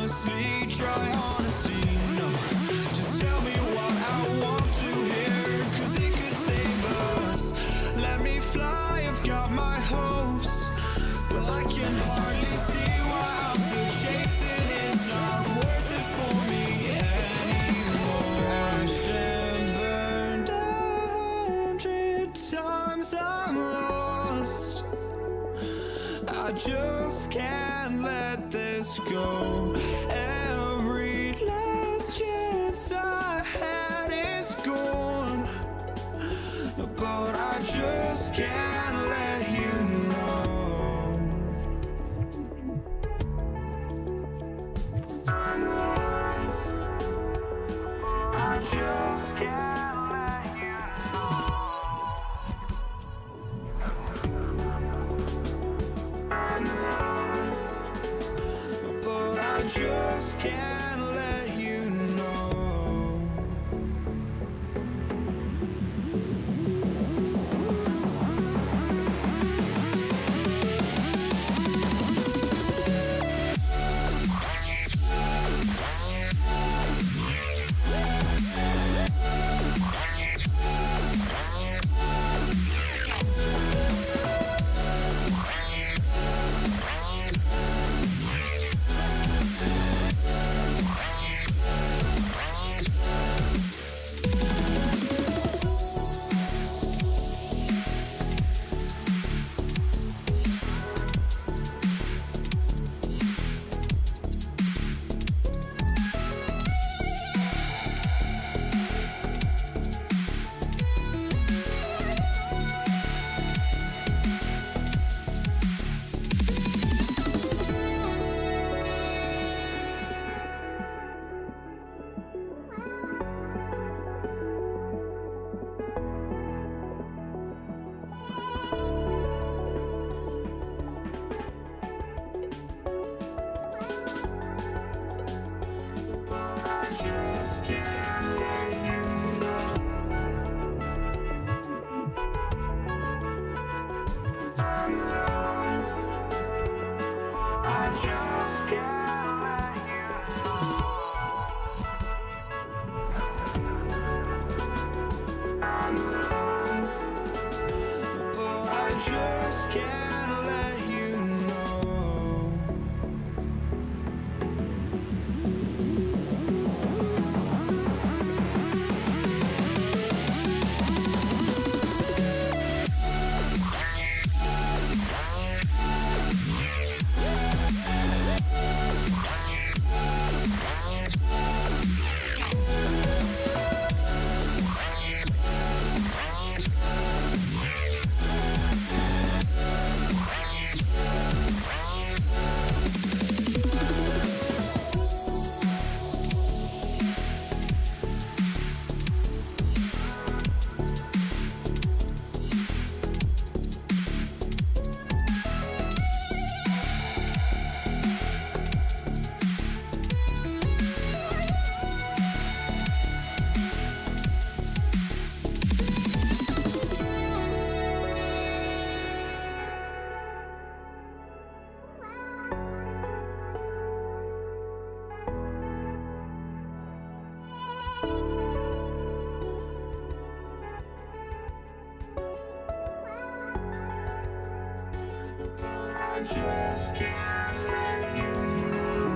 honestly, try honesty, no. Just tell me what I want to hear, 'cause it could save us. Let me fly, I've got my hopes, but I can hardly see why I'm still chasing. It's not worth it for me anymore. Crashed and burned 100 times, I'm lost. I just can't let this go. Every last chance I had is gone, but I just can't let you know. I just can't let you know. But I just can't let you know. Just can't let you know.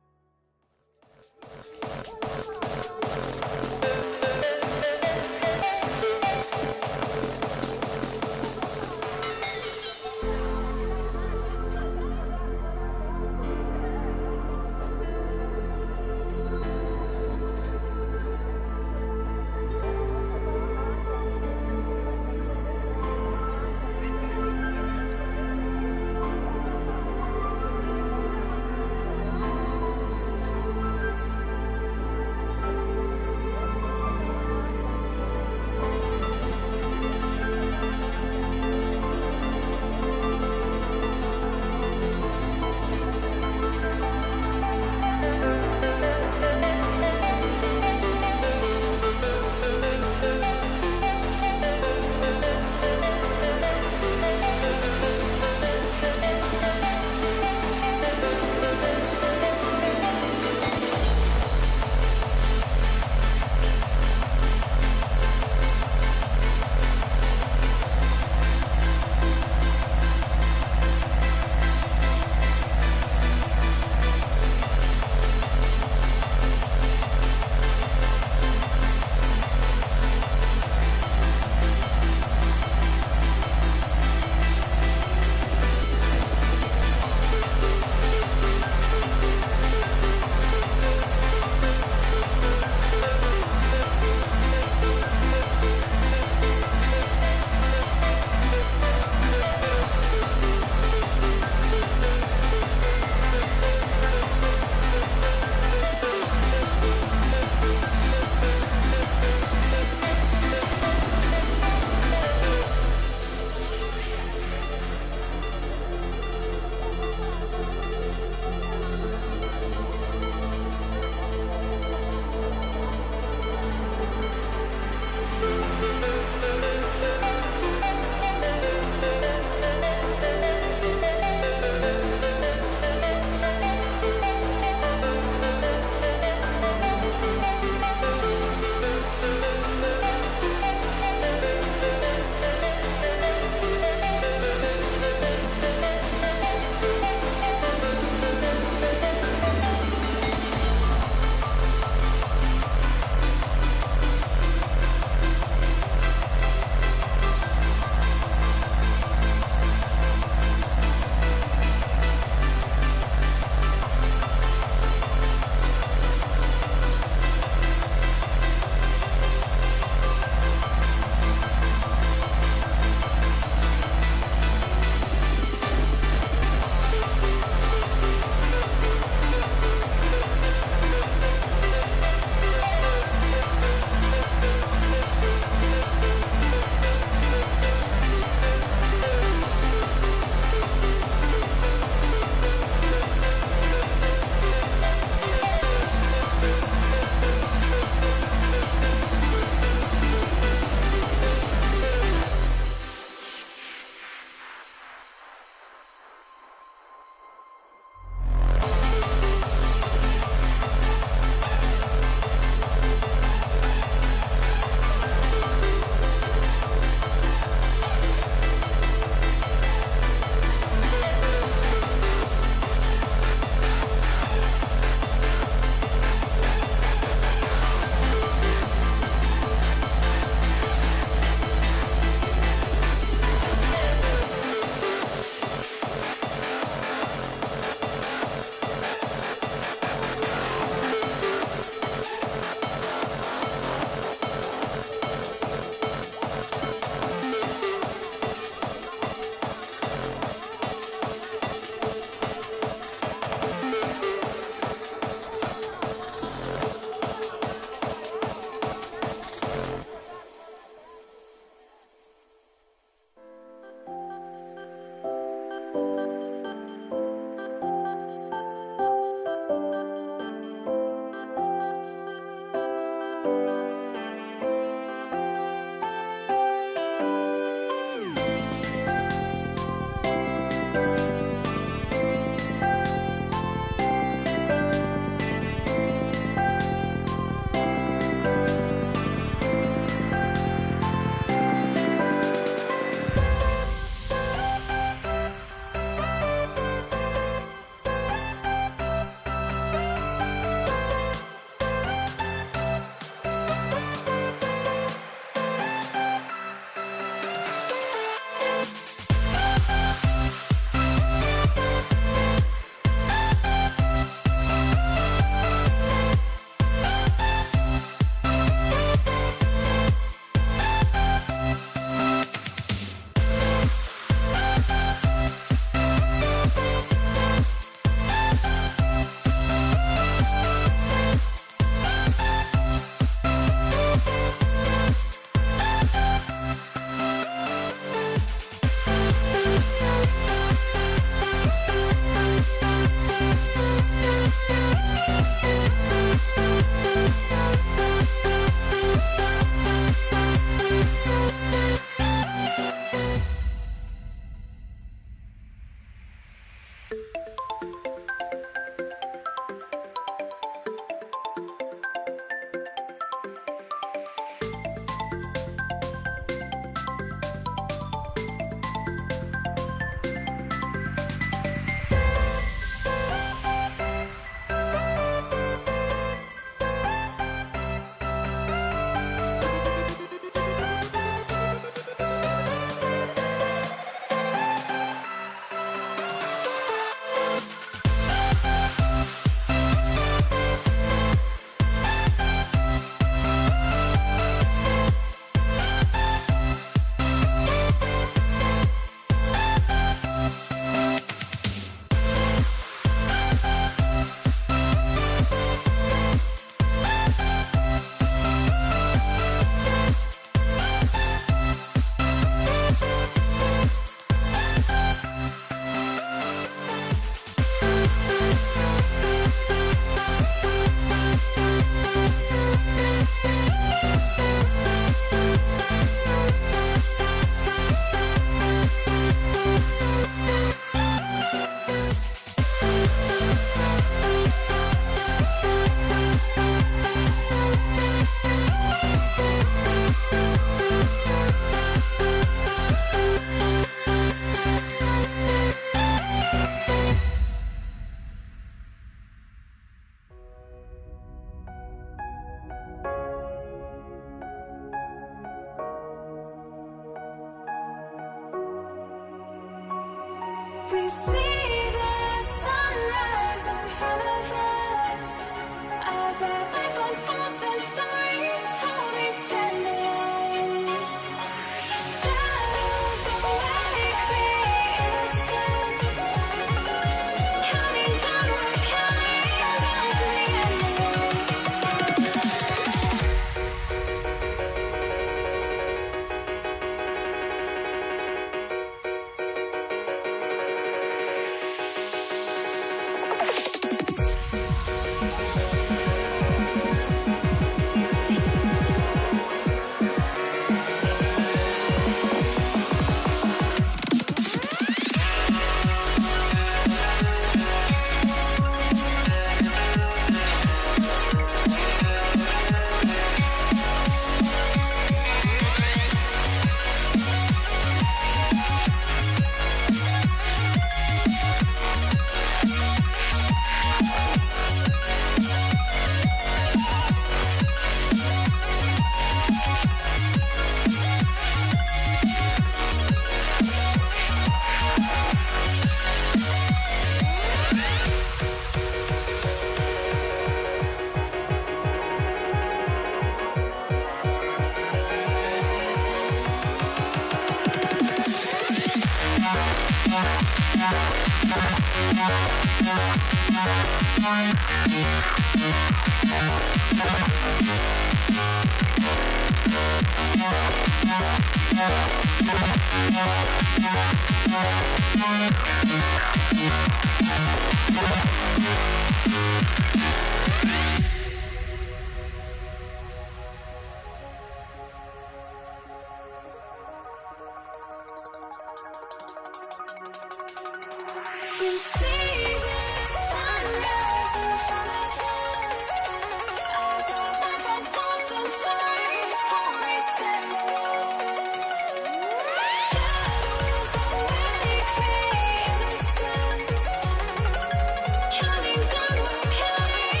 Counting down, we're counting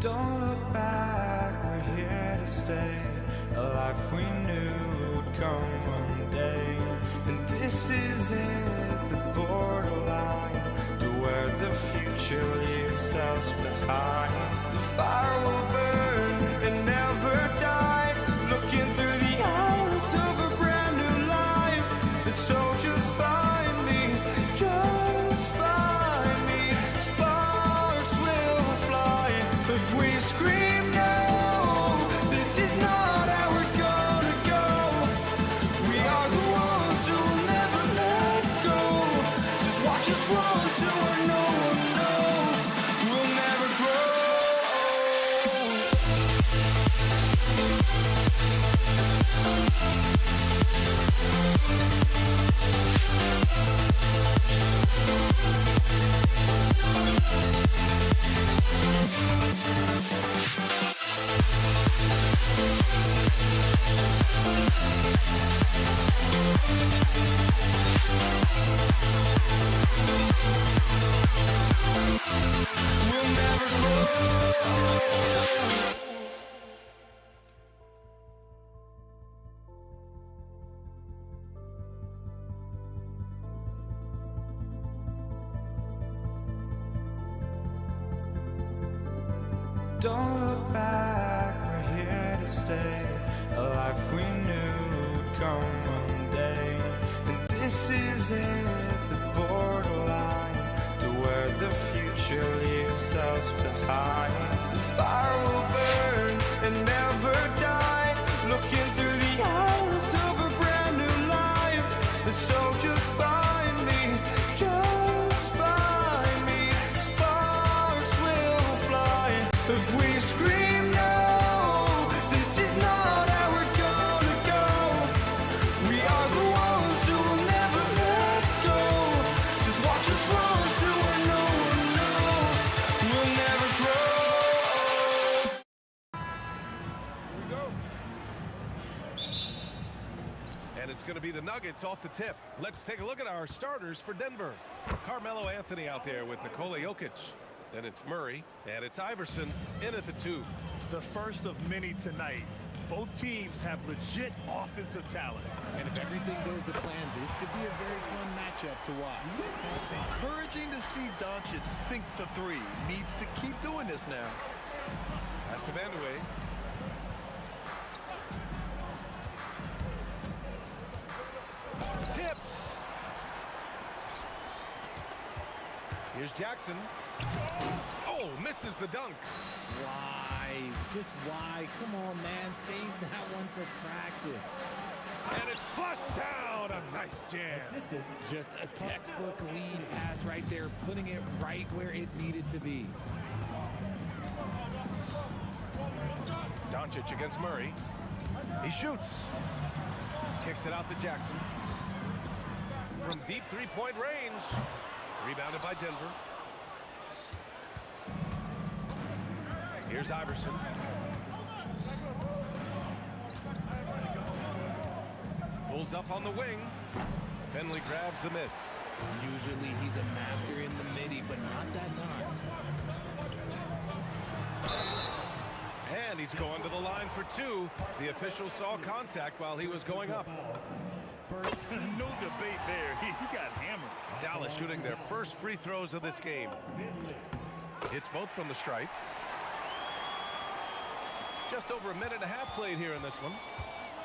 Don't look back, we're here to stay. A life we knew would come one day. And this is it, the borderline to where the future leaves us behind. The fire will burn and never die, looking through the eyes of a brand new life. And so just find me, just find me. Sparks will fly if we scream no. This is not how we're gonna go. We are the ones who will never let go. Just watch us run to where no one knows. We'll never grow. We'll never grow. Don't look back, we're here to stay. A life we knew would come one day. And this is it, the borderline to where the future leaves us behind. The fire will burn and never die, looking through the eyes of a brand new life. And so just find me, just find me. Sparks will fly if we scream no. This is not how we're gonna go. We are the ones who will never let go. Just watch us run to where no one knows. We'll never grow. Here we go. And it's going to be the Nuggets off the tip. Let's take a look at our starters for Denver. Carmelo Anthony out there with Nikola Jokic. Then it's Murray, and it's Iverson in at the 2. The first of many tonight. Both teams have legit offensive talent. And if everything goes to plan, this could be a very fun matchup to watch. Encouraging to see Doncic sink the three. Needs to keep doing this now. That's to Vandeweghe. Tipped. Here's Jackson. Oh, misses the dunk. Why? Just why? Come on, man. Save that one for practice. And it's flushed down. A nice jam. Just a textbook lead pass right there, putting it right where it needed to be. Doncic against Murray. He shoots. Kicks it out to Jackson. From deep three-point range. Rebounded by Denver. Here's Iverson. Pulls up on the wing. Finley grabs the miss. Usually he's a master in the midi, but not that time. And he's going to the line for 2. The official saw contact while he was going up. No debate there. He got hammered. Dallas shooting their first free throws of this game. Hits both from the stripe. Just over a minute and a half played here in this one.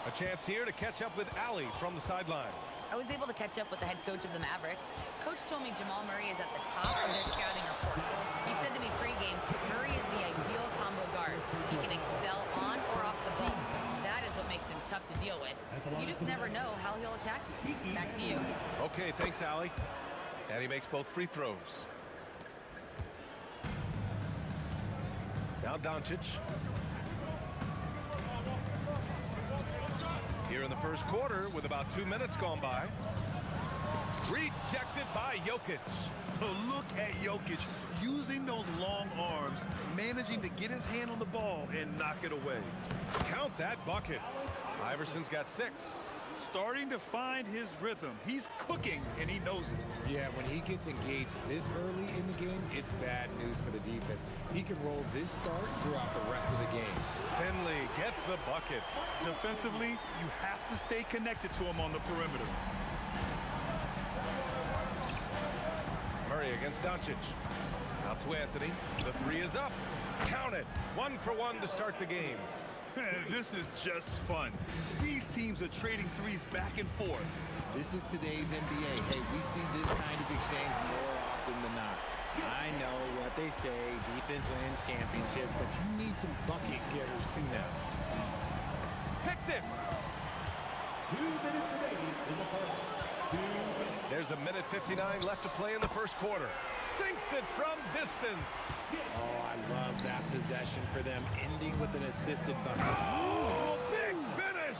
A chance here to catch up with Allie from the sideline. I was able to catch up with the head coach of the Mavericks. Coach told me Jamal Murray is at the top of their scouting report. He said to me pregame, Murray is the ideal combo guard. He can excel on or off the ball. That is what makes him tough to deal with. You just never know how he'll attack you. Back to you. Okay, thanks, Allie. And he makes both free throws. Now Doncic. Here in the first quarter with about 2 minutes gone by. Rejected by Jokic. Look at Jokic using those long arms, managing to get his hand on the ball and knock it away. Count that bucket. Iverson's got 6. Starting to find his rhythm. He's cooking, and he knows it. Yeah, when he gets engaged this early in the game, it's bad news for the defense. He can roll this start throughout the rest of the game. Finley gets the bucket. Defensively, you have to stay connected to him on the perimeter. Murray against Doncic. Out to Anthony. The three is up. Count it. 1 for 1 to start the game. This is just fun. These teams are trading threes back and forth. This is today's NBA. Hey, we see this kind of exchange more often than not. I know what they say, defense wins championships, but you need some bucket getters too now. Picked it. 2 minutes remaining in the first. There's a minute 59 left to play in the first quarter. Sinks it from distance. Oh, I love that possession for them, ending with an assisted bucket. Oh, big finish.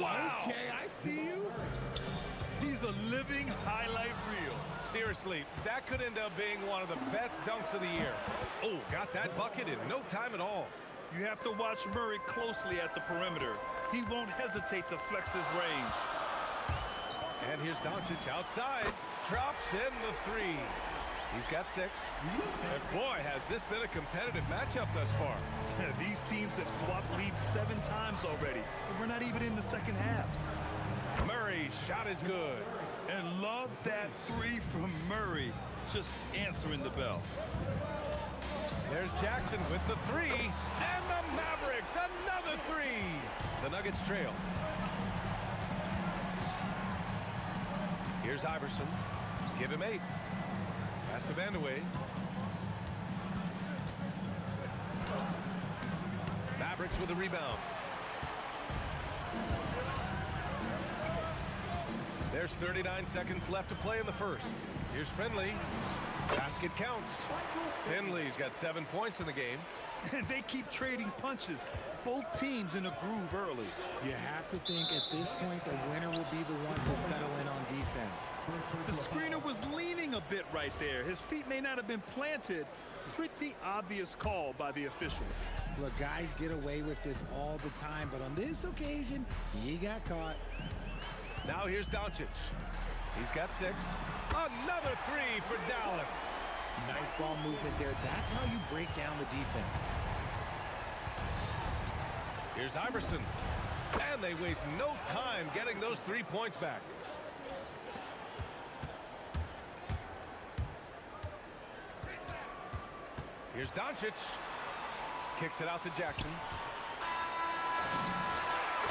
Wow. Okay, I see you. He's a living highlight reel. Seriously, that could end up being one of the best dunks of the year. Oh, got that bucket in no time at all. You have to watch Murray closely at the perimeter. He won't hesitate to flex his range. And here's Doncic outside. Drops in the three. He's got 6. And boy, has this been a competitive matchup thus far. These teams have swapped leads 7 times already, and we're not even in the second half. Murray, shot is good. And love that 3 from Murray, just answering the bell. There's Jackson with the 3. And the Mavericks, another 3. The Nuggets trail. Here's Iverson. Give him 8. Pass to Vandeweghe. Mavericks with a rebound. There's 39 seconds left to play in the first. Here's Finley. Basket counts. Finley's got 7 points in the game. They keep trading punches. Both teams in a groove early. You have to think at this point the winner will be the one to settle in on defense. The screener was leaning a bit right there. His feet may not have been planted. Pretty obvious call by the officials. Look, guys get away with this all the time, but on this occasion, he got caught. Now here's Doncic. He's got 6. Another 3 for Dallas. Nice ball movement there. That's how you break down the defense. Here's Iverson. And they waste no time getting those 3 points back. Here's Doncic. Kicks it out to Jackson.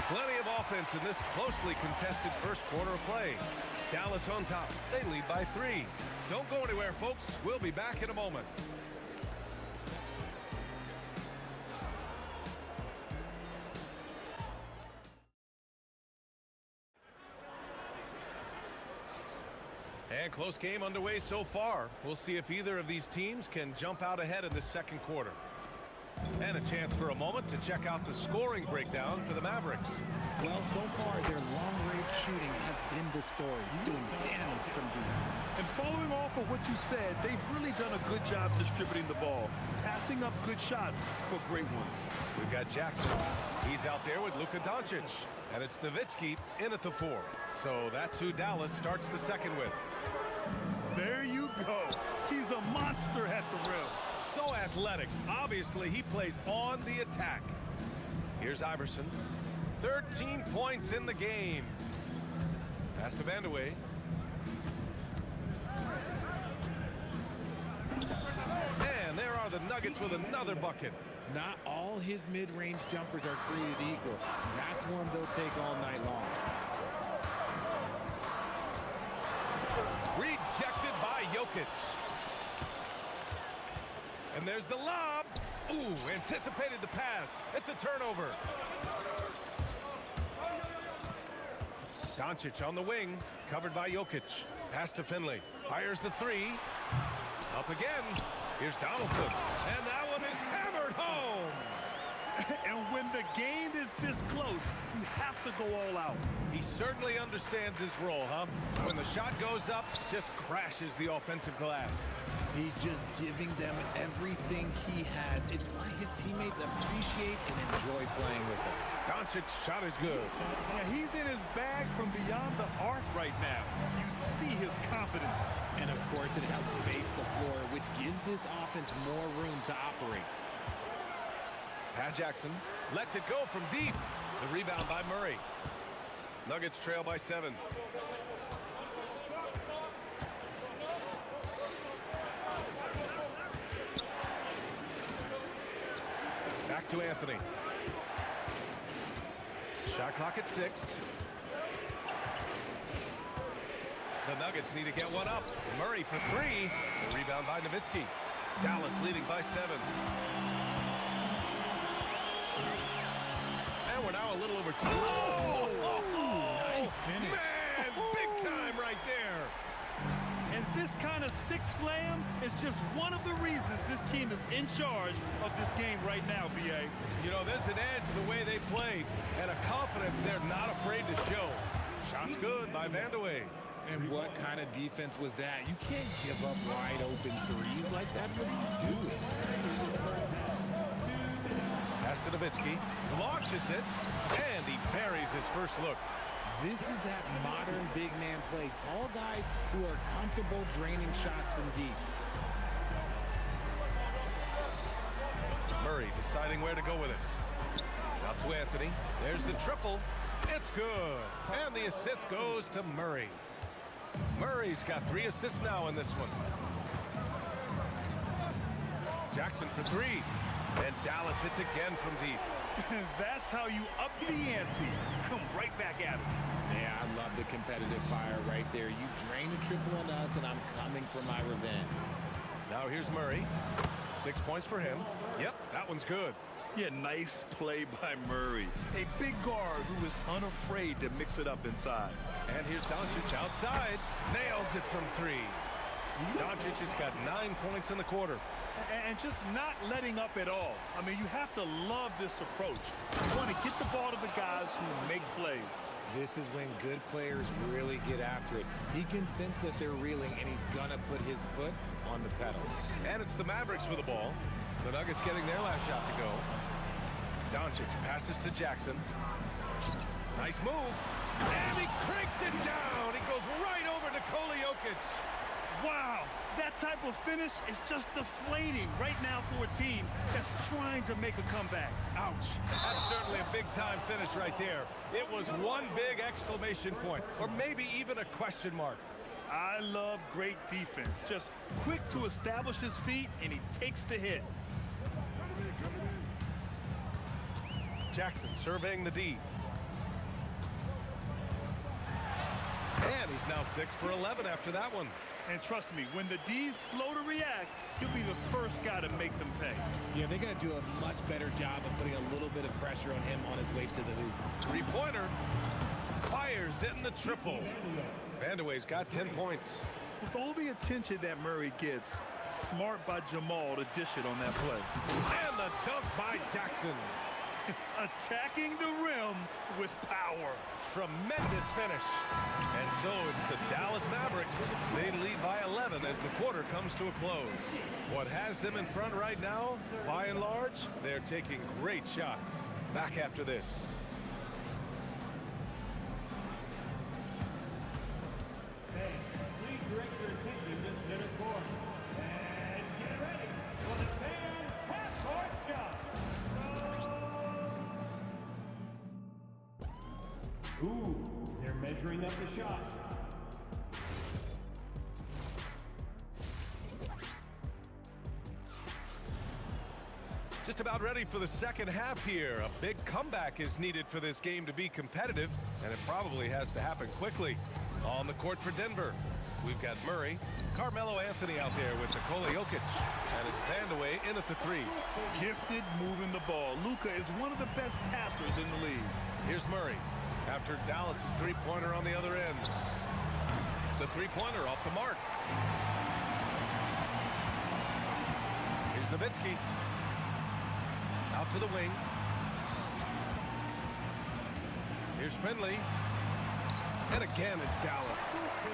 Plenty of offense in this closely contested first quarter of play. Dallas on top. They lead by 3. Don't go anywhere, folks. We'll be back in a moment. And close game underway so far. We'll see if either of these teams can jump out ahead in the second quarter. And a chance for a moment to check out the scoring breakdown for the Mavericks. Well, so far, their long-range shooting has been the story, doing damage from deep. And following off of what you said, they've really done a good job distributing the ball, passing up good shots for great ones. We've got Jackson. He's out there with Luka Doncic. And it's Nowitzki in at the 4. So that's who Dallas starts the second with. There you go. He's a monster at the rim. So athletic. Obviously, he plays on the attack. Here's Iverson. 13 points in the game. Pass to Vandeweghe. And there are the Nuggets with another bucket. Not all his mid-range jumpers are created equal. That's one they'll take all night long. Rejected by Jokic. And there's the lob. Ooh, anticipated the pass. It's a turnover. Doncic on the wing, covered by Jokic. Pass to Finley. Fires the 3. Up again. Here's Donaldson. And that one is hammered home. And when the game is this close, you have to go all out. He certainly understands his role, huh? When the shot goes up, just crashes the offensive glass. He's just giving them everything he has. It's why his teammates appreciate and enjoy playing with him. Doncic's shot is good. Yeah, he's in his bag from beyond the arc right now. You see his confidence. And of course, it helps space the floor, which gives this offense more room to operate. Pat Jackson lets it go from deep. The rebound by Murray. Nuggets trail by 7. Back to Anthony. Shot clock at 6. The Nuggets need to get one up. Murray for 3. The rebound by Nowitzki. Dallas leading by 7. And we're now a little over 2. Nice finish. Man, big time right there. And this kind of six slam is just one of the reasons this team is in charge of this game right now, B.A. You know, there's an edge the way they play and a confidence they're not afraid to show. Shots good by Vandeweghe. And what kind of defense was that? You can't give up wide open threes like that. What are you doing? Pass to Nowitzki. Launches it. And he buries his first look. This is that modern big man play. Tall guys who are comfortable draining shots from deep. Murray deciding where to go with it. Out to Anthony. There's the triple. It's good. And the assist goes to Murray. Murray's got 3 assists now in this one. Jackson for 3. And Dallas hits again from deep. That's how you up the ante. Come right back at it. Yeah, I love the competitive fire right there. You drain a triple on us, and I'm coming for my revenge. Now here's Murray. 6 points for him. Yep, that one's good. Yeah, nice play by Murray. A big guard who is unafraid to mix it up inside. And here's Doncic outside. Nails it from 3. Doncic has got 9 points in the quarter. And just not letting up at all. I mean, you have to love this approach. You want to get the ball to the guys who make plays. This is when good players really get after it. He can sense that they're reeling, and he's going to put his foot on the pedal. And it's the Mavericks with the ball. The Nuggets getting their last shot to go. Doncic passes to Jackson. Nice move. And he cranks it down. He goes right over Nikola Jokic. Wow, that type of finish is just deflating right now for a team that's trying to make a comeback. Ouch. That's certainly a big-time finish right there. It was one big exclamation point, or maybe even a question mark. I love great defense. Just quick to establish his feet, and he takes the hit. Jackson surveying the D. And he's now 6 for 11 after that one. And trust me, when the D's slow to react, he'll be the first guy to make them pay. Yeah, they're going to do a much better job of putting a little bit of pressure on him on his way to the hoop. Three-pointer. Fires in the triple. Vandeweghe's got 10 points. With all the attention that Murray gets, smart by Jamal to dish it on that play. And the dunk by Jackson. Attacking the rim with power. Tremendous finish. And so it's the Dallas Mavericks. They lead by 11 as the quarter comes to a close. What has them in front right now, by and large, they're taking great shots. Back after this. Hey, please direct your attention to center court. And get ready for the fan half-court shot. Ooh, they're measuring up the shot. Just about ready for the second half here. A big comeback is needed for this game to be competitive, and it probably has to happen quickly. On the court for Denver, we've got Murray, Carmelo Anthony out there with Nikola Jokic, and it's Vandeweghe in at the 3. Gifted moving the ball. Luka is one of the best passers in the league. Here's Murray after Dallas' three-pointer on the other end. The three-pointer off the mark. Here's Nowitzki. Out to the wing. Here's Finley. And again, it's Dallas.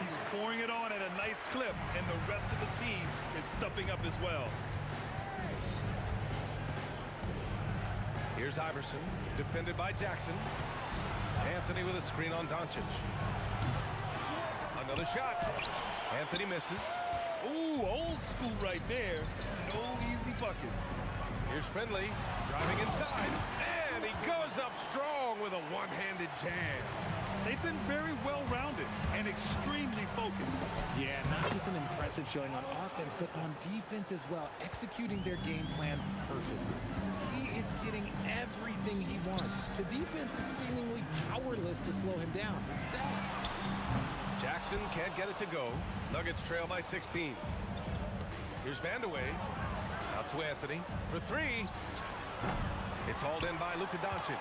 He's pouring it on at a nice clip, and the rest of the team is stepping up as well. Here's Iverson, defended by Jackson. Anthony with a screen on Doncic. Another shot. Anthony misses. Ooh, old school right there. No easy buckets. Here's Finley, driving inside. And he goes up strong with a one-handed jam. They've been very well-rounded and extremely focused. Yeah, not just an impressive showing on offense, but on defense as well, executing their game plan perfectly. He is getting everything he wants. The defense is seemingly powerless to slow him down. It's sad. Jackson can't get it to go. Nuggets trail by 16. Here's Vandeweghe. Out to Anthony for three. It's hauled in by Luka Doncic.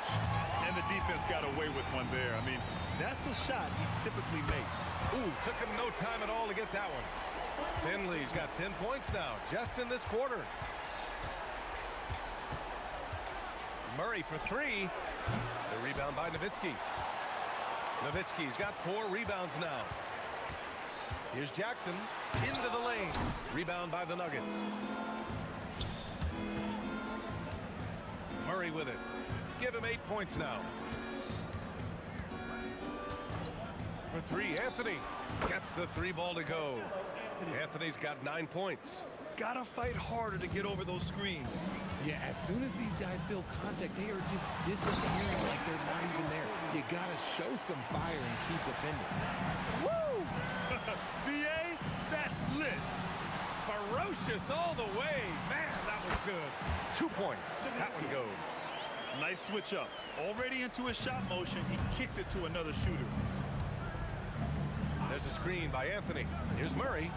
And the defense got away with one there. I mean, that's a shot he typically makes. Ooh, took him no time at all to get that one. Finley's got 10 points now, just in this quarter. Murray for three. The rebound by Nowitzki. Nowitzki's got 4 rebounds now. Here's Jackson into the lane. Rebound by the Nuggets. Murray with it. Give him 8 points now. For three, Anthony gets the 3-ball to go. Anthony's got 9 points. Gotta fight harder to get over those screens. Yeah, as soon as these guys feel contact, they are just disappearing like they're not even there. You gotta show some fire and keep defending. Woo! BA, that's lit. Ferocious all the way. Man, that was good. 2 points. That one goes. Nice switch up. Already into a shot motion, he kicks it to another shooter. There's a screen by Anthony. Here's Murray.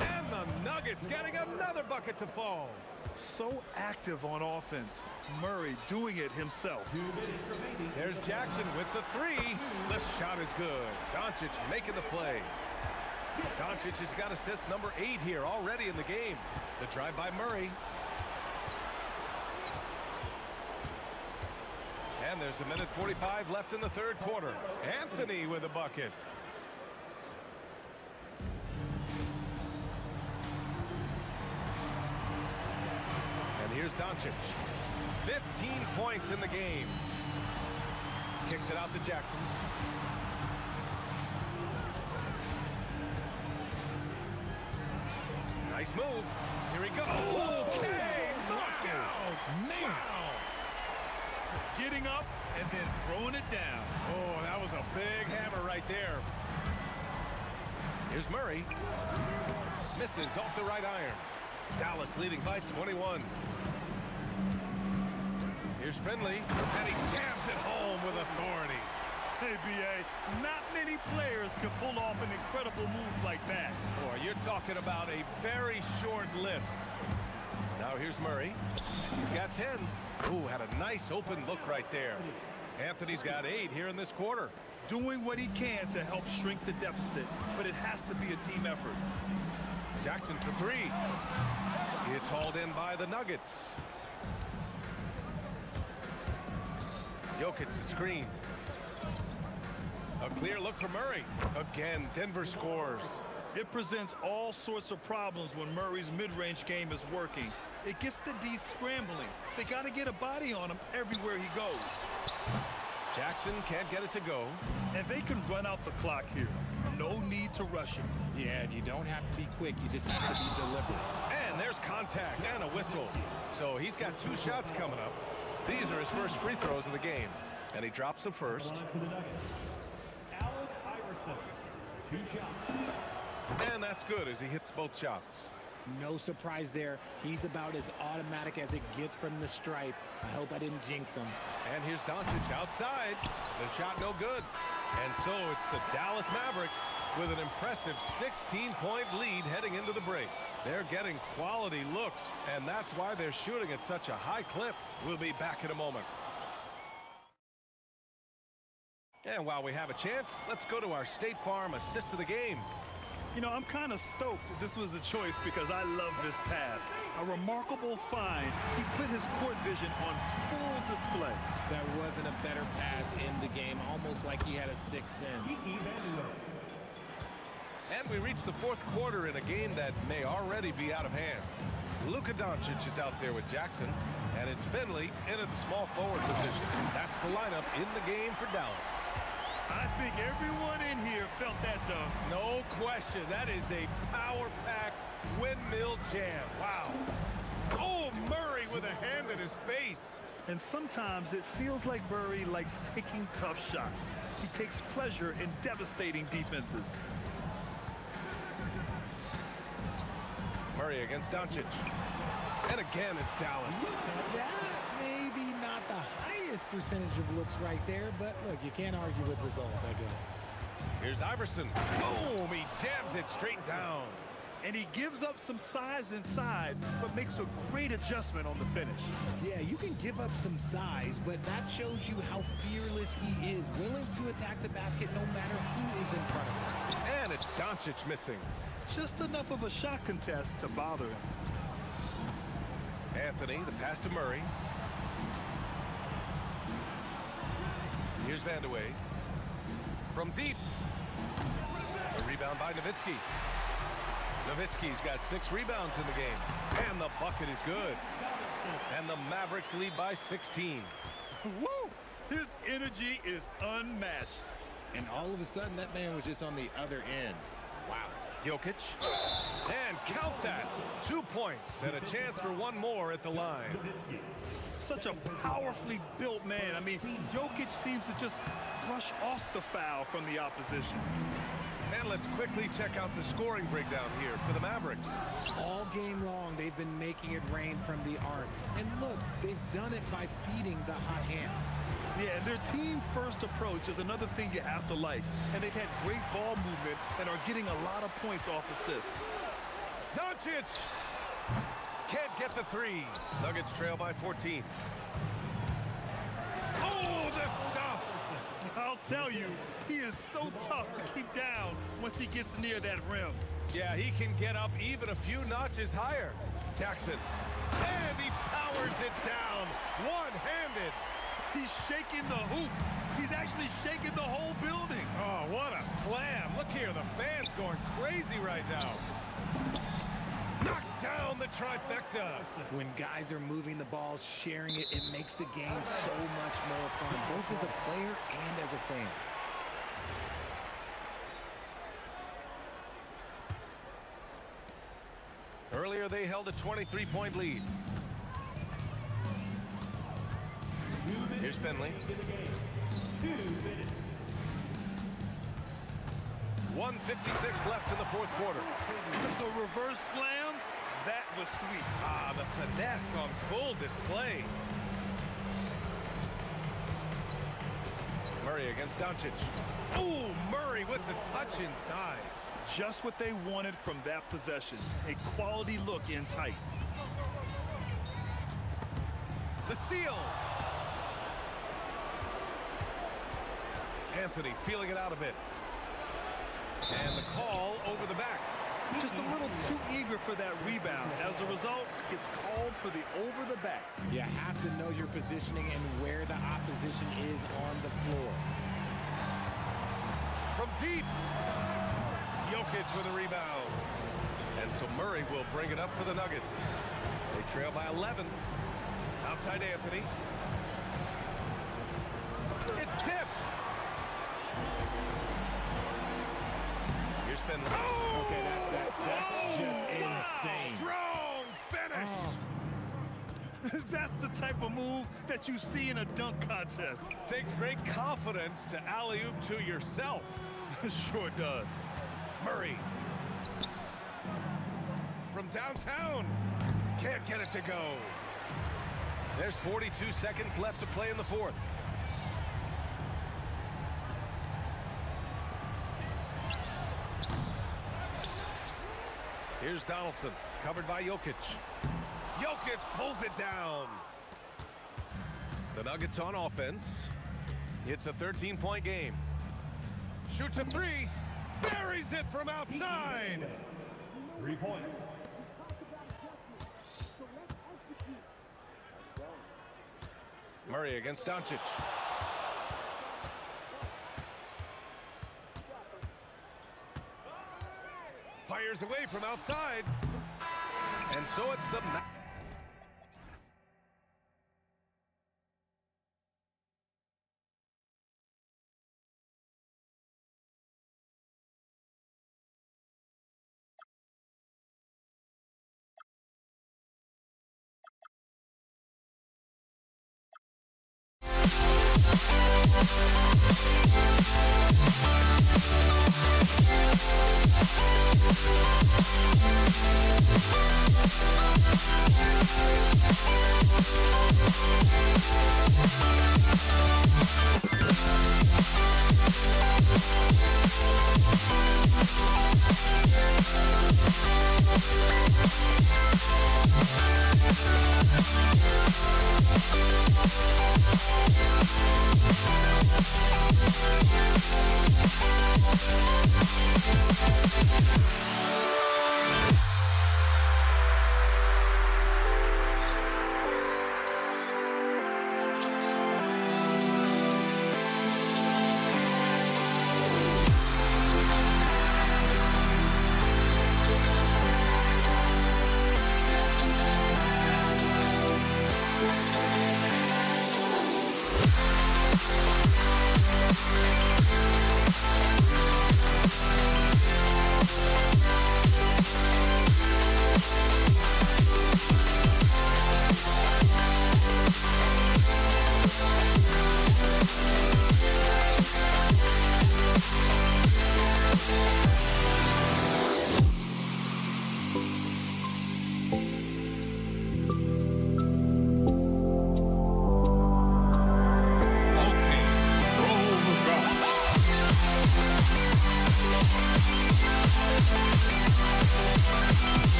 And the Nuggets getting another bucket to fall. So active on offense. Murray doing it himself. There's Jackson with the three. The shot is good. Doncic making the play. Doncic has got assist number 8 here already in the game. The drive by Murray. And there's 1:45 left in the third quarter. Anthony with a bucket. And here's Doncic. 15 points in the game. Kicks it out to Jackson. Nice move. Here he goes. Okay, knockout. Man. Wow. Getting up and then throwing it down. Oh, that was a big hammer right there. Here's Murray. Misses off the right iron. Dallas leading by 21. Here's Finley, and he jams it home with authority. Hey, BA, not many players can pull off an incredible move like that. Boy, you're talking about a very short list. Now here's Murray. He's got 10. Ooh, had a nice open look right there. Anthony's got 8 here in this quarter. Doing what he can to help shrink the deficit, but it has to be a team effort. Jackson for 3. It's hauled in by the Nuggets. Jokic the screen. A clear look for Murray. Again, Denver scores. It presents all sorts of problems when Murray's mid-range game is working. It gets the D scrambling. They got to get a body on him everywhere he goes. Jackson can't get it to go. And they can run out the clock here. No need to rush him. Yeah, you don't have to be quick. You just have to be deliberate. And there's contact and a whistle. So he's got 2 shots coming up. These are his first free throws of the game. And he drops them first. For the Nuggets, Allen Iverson, 2 shots. And that's good as he hits both shots. No surprise there. He's about as automatic as it gets from the stripe. I hope I didn't jinx him. And here's Doncic outside. The shot no good. And so it's the Dallas Mavericks with an impressive 16-point lead heading into the break. They're getting quality looks, and that's why they're shooting at such a high clip. We'll be back in a moment. And while we have a chance, let's go to our State Farm assist of the game. You know, I'm kind of stoked this was a choice because I love this pass. A remarkable find. He put his court vision on full display. That wasn't a better pass in the game, almost like he had a sixth sense. And we reach the fourth quarter in a game that may already be out of hand. Luka Doncic is out there with Jackson, and it's Finley in at the small forward position. That's the lineup in the game for Dallas. I think everyone in here felt that, though. No question. That is a power-packed windmill jam. Wow. Oh, Murray with a hand in his face. And sometimes it feels like Murray likes taking tough shots. He takes pleasure in devastating defenses. Murray against Doncic. And again, it's Dallas. That maybe not the highest percentage of looks right there, but look, you can't argue with results, I guess. Here's Iverson. Boom! He jams it straight down. And he gives up some size inside, but makes a great adjustment on the finish. Yeah, you can give up some size, but that shows you how fearless he is, willing to attack the basket no matter who is in front of him. And it's Doncic missing. Just enough of a shot contest to bother him. Anthony, the pass to Murray. Here's Vandeweghe. From deep. A rebound by Nowitzki. Nowitzki's got 6 rebounds in the game. And the bucket is good. And the Mavericks lead by 16. Woo! His energy is unmatched. And all of a sudden, that man was just on the other end. Wow. Jokic. And count that. 2 points and a chance for one more at the line. Such a powerfully built man. I mean, Jokic seems to just brush off the foul from the opposition. And let's quickly check out the scoring breakdown here for the Mavericks. All game long, they've been making it rain from the arc. And look, they've done it by feeding the hot hands. Yeah, and their team-first approach is another thing you have to like. And they've had great ball movement and are getting a lot of points off assists. Doncic! Can't get the 3. Nuggets trail by 14. Oh, the stuff! I'll tell you, he is so tough to keep down once he gets near that rim. Yeah, he can get up even a few notches higher. Jackson. And he powers it down. One-handed. He's shaking the hoop. He's actually shaking the whole building. Oh, what a slam. Look here, the fans going crazy right now. Knocks down the trifecta. When guys are moving the ball, sharing it, it makes the game so much more fun, both as a player and as a fan. Earlier, they held a 23-point lead. Here's Finley. 1:56 left in the fourth quarter. The reverse slam, that was sweet. Ah, the finesse on full display. Murray against Doncic. Oh, Murray with the touch inside. Just what they wanted from that possession. A quality look in tight. The steal. Anthony feeling it out a bit. And the call over the back. Just a little too eager for that rebound. As a result, it's called for the over the back. You have to know your positioning and where the opposition is on the floor. From deep. Jokic with a rebound. And so Murray will bring it up for the Nuggets. They trail by 11. Outside Anthony. It's tipped. Here's Finley. Oh! Okay, that's just insane. Strong finish. Oh. That's the type of move that you see in a dunk contest. Takes great confidence to alley-oop to yourself. Sure does. Murray. From downtown. Can't get it to go. There's 42 seconds left to play in the fourth. Here's Donaldson, covered by Jokic. Jokic pulls it down. The Nuggets on offense. It's a 13-point game. Shoots a 3. Buries it from outside. 3 points. Murray against Doncic. Fires away from outside. And so it's the...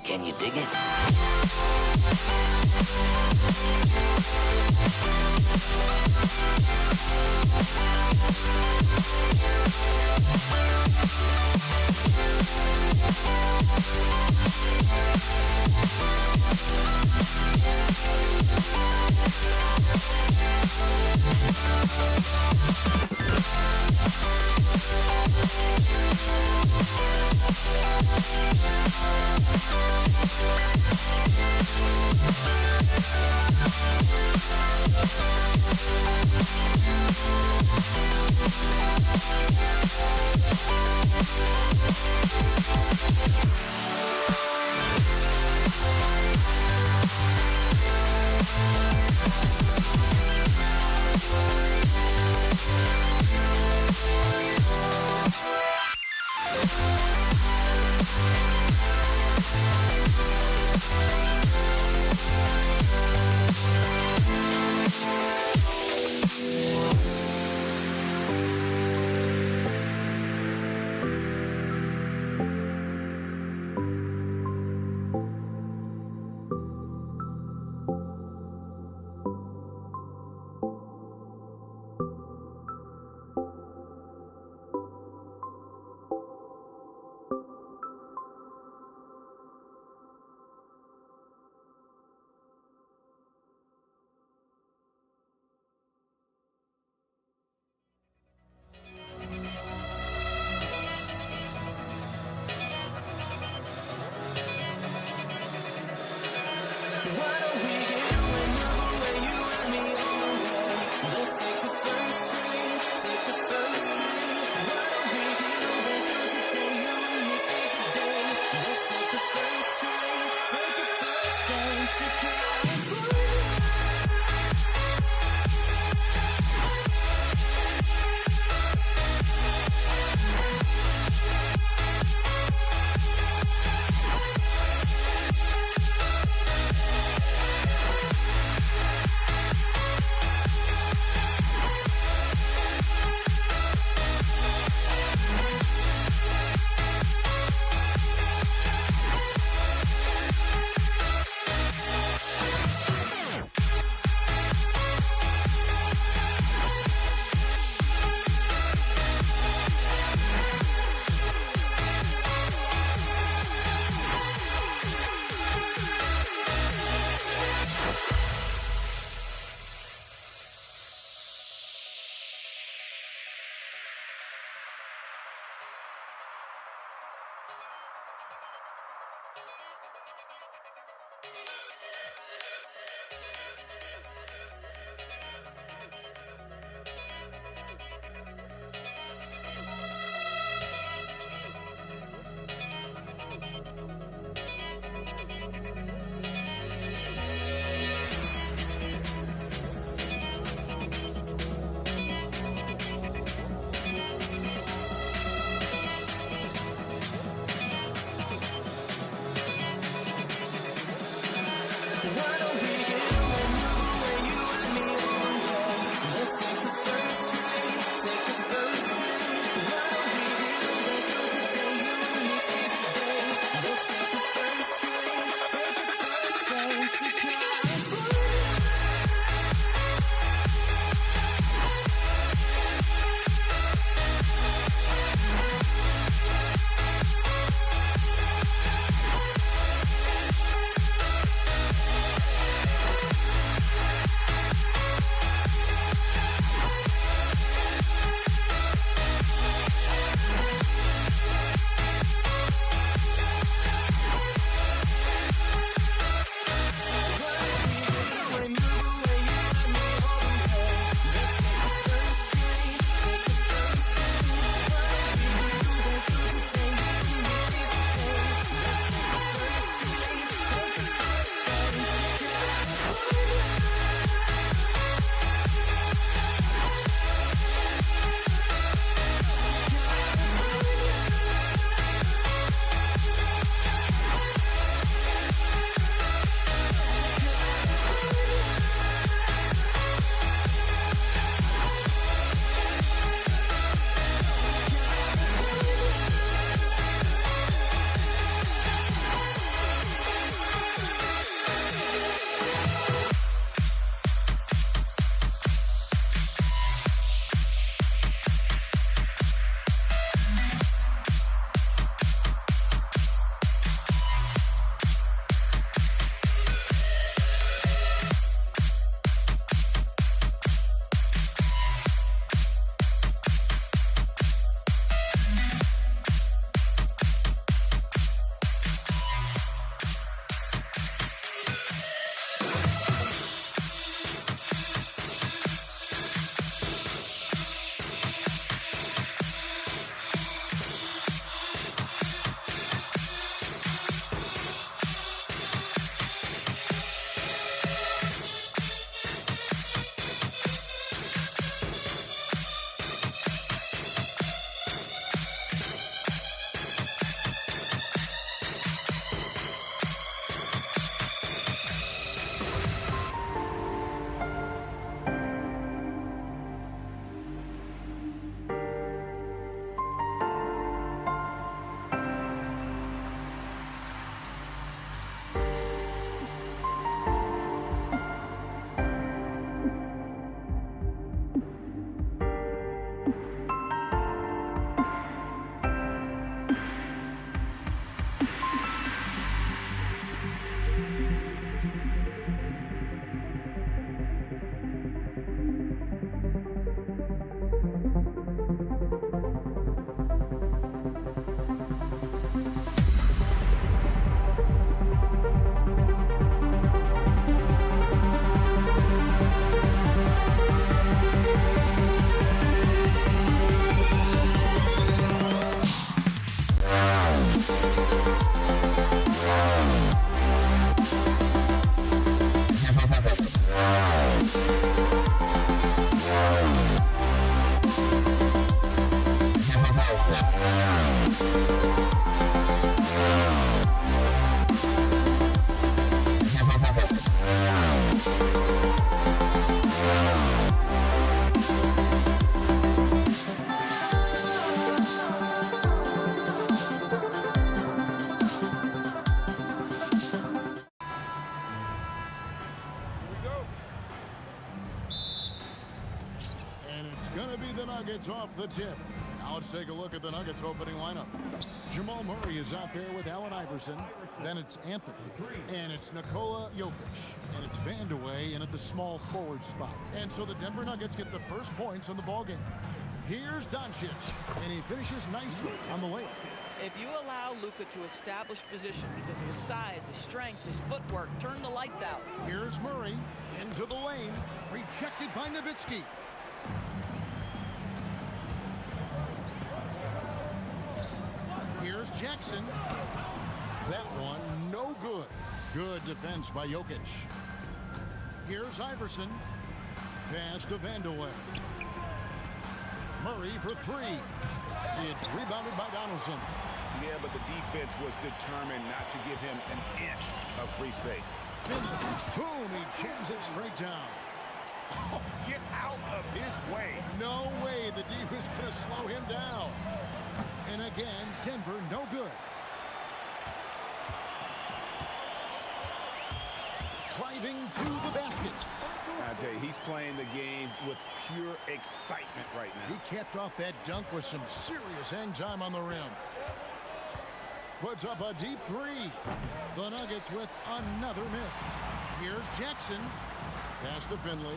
Can you dig it? Nuggets off the tip. Now let's take a look at the Nuggets opening lineup. Jamal Murray is out there with Allen Iverson. Then it's Anthony. And it's Nikola Jokic. And it's Vandeweghe in at the small forward spot. And so the Denver Nuggets get the first points in the ballgame. Here's Doncic. And he finishes nicely on the layup. If you allow Luka to establish position because of his size, his strength, his footwork, turn the lights out. Here's Murray into the lane. Rejected by Nowitzki. Here's Jackson. That one, no good. Good defense by Jokic. Here's Iverson. Pass to Vandeweghe. Murray for three. It's rebounded by Donaldson. Yeah, but the defense was determined not to give him an inch of free space. Finley, boom, he jams it straight down. Oh, get out of his way. No way the D was going to slow him down. And again, Denver, no good. Driving to the basket. I tell you, he's playing the game with pure excitement right now. He capped off that dunk with some serious hang time on the rim. Puts up a deep three. The Nuggets with another miss. Here's Jackson. Pass to Finley.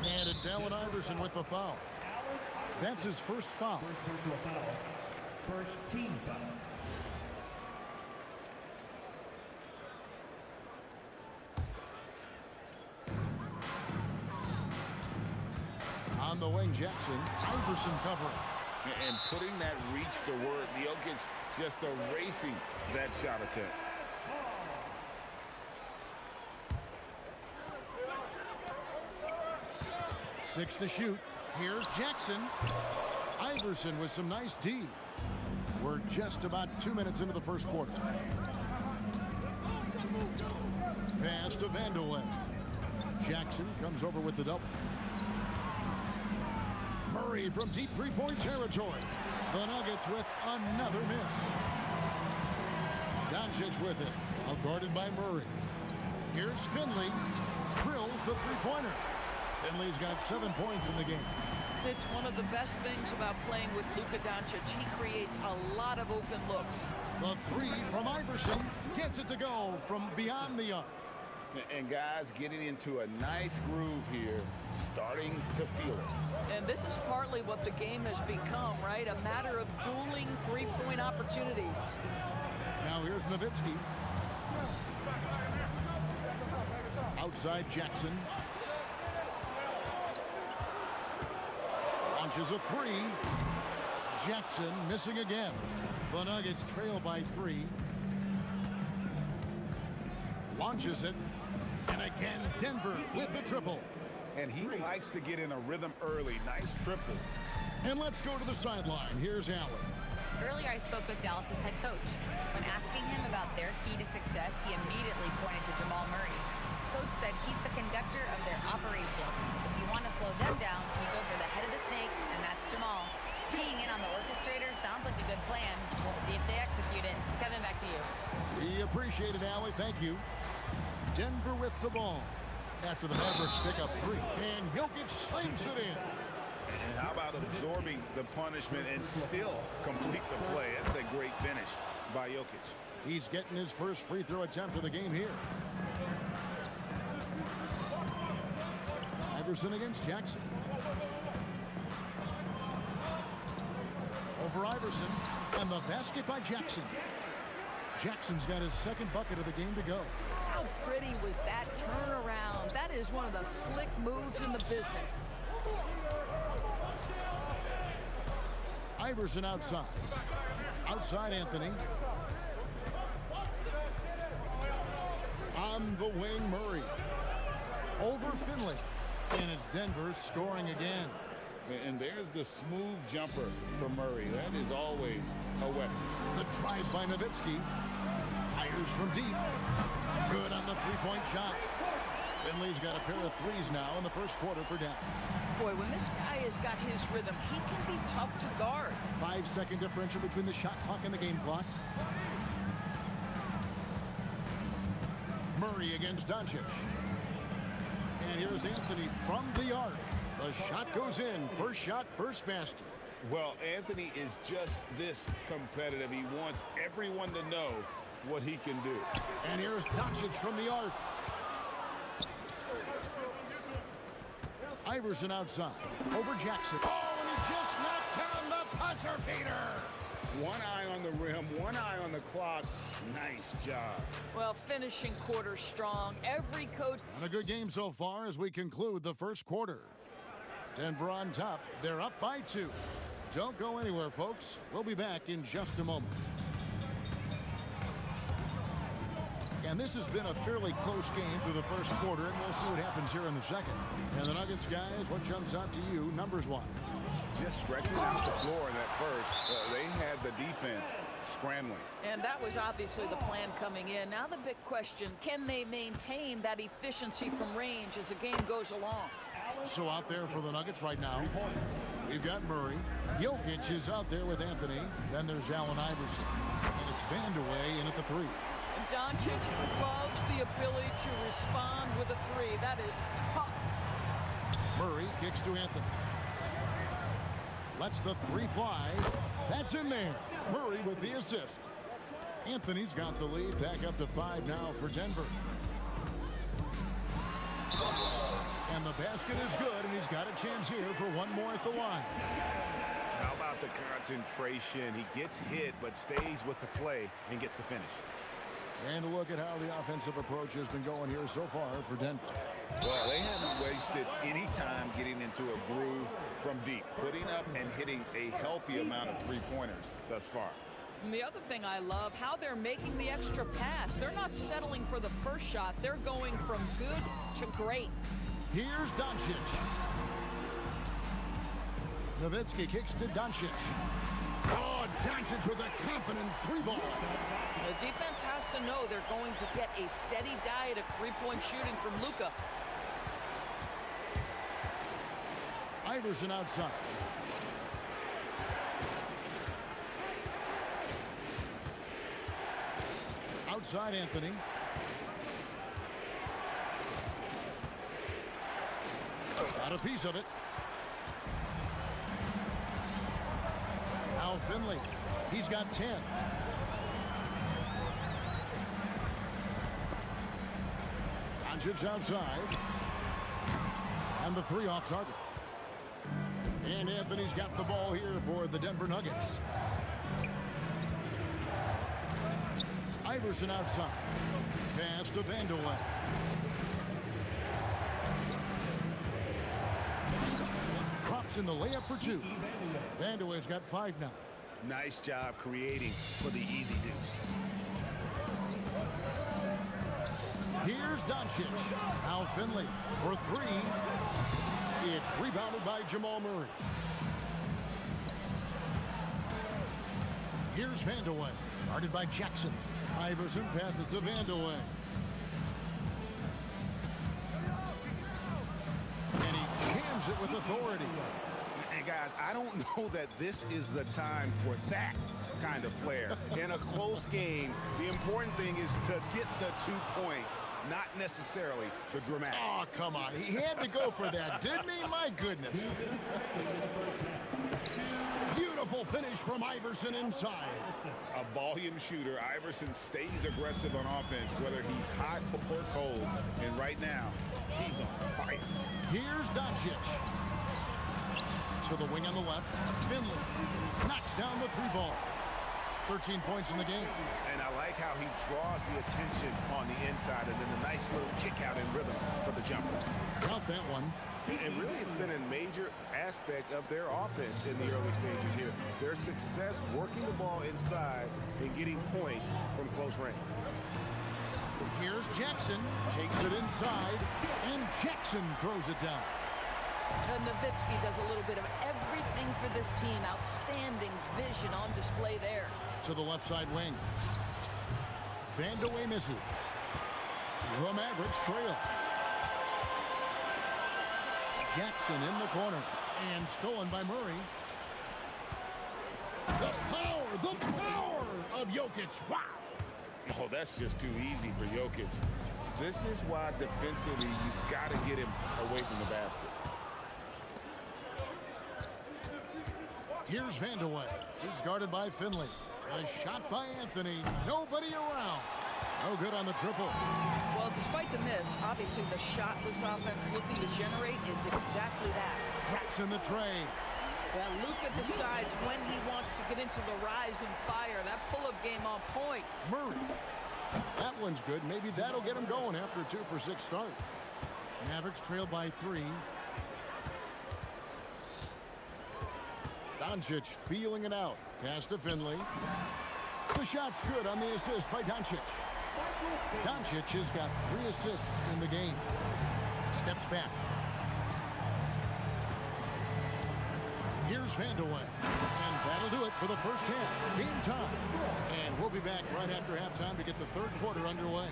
And it's Allen Iverson with the foul. That's his first foul. First personal foul. First team foul. On the wing, Jackson. Iverson covering. And putting that reach to work, Jokic just erasing that shot attempt. 6 to shoot. Here's Jackson. Iverson with some nice D. We're just about 2 minutes into the first quarter. Pass to Vandeweghe. Jackson comes over with the double. Murray from deep three-point territory. The Nuggets with another miss. Doncic with it. Out guarded by Murray. Here's Finley. Drills the three-pointer. Finley's got 7 points in the game. It's one of the best things about playing with Luka Doncic. He creates a lot of open looks. The three from Iverson gets it to go from beyond the arc. And guys getting into a nice groove here, starting to feel it. And this is partly what the game has become, right? A matter of dueling three-point opportunities. Now here's Nowitzki. Outside Jackson. Launches a three. Jackson missing again. The Nuggets trail by 3. Launches it. And again, Denver with the triple. And he likes to get in a rhythm early. Nice triple. And let's go to the sideline. Here's Allen. Earlier, I spoke with Dallas's head coach. When asking him about their key to success, he immediately pointed to Jamal Murray. Coach said he's the conductor of their operation. If you want to slow them down, you go for the head of the snake, and that's Jamal. Keying in on the orchestrator sounds like a good plan. We'll see if they execute it. Kevin, back to you. We appreciate it, Allie. Thank you. Denver with the ball after the Mavericks pick up 3. And Jokic slams it in. And how about absorbing the punishment and still complete the play? That's a great finish by Jokic. He's getting his first free throw attempt of the game here. Iverson against Jackson. Over Iverson, and the basket by Jackson. Jackson's got his second bucket of the game to go. How pretty was that turnaround? That is one of the slick moves in the business. Iverson outside. Outside Anthony. On the wing, Murray. Over Finley. And it's Denver scoring again. And there's the smooth jumper for Murray. That is always a weapon. The drive by Nowitzki. Fires from deep. Good on the three-point shot. Finley's got a pair of threes now in the first quarter for Dallas. Boy, when this guy has got his rhythm, he can be tough to guard. 5-second differential between the shot clock and the game clock. Murray against Doncic. And here's Anthony from the arc. The shot goes in. First shot, first basket. Well, Anthony is just this competitive. He wants everyone to know what he can do. And here's Doncic from the arc. Iverson outside. Over Jackson. Oh, and he just knocked down buzzer beater. One eye on the rim, one eye on the clock. Nice job. Well, finishing quarter strong. Every coach. And a good game so far as we conclude the first quarter. Denver on top. They're up by 2. Don't go anywhere, folks. We'll be back in just a moment. And this has been a fairly close game through the first quarter, and we'll see what happens here in the second. And the Nuggets, guys, what jumps out to you numbers-wise? Just stretching out the floor in that first. They had the defense scrambling. And that was obviously the plan coming in. Now the big question, can they maintain that efficiency from range as the game goes along? So out there for the Nuggets right now, we've got Murray. Jokic is out there with Anthony. Then there's Allen Iverson. And it's Vandeweghe in at the 3. And Doncic loves the ability to respond with a 3. That is tough. Murray kicks to Anthony. Lets the 3 fly. That's in there. Murray with the assist. Anthony's got the lead. Back up to 5 now for Denver. And the basket is good, and he's got a chance here for one more at the line. How about the concentration? He gets hit, but stays with the play and gets the finish. And look at how the offensive approach has been going here so far for Denver. Well, they haven't wasted any time getting into a groove from deep, putting up and hitting a healthy amount of three-pointers thus far. And the other thing I love, how they're making the extra pass. They're not settling for the first shot. They're going from good to great. Here's Doncic. Nowitzki kicks to Doncic. Oh, Doncic with a confident 3-ball. The defense has to know they're going to get a steady diet of three-point shooting from Luka. Iverson outside. Outside Anthony. Got a piece of it. Now Finley. He's got 10. Doncic outside. And the 3 off target. And Anthony's got the ball here for the Denver Nuggets. Iverson outside. Pass to Vandeweghe. Drops in the layup for 2. Vandeweghe's got 5 now. Nice job creating for the easy deuce. Here's Doncic. Now Finley for 3. It's rebounded by Jamal Murray. Here's Vandeweghe. Guarded by Jackson. Iverson passes to Vandeweghe. And he jams it with authority. And guys, I don't know that this is the time for that kind of flair. In a close game, the important thing is to get the 2 points, not necessarily the dramatics. Oh, come on. He had to go for that, didn't he? My goodness. Beautiful finish from Iverson inside. A volume shooter, Iverson stays aggressive on offense, whether he's hot or cold. And right now, he's on fire. Here's Doncic. To the wing on the left. Finley knocks down the 3-ball. 13 points in the game. And I like how he draws the attention on the inside and then a nice little kick out in rhythm for the jumper. Got that one. And really, it's been a major aspect of their offense in the early stages here. Their success working the ball inside and getting points from close range. Here's Jackson. Takes it inside. And Jackson throws it down. And Nowitzki does a little bit of everything for this team. Outstanding vision on display there. To the left side wing. Vandeweghe misses. The Mavericks trail. Jackson in the corner. And stolen by Murray. The power of Jokic. Wow. Oh, that's just too easy for Jokic. This is why defensively you've got to get him away from the basket. Here's Vandeweghe. He's guarded by Finley. A shot by Anthony. Nobody around. No good on the triple. Well, despite the miss, obviously the shot this offense looking to generate is exactly that. Drops in the tray. Well, Luka decides when he wants to get into the rise and fire. That pull-up game on point. Murray. That one's good. Maybe that'll get him going after a 2-for-6 start. Mavericks trail by 3. Doncic feeling it out. Pass to Finley. The shot's good on the assist by Doncic. Doncic has got 3 assists in the game. Steps back. Here's Vandeweghe. And that'll do it for the first half. Game time. And we'll be back right after halftime to get the third quarter underway.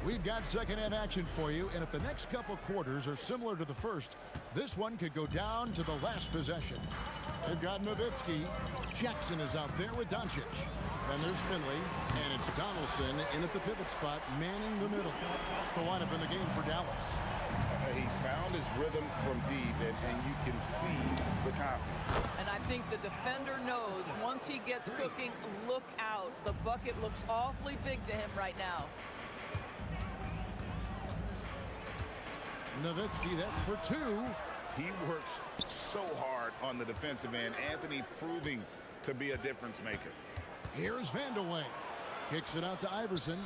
We've got second half action for you, and if the next couple quarters are similar to the first, this one could go down to the last possession. They've got Nowitzki. Jackson is out there with Doncic. Then there's Finley, and it's Donaldson in at the pivot spot, manning the middle. That's the lineup in the game for Dallas. He's found his rhythm from deep, and you can see the confidence. And I think the defender knows once he gets cooking, look out. The bucket looks awfully big to him right now. Nowitzki, that's for 2. He works so hard on the defensive end. Anthony proving to be a difference maker. Here's Vandeweghe. Kicks it out to Iverson.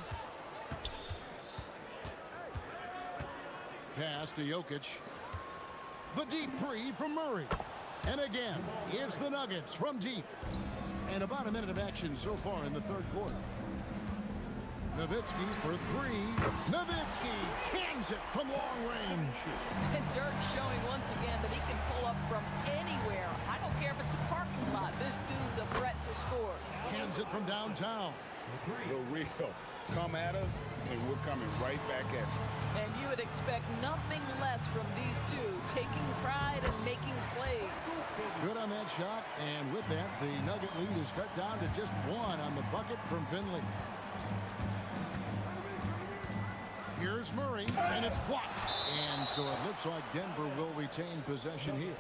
Pass to Jokic. The deep three from Murray. And again, it's the Nuggets from deep. And about a minute of action so far in the third quarter. Nowitzki for 3. Nowitzki cans it from long range. And Dirk showing once again that he can pull up from anywhere. I don't care if it's a parking lot. This dude's a threat to score. Cans it from downtown. The real. Come at us, and we're coming right back at you. And you would expect nothing less from these two, taking pride and making plays. Good on that shot, and with that, the Nugget lead is cut down to just 1 on the bucket from Finley. Here's Murray, and it's blocked. And so it looks like Denver will retain possession here.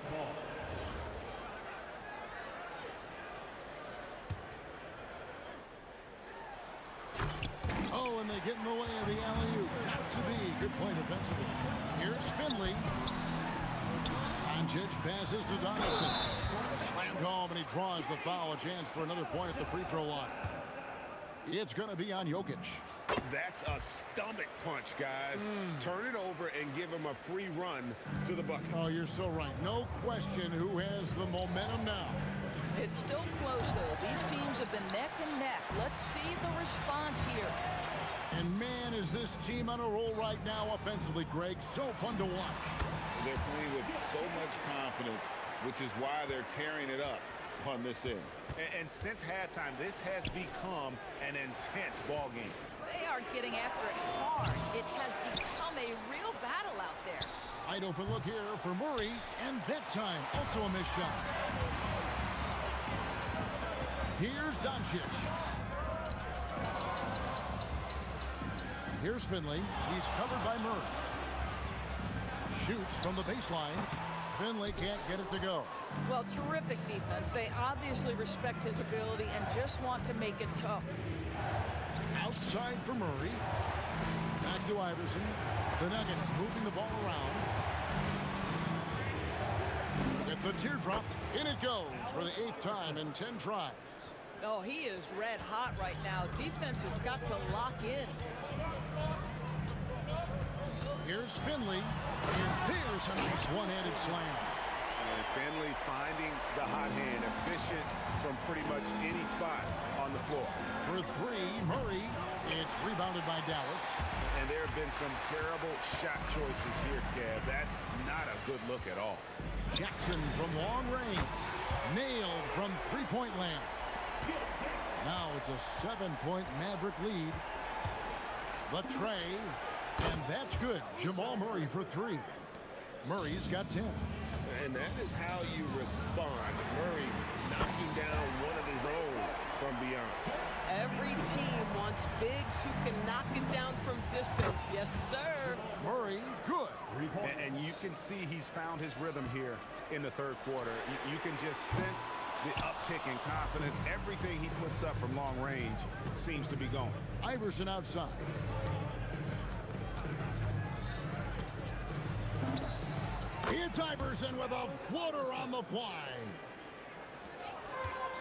Oh, and they get in the way of the alley-oop. Not to be. Good play defensively. Here's Finley. Doncic passes to Donaldson. Slammed home, and he draws the foul. A chance for another point at the free throw line. It's going to be on Jokic. That's a stomach punch, guys. Turn it over and give him a free run to the bucket. Oh, you're so right. No question who has the momentum now. It's still close, though. These teams have been neck and neck. Let's see the response here. And, man, is this team on a roll right now offensively, Greg. So fun to watch. They're playing with so much confidence, which is why they're tearing it up on this end. And since halftime, this has become an intense ball game. They are getting after it hard. It has become a real battle out there. Wide open look here for Murray, and that time also a missed shot. Here's Doncic. Here's Finley. He's covered by Murray. Shoots from the baseline. Finley can't get it to go. Well, terrific defense. They obviously respect his ability and just want to make it tough. Outside for Murray. Back to Iverson. The Nuggets moving the ball around. With the teardrop, in it goes for the 8th time in 10 tries. Oh, he is red hot right now. Defense has got to lock in. Here's Finley, and there's a nice one-handed slam. And Finley finding the hot hand, efficient from pretty much any spot on the floor. For 3, Murray. It's rebounded by Dallas. And there have been some terrible shot choices here, Kev. That's not a good look at all. Jackson from long range. Nailed from three-point land. Now it's a 7-point Maverick lead. The tray. And that's good. Jamal Murray for 3. Murray's got 10. And that is how you respond. Murray knocking down one of his own from beyond. Every team wants bigs who can knock it down from distance. Yes, sir. Murray, good. And you can see he's found his rhythm here in the third quarter. You can just sense the uptick in confidence. Everything he puts up from long range seems to be going. Iverson outside. It's Iverson with a floater on the fly.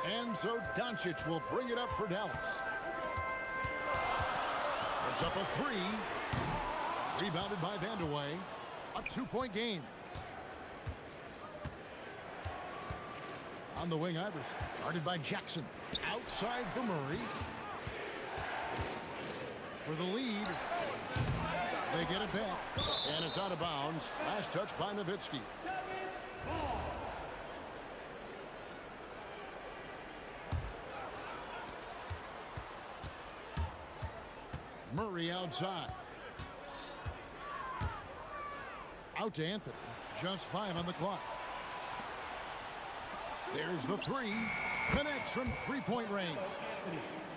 And so Doncic will bring it up for Dallas. It's up a three. Rebounded by Vandeweghe. A 2-point game. On the wing, Iverson. Guarded by Jackson. Outside for Murray. For the lead. They get it back. And it's out of bounds. Last touch by Nowitzki. Murray outside. Out to Anthony. Just 5 on the clock. There's the three. Connects from three-point range.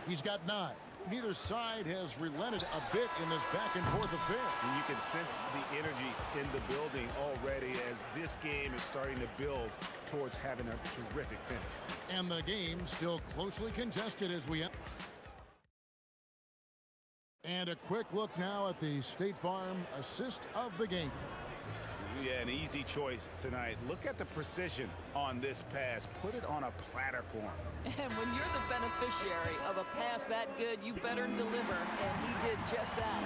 He's got 9. Neither side has relented a bit in this back-and-forth affair. And you can sense the energy in the building already as this game is starting to build towards having a terrific finish. And the game still closely contested as we... And a quick look now at the State Farm assist of the game. Yeah, an easy choice tonight. Look at the precision on this pass. Put it on a platter for him. And when you're the beneficiary of a pass that good, you better deliver, and he did just that.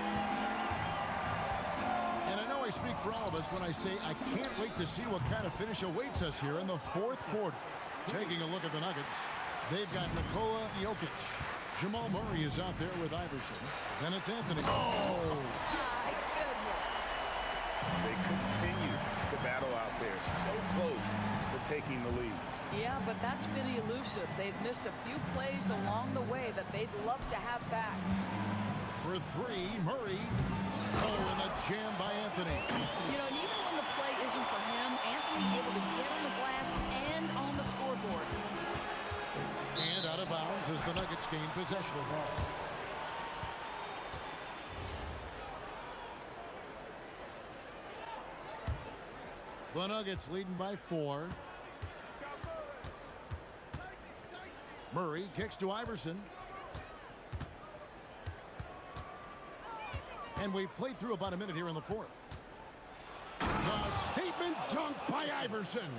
And I know I speak for all of us when I say I can't wait to see what kind of finish awaits us here in the fourth quarter. Taking a look at the Nuggets, they've got Nikola Jokic. Jamal Murray is out there with Iverson. Then it's Anthony. Oh! My goodness. They continue to battle out there, so close to taking the lead. Yeah, but that's been elusive. They've missed a few plays along the way that they'd love to have back. For three, Murray. Oh, and a jam by Anthony. You know, and even when the play isn't for him, Anthony's able to get on the glass and on the scoreboard. And out of bounds as the Nuggets gain possession. The Nuggets leading by 4. Murray kicks to Iverson. And we've played through about a minute here in the fourth. The statement dunk by Iverson.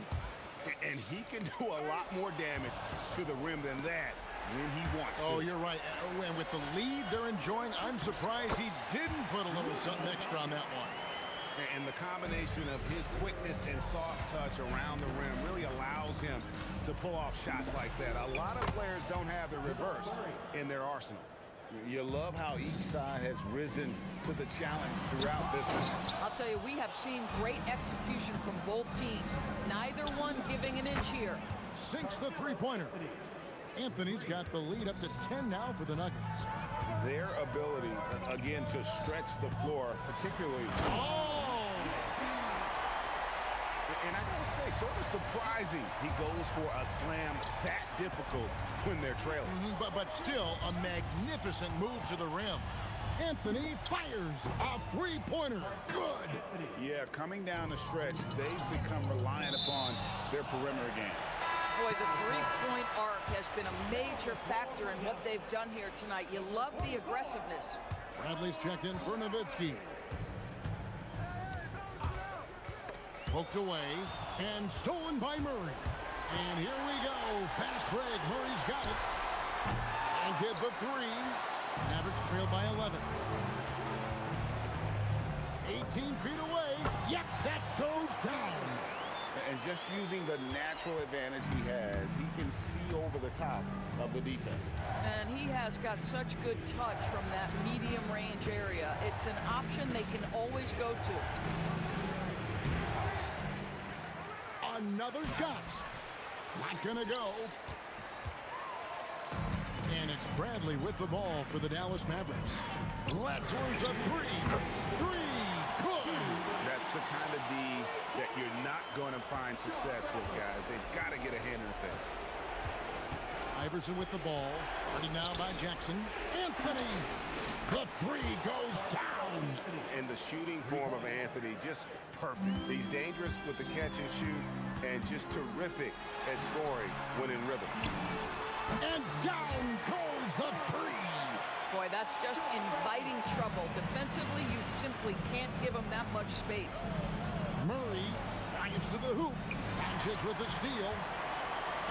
And he can do a lot more damage to the rim than that when he wants to. Oh, you're right. And with the lead they're enjoying, I'm surprised he didn't put a little something extra on that one. And the combination of his quickness and soft touch around the rim really allows him to pull off shots like that. A lot of players don't have the reverse in their arsenal. You love how each side has risen to the challenge throughout this one. I'll tell you, we have seen great execution from both teams. Neither one giving an inch here. Sinks the three-pointer. Anthony's got the lead up to 10 now for the Nuggets. Their ability, again, to stretch the floor, particularly... Oh! And I gotta say, sort of surprising he goes for a slam that difficult when they're trailing. But still, a magnificent move to the rim. Anthony fires a three-pointer. Good. Yeah, coming down the stretch, they've become reliant upon their perimeter game. Boy, the three-point arc has been a major factor in what they've done here tonight. You love the aggressiveness. Bradley's checked in for Nowitzki. Poked away and stolen by Murray. And here we go. Fast break. Murray's got it. And get the three. Mavericks trail by 11. 18 feet away. Yep, that goes down. And just using the natural advantage he has, he can see over the top of the defense. And he has got such good touch from that medium range area. It's an option they can always go to. Another shot. Not gonna go. And it's Bradley with the ball for the Dallas Mavericks. Latzler's a three. Good. That's the kind of D that you're not going to find success with, guys. They've got to get a hand in the face. Iverson with the ball. Guarded now by Jackson. Anthony. The three goes down. And the shooting form of Anthony, just perfect. He's dangerous with the catch and shoot and just terrific at scoring when in rhythm. And down goes the three. Boy, that's just inviting trouble. Defensively, you simply can't give him that much space. Murray drives to the hoop. Doncic with the steal.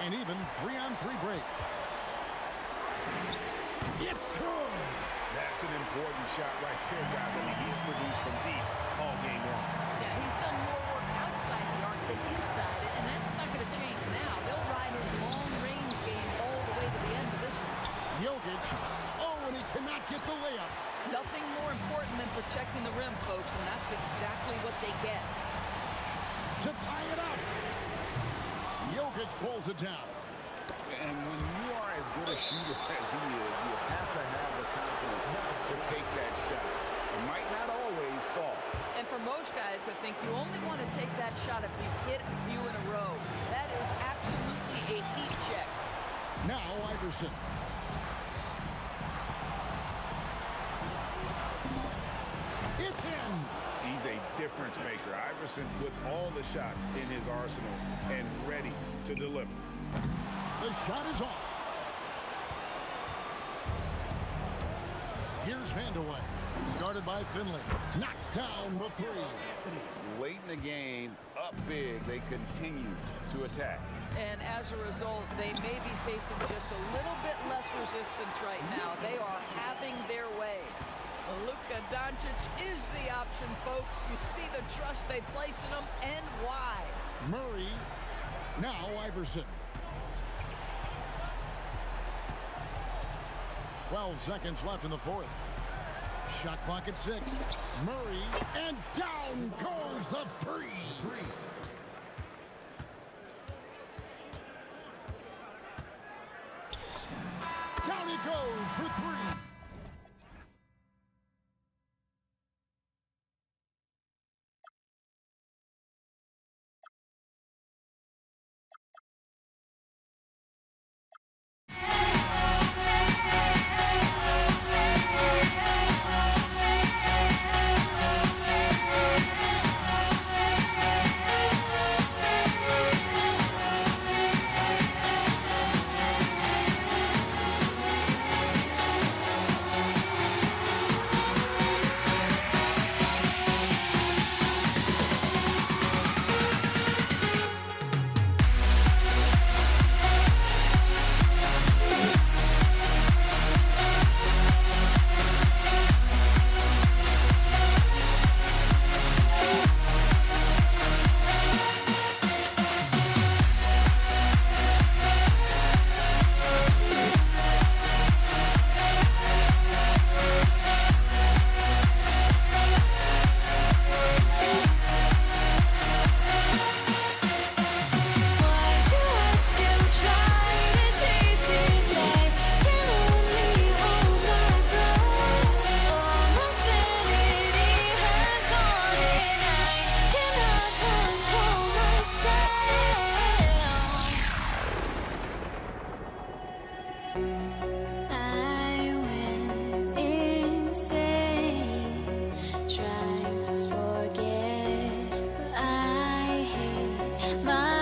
And even 3-on-3 break. It's good. That's an important shot right there, guys. I mean, he's produced from deep all game long. Yeah, he's done more work outside the arc than inside it, and that's not going to change now. They'll ride his long-range game all the way to the end of this one. Jokic. Oh, and he cannot get the layup. Nothing more important than protecting the rim, folks, and that's exactly what they get. To tie it up. Jokic pulls it down. And when you are as good a shooter as he is, you have to have the confidence to take that shot. It might not always fall. And for most guys, I think you only want to take that shot if you've hit a few in a row. That is absolutely a heat check. Now Iverson. It's in. He's a difference maker. Iverson with all the shots in his arsenal and ready to deliver. The shot is off. Here's Vandeweghe. Started by Finley. Knocks down the three. Late in the game, up big, they continue to attack. And as a result, they may be facing just a little bit less resistance right now. They are having their way. Luka Doncic is the option, folks. You see the trust they place in him and why. Murray. Now Iverson. 12 seconds left in the fourth. Shot clock at 6. Murray. And down goes the three. Down he goes for three. My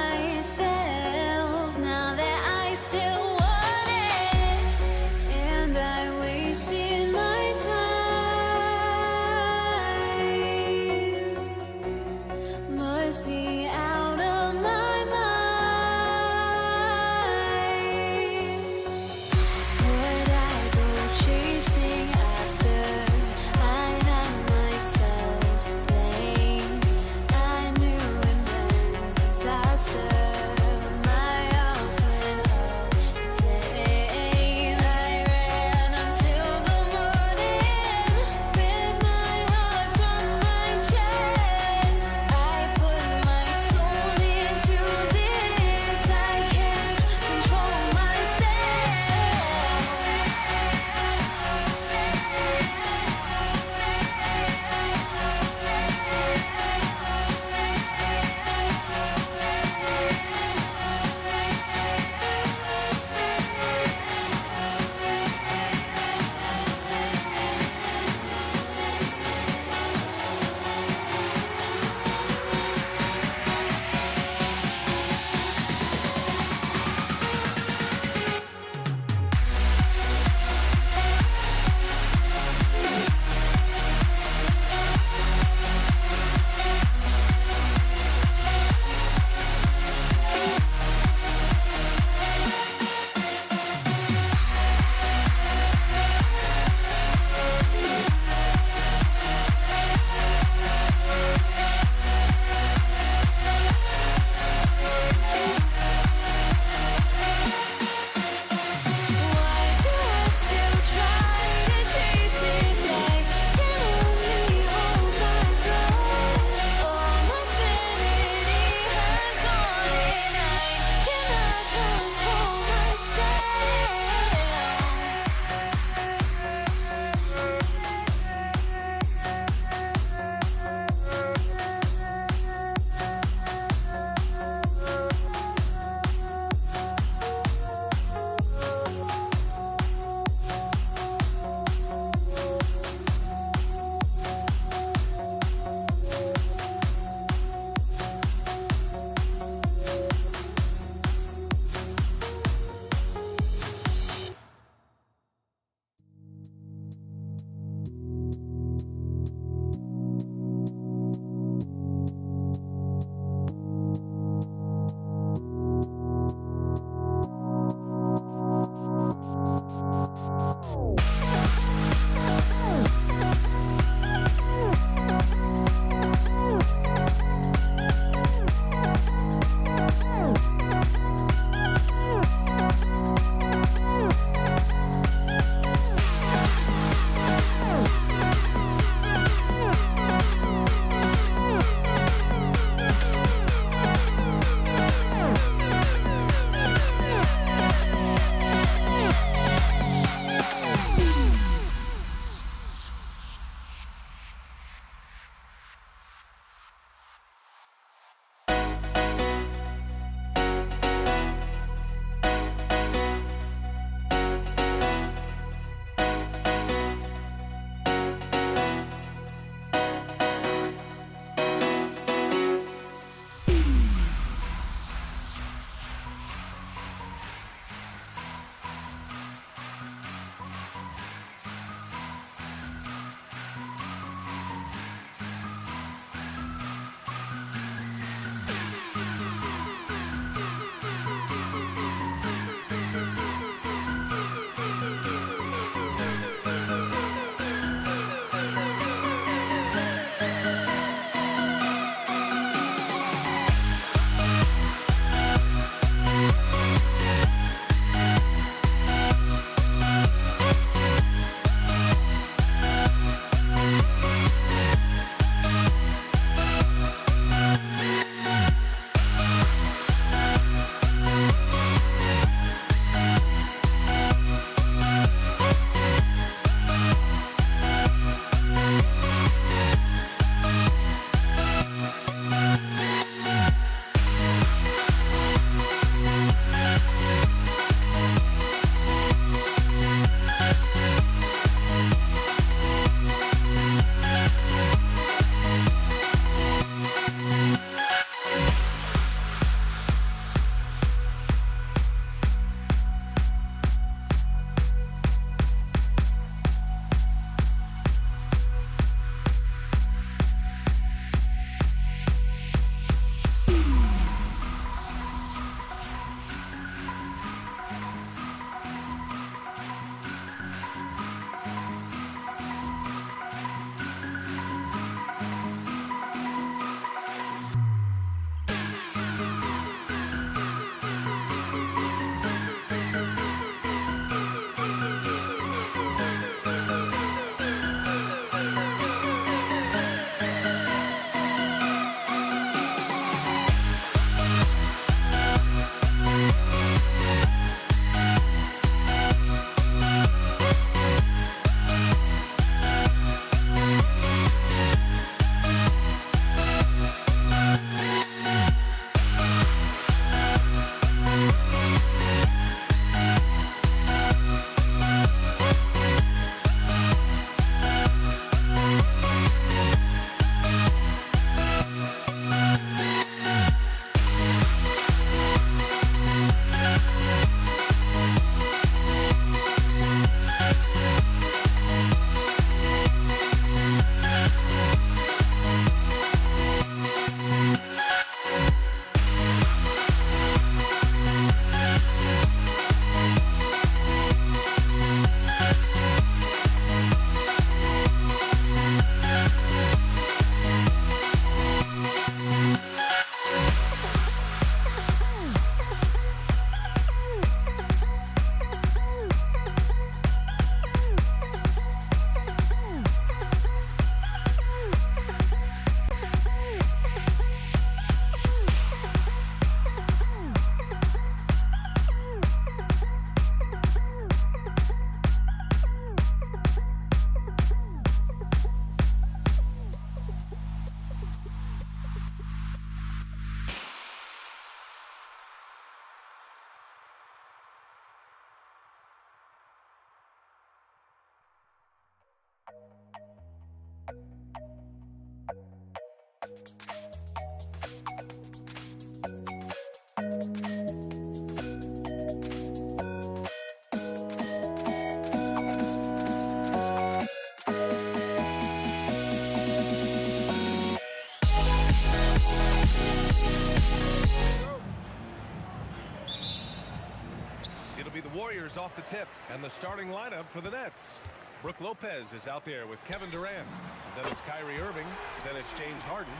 Warriors off the tip, and the starting lineup for the Nets. Brooke Lopez is out there with Kevin Durant. Then it's Kyrie Irving. Then it's James Harden.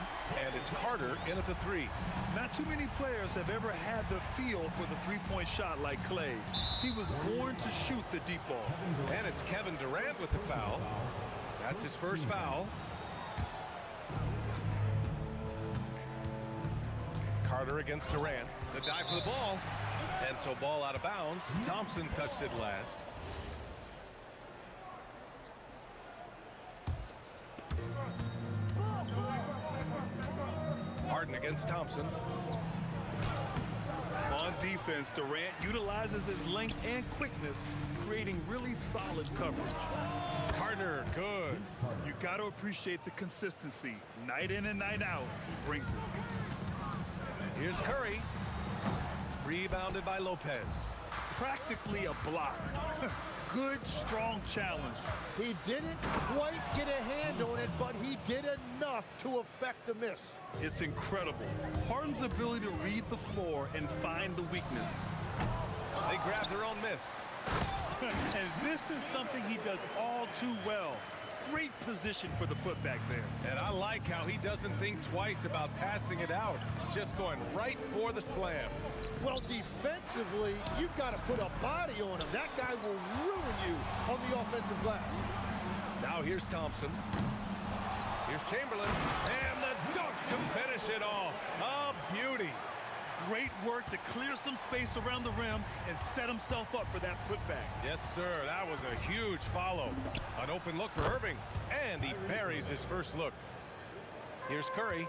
And it's Carter in at the 3. Not too many players have ever had the feel for the three-point shot like Clay. He was born to shoot the deep ball. And it's Kevin Durant with the foul. That's his first foul. Carter against Durant. The dive for the ball. And so ball out of bounds. Thompson touched it last. Harden against Thompson. On defense, Durant utilizes his length and quickness, creating really solid coverage. Carter, good. You got to appreciate the consistency. Night in and night out, he brings it. Here's Curry. Rebounded by Lopez. Practically a block. Good, strong challenge. He didn't quite get a hand on it, but he did enough to affect the miss. It's incredible. Harden's ability to read the floor and find the weakness. They grabbed their own miss. And this is something he does all too well. Great position for the putback there. And I like how he doesn't think twice about passing it out. Just going right for the slam. Well, defensively, you've got to put a body on him. That guy will ruin you on the offensive glass. Now here's Thompson. Here's Chamberlain. And the dunk to finish it off. A beauty. Great work to clear some space around the rim and set himself up for that putback. Yes, sir. That was a huge follow. An open look for Irving. And he buries his first look. Here's Curry.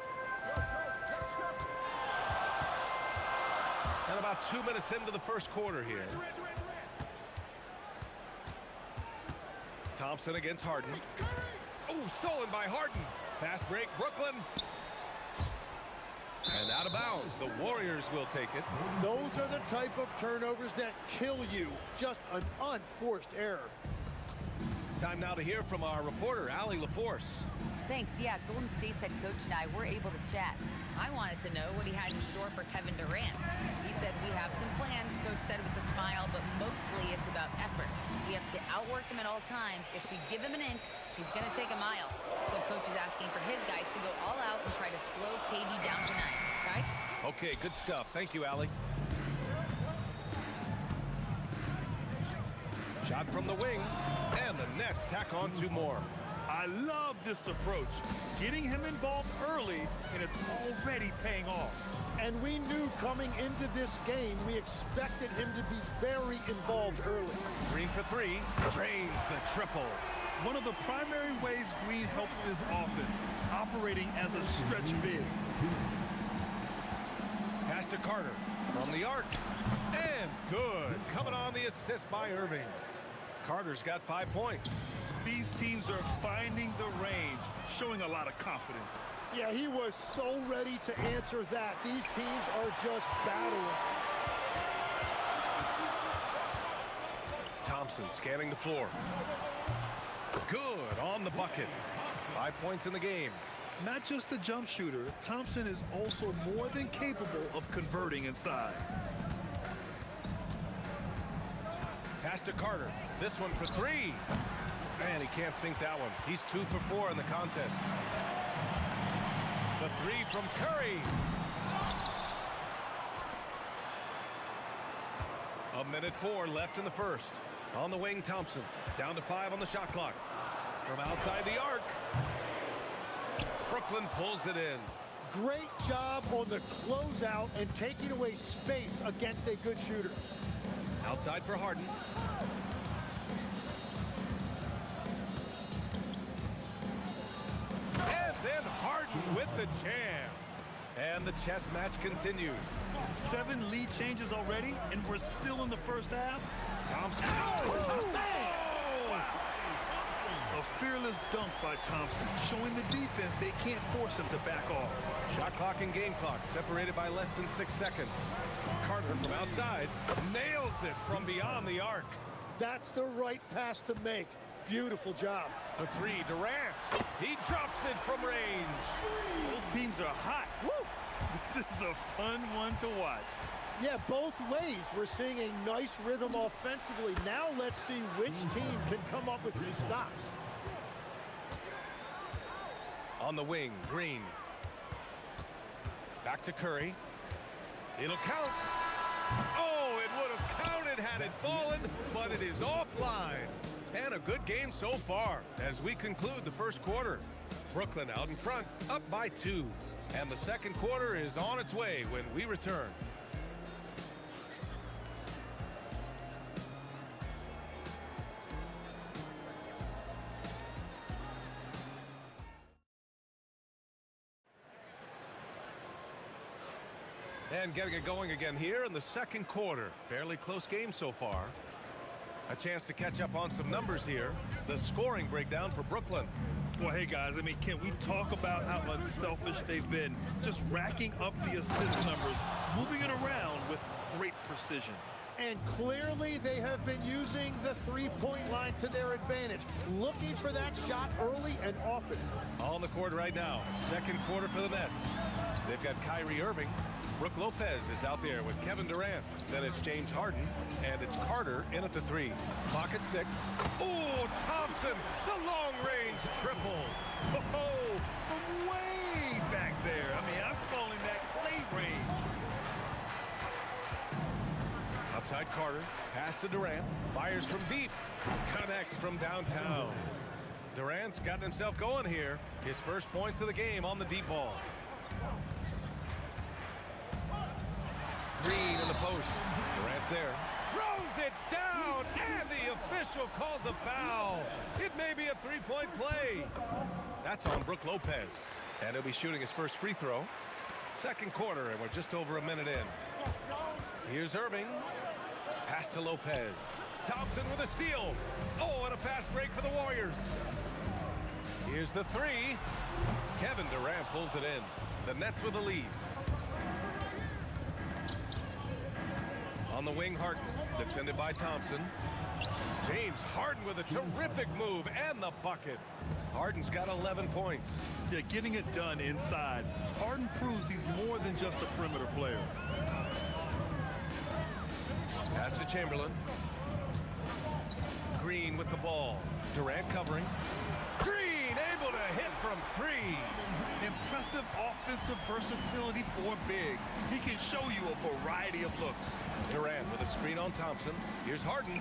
And about 2 minutes into the first quarter here. Thompson against Harden. Oh, stolen by Harden. Fast break, Brooklyn. And out of bounds. The Warriors will take it. Those are the type of turnovers that kill you. Just an unforced error. Time now to hear from our reporter, Allie LaForce. Thanks. Yeah, Golden State's head coach and I were able to chat. I wanted to know what he had in store for Kevin Durant. He said, we have some plans, Coach said with a smile, but mostly it's about effort. We have to outwork him at all times. If we give him an inch, he's going to take a mile. So Coach is asking for his guys to go all out and try to slow KD down tonight. Guys? Okay, good stuff. Thank you, Allie. Shot from the wing, and the Nets tack on 2 more. I love this approach. Getting him involved early, and it's already paying off. And we knew coming into this game, we expected him to be very involved early. Green for 3, drains the triple. One of the primary ways Green helps this offense, operating as a stretch big. Pass to Carter from the arc, and good. Coming on the assist by Irving. Carter's got 5 points. These teams are finding the range, showing a lot of confidence. Yeah, he was so ready to answer that. These teams are just battling. Thompson scanning the floor. Good on the bucket. 5 points in the game. Not just a jump shooter, Thompson is also more than capable of converting inside. Pass to Carter. This one for 3. And he can't sink that one. He's 2 for 4 in the contest. The 3 from Curry. A minute 4 left in the first. On the wing, Thompson. Down to 5 on the shot clock. From outside the arc. Brooklyn pulls it in. Great job on the closeout and taking away space against a good shooter. Outside for Harden. And then Harden with the jam. And the chess match continues. 7 lead changes already, and we're still in the first half. Thompson. Oh, wow. A fearless dunk by Thompson, showing the defense they can't force him to back off. Shot clock and game clock separated by less than 6 seconds. Carter from outside nails it from beyond the arc. That's the right pass to make. Beautiful job. The 3, Durant. He drops it from range. Both teams are hot. Woo! This is a fun one to watch. Yeah, both ways. We're seeing a nice rhythm offensively. Now let's see which team can come up with some stops. On the wing, Green. Back to Curry. It'll count. Oh, it would have counted had it fallen, but it is offline. And a good game so far as we conclude the first quarter. Brooklyn out in front, up by 2. And the second quarter is on its way when we return. And getting it going again here in the second quarter. Fairly close game so far. A chance to catch up on some numbers here. The scoring breakdown for Brooklyn. Well, hey, guys, I mean, can we talk about how unselfish they've been? Just racking up the assist numbers, moving it around with great precision. And clearly they have been using the three-point line to their advantage, looking for that shot early and often. On the court right now, second quarter for the Nets. They've got Kyrie Irving. Brook Lopez is out there with Kevin Durant. Then it's James Harden, and it's Carter in at the 3. Clock at 6. Oh, Thompson, the long-range triple. Oh, from way back there. I mean, I'm calling that clay range. Outside Carter, pass to Durant, fires from deep, connects from downtown. Durant's gotten himself going here. His first points of the game on the deep ball. Green in the post. Durant's there. Throws it down, and the official calls a foul. It may be a three-point play. That's on Brook Lopez. And he'll be shooting his first free throw. Second quarter, and we're just over a minute in. Here's Irving. Pass to Lopez. Thompson with a steal. Oh, and a fast break for the Warriors. Here's the 3. Kevin Durant pulls it in. The Nets with a lead. On the wing, Harden, defended by Thompson. James Harden with a terrific move and the bucket. Harden's got 11 points. Yeah, getting it done inside. Harden proves he's more than just a perimeter player. Pass to Chamberlain. Green with the ball. Durant covering. Green able to hit from 3. Impressive offensive versatility for big. He can show you a variety of looks. Durant with a screen on Thompson. Here's Harden.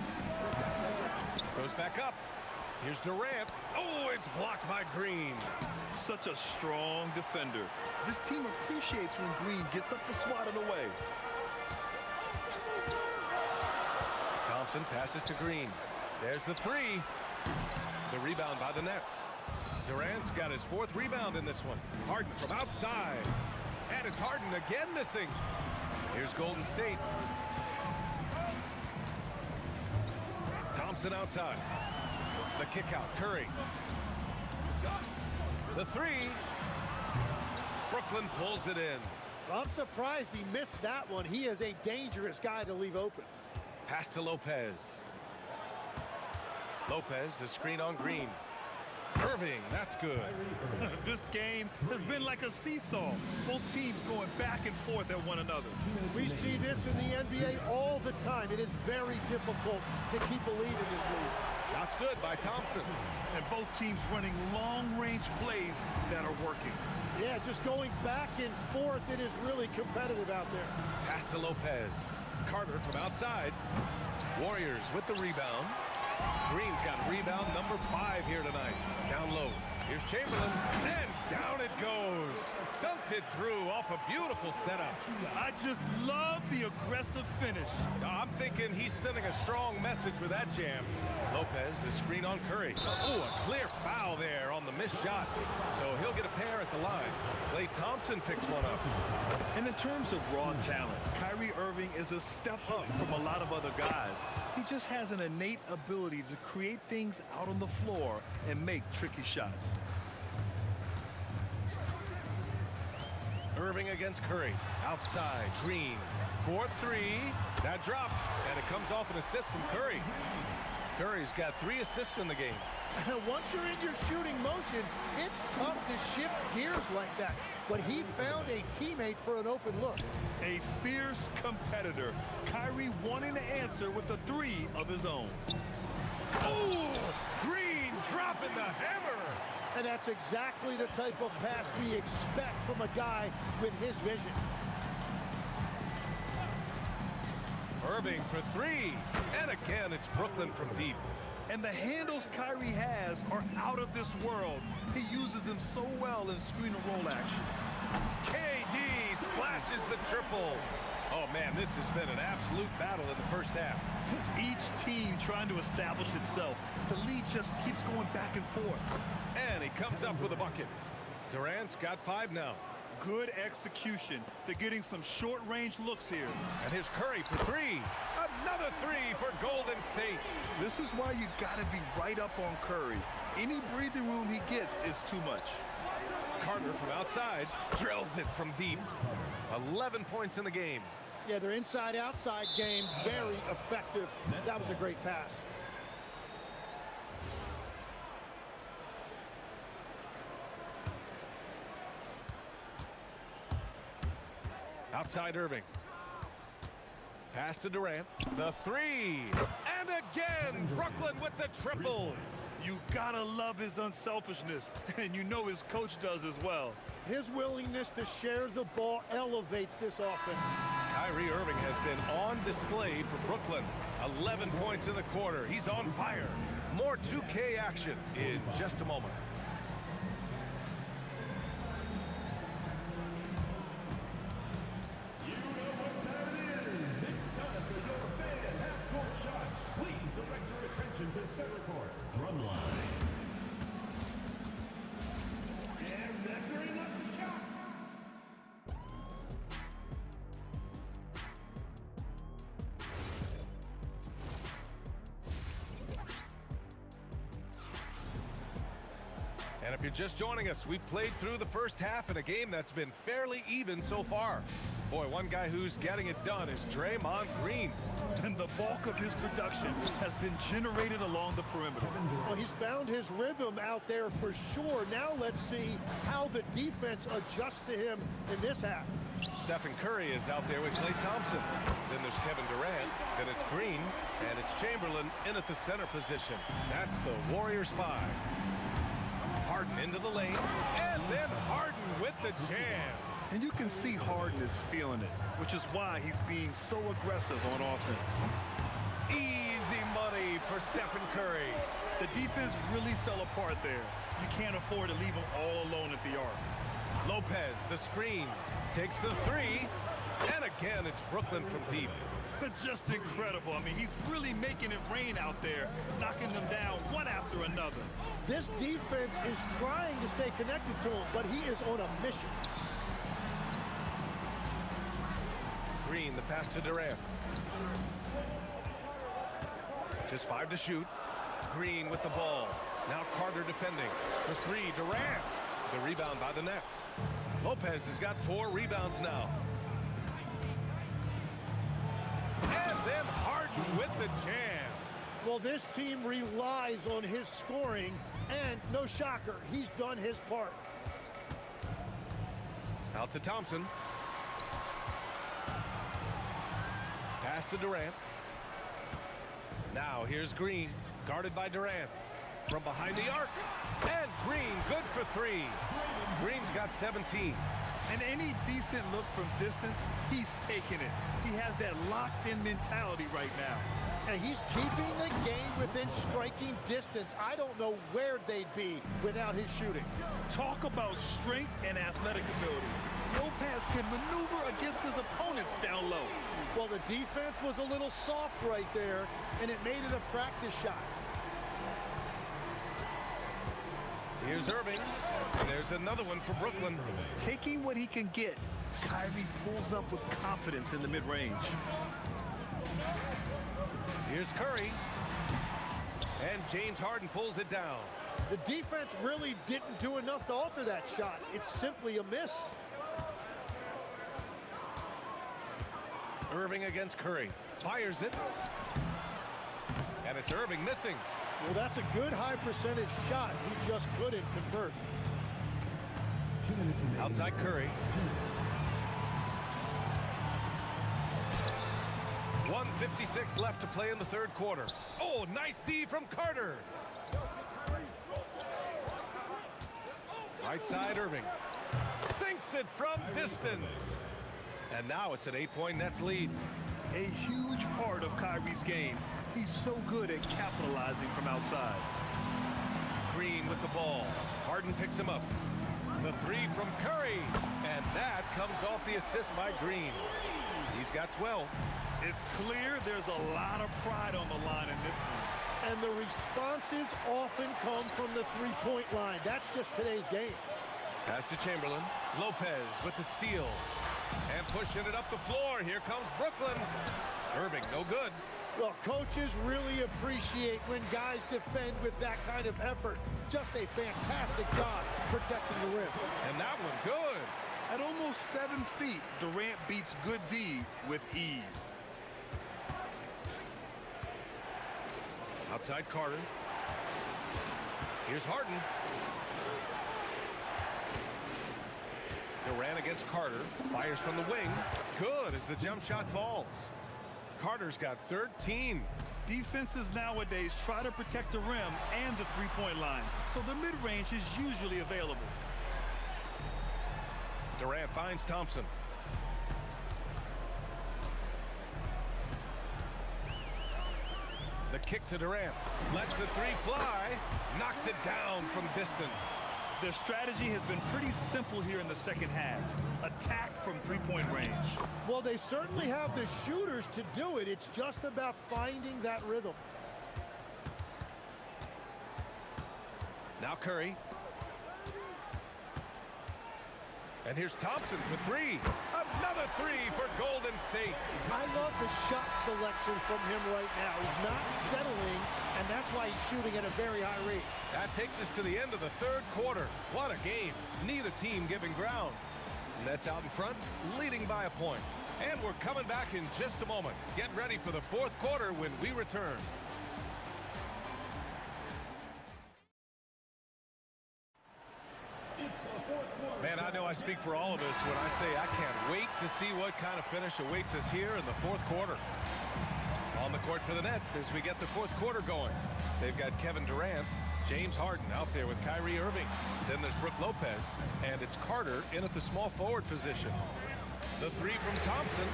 Goes back up. Here's Durant. Oh, it's blocked by Green. Such a strong defender. This team appreciates when Green gets up to swat it away. Thompson passes to Green. There's the 3. The rebound by the Nets. Durant's got his 4th rebound in this one. Harden from outside. And it's Harden again missing. Here's Golden State. Thompson outside. The kick out. Curry. The 3. Brooklyn pulls it in. I'm surprised he missed that one. He is a dangerous guy to leave open. Pass to Lopez. Lopez, the screen on Green. Irving, that's good. This game has been like a seesaw. Both teams going back and forth at one another. We see this in the NBA all the time. It is very difficult to keep a lead in this league. That's good by Thompson. And both teams running long-range plays that are working. Yeah, just going back and forth. It is really competitive out there. Pass to Lopez. Carter from outside. Warriors with the rebound. Green's got rebound number 5 here tonight. Down low. Here's Chamberlain, and down it goes. Dunked it through off a beautiful setup. I just love the aggressive finish. I'm thinking he's sending a strong message with that jam. Lopez, the screen on Curry. Oh, a clear foul there on the missed shot. So he'll get a pair at the line. Klay Thompson picks one up. And in terms of raw talent, Kyrie Irving is a step up from a lot of other guys. He just has an innate ability to create things out on the floor and make tricky shots. Irving against Curry. Outside, Green. 4-3. That drops, and it comes off an assist from Curry. Curry's got 3 assists in the game. Once you're in your shooting motion, it's tough to shift gears like that. But he found a teammate for an open look. A fierce competitor. Kyrie wanting to answer with a 3 of his own. Oh, Green dropping the hammer. And that's exactly the type of pass we expect from a guy with his vision. Irving for 3. And again, it's Brooklyn from deep. And the handles Kyrie has are out of this world. He uses them so well in screen and roll action. KD splashes the triple. Oh, man, this has been an absolute battle in the first half. Each team trying to establish itself. The lead just keeps going back and forth. And he comes up with a bucket. Durant's got 5 now. Good execution. They're getting some short-range looks here. And here's Curry for 3. Another 3 for Golden State. This is why you got to be right up on Curry. Any breathing room he gets is too much. Carter from outside drills it from deep. 11 points in the game. Yeah, their inside-outside game, very effective. That was a great pass. Outside Irving. Pass to Durant. The 3. And again, Brooklyn with the triple. You gotta love his unselfishness, and you know his coach does as well. His willingness to share the ball elevates this offense. Kyrie Irving has been on display for Brooklyn. 11 points in the quarter. He's on fire. More 2K action in just a moment. You know what time it is. It's time for your fan half-court shot. Please direct your attention to center court. Drumline. And measuring up the shot. And if you're just joining us, we played through the first half in a game that's been fairly even so far. Boy, one guy who's getting it done is Draymond Green. And the bulk of his production has been generated along the perimeter. Well, he's found his rhythm out there for sure. Now let's see how the defense adjusts to him in this half. Stephen Curry is out there with Klay Thompson. Then there's Kevin Durant. Then it's Green. And it's Chamberlain in at the center position. That's the Warriors 5. Harden into the lane. And then Harden with the jam. And you can see Harden is feeling it, which is why he's being so aggressive on offense. Easy money for Stephen Curry. The defense really fell apart there. You can't afford to leave him all alone at the arc. Lopez, the screen, takes the 3. And again, it's Brooklyn from deep. Just incredible. I mean, he's really making it rain out there, knocking them down one after another. This defense is trying to stay connected to him, but he is on a mission. Green, the pass to Durant. Just 5 to shoot. Green with the ball. Now Carter defending. For 3, Durant. The rebound by the Nets. Lopez has got 4 rebounds now. And then Harden with the jam. Well, this team relies on his scoring, and no shocker, he's done his part. Out to Thompson. Pass to Durant. Now here's Green, guarded by Durant. From behind the arc. And Green, good for 3. Green's got 17. And any decent look from distance, he's taking it. He has that locked-in mentality right now. And he's keeping the game within striking distance. I don't know where they'd be without his shooting. Talk about strength and athletic ability. Lopez can maneuver against his opponents down low. Well, the defense was a little soft right there, and it made it a practice shot. Here's Irving. And there's another one for Brooklyn. Taking what he can get, Kyrie pulls up with confidence in the mid-range. Here's Curry. And James Harden pulls it down. The defense really didn't do enough to alter that shot. It's simply a miss. Irving against Curry. Fires it. And it's Irving missing. Well, that's a good high percentage shot. He just couldn't convert. 2 minutes remaining. Outside Curry. 2 minutes. 1:56 left to play in the third quarter. Oh, nice D from Carter. Right side Irving. Sinks it from distance. And now it's an 8-point Nets lead. A huge part of Kyrie's game. He's so good at capitalizing from outside. Green with the ball. Harden picks him up. The three from Curry. And that comes off the assist by Green. He's got 12. It's clear there's a lot of pride on the line in this one. And the responses often come from the three-point line. That's just today's game. Pass to Chamberlain. Lopez with the steal. And pushing it up the floor. Here comes Brooklyn. Irving, no good. Well, coaches really appreciate when guys defend with that kind of effort. Just a fantastic job protecting the rim. And that one good. At almost 7 feet, Durant beats good D with ease. Outside Carter. Here's Harden. Durant against Carter. Fires from the wing. Good as the jump shot falls. Carter's got 13. Defenses nowadays try to protect the rim and the three-point line, so the mid-range is usually available. Durant finds Thompson. The kick to Durant. Lets the three fly. Knocks it down from distance. Their strategy has been pretty simple here in the second half. Attack from three-point range. Well, they certainly have the shooters to do it. It's just about finding that rhythm. Now Curry. And here's Thompson for three. Another three for Golden State. I love the shot selection from him right now. He's not settling, and that's why he's shooting at a very high rate. That takes us to the end of the third quarter. What a game. Neither team giving ground. Nets out in front, leading by a point. And we're coming back in just a moment. Get ready for the fourth quarter when we return. Man, I know I speak for all of us when I say I can't wait to see what kind of finish awaits us here in the fourth quarter. On the court for the Nets as we get the fourth quarter going. They've got Kevin Durant, James Harden out there with Kyrie Irving. Then there's Brook Lopez, and it's Carter in at the small forward position. The three from Thompson.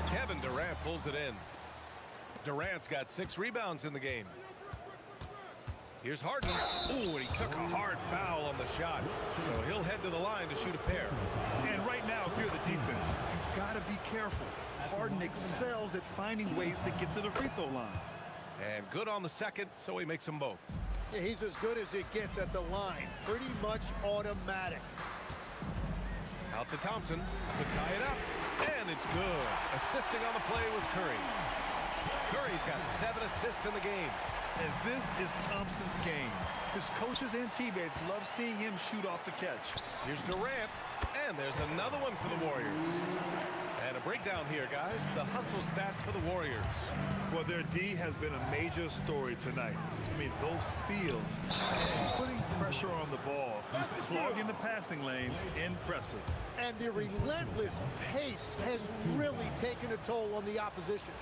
Kevin Durant pulls it in. Durant's got 6 rebounds in the game. Here's Harden. Ooh, and he took a hard foul on the shot. So he'll head to the line to shoot a pair. And right now, if you're the defense, you've got to be careful. Harden excels at finding ways to get to the free throw line. And good on the second, so he makes them both. Yeah, he's as good as it gets at the line. Pretty much automatic. Out to Thompson to tie it up. And it's good. Assisting on the play was Curry. Curry's got 7 assists in the game. And this is Thompson's game. His coaches and teammates love seeing him shoot off the catch. Here's Durant, and there's another one for the Warriors. And a breakdown here, guys. The hustle stats for the Warriors. Well, their D has been a major story tonight. I mean, those steals, putting pressure on the ball, clogging the passing lanes, impressive. And the relentless pace has really taken a toll on the opposition.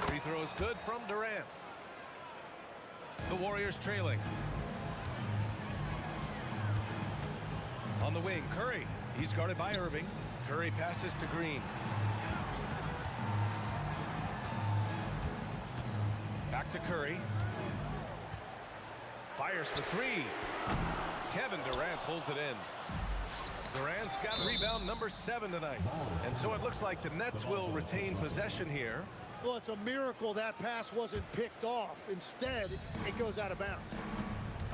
Free throw is good from Durant. The Warriors trailing. On the wing, Curry. He's guarded by Irving. Curry passes to Green. Back to Curry. Fires for 3. Kevin Durant pulls it in. Durant's got rebound number 7 tonight. And so it looks like the Nets will retain possession here. Well, it's a miracle that pass wasn't picked off. Instead, it goes out of bounds.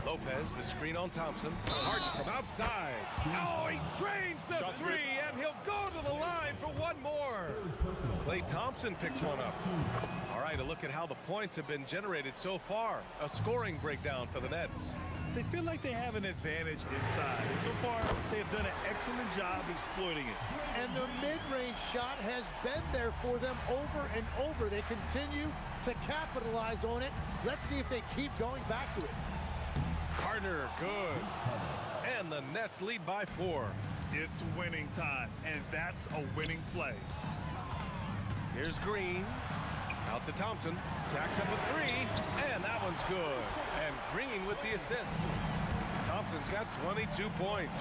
Lopez, the screen on Thompson. Harden from outside. Oh, he drains the 3, and he'll go to the line for one more. Klay Thompson picks one up. All right, a look at how the points have been generated so far. A scoring breakdown for the Nets. They feel like they have an advantage inside. And so far, they have done an excellent job exploiting it. And the mid-range shot has been there for them over and over. They continue to capitalize on it. Let's see if they keep going back to it. Carter, good. And the Nets lead by 4. It's winning time, and that's a winning play. Here's Green. Out to Thompson. Jacks up a 3. And that one's good. And Green with the assist. Thompson's got 22 points.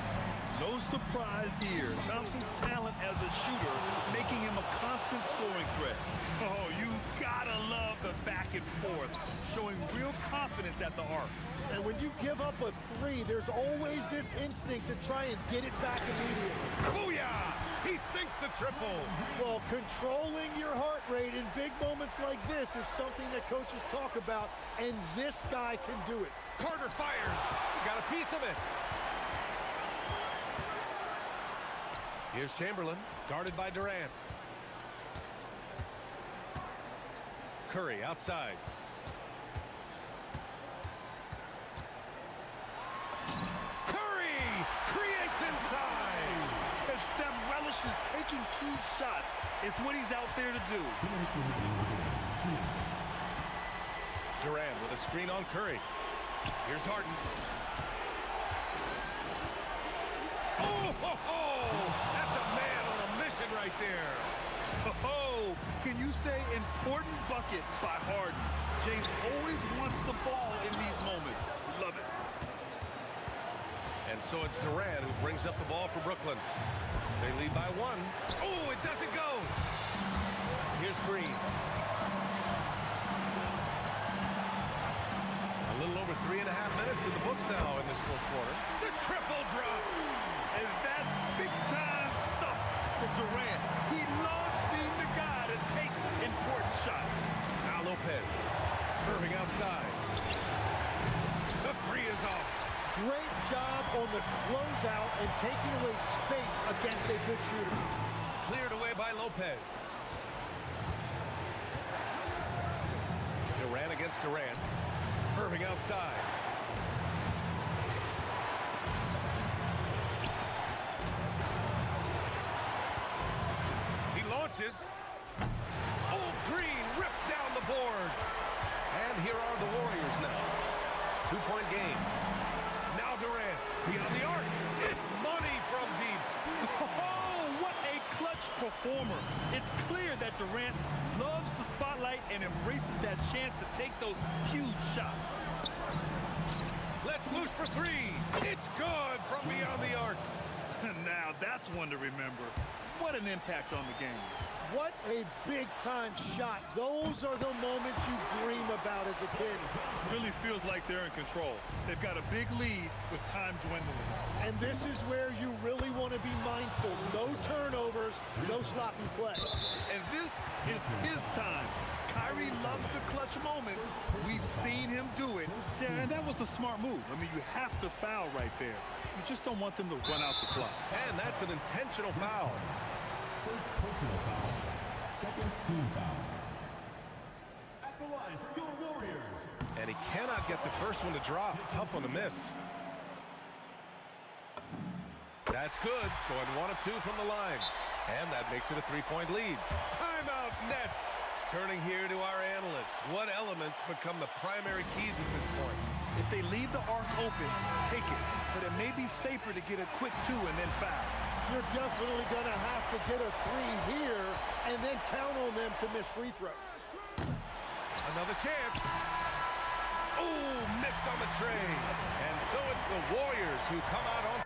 No surprise here. Thompson's talent as a shooter making him a constant scoring threat. Oh, you gotta love the back and forth, showing real confidence at the arc. And when you give up a 3, there's always this instinct to try and get it back immediately. Booyah! He sinks the triple. Well, controlling your heart rate in big moments like this is something that coaches talk about, and this guy can do it. Carter fires. Got a piece of it. Here's Chamberlain, guarded by Durant. Curry outside. Curry creates inside. And Steph relishes taking key shots. It's what he's out there to do. Durant with a screen on Curry. Here's Harden. That's a man on a mission right there. Oh, can you say important bucket by Harden? James always wants the ball in these moments. Love it. And so it's Durant who brings up the ball for Brooklyn. They lead by 1. Oh, it doesn't go. Here's Green. A little over 3.5 minutes in the books now in this fourth quarter. The triple drop. And that's big-time stuff from Durant. He loves being the guy to take important shots. Now Lopez. Irving outside. The 3 is off. Great job on the closeout and taking away space against a good shooter. Cleared away by Lopez. Durant against Durant. Irving outside. He launches. Oh, Green rips down the board. And here are the Warriors now. 2-point game. Now Durant, beyond the arc. It's money from deep. Oh, what a clutch performer. It's clear that Durant loves the spotlight and embraces that chance to take those huge shots. Let's loose for 3. It's good from beyond the arc. Now that's one to remember. What an impact on the game. What a big-time shot. Those are the moments you dream about as a kid. Really feels like they're in control. They've got a big lead with time dwindling. And this is where you really want to be mindful. No turnovers, no sloppy play. And this is his time. Kyrie loves the clutch moments. We've seen him do it. Yeah, and that was a smart move. I mean, you have to foul right there. You just don't want them to run out the clock. And that's an intentional foul. First personal foul. Second team foul. At the line for your Warriors. And he cannot get the first one to drop. Tough one to miss. That's good. Going 1 of 2 from the line. And that makes it a 3-point lead. Timeout Nets. Turning here to our analyst. What elements become the primary keys at this point? If they leave the arc open, take it. But it may be safer to get a quick 2 and then foul. You're definitely going to have to get a 3 here and then count on them to miss free throws. Another chance. Oh, missed on the tray. And so it's the Warriors who come out on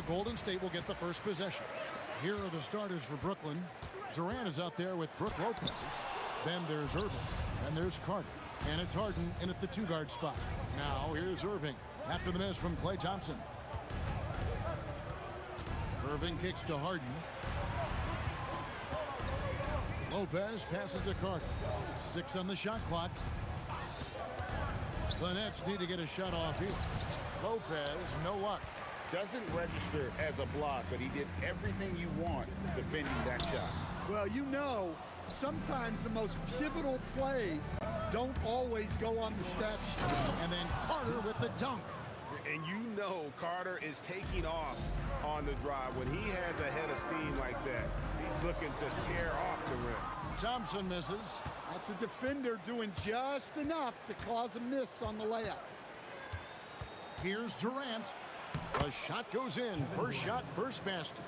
Golden State will get the first possession. Here are the starters for Brooklyn. Durant is out there with Brook Lopez. Then there's Irving. And there's Carter. And it's Harden in at the 2-guard spot. Now here's Irving after the miss from Klay Thompson. Irving kicks to Harden. Lopez passes to Carter. 6 on the shot clock. The Nets need to get a shot off here. Lopez, no luck. Doesn't register as a block, but he did everything you want defending that shot. Well, you know, sometimes the most pivotal plays don't always go on the steps. And then Carter with the dunk. And you know Carter is taking off on the drive. When he has a head of steam like that, he's looking to tear off the rim. Thompson misses. That's a defender doing just enough to cause a miss on the layup. Here's Durant. The shot goes in. First shot, first basket.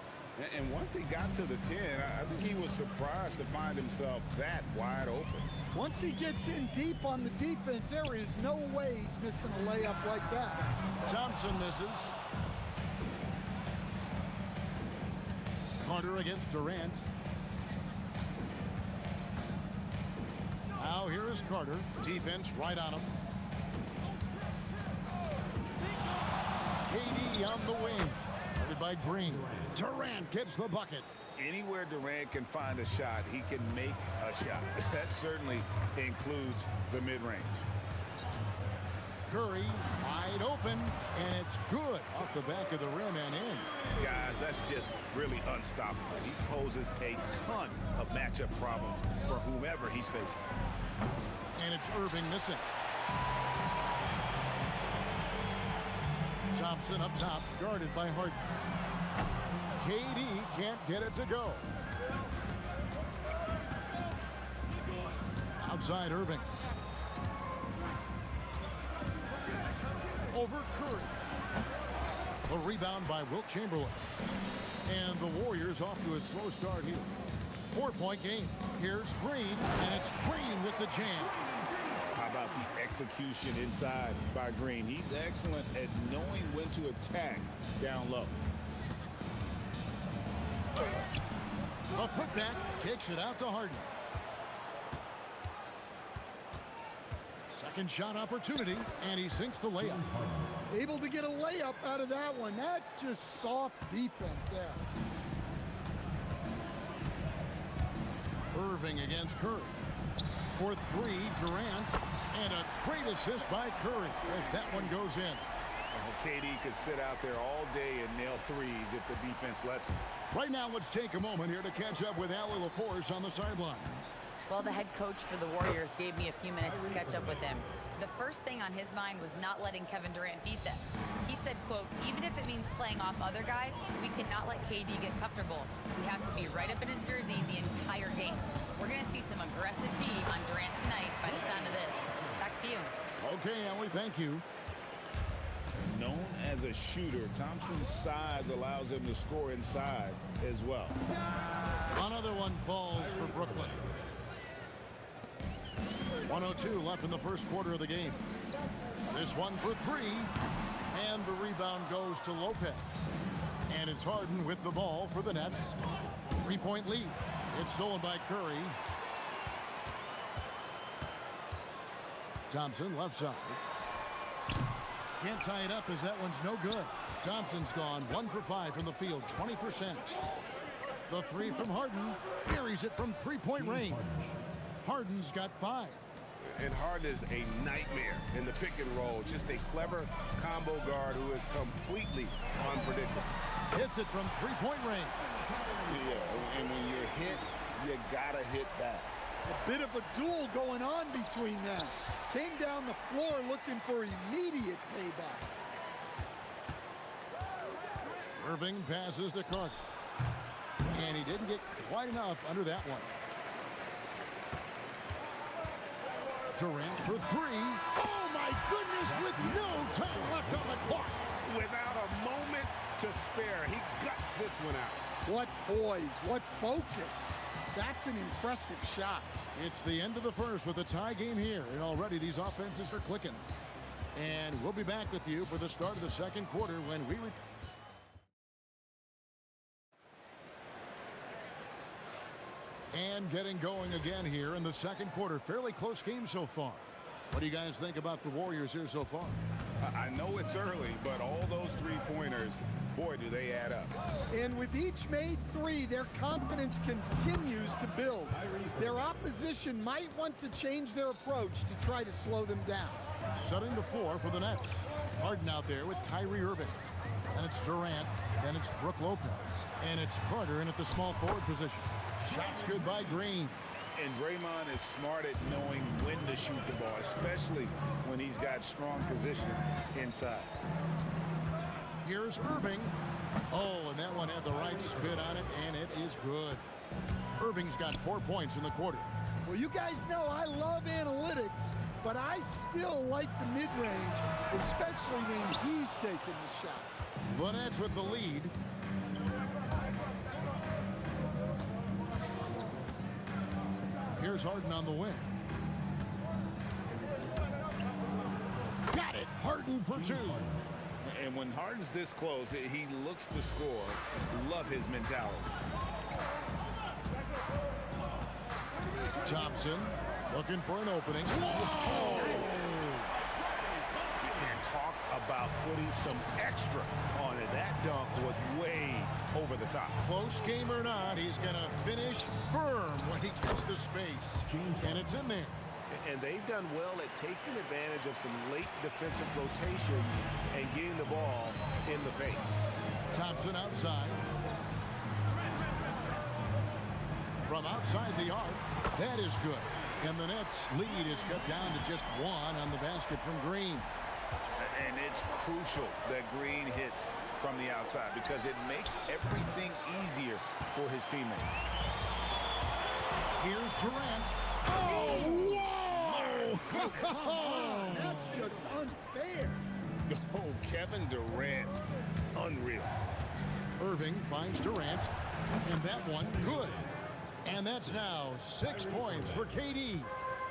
And once he got to the 10, I think he was surprised to find himself that wide open. Once he gets in deep on the defense, there is no way he's missing a layup like that. Thompson misses. Carter against Durant. Now here is Carter. Defense right on him. KD on the wing. Guarded by Green. Durant gets the bucket. Anywhere Durant can find a shot, he can make a shot. That certainly includes the mid-range. Curry wide open, and it's good off the back of the rim and in. Guys, that's just really unstoppable. He poses a ton of matchup problems for whomever he's facing. And it's Irving missing. Thompson up top, guarded by Harden. KD can't get it to go. Outside Irving. Over Curry. A rebound by Wilt Chamberlain. And the Warriors off to a slow start here. 4-point game. Here's Green, and it's Green with the jam. How about the execution inside by Green? He's excellent at knowing when to attack down low. A putback, kicks it out to Harden. Second shot opportunity, and he sinks the layup. Able to get a layup out of that one. That's just soft defense there. Irving against Curry. For 3, Durant, and a great assist by Curry as that one goes in. KD could sit out there all day and nail threes if the defense lets him. Right now, let's take a moment here to catch up with Allie LaForce on the sidelines. Well, the head coach for the Warriors gave me a few minutes to catch up with him. The first thing on his mind was not letting Kevin Durant beat them. He said, quote, even if it means playing off other guys, we cannot let KD get comfortable. We have to be right up in his jersey the entire game. We're going to see some aggressive D on Durant tonight by the sound of this. Back to you. Okay, Allie, thank you. Known as a shooter, Thompson's size allows him to score inside as well. Another one falls for Brooklyn. 1:02 left in the first quarter of the game. This one for 3, and the rebound goes to Lopez. And it's Harden with the ball for the Nets. 3-point lead. It's stolen by Curry. Thompson left side. Can't tie it up as that one's no good. Thompson's gone 1 for 5 from the field, 20%. The 3 from Harden buries it from 3-point range. Harden's got 5. And Harden is a nightmare in the pick and roll. Just a clever combo guard who is completely unpredictable. Hits it from 3-point range. Yeah, and when you're hit, you gotta hit back. A bit of a duel going on between them. Came down the floor looking for immediate payback. Irving passes to Carter. And he didn't get quite enough under that one. Durant for 3. Oh, my goodness, with no time left on the clock. Without a moment to spare, he guts this one out. What poise, what focus. That's an impressive shot. It's the end of the first with a tie game here, and already these offenses are clicking. And we'll be back with you for the start of the second quarter when we return. And getting going again here in the second quarter. Fairly close game so far. What do you guys think about the Warriors here so far? I know it's early, but all those three-pointers, boy, do they add up. And with each made three, their confidence continues to build. Their opposition might want to change their approach to try to slow them down. Setting the floor for the Nets. Harden out there with Kyrie Irving. And it's Durant. Then it's Brook Lopez. And it's Carter in at the small forward position. Shots good by Green. And Draymond is smart at knowing when to shoot the ball, especially when he's got strong position inside. Here's Irving. Oh, and that one had the right spin on it, and it is good. Irving's got 4 points in the quarter. Well, you guys know I love analytics, but I still like the mid-range, especially when he's taking the shot. The Nets with the lead. Here's Harden on the wing. Got it. Harden for two. And when Harden's this close, he looks to score. Love his mentality. Thompson looking for an opening. Whoa! And talk about putting some extra on it. That dunk was way over the top. Close game or not, he's going to finish firm when he gets the space. And it's in there. And they've done well at taking advantage of some late defensive rotations and getting the ball in the paint. Thompson outside. From outside the arc, that is good. And the Nets lead is cut down to just one on the basket from Green. And it's crucial that Green hits from the outside because it makes everything easier for his teammates. Here's Durant. Oh, whoa! That's just unfair. Oh, Kevin Durant, unreal. Irving finds Durant, and that one good. And that's now 6 points for KD.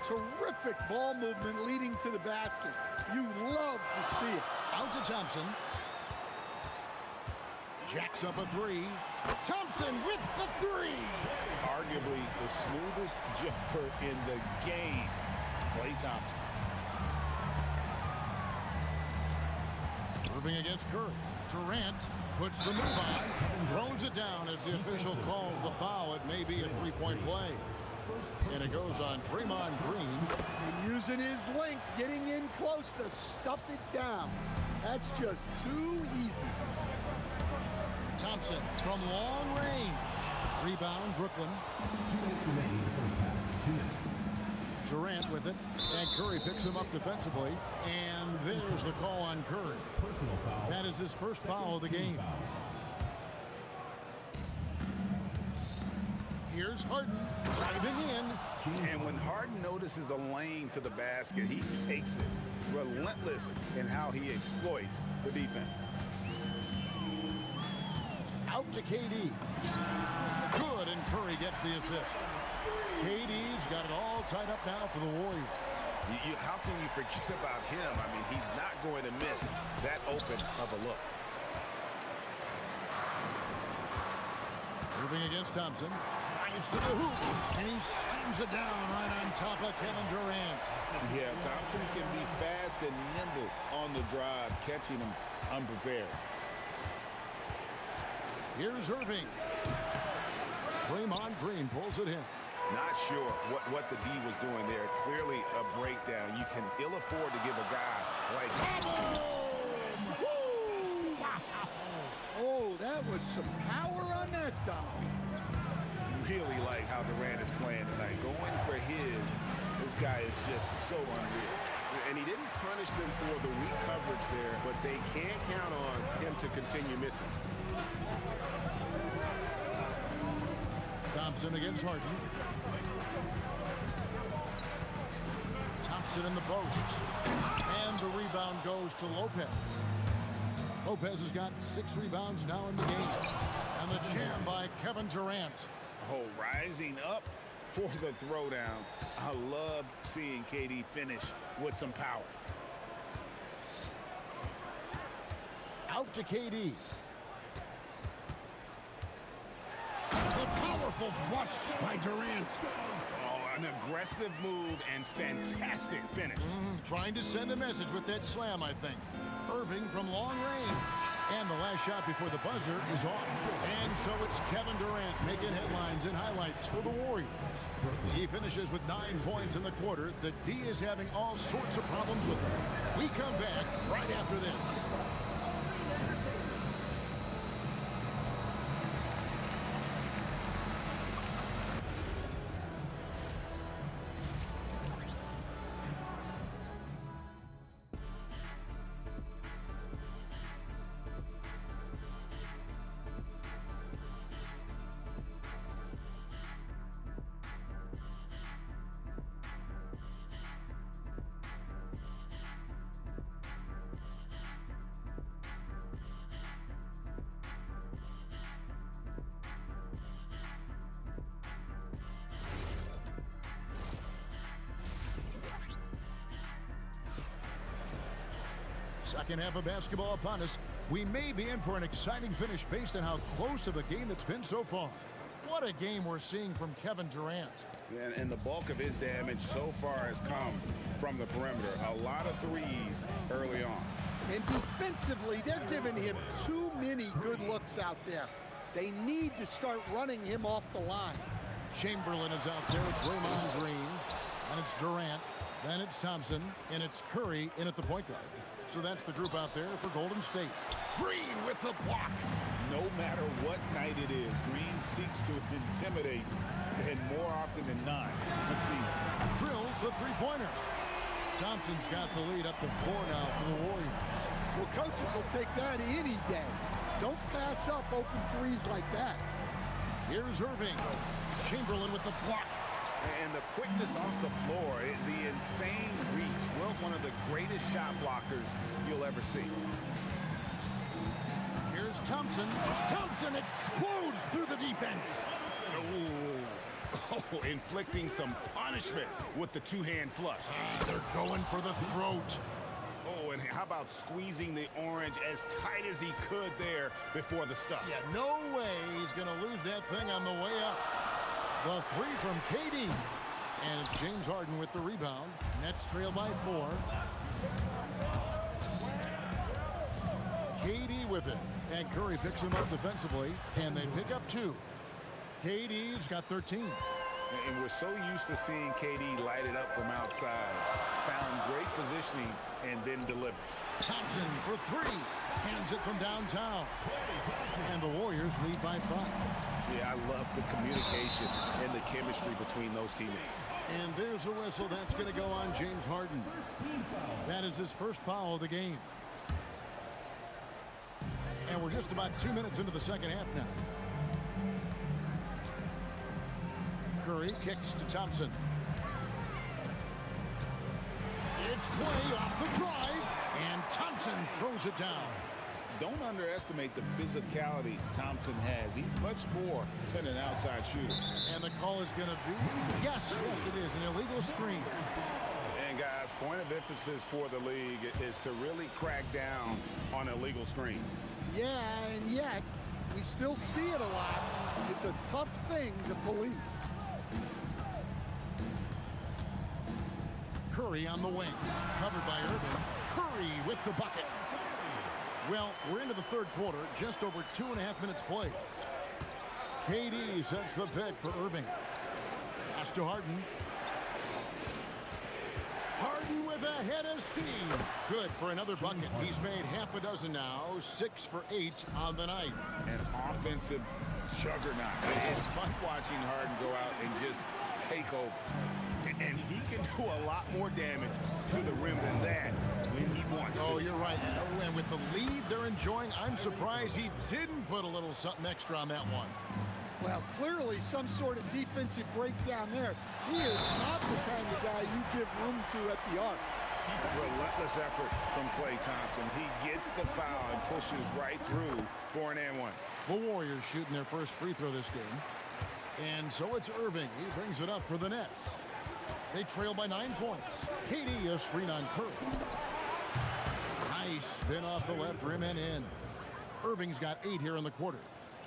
Terrific ball movement leading to the basket. You love to see it. Out to Thompson. Jacks up a three. Thompson with the three. Arguably the smoothest jumper in the game, Klay Thompson. Irving against Curry. Durant puts the move on, throws it down as the official calls the foul. It may be a three-point play. And it goes on Draymond Green. And using his length, getting in close to stuff it down. That's just too easy. Thompson from long range. Rebound, Brooklyn. 2 minutes remaining in the first half. 2 minutes. Durant with it, and Curry picks him up defensively. And there's the call on Curry. Personal foul. That is his first foul of the game. Here's Harden driving in. And when Harden notices a lane to the basket, he takes it. Relentless in how he exploits the defense. Out to KD. Good, and Curry gets the assist. KD's got it all tied up now for the Warriors. How can you forget about him? I mean, he's not going to miss that open of a look. Irving against Thompson. Drives to the hoop, and he slams it down right on top of Kevin Durant. Yeah, Thompson can be fast and nimble on the drive, catching him unprepared. Here's Irving. Draymond Green pulls it in. Not sure what the D was doing there. Clearly a breakdown. You can ill afford to give a guy like Oh, that was some power on that dunk. Really like how Durant is playing tonight. Going for his, this guy is just so unreal. And he didn't punish them for the weak coverage there, but they can't count on him to continue missing. Thompson against Harden. Thompson in the post. And the rebound goes to Lopez. Lopez has got 6 rebounds now in the game. And the jam by Kevin Durant. Oh, rising up for the throwdown. I love seeing KD finish with some power. Out to KD. The power powerful flush by Durant. Oh, an aggressive move and fantastic finish. Trying to send a message with that slam, I think. Irving from long range. And the last shot before the buzzer is off. And so it's Kevin Durant making headlines and highlights for the Warriors. He finishes with 9 points in the quarter. The D is having all sorts of problems with him. We come back right after this. Second half of basketball upon us. We may be in for an exciting finish based on how close of a game it's been so far. What a game we're seeing from Kevin Durant. And the bulk of his damage so far has come from the perimeter. A lot of threes early on. And defensively, they're giving him too many good looks out there. They need to start running him off the line. Chamberlain is out there with Draymond Green. And it's Durant. Then it's Thompson. And it's Curry in at the point guard. So that's the group out there for Golden State. Green with the block. No matter what night it is, Green seeks to intimidate, and more often than not, succeed. Drills the three-pointer. Thompson's got the lead up to 4 now for the Warriors. Well, coaches will take that any day. Don't pass up open threes like that. Here's Irving. Chamberlain with the block. And the quickness off the floor, the insane reach. Well, one of the greatest shot blockers you'll ever see. Here's Thompson. Thompson explodes through the defense. Oh, inflicting some punishment with the two-hand flush. They're going for the throat. Oh, and how about squeezing the orange as tight as he could there before the stuff? Yeah, no way he's going to lose that thing on the way up. The three from KD. And it's James Harden with the rebound. Nets trail by 4. KD with it. And Curry picks him up defensively. And they pick up 2. KD's got 13. And we're so used to seeing KD light it up from outside. Found great positioning and then delivers. Thompson for 3. Hands it from downtown. And the Warriors lead by 5. Yeah, I love the communication and the chemistry between those teammates. And there's a whistle. That's going to go on James Harden. That is his first foul of the game. And we're just about 2 minutes into the second half now. Curry kicks to Thompson. It's play off the drive. And Thompson throws it down. Don't underestimate the physicality Thompson has. He's much more than an outside shooter. And the call is going to be, yes, it is, an illegal screen. And guys, point of emphasis for the league is to really crack down on illegal screens. Yeah, and yet, we still see it a lot. It's a tough thing to police. Curry on the wing, covered by Irving. Curry with the bucket. Well, we're into the third quarter, just over 2.5 minutes played. KD sets the pick for Irving. Pass to Harden. Harden with a head of steam. Good for another bucket. He's made half a dozen now, 6 for 8 on the night. An offensive juggernaut. It's fun watching Harden go out and just take over. And he can do a lot more damage to the rim than that when he wants to. Oh, you're right. And with the lead they're enjoying, I'm surprised he didn't put a little something extra on that one. Well, clearly some sort of defensive breakdown there. He is not the kind of guy you give room to at the arc. Relentless effort from Klay Thompson. He gets the foul and pushes right through for an and one. The Warriors shooting their first free throw this game. And so it's Irving. He brings it up for the Nets. They trail by 9 points. KD a screen on Curry. Nice spin off the left rim and in. Irving's got 8 here in the quarter.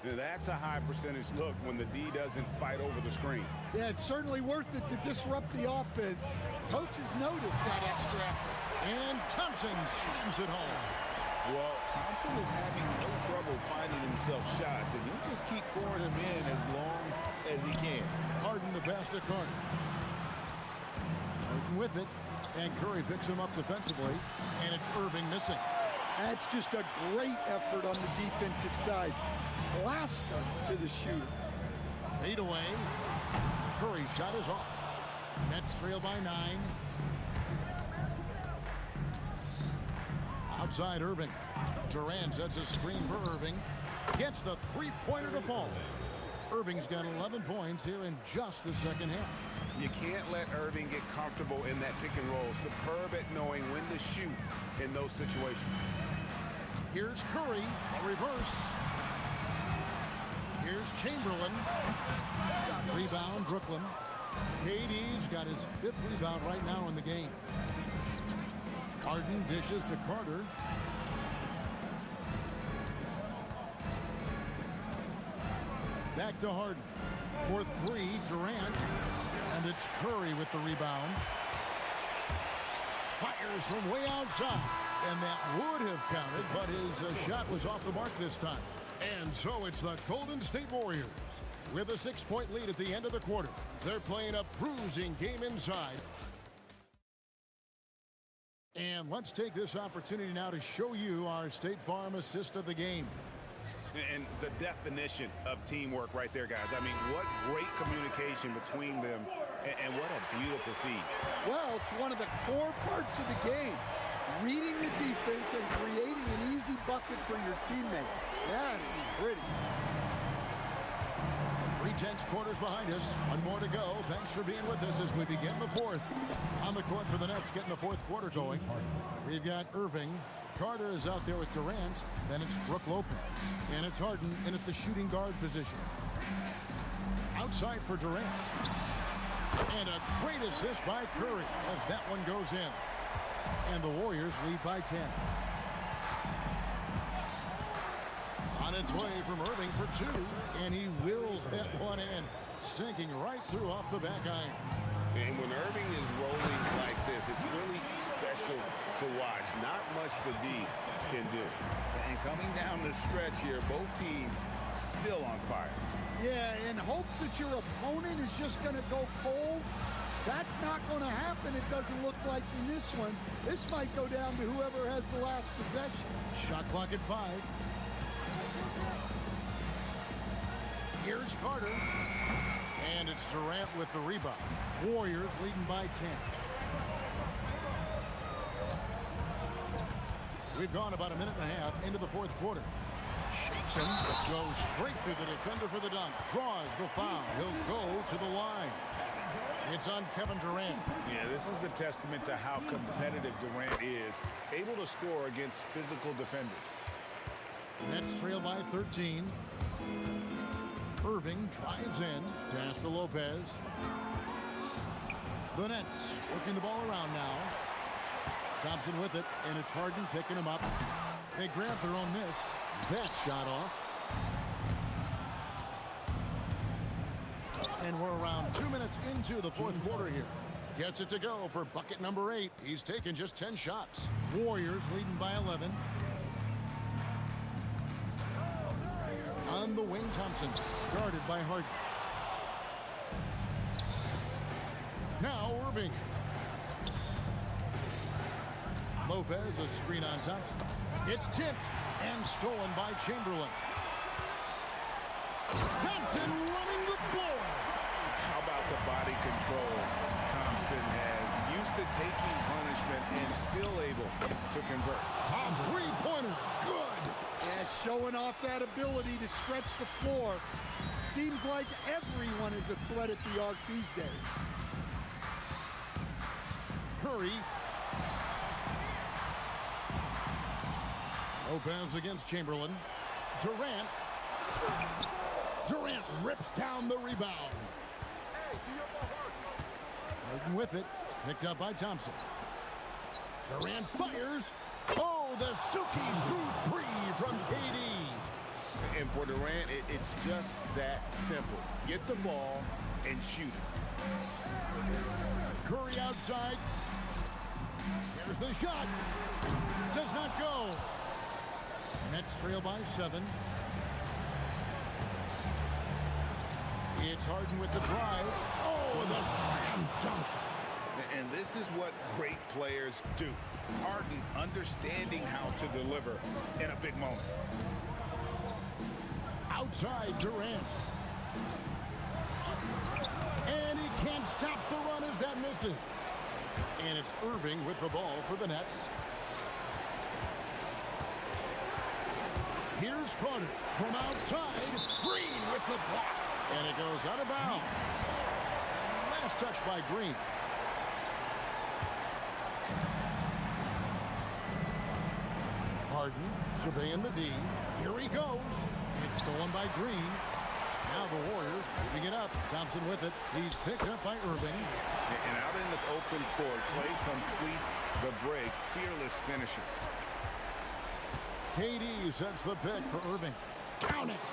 Now, that's a high percentage look when the D doesn't fight over the screen. Yeah, it's certainly worth it to disrupt the offense. Coaches notice that extra effort. And Thompson slams it home. Well, Thompson is having no trouble finding himself shots, and you just keep throwing him in as long as he can. Harden the pass to Carter. Harden with it. And Curry picks him up defensively. And it's Irving missing. That's just a great effort on the defensive side. Plaster to the shooter. Fade away. Curry's shot is off. Nets trail by 9. Outside Irving. Durant sets a screen for Irving. Gets the three-pointer to fall. Irving's got 11 points here in just the second half. You can't let Irving get comfortable in that pick and roll. Superb at knowing when to shoot in those situations. Here's Curry, a reverse. Here's Chamberlain. Rebound, Brooklyn. KD's got his 5th rebound right now in the game. Harden dishes to Carter. Back to Harden. For 3, Durant. And it's Curry with the rebound. Fires from way outside. And that would have counted, but his shot was off the mark this time. And so it's the Golden State Warriors with a 6-point lead at the end of the quarter. They're playing a bruising game inside. And let's take this opportunity now to show you our State Farm assist of the game. And the definition of teamwork right there, guys. I mean, what great communication between them, and what a beautiful feed. Well, it's one of the core parts of the game. Reading the defense and creating an easy bucket for your teammate. That is pretty. 3/10 quarters behind us. One more to go. Thanks for being with us as we begin the 4th. On the court for the Nets, getting the 4th quarter going. We've got Irving. Carter is out there with Durant. Then it's Brook Lopez. And it's Harden in at the shooting guard position. Outside for Durant. And a great assist by Curry as that one goes in. And the Warriors lead by 10. On its way from Irving for 2. And he wills that one in. Sinking right through off the back iron. And when Irving is rolling like this, it's really special to watch. Not much the D can do. And coming down the stretch here, both teams still on fire. Yeah, in hopes that your opponent is just going to go cold. That's not going to happen, it doesn't look like in this one. This might go down to whoever has the last possession. Shot clock at 5. Here's Carter. And it's Durant with the rebound. Warriors leading by 10. We've gone about a minute and a half into the 4th quarter. Shakes him, goes straight through the defender for the dunk. Draws the foul. He'll go to the line. It's on Kevin Durant. Yeah, this is a testament to how competitive Durant is. Able to score against physical defenders. Nets trail by 13. Irving drives in. Pass to Lopez. The Nets working the ball around now. Thompson with it, and it's Harden picking him up. They grab their own miss. That shot off. And we're around 2 minutes into the 4th quarter here. Gets it to go for bucket number 8. He's taken just 10 shots. Warriors leading by 11. On the wing, Thompson, guarded by Harden. Now Irving. Lopez, a screen on Thompson. It's tipped and stolen by Chamberlain. Thompson running the floor. How about the body control Thompson has? Used to taking punishment and still able to convert. A three-pointer, good. Yeah, showing off that ability to stretch the floor. Seems like everyone is a threat at the arc these days. Curry. Lopez against Chamberlain. Durant. Durant rips down the rebound. Harden with it. Picked up by Thompson. Durant fires. Oh, the silky smooth 3 from KD. And for Durant, it's just that simple. Get the ball and shoot it. Curry outside. Here's the shot. Does not go. Nets trail by 7. It's Harden with the drive. Oh, the slam dunk. And this is what great players do. Harden understanding how to deliver in a big moment. Outside Durant. And he can't stop the run as that misses. And it's Irving with the ball for the Nets. Here's Carter from outside. Green with the block. And it goes out of bounds. Last touch by Green. Harden surveying the D. Here he goes. It's stolen by Green. Now the Warriors moving it up. Thompson with it. He's picked up by Irving. And out in the open court, Clay completes the break. Fearless finisher. KD sets the pick for Irving. Count it.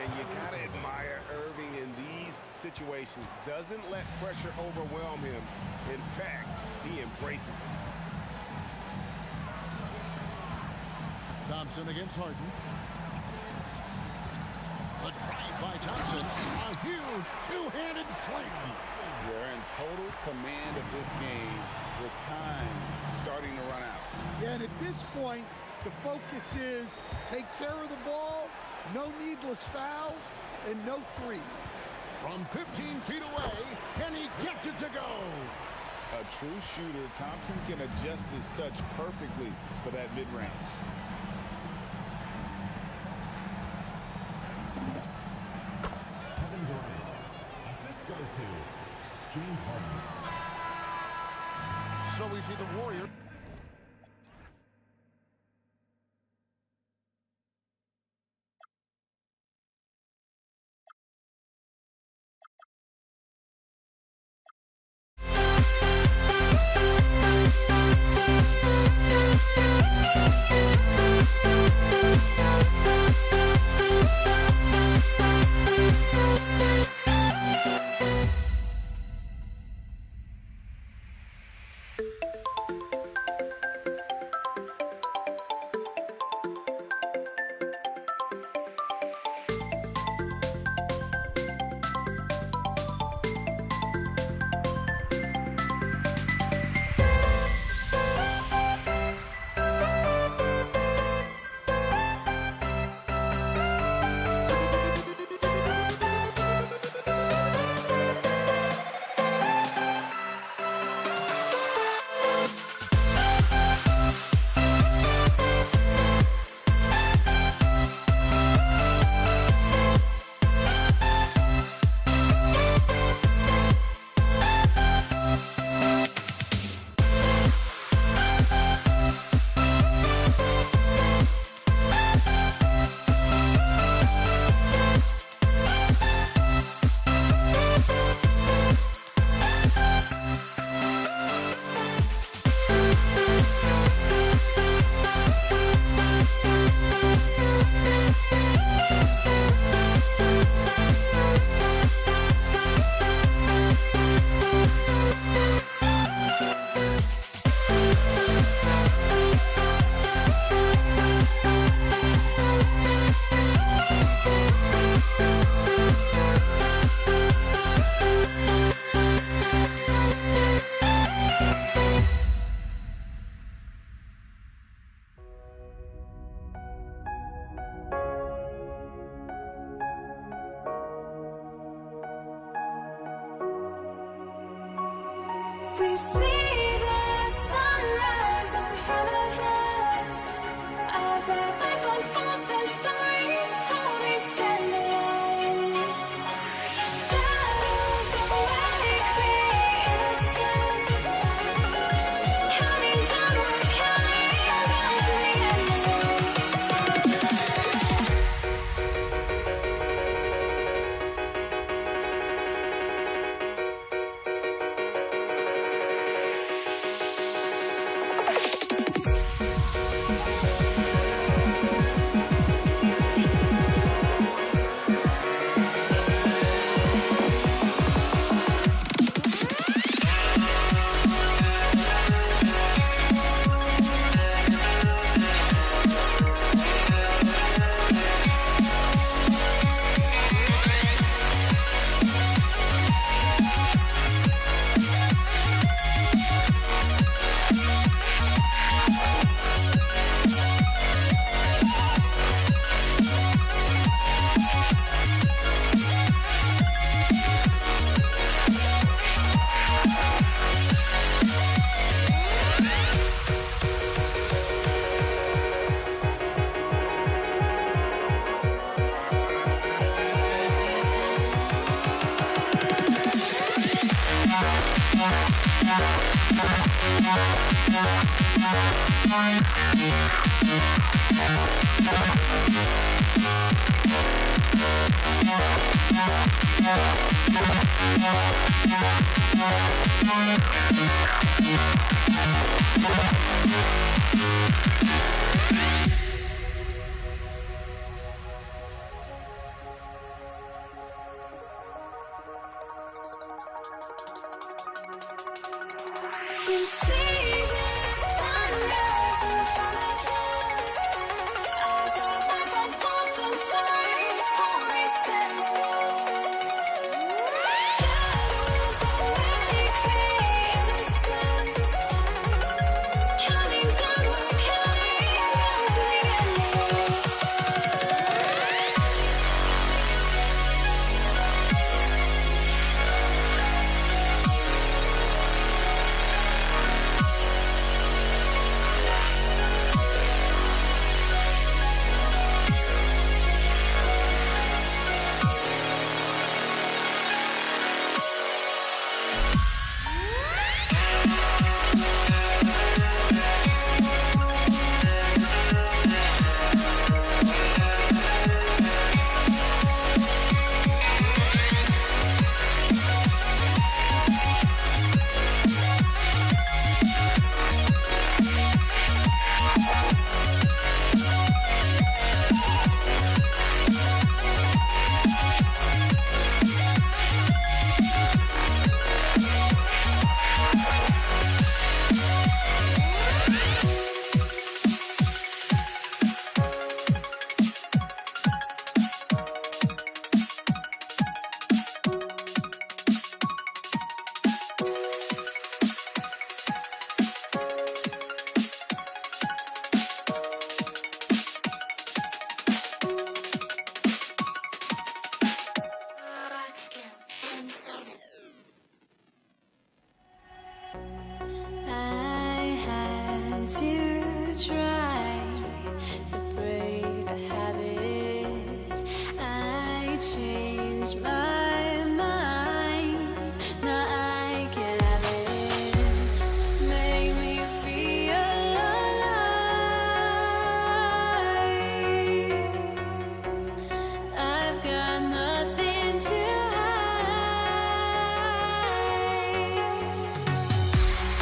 And you got to admire Irving in these situations. Doesn't let pressure overwhelm him. In fact, he embraces it. Thompson against Harden. A drive by Thompson. A huge two-handed slam. They're in total command of this game with time starting to run out. Yeah, and at this point, the focus is take care of the ball, no needless fouls, and no threes. From 15 feet away, and he gets it to go. A true shooter, Thompson can adjust his touch perfectly for that mid-range. Kevin Durant. Assist goes to James Harden. So we see the Warriors.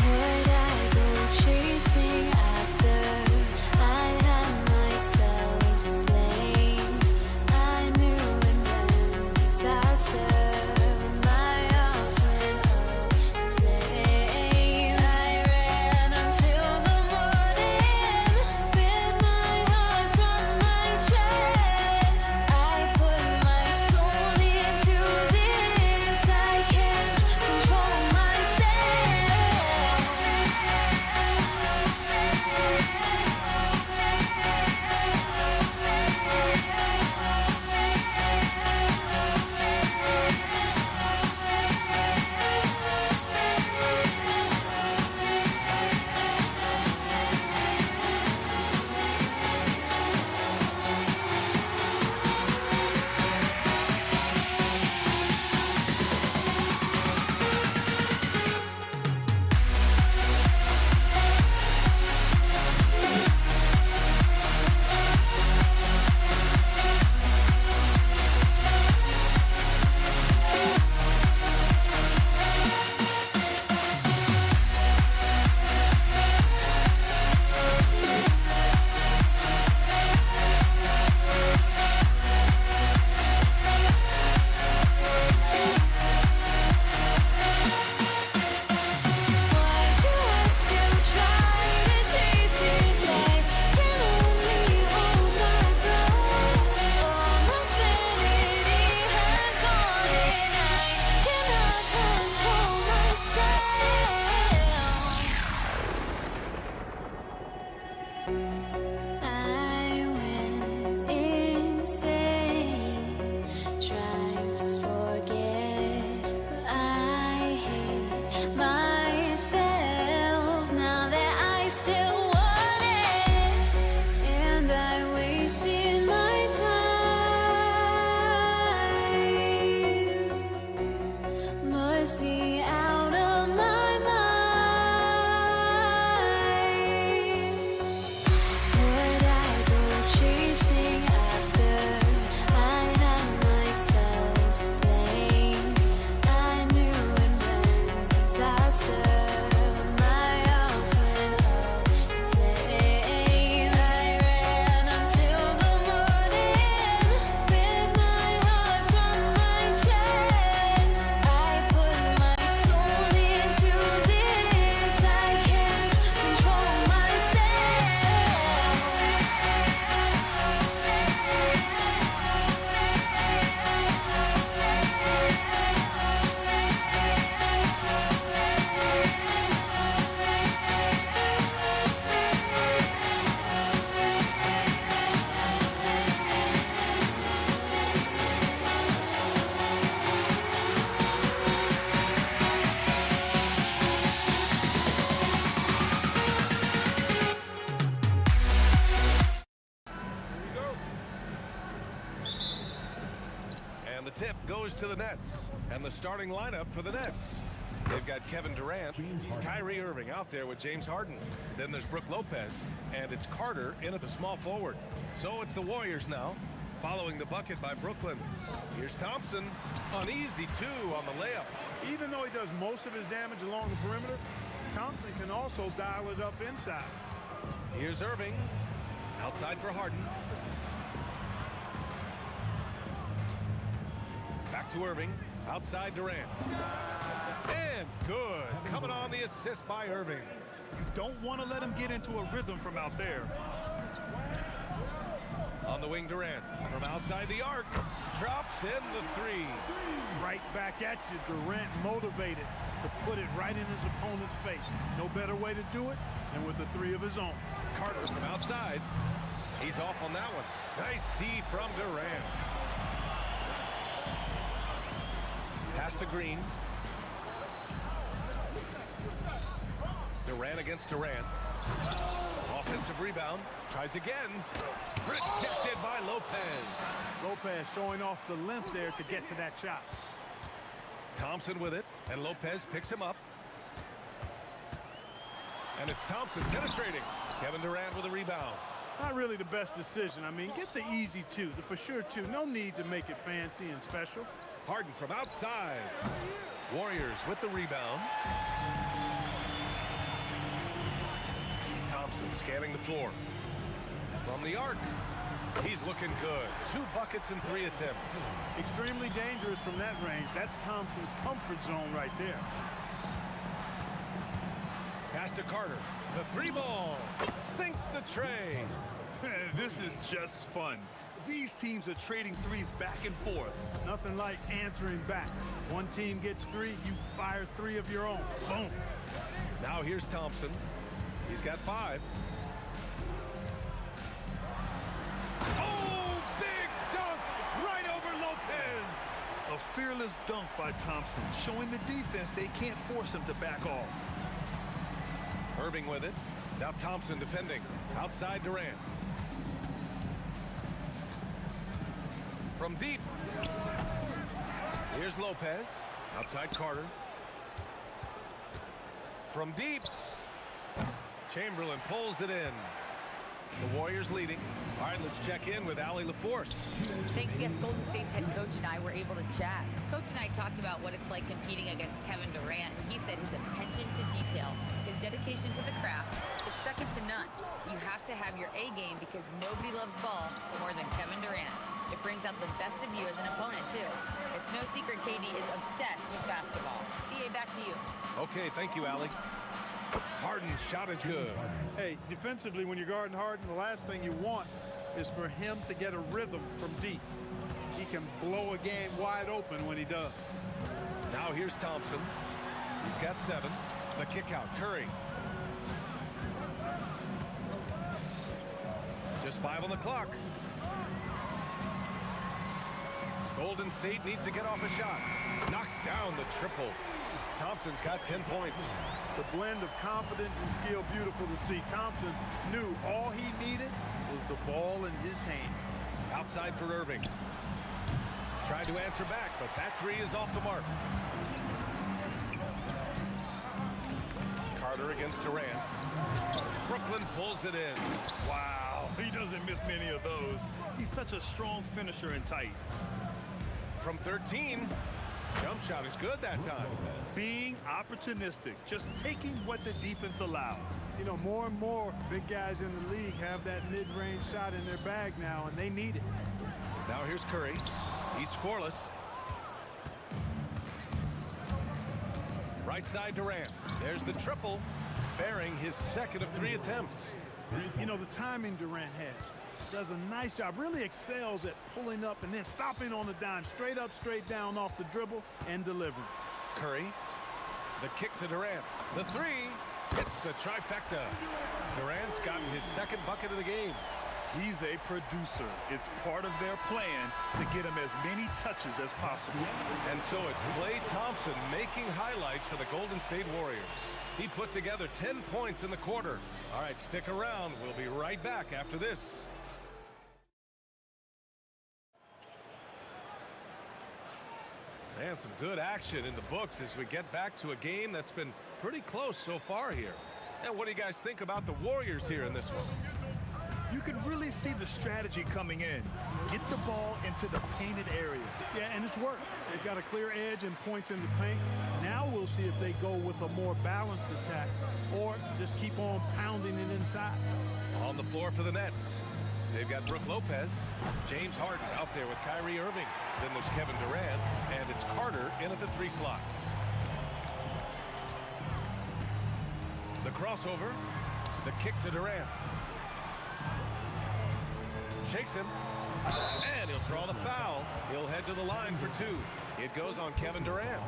Would I go chasing after tip goes to the Nets. And the starting lineup for the Nets. They've got Kevin Durant, Kyrie Irving out there with James Harden. Then there's Brook Lopez, and it's Carter in at the small forward. So it's the Warriors now, following the bucket by Brooklyn. Here's Thompson, an easy 2 on the layup. Even though he does most of his damage along the perimeter, Thompson can also dial it up inside. Here's Irving, outside for Harden. Back to Irving, outside Durant. And good, coming on the assist by Irving. You don't want to let him get into a rhythm from out there. On the wing, Durant, from outside the arc, drops in the 3. Right back at you, Durant motivated to put it right in his opponent's face. No better way to do it than with a 3 of his own. Carter from outside. He's off on that one. Nice D from Durant. Pass to Green. Durant against Durant. Offensive rebound. Tries again. Rejected by Lopez. Lopez showing off the length there to get to that shot. Thompson with it, and Lopez picks him up. And it's Thompson penetrating. Kevin Durant with a rebound. Not really the best decision. I mean, get the easy 2, the for sure 2. No need to make it fancy and special. Harden from outside. Warriors with the rebound. Thompson scanning the floor. From the arc. He's looking good. 2 buckets in 3 attempts. Extremely dangerous from that range. That's Thompson's comfort zone right there. Pass to Carter. The 3 ball. Sinks the tray. This is just fun. These teams are trading threes back and forth. Nothing like answering back. One team gets 3, you fire 3 of your own. Boom. Now here's Thompson. He's got 5. Oh, big dunk right over Lopez. A fearless dunk by Thompson, showing the defense they can't force him to back off. Irving with it. Now Thompson defending. Outside Durant. From deep. Here's Lopez. Outside Carter. From deep. Chamberlain pulls it in. The Warriors leading. All right, let's check in with Allie LaForce. Thanks, yes, Golden State's head coach and I were able to chat. Coach and I talked about what it's like competing against Kevin Durant. He said his attention to detail, his dedication to the craft, it's second to none. You have to have your A game because nobody loves ball more than Kevin Durant. It brings out the best of you as an opponent, too. It's no secret KD is obsessed with basketball. BA, back to you. Okay, thank you, Allie. Harden's shot is good. Hey, defensively, when you're guarding Harden, the last thing you want is for him to get a rhythm from deep. He can blow a game wide open when he does. Now here's Thompson. He's got 7. The kick out, Curry. Just 5 on the clock. Golden State needs to get off a shot. Knocks down the triple. Thompson's got 10 points. The blend of confidence and skill, beautiful to see. Thompson knew all he needed was the ball in his hands. Outside for Irving. Tried to answer back, but that 3 is off the mark. Carter against Durant. Brooklyn pulls it in. Wow, he doesn't miss many of those. He's such a strong finisher and tight. From 13, jump shot is good that time. Being opportunistic, just taking what the defense allows. You know, more and more big guys in the league have that mid-range shot in their bag now, and they need it. Now here's Curry. He's scoreless. Right side Durant. There's the triple, bearing his second of 3 attempts. You know, the timing Durant has. Does a nice job, really excels at pulling up and then stopping on the dime, straight up, straight down off the dribble and delivering. Curry, the kick to Durant. The 3 hits the trifecta. Durant's gotten his 2nd bucket of the game. He's a producer. It's part of their plan to get him as many touches as possible. And so it's Klay Thompson making highlights for the Golden State Warriors. He put together 10 points in the quarter. All right, stick around. We'll be right back after this. And some good action in the books as we get back to a game that's been pretty close so far here. And what do you guys think about the Warriors here in this one? You can really see the strategy coming in. Get the ball into the painted area. Yeah, and it's worked. They've got a clear edge and points in the paint. Now we'll see if they go with a more balanced attack or just keep on pounding it inside. On the floor for the Nets, they've got Brook Lopez, James Harden out there with Kyrie Irving. Then there's Kevin Durant, and it's Carter in at the 3 slot. The crossover, the kick to Durant. Shakes him, and he'll draw the foul. He'll head to the line for 2. It goes on Kevin Durant.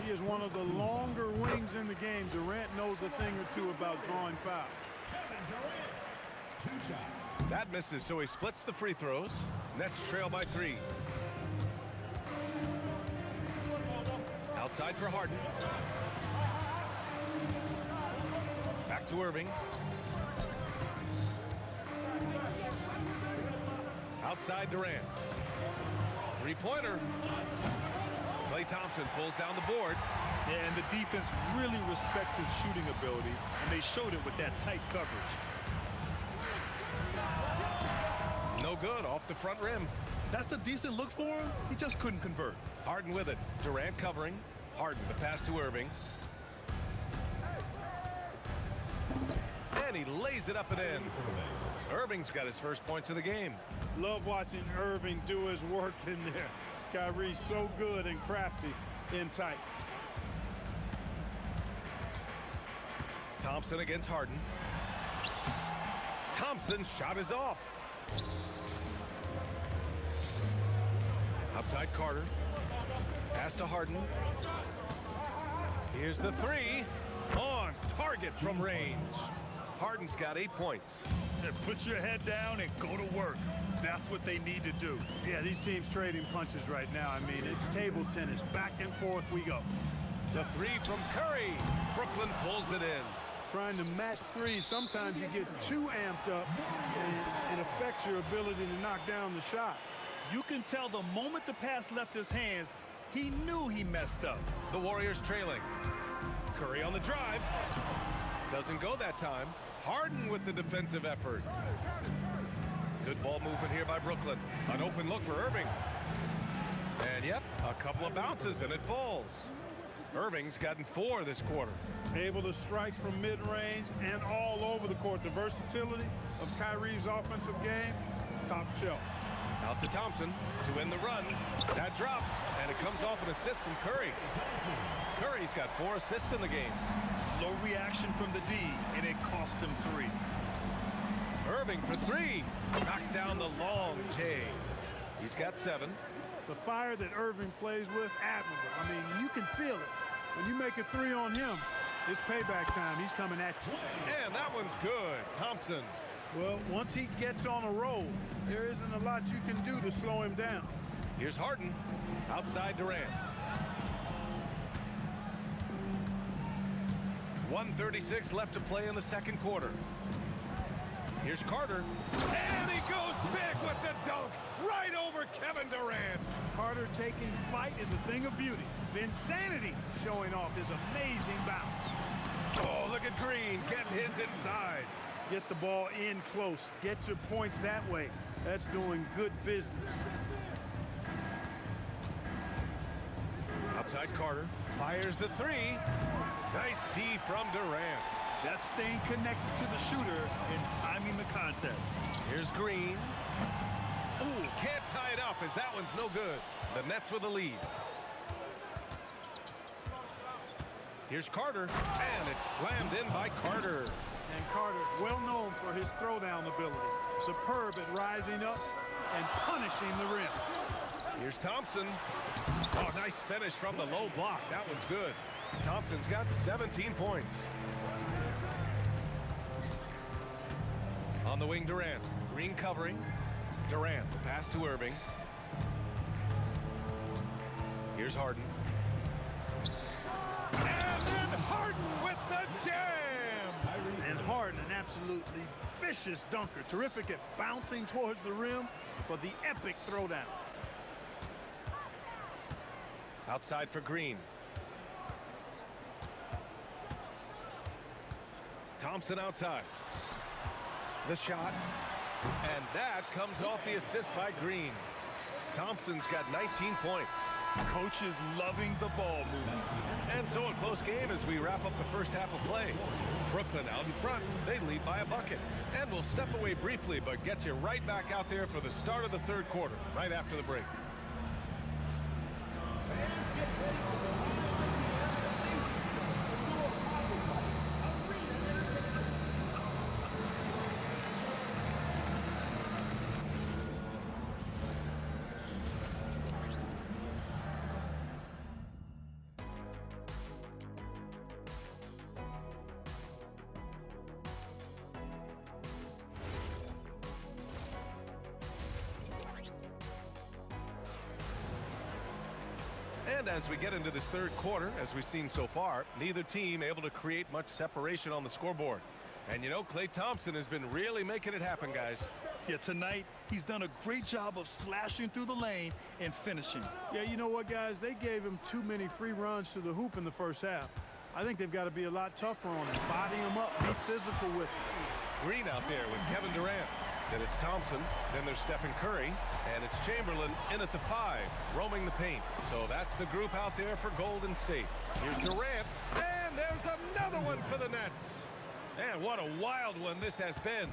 He is one of the longer wings in the game. Durant knows a thing or two about drawing fouls. Kevin Durant, 2 shots. That misses, so he splits the free throws. Nets trail by 3. Outside for Harden. Back to Irving. Outside Durant. 3-pointer. Klay Thompson pulls down the board. Yeah, and the defense really respects his shooting ability, and they showed it with that tight coverage. No good, off the front rim. That's a decent look for him. He just couldn't convert. Harden with it. Durant covering. Harden the pass to Irving. And he lays it up and in. Irving's got his first points of the game. Love watching Irving do his work in there. Kyrie's so good and crafty in tight. Thompson against Harden. Thompson's shot is off. Outside Carter. Pass to Harden. Here's the 3. On target from range. Harden's got 8 points. Yeah, put your head down and go to work. That's what they need to do. Yeah, these teams trading punches right now. I mean, it's table tennis. Back and forth we go. The 3 from Curry. Brooklyn pulls it in. Trying to match 3, sometimes you get too amped up and it affects your ability to knock down the shot. You can tell the moment the pass left his hands, he knew he messed up. The Warriors trailing. Curry on the drive. Doesn't go that time. Harden with the defensive effort. Good ball movement here by Brooklyn. An open look for Irving. And yep, a couple of bounces and it falls. Irving's gotten 4 this quarter. Able to strike from mid-range and all over the court. The versatility of Kyrie's offensive game, top shelf. Out to Thompson to end the run. That drops, and it comes off an assist from Curry. Curry's got 4 assists in the game. Slow reaction from the D, and it cost him 3. Irving for 3. Knocks down the long J. He's got 7. The fire that Irving plays with, admirable. I mean, you can feel it. When you make a 3 on him, it's payback time. He's coming at you. And that one's good. Thompson. Well, once he gets on a roll, there isn't a lot you can do to slow him down. Here's Harden. Outside Durant. 1:36 left to play in the second quarter. Here's Carter. And he goes big with the dunk. Right over Kevin Durant. Carter taking flight is a thing of beauty. Vinsanity showing off his amazing bounce. Oh, look at Green getting his inside. Get the ball in close. Get your points that way. That's doing good business. Outside Carter. Fires the 3. Nice D from Durant. That's staying connected to the shooter and timing the contest. Here's Green. Ooh, can't tie it up as that one's no good. The Nets with the lead. Here's Carter, and it's slammed in by Carter. And Carter, well known for his throwdown ability. Superb at rising up and punishing the rim. Here's Thompson. Oh, nice finish from the low block. That one's good. Thompson's got 17 points. On the wing, Durant. Green covering. Durant, the pass to Irving. Here's Harden. And then Harden with the jam! And Harden, an absolutely vicious dunker. Terrific at bouncing towards the rim for the epic throwdown. Outside for Green. Thompson outside. The shot. And that comes off the assist by Green. Thompson's got 19 points. Coach is loving the ball movement. And so a close game as we wrap up the first half of play. Brooklyn out in front. They lead by a bucket. And we'll step away briefly, but get you right back out there for the start of the third quarter, right after the break. And as we get into this third quarter, as we've seen so far, neither team able to create much separation on the scoreboard. And you know, Klay Thompson has been really making it happen, guys. Yeah, tonight, he's done a great job of slashing through the lane and finishing. Yeah, you know what, guys? They gave him too many free runs to the hoop in the first half. I think they've got to be a lot tougher on him. Body him up, be physical with him. Green out there with Kevin Durant. Then it's Thompson. Then there's Stephen Curry. And it's Chamberlain in at the 5, roaming the paint. So that's the group out there for Golden State. Here's Durant. And there's another one for the Nets. And what a wild one this has been.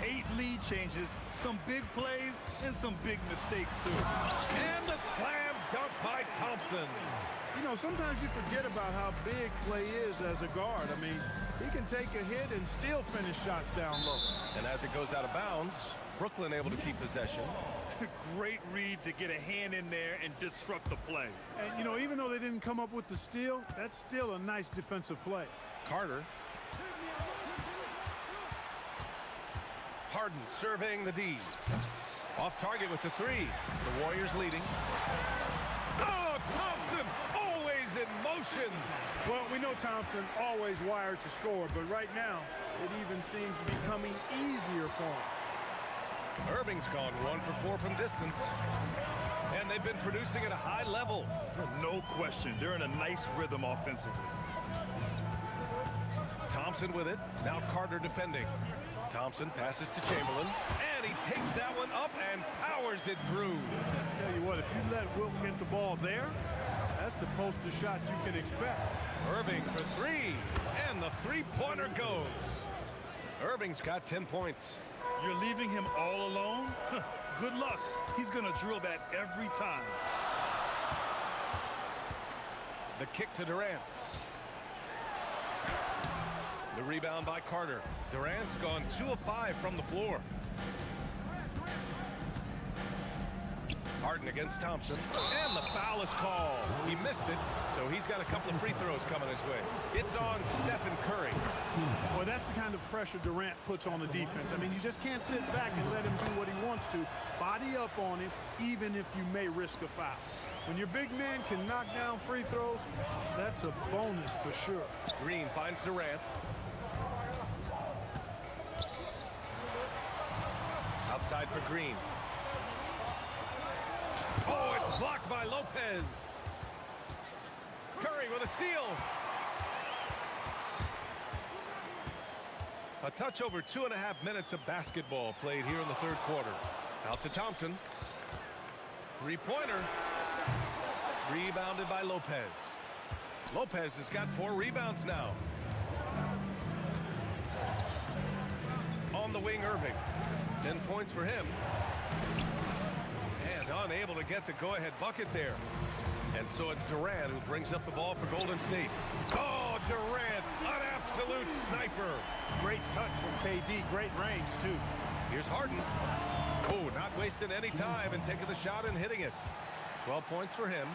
8 lead changes, some big plays, and some big mistakes, too. And the slam dunk by Thompson. You know, sometimes you forget about how big Klay is as a guard. I mean, he can take a hit and still finish shots down low. And as it goes out of bounds, Brooklyn able to keep possession. Great read to get a hand in there and disrupt the play. And, you know, even though they didn't come up with the steal, that's still a nice defensive play. Carter. Harden surveying the D. Off target with the 3. The Warriors leading. Oh, Thompson always in motion. Well, we know Thompson always wired to score, but right now it even seems to be coming easier for him. Irving's gone 1 for 4 from distance. And they've been producing at a high level. No question. They're in a nice rhythm offensively. Thompson with it. Now Carter defending. Thompson passes to Chamberlain. And he takes that one up and powers it through. Tell you what, if you let Wilt get the ball there, that's the poster shot you can expect. Irving for 3. And the three-pointer goes. Irving's got 10 points. You're leaving him all alone? Good luck. He's going to drill that every time. The kick to Durant. The rebound by Carter. Durant's gone 2 of 5 from the floor. Harden against Thompson. And the foul is called. He missed it, so he's got a couple of free throws coming his way. It's on Stephen Curry. Well, that's the kind of pressure Durant puts on the defense. I mean, you just can't sit back and let him do what he wants to. Body up on him, even if you may risk a foul. When your big man can knock down free throws, that's a bonus for sure. Green finds Durant. Outside for Green. Oh, it's blocked by Lopez. Curry with a steal. A touch over 2.5 minutes of basketball played here in the third quarter. Out to Thompson. Three-pointer. Rebounded by Lopez. Lopez has got 4 rebounds now. On the wing, Irving. 10 points for him. And unable to get the go-ahead bucket there. And so it's Durant who brings up the ball for Golden State. Oh, Durant, an absolute sniper. Great touch from KD, great range too. Here's Harden. Oh, not wasting any time and taking the shot and hitting it. 12 points for him.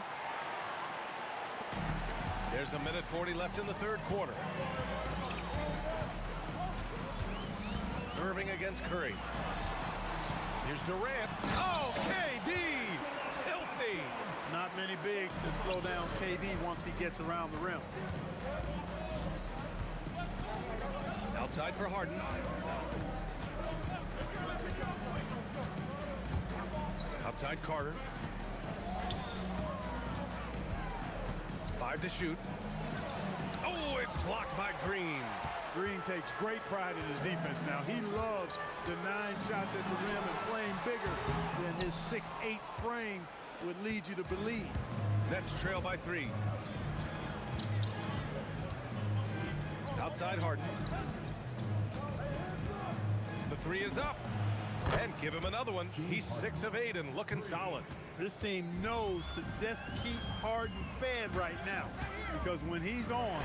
There's 1:40 left in the third quarter. Irving against Curry. Here's Durant. Oh, KD! Filthy! Not many bigs to slow down KD once he gets around the rim. Outside for Harden. Outside Carter. 5 to shoot. Oh, it's blocked by Green. Green takes great pride in his defense now. He loves denying shots at the rim and playing bigger than his 6'8" frame would lead you to believe. Nets trail by 3. Outside Harden. The 3 is up. And give him another one. He's 6 of 8 and looking solid. This team knows to just keep Harden fed right now, because when he's on,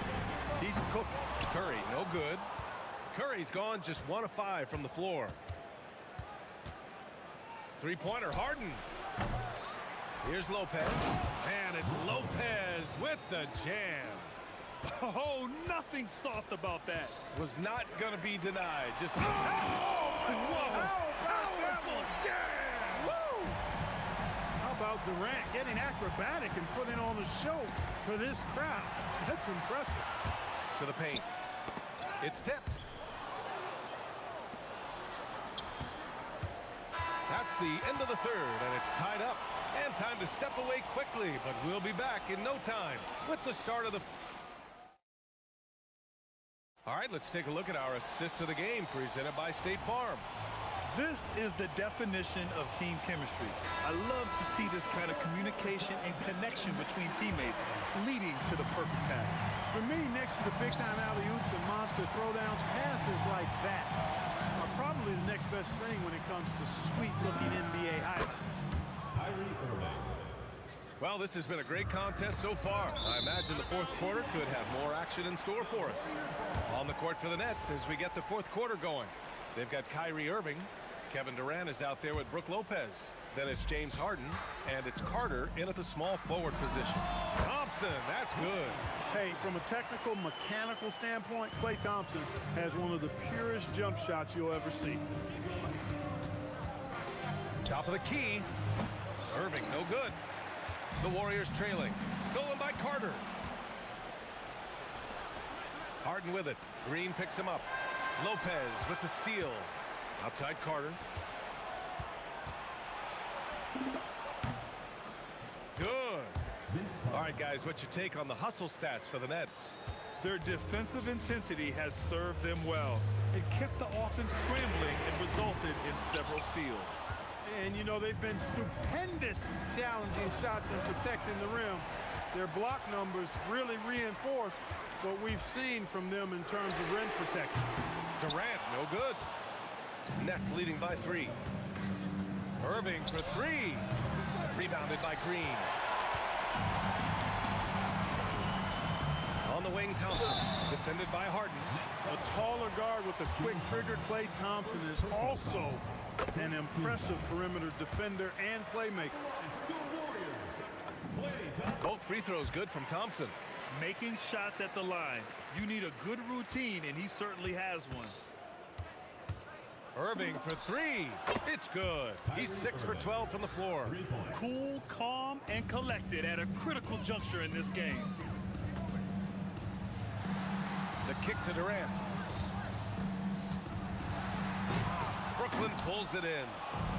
he's cooking. Curry, no good. Curry's gone just 1 of 5 from the floor. Three-pointer, Harden. Here's Lopez. And it's Lopez with the jam. Oh, nothing soft about that. Was not going to be denied. Just... Whoa. Powerful jam! Woo! How about Durant getting acrobatic and putting on a show for this crowd? That's impressive. To the paint. It's tipped. That's the end of the third, and it's tied up. And time to step away quickly, but we'll be back in no time with the start of the... All right, let's take a look at our assist of the game presented by State Farm. This is the definition of team chemistry. I love to see this kind of communication and connection between teammates leading to the perfect pass. For me, next to the big-time alley-oops and monster throwdowns, passes like that are probably the next best thing when it comes to sweet-looking NBA highlights. Well, this has been a great contest so far. I imagine the fourth quarter could have more action in store for us. On the court for the Nets as we get the fourth quarter going. They've got Kyrie Irving. Kevin Durant is out there with Brook Lopez. Then it's James Harden, and it's Carter in at the small forward position. Thompson, that's good. Hey, from a technical, mechanical standpoint, Klay Thompson has one of the purest jump shots you'll ever see. Top of the key. Irving, no good. The Warriors trailing. Stolen by Carter. Harden with it. Green picks him up. Lopez with the steal. Outside Carter. Good. All right, guys, what's your take on the hustle stats for the Nets? Their defensive intensity has served them well. It kept the offense scrambling and resulted in several steals. And, you know, they've been stupendous challenging shots and protecting the rim. Their block numbers really reinforce what we've seen from them in terms of rim protection. Durant, no good. Nets leading by 3. Irving for 3. Rebounded by Green. On the wing, Thompson. Defended by Harden. A taller guard with a quick trigger, Klay Thompson, is also an impressive perimeter defender and playmaker. Both free throws good from Thompson. Making shots at the line. You need a good routine, and he certainly has one. Irving for 3. It's good. He's 6 for 12 from the floor. Cool, calm, and collected at a critical juncture in this game. The kick to Durant. Brooklyn pulls it in.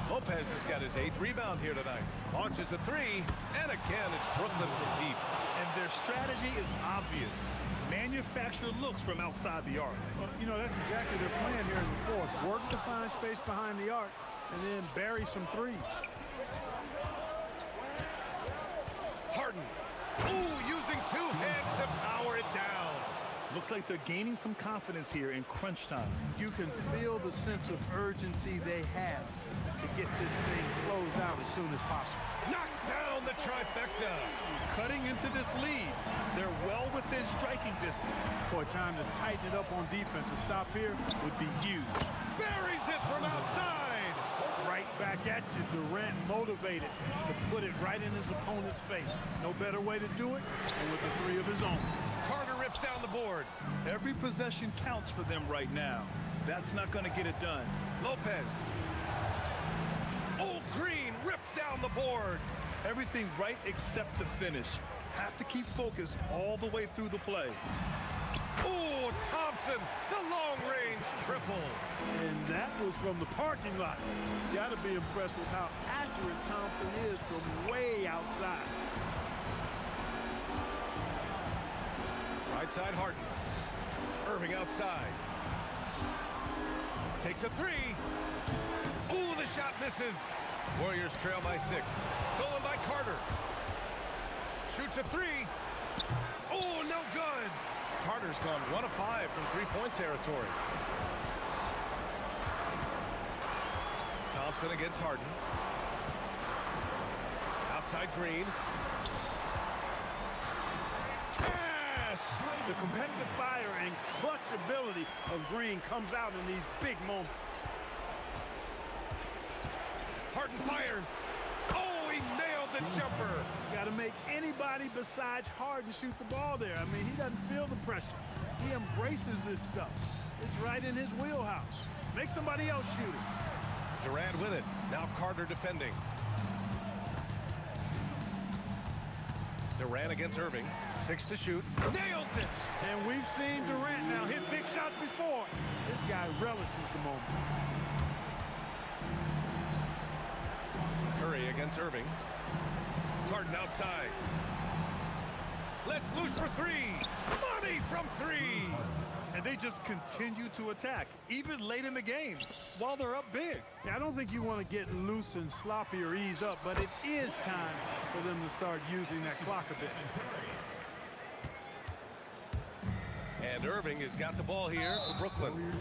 Lopez has got his 8th rebound here tonight. Launches a 3, and again it's Brooklyn from deep. And their strategy is obvious. Manufacture looks from outside the arc. Well, you know, that's exactly their plan here in the fourth. Work to find space behind the arc and then bury some threes. Harden. Ooh, using 2 hands to power it down. Looks like they're gaining some confidence here in crunch time. You can feel the sense of urgency they have to get this thing closed out as soon as possible. Knocks down the trifecta. Cutting into this lead. They're well within striking distance. Boy, time to tighten it up on defense. A stop here would be huge. Buries it from outside. Right back at you. Durant motivated to put it right in his opponent's face. No better way to do it than with a 3 of his own. Carter rips down the board. Every possession counts for them right now. That's not going to get it done. Lopez. Oh, Green rips down the board. Everything right except the finish. Have to keep focused all the way through the play. Oh, Thompson, the long-range triple. And that was from the parking lot. You got to be impressed with how accurate Thompson is from way outside. Right side, Harden. Irving outside. Takes a three. Ooh, the shot misses. Warriors trail by 6. Stolen by Carter. Shoots a three. Oh, no good. Carter's gone 1 of 5 from three-point territory. Thompson against Harden. Outside Green. Cash! The competitive fire and clutch ability of Green comes out in these big moments. Harden fires. Oh, he nailed the jumper. Got to make anybody besides Harden shoot the ball there. I mean, he doesn't feel the pressure. He embraces this stuff. It's right in his wheelhouse. Make somebody else shoot it. Durant with it. Now Carter defending. Durant against Irving. 6 to shoot. Nails it. And we've seen Durant now hit big shots before. This guy relishes the moment. Curry against Irving. Harden outside. Let's loose for 3. Money from 3. And they just continue to attack, even late in the game, while they're up big. I don't think you want to get loose and sloppy or ease up, but it is time for them to start using that clock a bit. And Irving has got the ball here for Brooklyn.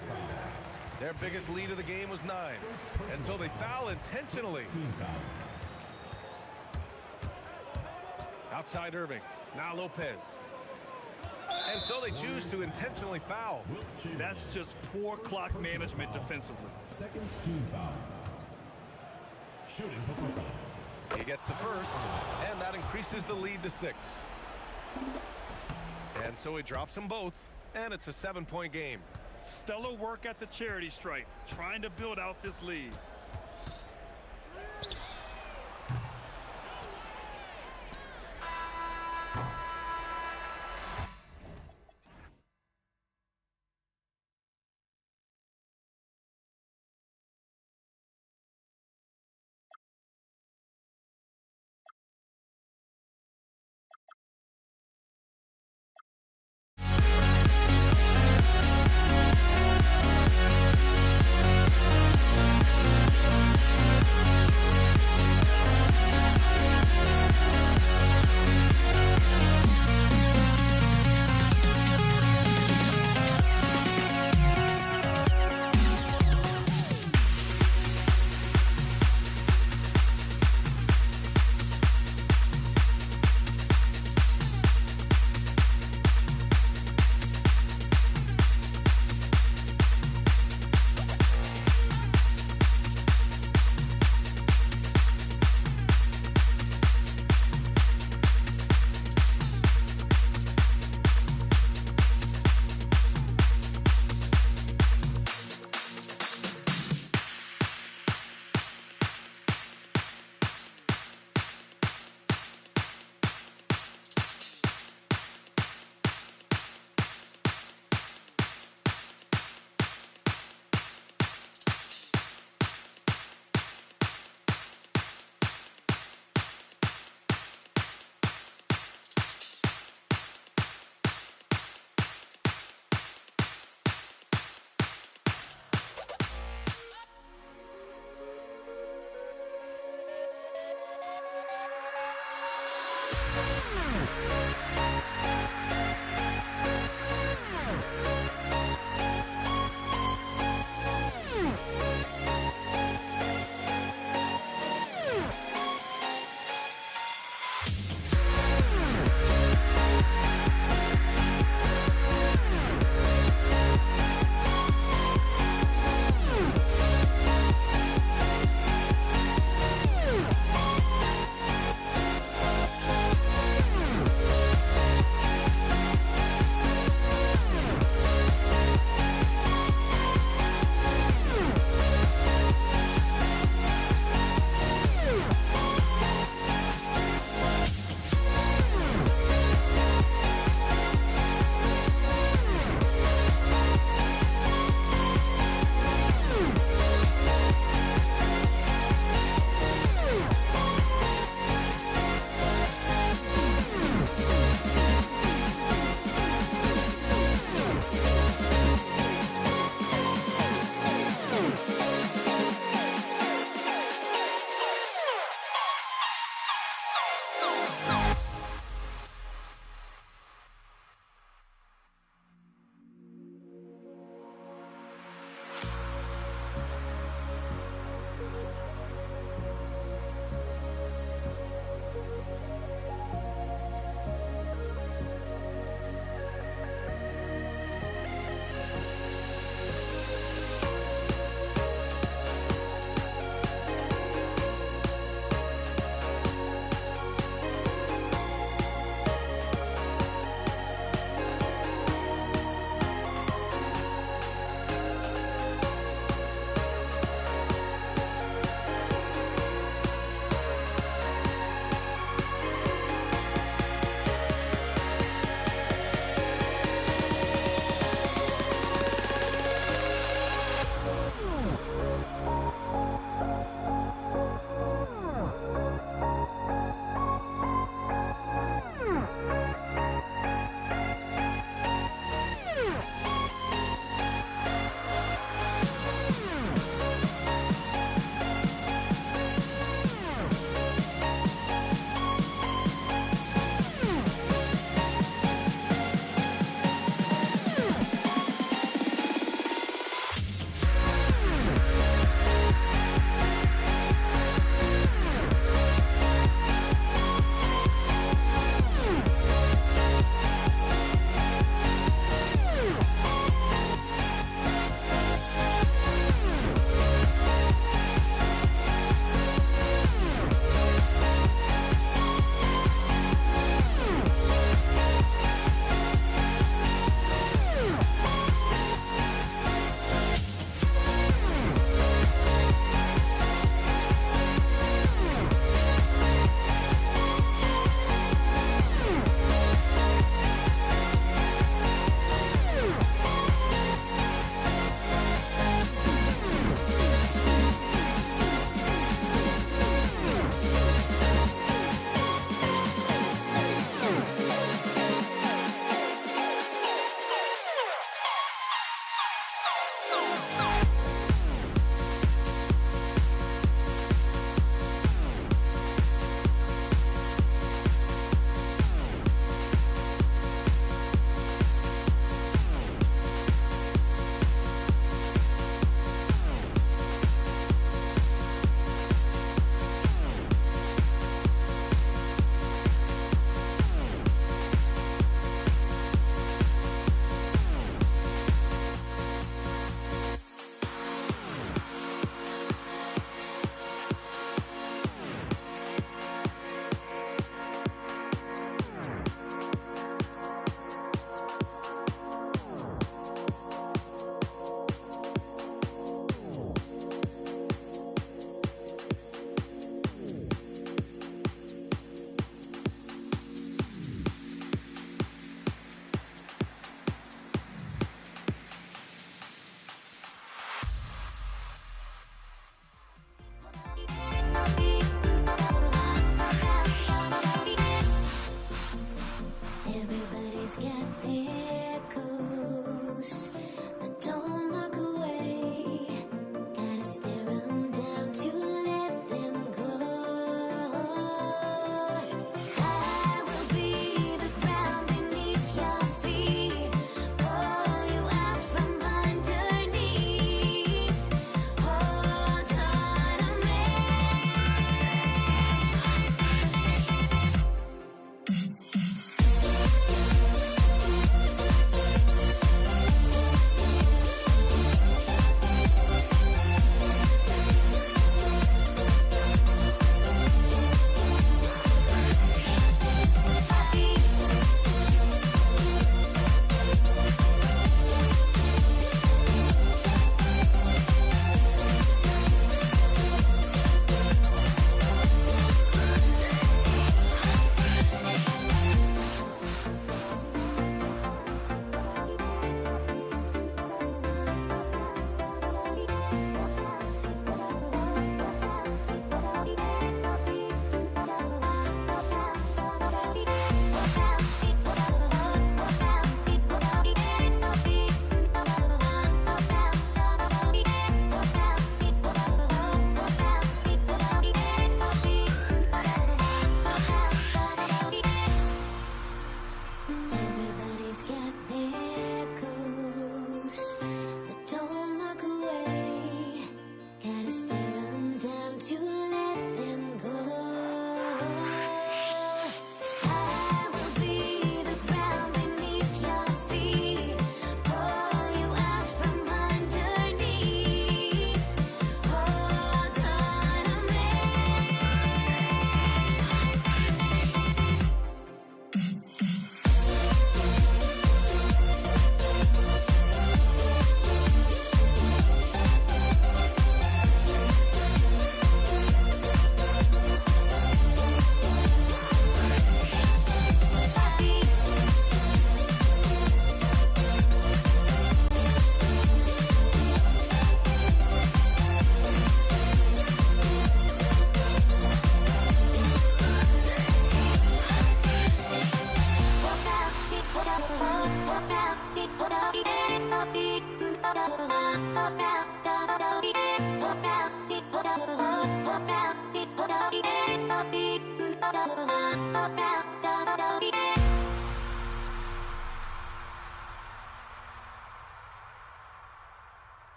Their biggest lead of the game was 9. And so they foul intentionally. Outside Irving. Now Lopez. And so they choose to intentionally foul. That's just poor clock management defensively. Second team foul. Shooting for Brooklyn. He gets the first, and that increases the lead to 6. And so he drops them both, and it's a 7-point game. Stellar work at the charity stripe, trying to build out this lead.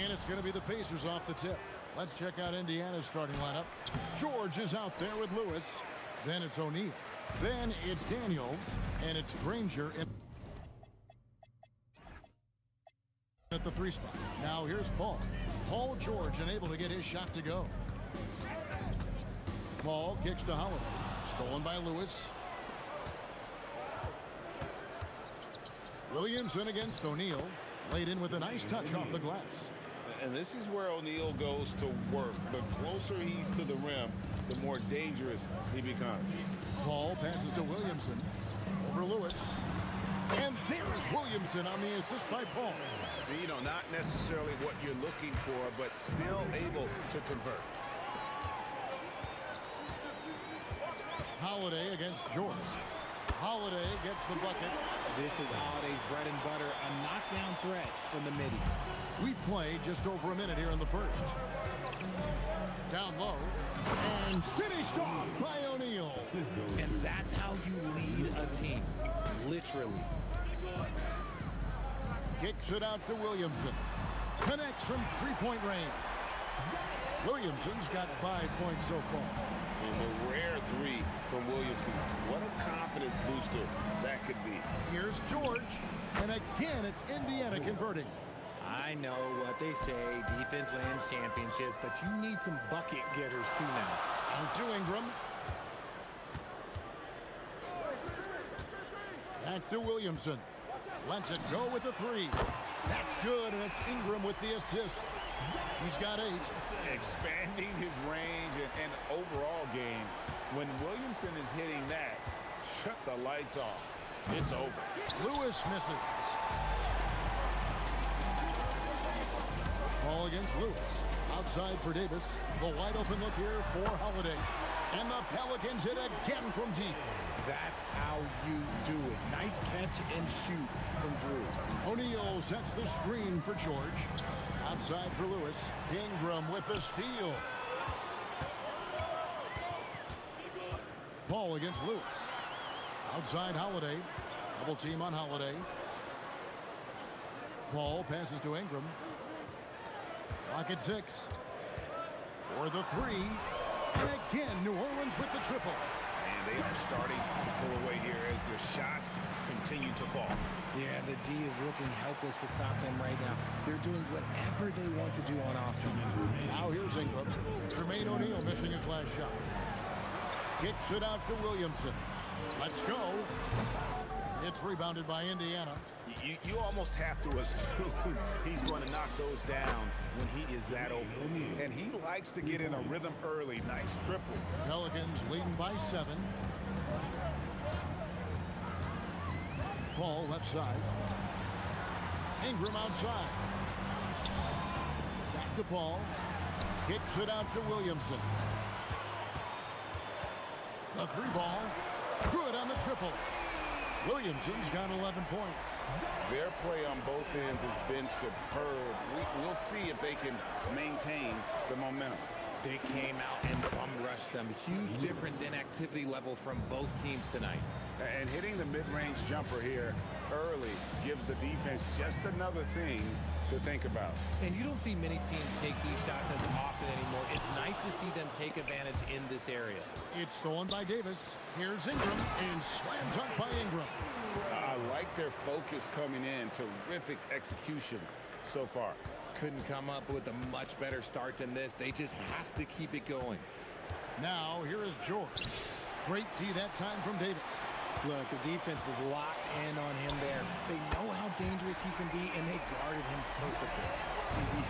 And it's going to be the Pacers off the tip. Let's check out Indiana's starting lineup. George is out there with Lewis. Then it's O'Neal. Then it's Daniels. And it's Granger at the 3 spot. Now here's Paul. Paul George unable to get his shot to go. Paul kicks to Holiday. Stolen by Lewis. Williamson against O'Neal. Laid in with a nice touch off the glass. And this is where O'Neal goes to work. The closer he's to the rim, the more dangerous he becomes. Paul passes to Williamson. Over Lewis. And there is Williamson on the assist by Paul. You know, not necessarily what you're looking for, but still able to convert. Holiday against George. Holiday gets the bucket. This is Holiday's bread and butter, a knockdown threat from the midi. We play just over a minute here in the first. Down low. And finished off by O'Neal. And that's how you lead a team. Literally. Kicks it out to Williamson. Connects from three-point range. Williamson's got 5 points so far. And the rare 3 from Williamson. What a confidence booster that could be. Here's George. And again, it's Indiana converting. I know what they say, defense wins championships, but you need some bucket getters too now. Out to Ingram. Back to Williamson. Lets it go with the 3. That's good, and it's Ingram with the assist. He's got 8. Expanding his range and overall game. When Williamson is hitting that, shut the lights off. It's over. Lewis misses. Ball against Lewis. Outside for Davis. The wide open look here for Holiday. And the Pelicans hit again from deep. That's how you do it. Nice catch and shoot from Drew. O'Neal sets the screen for George. Outside for Lewis. Ingram with the steal. Paul against Lewis. Outside Holiday. Double team on Holiday. Paul passes to Ingram. Rocket 6. For the 3. And again, New Orleans with the triple. And they are starting to pull away here as the shots continue to fall. Yeah, the D is looking helpless to stop them right now. They're doing whatever they want to do on offense. Now here's Ingram. Jermaine O'Neal missing his last shot. Kicks it out to Williamson. Let's go. It's rebounded by Indiana. You almost have to assume he's going to knock those down when he is that open. And he likes to get in a rhythm early. Nice triple. Pelicans leading by 7. Paul left side. Ingram outside. Back to Paul. Kicks it out to Williamson. The 3 ball. Good on the triple. Williamson's got 11 points. Their play on both ends has been superb. We'll see if they can maintain the momentum. They came out and bum rushed them. Huge difference in activity level from both teams tonight. And hitting the mid-range jumper here early gives the defense just another thing to think about. And you don't see many teams take these shots as often anymore. It's nice to see them take advantage in this area. It's stolen by Davis. Here's Ingram, and slam dunk by Ingram. I like their focus coming in. Terrific execution so far. Couldn't come up with a much better start than this. They just have to keep it going. Now, here is George. Great D that time from Davis. Look, the defense was locked in on him there. They know how dangerous he can be, and they guarded him perfectly.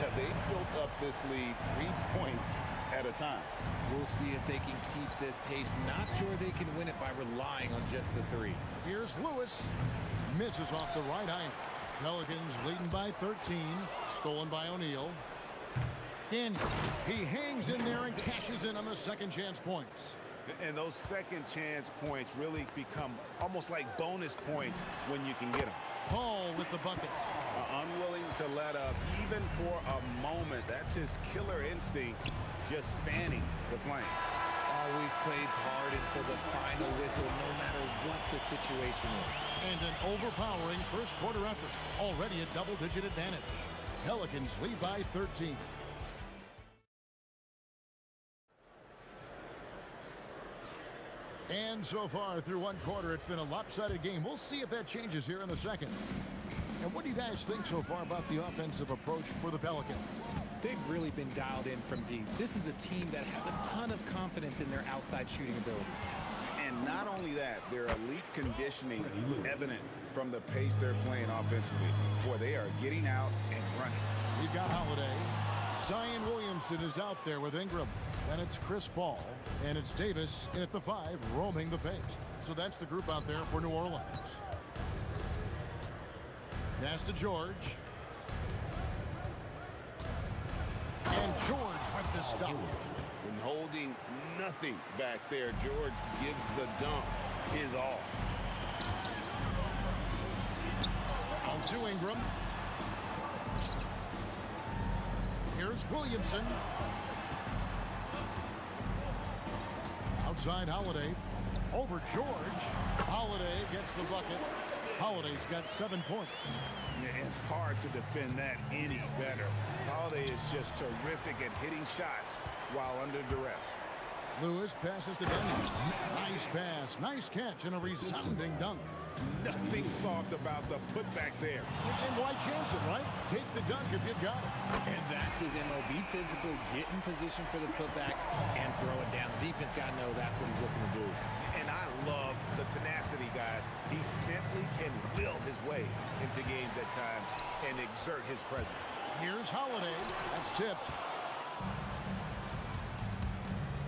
Yeah, they built up this lead 3 points at a a time. We'll see if they can keep this pace. Not sure they can win it by relying on just the three. Here's Lewis. Misses off the right iron. Pelicans leading by 13. Stolen by O'Neal. Daniels. He hangs in there and cashes in on the second chance points. And those second chance points really become almost like bonus points when you can get them. Paul with the bucket. Unwilling to let up even for a moment. That's his killer instinct, just fanning the flame. Always plays hard until the final whistle, no matter what the situation is. And an overpowering first quarter effort. Already a double-digit advantage. Pelicans lead by 13. And so far through one quarter, it's been a lopsided game. We'll see if that changes here in the second. And what do you guys think so far about the offensive approach for the Pelicans? They've really been dialed in from deep. This is a team that has a ton of confidence in their outside shooting ability. And not only that, their elite conditioning evident from the pace they're playing offensively. Boy, they are getting out and running. We've got Holiday. Zion Williamson is out there with Ingram. Then it's Chris Paul. And it's Davis in at the 5, roaming the paint. So that's the group out there for New Orleans. Pass to George. And George with the stuff. And holding nothing back there, George gives the dunk his all. Out to Ingram. Here's Williamson. Outside Holiday. Over George. Holiday gets the bucket. Holiday's got 7 points. Yeah, it's hard to defend that any better. Holiday is just terrific at hitting shots while under duress. Lewis passes to Daniels. Nice pass, nice catch, and a resounding dunk. Nothing soft about the putback there. And why chance it, right? Take the dunk if you've got it. And that's his MO. Be physical, get in position for the putback, and throw it down. The defense got to know that's what he's looking to do. And I love the tenacity, guys. He simply can will his way into games at times and exert his presence. Here's Holiday. That's tipped.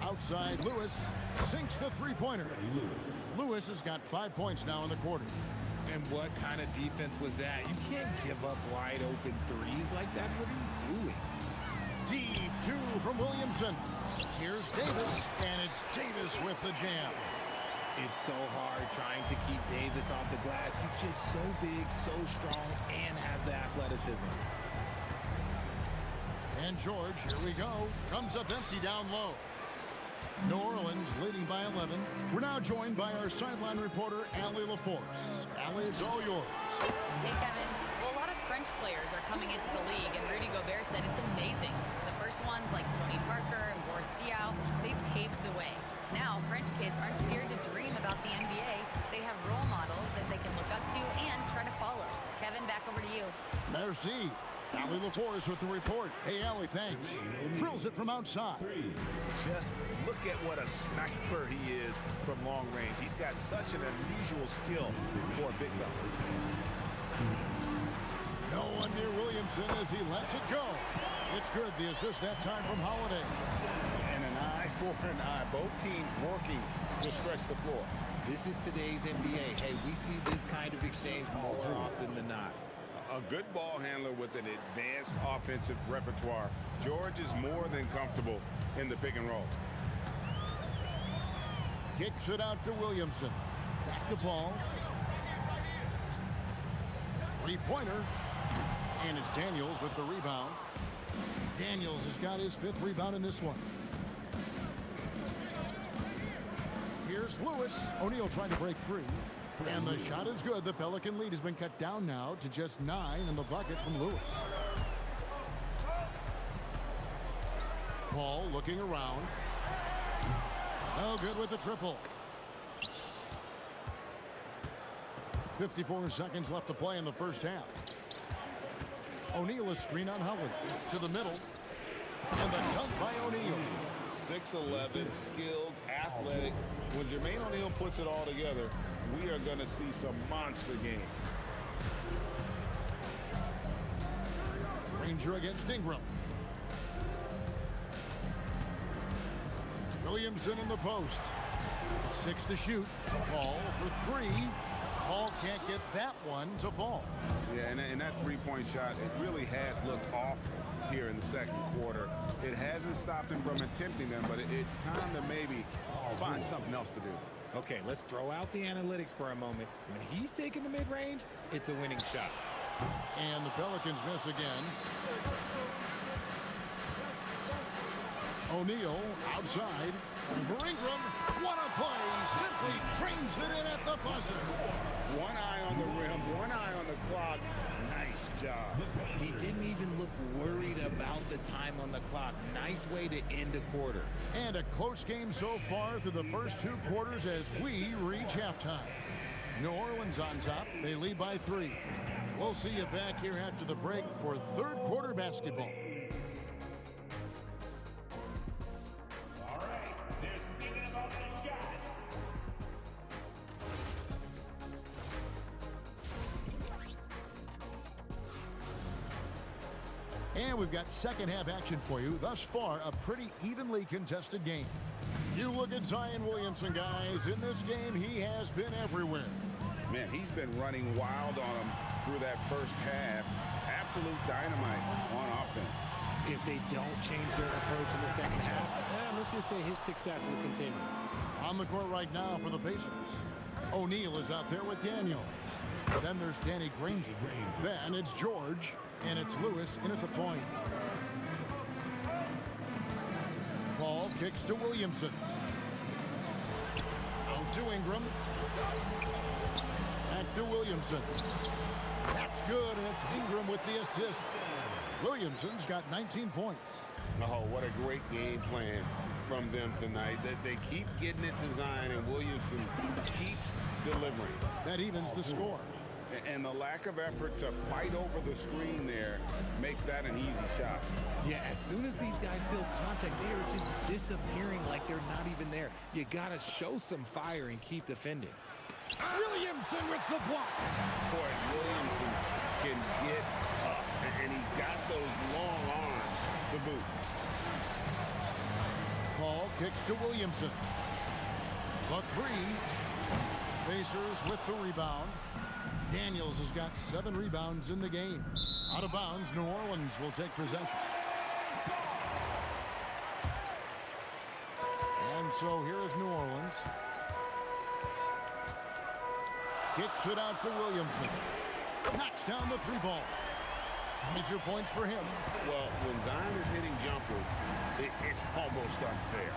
Outside, Lewis sinks the three-pointer. Lewis has got 5 points now in the quarter. And what kind of defense was that? You can't give up wide open threes like that. What are you doing? Deep 2 from Williamson. Here's Davis, and it's Davis with the jam. It's so hard trying to keep Davis off the glass. He's just so big, so strong, and has the athleticism. And George, here we go, comes up empty down low. New Orleans leading by 11. We're now joined by our sideline reporter, Allie LaForce. Allie, it's all yours. Hey, Kevin. Well, a lot of French players are coming into the league, and Rudy Gobert said it's amazing. The first ones, like Tony Parker and Boris Diaw, they paved the way. Now, French kids aren't scared to dream about the NBA. They have role models that they can look up to and try to follow. Kevin, back over to you. Merci. Allie LaForce with the report. Hey, Allie, thanks. Drills it from outside. Just look at what a sniper he is from long range. He's got such an unusual skill for a big fella. No one near Williamson as he lets it go. It's good. The assist that time from Holiday. And an eye for an eye. Both teams working to stretch the floor. This is today's NBA. Hey, we see this kind of exchange more often than not. A good ball handler with an advanced offensive repertoire. George is more than comfortable in the pick and roll. Kicks it out to Williamson. Back to Paul. Three-pointer. And it's Daniels with the rebound. Daniels has got his 5th rebound in this one. Here's Lewis. O'Neal trying to break free. And the shot is good. The Pelican lead has been cut down now to just 9 in the bucket from Lewis. Paul looking around. No good with the triple. 54 seconds left to play in the first half. O'Neal is screen on Howard to the middle. And the dunk by O'Neal. 6'11", skilled, athletic. When Jermaine O'Neal puts it all together, we are going to see some monster game. Ranger against Ingram. Williamson in the post. 6 to shoot. Paul for 3. Paul can't get that one to fall. Yeah, and that three-point shot, it really has looked off here in the second quarter. It hasn't stopped him from attempting them, but it's time to maybe find something else to do. Okay, let's throw out the analytics for a moment. When he's taking the mid-range, it's a winning shot. And the Pelicans miss again. O'Neal outside. Over Ingram. What a play. Simply trains it in at the buzzer. One eye on the rim, one eye on the clock. Nice job. He didn't even look worried about the time on the clock. Nice way to end a quarter. And a close game so far through the first 2 quarters as we reach halftime. New Orleans on top. They lead by 3. We'll see you back here after the break for third quarter basketball. All right, they're thinking about the shot. And we've got second half action for you. Thus far, a pretty evenly contested game. You look at Zion Williamson, guys. In this game, he has been everywhere. Man, he's been running wild on him through that first half. Absolute dynamite on offense. If they don't change their approach in the second half, let's just say his success will continue. On the court right now for the Pacers. O'Neal is out there with Daniels. Then there's Danny Granger. Then it's George. And it's Lewis in at the point. Paul kicks to Williamson. Out to Ingram. Back to Williamson. That's good, and it's Ingram with the assist. Williamson's got 19 points. Oh, what a great game plan from them tonight. They keep getting it to Zion, and Williamson keeps delivering. That evens the score. And the lack of effort to fight over the screen there makes that an easy shot. Yeah, as soon as these guys build contact, they are just disappearing like they're not even there. You got to show some fire and keep defending. Williamson with the block. Boy, Williamson can get up, and he's got those long arms to boot. Paul kicks to Williamson. The 3. Pacers with the rebound. Daniels has got 7 rebounds in the game. Out of bounds, New Orleans will take possession. And so here is New Orleans. Kicks it out to Williamson. Knocks down the 3 ball. Major points for him. Well, when Zion is hitting jumpers, it's almost unfair.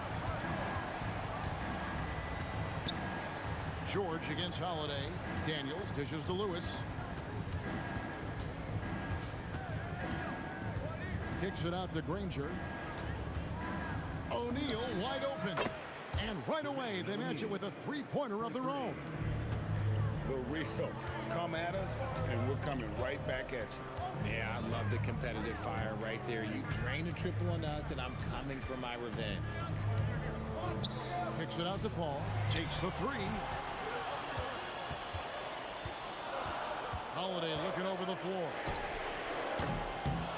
George against Holiday. Daniels dishes to Lewis. Kicks it out to Granger. O'Neal wide open. And right away, they match it with a 3-pointer of their own. The real come at us, and we're coming right back at you. Yeah, I love the competitive fire right there. You drain a triple on us, and I'm coming for my revenge. Kicks it out to Paul. Takes the 3. Holiday looking over the floor.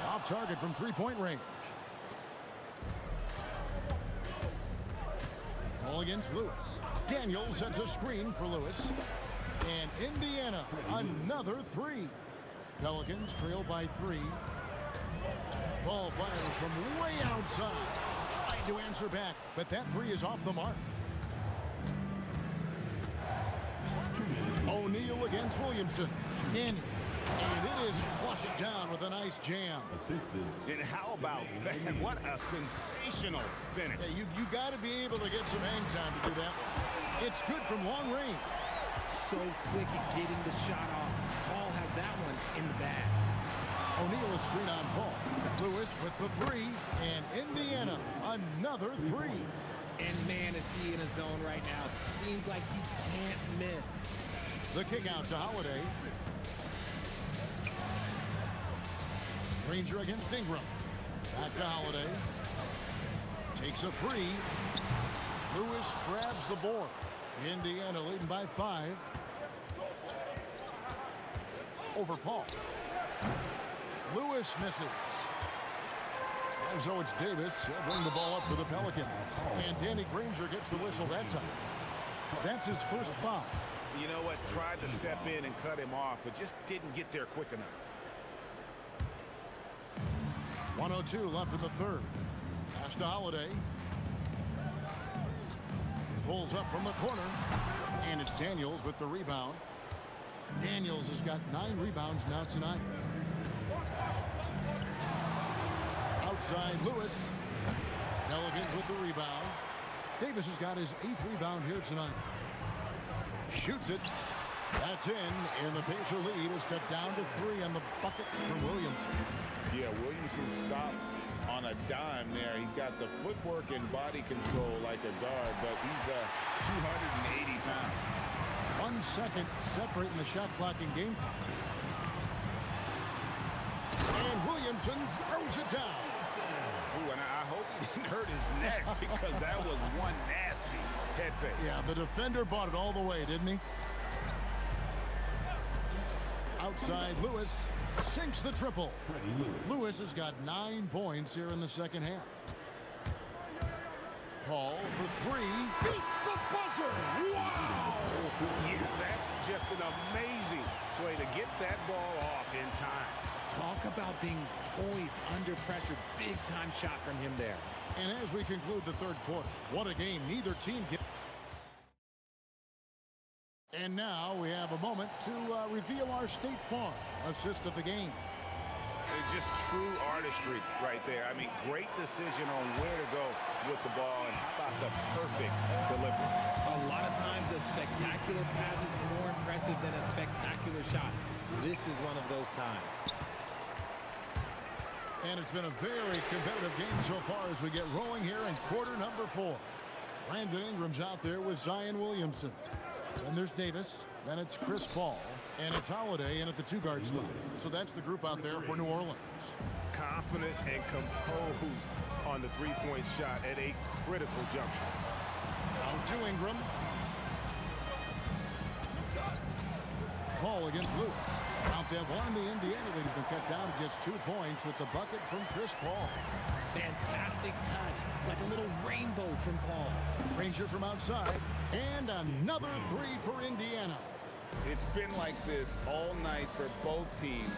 Off target from 3-point range. Ball against Lewis. Daniels sets a screen for Lewis. And Indiana, another 3. Pelicans trail by 3. Ball fires from way outside. Tried to answer back, but that 3 is off the mark. O'Neal against Williamson. And it is flushed down with a nice jam. And how about that? What a sensational finish. Yeah, you got to be able to get some hang time to do that one. It's good from long range. So quick at getting the shot off. Paul has that one in the bag. O'Neal is screen on Paul. Lewis with the 3. And Indiana, another 3. And man, is he in a zone right now. Seems like he can't miss. The kick out to Holiday. Granger against Ingram. Back to Holiday. Takes a 3. Lewis grabs the board. Indiana leading by 5. Over Paul. Lewis misses. And so it's Davis. He'll bring the ball up for the Pelicans. And Danny Granger gets the whistle that time. That's his first foul. You know what? Tried to step in and cut him off, but just didn't get there quick enough. 1:02 left in the third. Pass to Holiday. Pulls up from the corner. And it's Daniels with the rebound. Daniels has got 9 rebounds now tonight. Outside Lewis. Pelicans with the rebound. Davis has got his 8th rebound here tonight. Shoots it. That's in. And the Pacer lead is cut down to 3 on the bucket from Williamson. Yeah, Williamson stopped on a dime there. He's got the footwork and body control like a guard, but he's 280 pounds. 1 second separating the shot clock and game clock. And Williamson throws it down. Ooh, and I hope he didn't hurt his neck because that was one nasty head fake. Yeah, the defender bought it all the way, didn't he? Outside Lewis sinks the triple. Lewis has got 9 points here in the second half. Paul for 3. Beats the buzzer. Wow! Yeah, that's just an amazing way to get that ball off in time. Talk about being poised under pressure. Big time shot from him there. And as we conclude the third quarter, what a game neither team gets. And now we have a moment to reveal our State Farm assist of the game. It's just true artistry right there. I mean, great decision on where to go with the ball, and how about the perfect delivery. A lot of times a spectacular pass is more impressive than a spectacular shot. This is one of those times. And it's been a very competitive game so far as we get rolling here in quarter number 4. Brandon Ingram's out there with Zion Williamson. Then there's Davis. Then it's Chris Paul. And it's Holiday in at the 2-guard spot. So that's the group out there for New Orleans. Confident and composed on the three-point shot at a critical juncture. Out to Ingram. Paul against Lewis. Count that one. The Indiana lead has been cut down to just 2 points with the bucket from Chris Paul. Fantastic touch, like a little rainbow from Paul. Granger from outside. And another 3 for Indiana. It's been like this all night for both teams.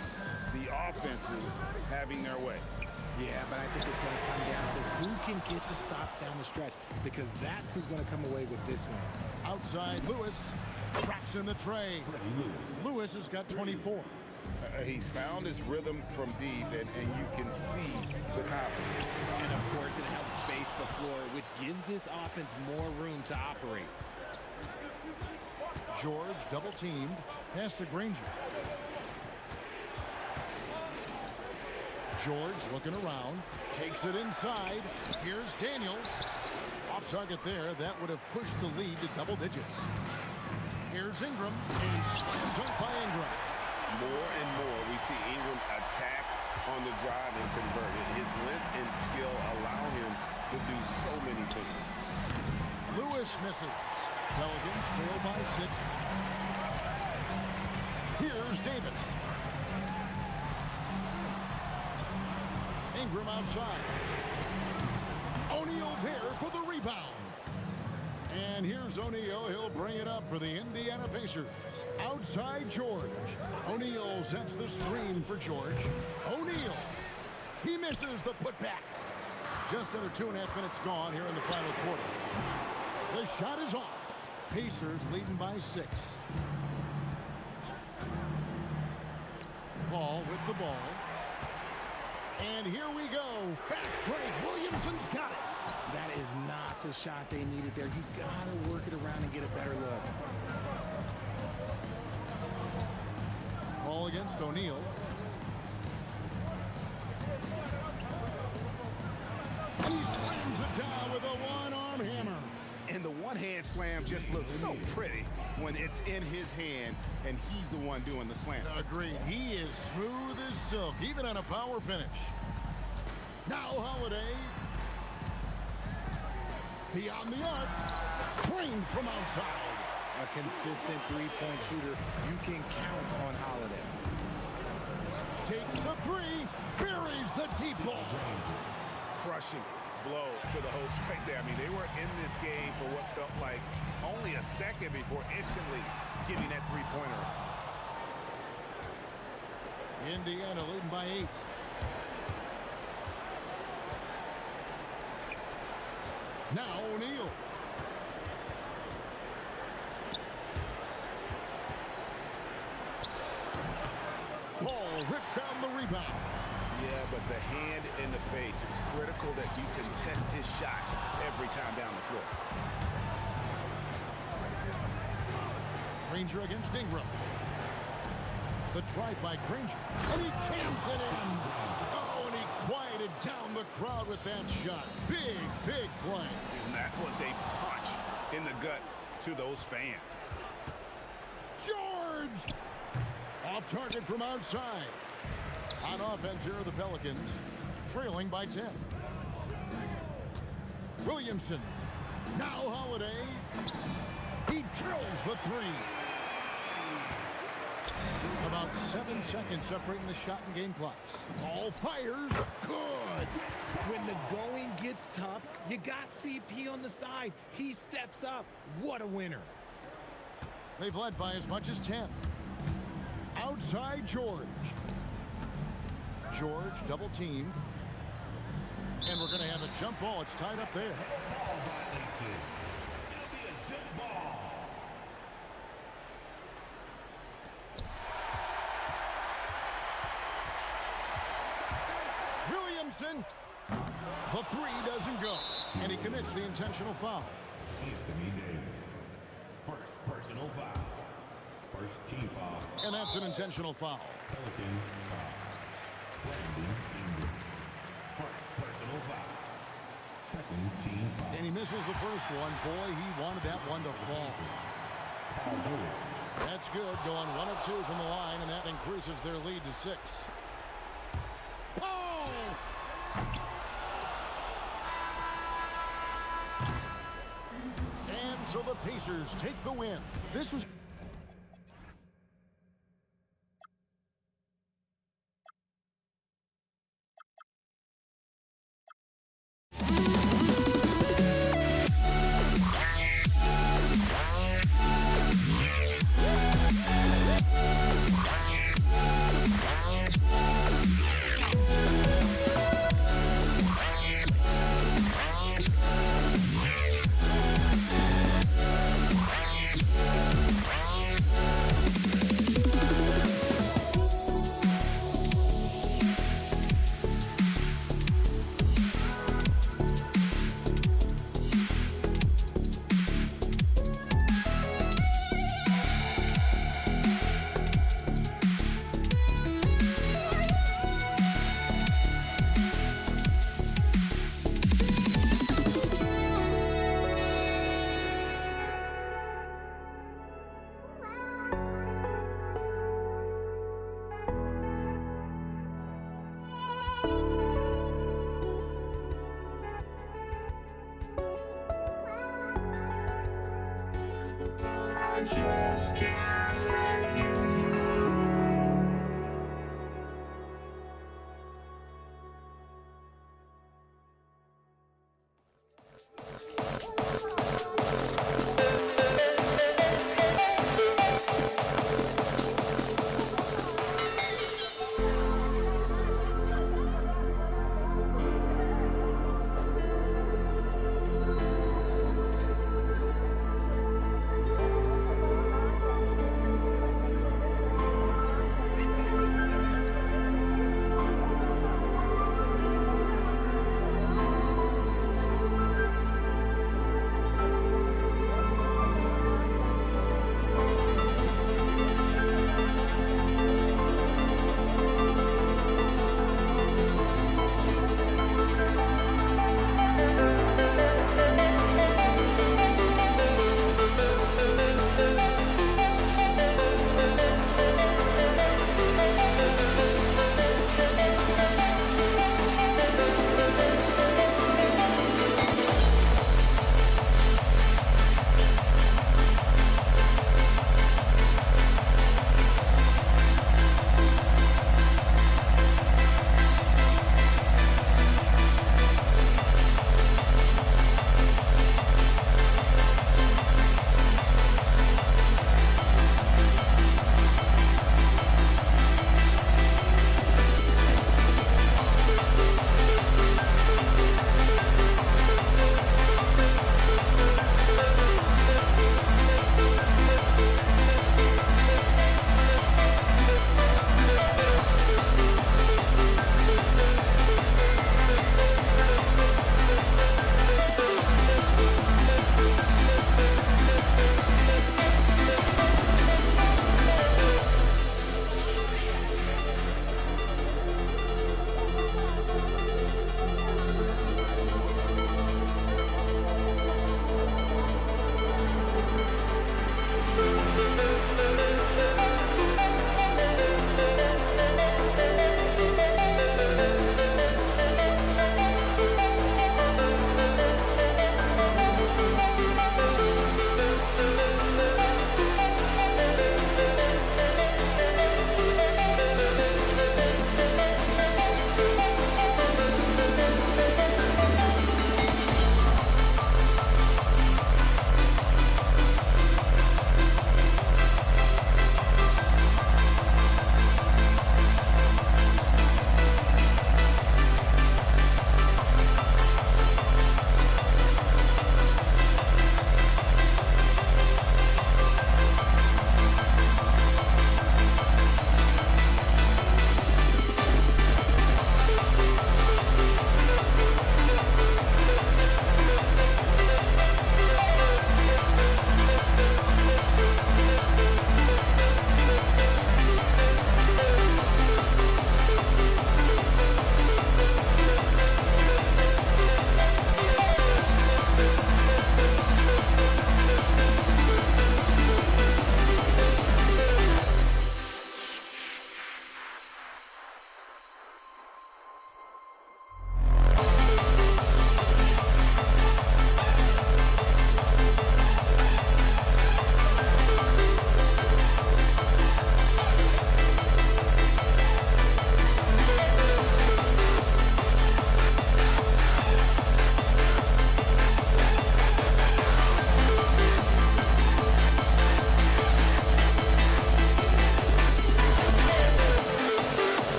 The offenses having their way. Yeah, but I think it's going to come down to who can get the stops down the stretch, because that's who's going to come away with this one. Outside Lewis. Traps in the tray. Lewis has got 24. He's found his rhythm from deep, and you can see the confidence. And of course, it helps space the floor, which gives this offense more room to operate. George double teamed. Pass to Granger. George looking around. Takes it inside. Here's Daniels. Off target there. That would have pushed the lead to double digits. Here's Ingram. And slam dunk by Ingram. More and more we see Ingram attack on the drive and convert it. His length and skill allow him to do so many things. Lewis misses. Pelicans trail by 6. Here's Davis. Ingram outside. O'Neal there for the rebound. And here's O'Neal. He'll bring it up for the Indiana Pacers. Outside George. O'Neal sets the screen for George. O'Neal. He misses the putback. Just under 2.5 minutes gone here in the final quarter. The shot is off. Pacers leading by 6. Paul with the ball. And here we go. Fast break. Williamson's got it. That is not the shot they needed there. You got to work it around and get a better look. Paul against O'Neal. And he slams it down with a one-arm hammer. And the one-hand slam just looks so pretty when it's in his hand and he's the one doing the slam. Agreed. He is smooth as silk, even on a power finish. Now Holiday. Beyond the arc. Trained from outside. A consistent three-point shooter. You can count on Holiday. Takes the 3. Buries the deep ball. crushing blow to the host right there. I mean, they were in this game for what felt like only a second before instantly getting that three-pointer. Indiana leading by 8. Now O'Neal. Ball ripped down the rebound. Yeah, but the hand in the face. It's critical that you contest his shots every time down the floor. Granger against Ingram. The drive by Granger. And he jams it in. Oh, and he quieted down the crowd with that shot. Big, big play. And that was a punch in the gut to those fans. George! Off target from outside. On offense here are the Pelicans, trailing by 10. Williamson. Now Holiday. He drills the three. About 7 seconds separating the shot and game clocks. All fires. Good. When the going gets tough, you got CP on the side. He steps up. What a winner. They've led by as much as 10. Outside George. George double team. And we're going to have a jump ball. It's tied up there. Williamson. The three doesn't go. And he commits the intentional foul. Anthony Davis. First personal foul. First team foul. And that's an intentional foul. Pelicans foul. Brandon Ingram. First personal foul. Second team foul. And he misses the first one. Boy, he wanted that one to fall. Paul George. That's good. Going 1 of 2 from the line, and that increases their lead to 6. Oh! And so the Pacers take the win. This was... just can't let you go.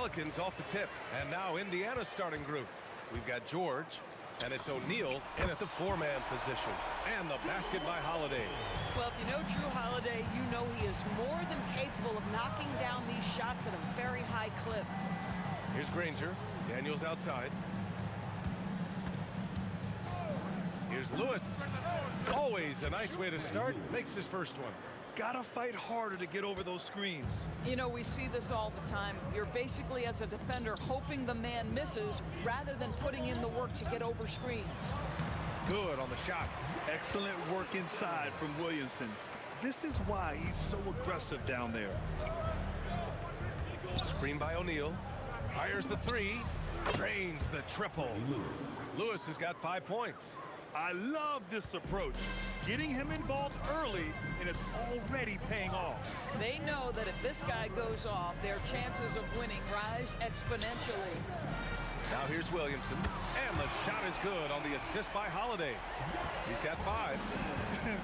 Pelicans off the tip. And now Indiana's starting group. We've got George, and it's O'Neal in at the 4-man position. And the basket by Holiday. Well, if you know Drew Holiday, you know he is more than capable of knocking down these shots at a very high clip. Here's Granger. Daniels outside. Here's Lewis. Always a nice way to start. Makes his first one. Gotta fight harder to get over those screens. You know, we see this all the time. You're basically, as a defender, hoping the man misses rather than putting in the work to get over screens. Good on the shot. Excellent work inside from Williamson. This is why he's so aggressive down there. Screen by O'Neal. Fires the 3. Drains the triple. Lewis has got 5 points. I love this approach. Getting him involved early, and it's already paying off. They know that if this guy goes off, their chances of winning rise exponentially. Now here's Williamson. And the shot is good on the assist by Holiday. He's got 5.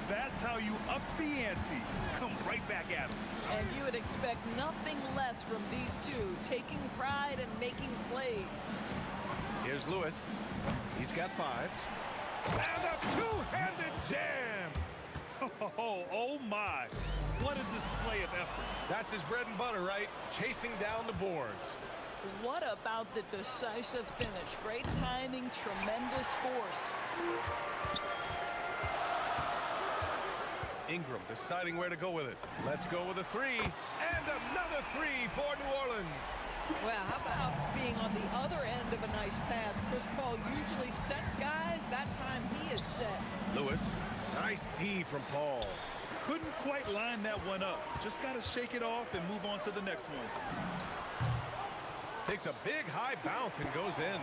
That's how you up the ante. Come right back at him. And you would expect nothing less from these two, taking pride and making plays. Here's Lewis. He's got 5. And a two-handed jam! Oh my. What a display of effort. That's his bread and butter, right? Chasing down the boards. What about the decisive finish? Great timing, tremendous force. Ingram deciding where to go with it. Let's go with a 3. And another 3 for New Orleans. Well, how about being on the other end of a nice pass? Chris Paul usually sets guys. That time he is set. Lewis, nice D from Paul. Couldn't quite line that one up. Just got to shake it off and move on to the next one. Takes a big high bounce and goes in.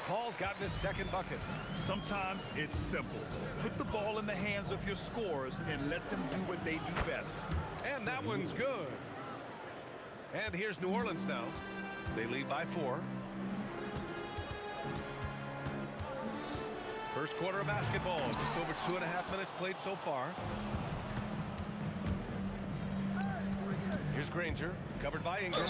Paul's gotten his second bucket. Sometimes it's simple. Put the ball in the hands of your scorers and let them do what they do best. And that one's good. And here's New Orleans now. They lead by 4. First quarter of basketball. Just over 2.5 minutes played so far. Here's Granger, covered by Ingram.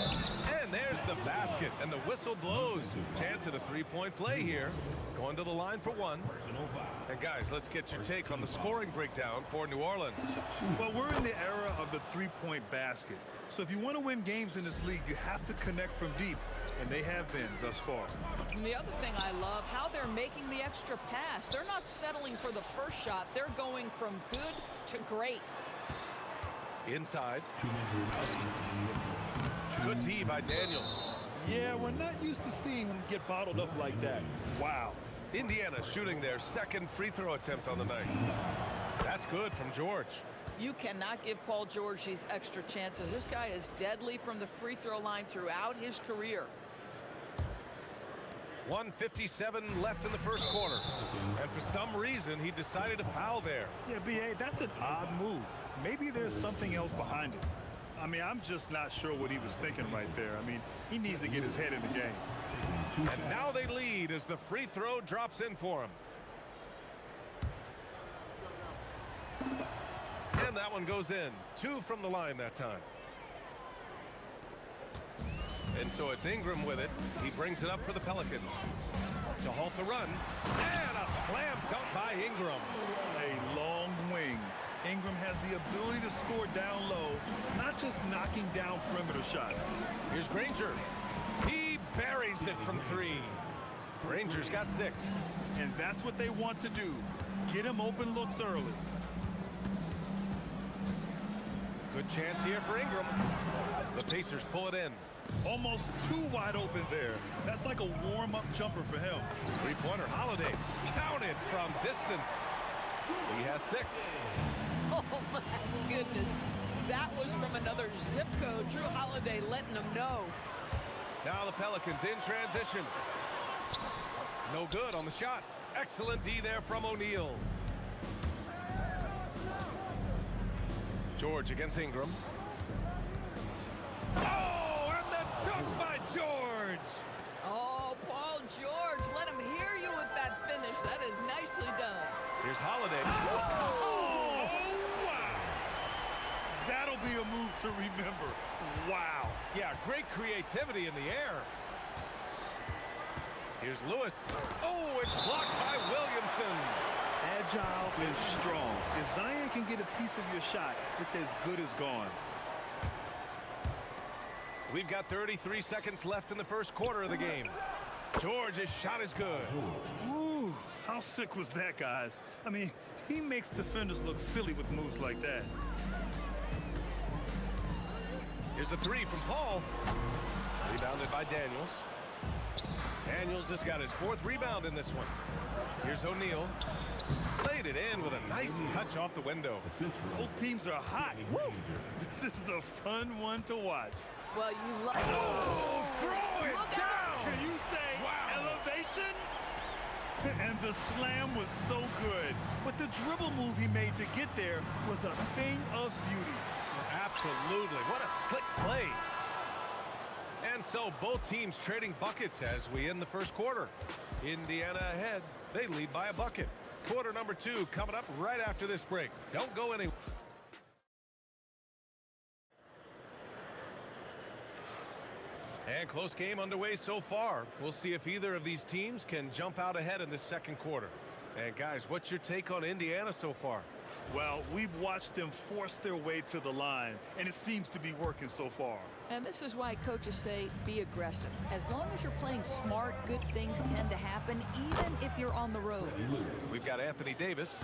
And there's the basket, and the whistle blows. Chance at a 3-point play here. Going to the line for 1. And guys, let's get your take on the scoring breakdown for New Orleans. Well, we're in the era of the 3-point basket. So if you want to win games in this league, you have to connect from deep. And they have been thus far. And the other thing I love, how they're making the extra pass. They're not settling for the first shot. They're going from good to great. Inside. Good D by Daniels. Yeah, we're not used to seeing him get bottled up like that. Wow. Indiana shooting their second free throw attempt on the night. That's good from George. You cannot give Paul George these extra chances. This guy is deadly from the free throw line throughout his career. 1:57 left in the first quarter. And for some reason, he decided to foul there. Yeah, B.A., that's an odd move. Maybe there's something else behind it. I mean, I'm just not sure what he was thinking right there. I mean, he needs to get his head in the game. And now they lead as the free throw drops in for him. And that one goes in. 2 from the line that time. And so it's Ingram with it. He brings it up for the Pelicans. To halt the run. And a slam dunk by Ingram. A long wing. Ingram has the ability to score down low, not just knocking down perimeter shots. Here's Granger. He buries it from 3. Granger's got 6. And that's what they want to do. Get him open looks early. Good chance here for Ingram. The Pacers pull it in. Almost too wide open there. That's like a warm-up jumper for him. 3-pointer Holiday. Counted from distance. He has 6. Oh, my goodness. That was from another zip code. Drew Holiday letting them know. Now the Pelicans in transition. No good on the shot. Excellent D there from O'Neal. George against Ingram. Oh, and the dunk by George. Oh, Paul George, let him hear you with that finish. That is nicely done. Here's Holiday. Oh, wow. That'll be a move to remember. Wow. Yeah, great creativity in the air. Here's Lewis. Oh, it's blocked by Williamson. Agile and strong. If Zion can get a piece of your shot, it's as good as gone. We've got 33 seconds left in the first quarter of the game. George's shot is good. Ooh, how sick was that, guys? I mean, he makes defenders look silly with moves like that. Here's a three from Paul. Rebounded by Daniels. Daniels has got his fourth rebound in this one. Here's O'Neal. Played it in with a nice touch off the window. Both teams are hot. Woo! This is a fun one to watch. Well, you love Oh, throw it Look down! out! Can you say elevation? And the slam was so good. But the dribble move he made to get there was a thing of beauty. Absolutely. What a slick play. And so both teams trading buckets as we end the first quarter. Indiana ahead. They lead by a bucket. Quarter number 2 coming up right after this break. Don't go anywhere. And close game underway so far. We'll see if either of these teams can jump out ahead in the second quarter. And guys, what's your take on Indiana so far? Well, we've watched them force their way to the line, and it seems to be working so far. And this is why coaches say be aggressive. As long as you're playing smart, good things tend to happen, even if you're on the road. We've got Anthony Davis,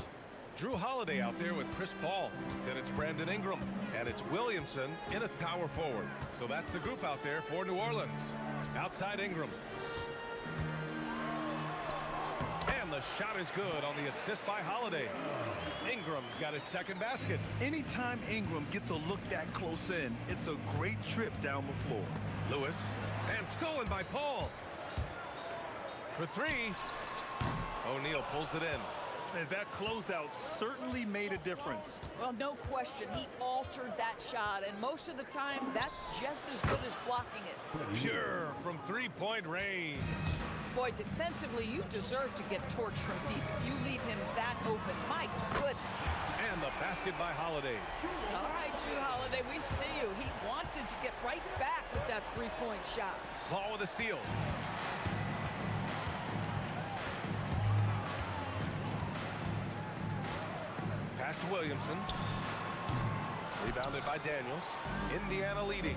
Drew Holiday out there with Chris Paul. Then it's Brandon Ingram, and it's Williamson in at power forward. So that's the group out there for New Orleans. Outside Ingram. And the shot is good on the assist by Holiday. Ingram's got his second basket. Anytime Ingram gets a look that close in, it's a great trip down the floor. Lewis, and stolen by Paul. For three, O'Neal pulls it in. And that closeout certainly made a difference. Well, no question. He altered that shot, and most of the time, that's just as good as blocking it. Pure from three-point range. Boy, defensively, you deserve to get torched from deep. If you leave him that open, my goodness. And the basket by Holiday. All right, Drew Holiday, we see you. He wanted to get right back with that three-point shot. Paul with a steal. Pass to Williamson. Rebounded by Daniels. Indiana leading.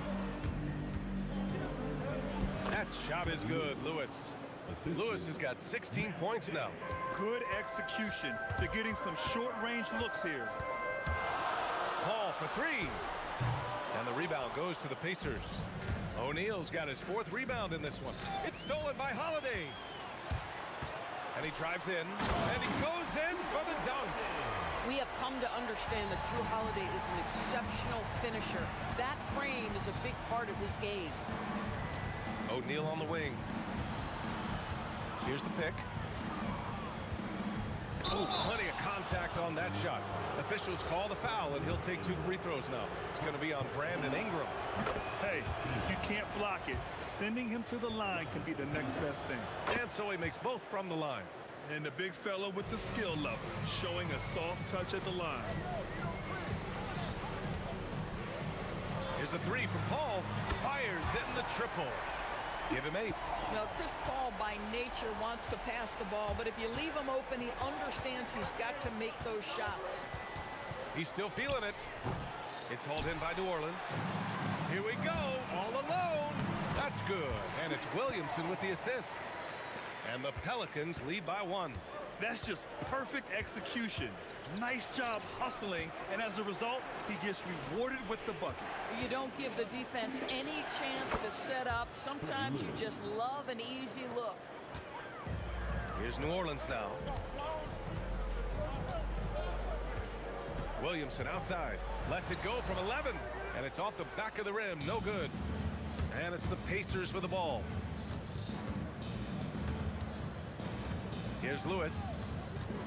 That shot is good, Lewis. Lewis has got 16 points now. Good execution. They're getting some short-range looks here. Paul for three. And the rebound goes to the Pacers. O'Neal's got his fourth rebound in this one. It's stolen by Holiday. And he drives in, and he goes in for the dunk. We have come to understand that Drew Holiday is an exceptional finisher. That frame is a big part of his game. O'Neal on the wing. Here's the pick. Oh, plenty of contact on that shot. Officials call the foul, and he'll take 2 free throws now. It's going to be on Brandon Ingram. Hey, if you can't block it, sending him to the line can be the next best thing. And so he makes both from the line. And the big fella with the skill level, showing a soft touch at the line. Here's a three from Paul. Fires in the triple. Give him 8. Now, Chris Paul, by nature, wants to pass the ball, but if you leave him open, he understands he's got to make those shots. He's still feeling it. It's hauled in by New Orleans. Here we go, all alone. That's good. And it's Williamson with the assist. And the Pelicans lead by 1. That's just perfect execution. Nice job hustling, and as a result, he gets rewarded with the bucket. You don't give the defense any chance to set up. Sometimes you just love an easy look. Here's New Orleans now. Williamson outside. Lets it go from 11. And it's off the back of the rim. No good. And it's the Pacers with the ball. Here's Lewis.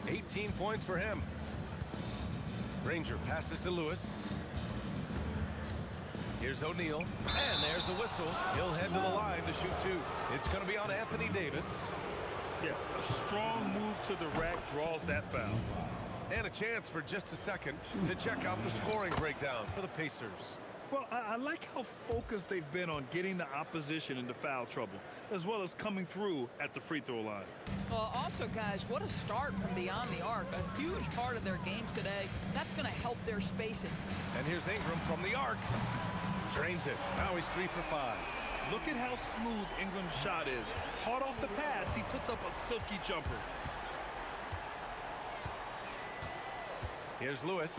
18 points for him. Ranger passes to Lewis. Here's O'Neal. And there's the whistle. He'll head to the line to shoot 2. It's going to be on Anthony Davis. Yeah, a strong move to the rack draws that foul. And a chance for just a second to check out the scoring breakdown for the Pacers. Well, I like how focused they've been on getting the opposition into foul trouble, as well as coming through at the free throw line. Also, guys, what a start from beyond the arc. A huge part of their game today. That's going to help their spacing. And here's Ingram from the arc. Drains it. Now he's 3 for 5. Look at how smooth Ingram's shot is. Hard off the pass, he puts up a silky jumper. Here's Lewis.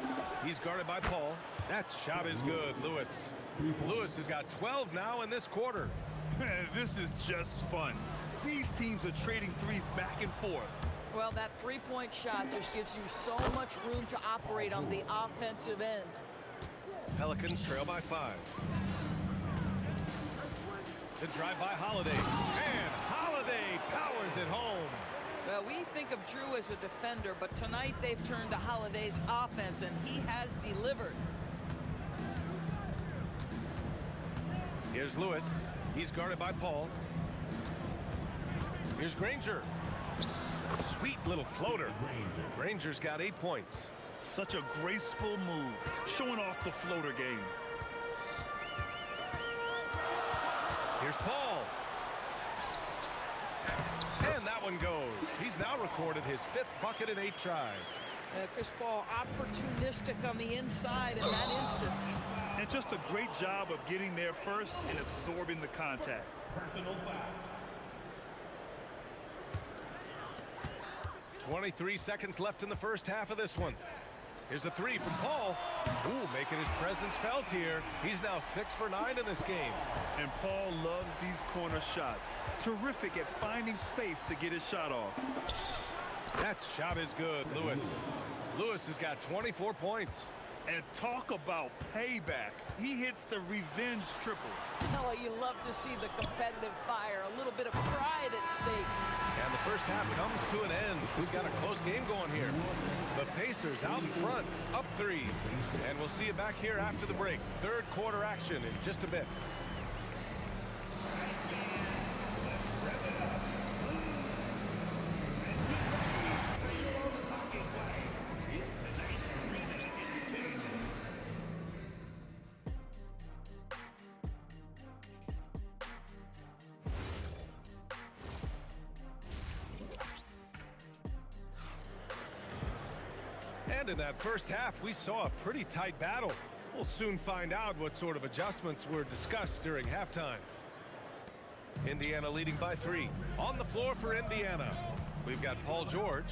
He's guarded by Paul. That shot is good, Lewis. Lewis has got 12 now in this quarter. Man, this is just fun. These teams are trading threes back and forth. Well, that three-point shot just gives you so much room to operate on the offensive end. Pelicans trail by 5. The drive by Holiday. And Holiday powers it home. Well, we think of Drew as a defender, but tonight they've turned to Holiday's offense, and he has delivered. Here's Lewis. He's guarded by Paul. Here's Granger. Sweet little floater. Granger's got 8 points. Such a graceful move, showing off the floater game. Here's Paul. And that one goes. He's now recorded his 5th bucket in 8 tries. Chris Paul opportunistic on the inside in that instance. And just a great job of getting there first and absorbing the contact. Personal foul. 23 seconds left in the first half of this one. Here's a 3 from Paul. Ooh, making his presence felt here. He's now 6 for 9 in this game. And Paul loves these corner shots. Terrific at finding space to get his shot off. That shot is good, Lewis. Lewis has got 24 points. And talk about payback. He hits the revenge triple. Oh, you love to see the competitive fire. A little bit of pride at stake. And the first half comes to an end. We've got a close game going here. The Pacers out in front, up 3. And we'll see you back here after the break. Third quarter action in just a bit. And in that first half, we saw a pretty tight battle. We'll soon find out what sort of adjustments were discussed during halftime. Indiana leading by 3. On the floor for Indiana, we've got Paul George,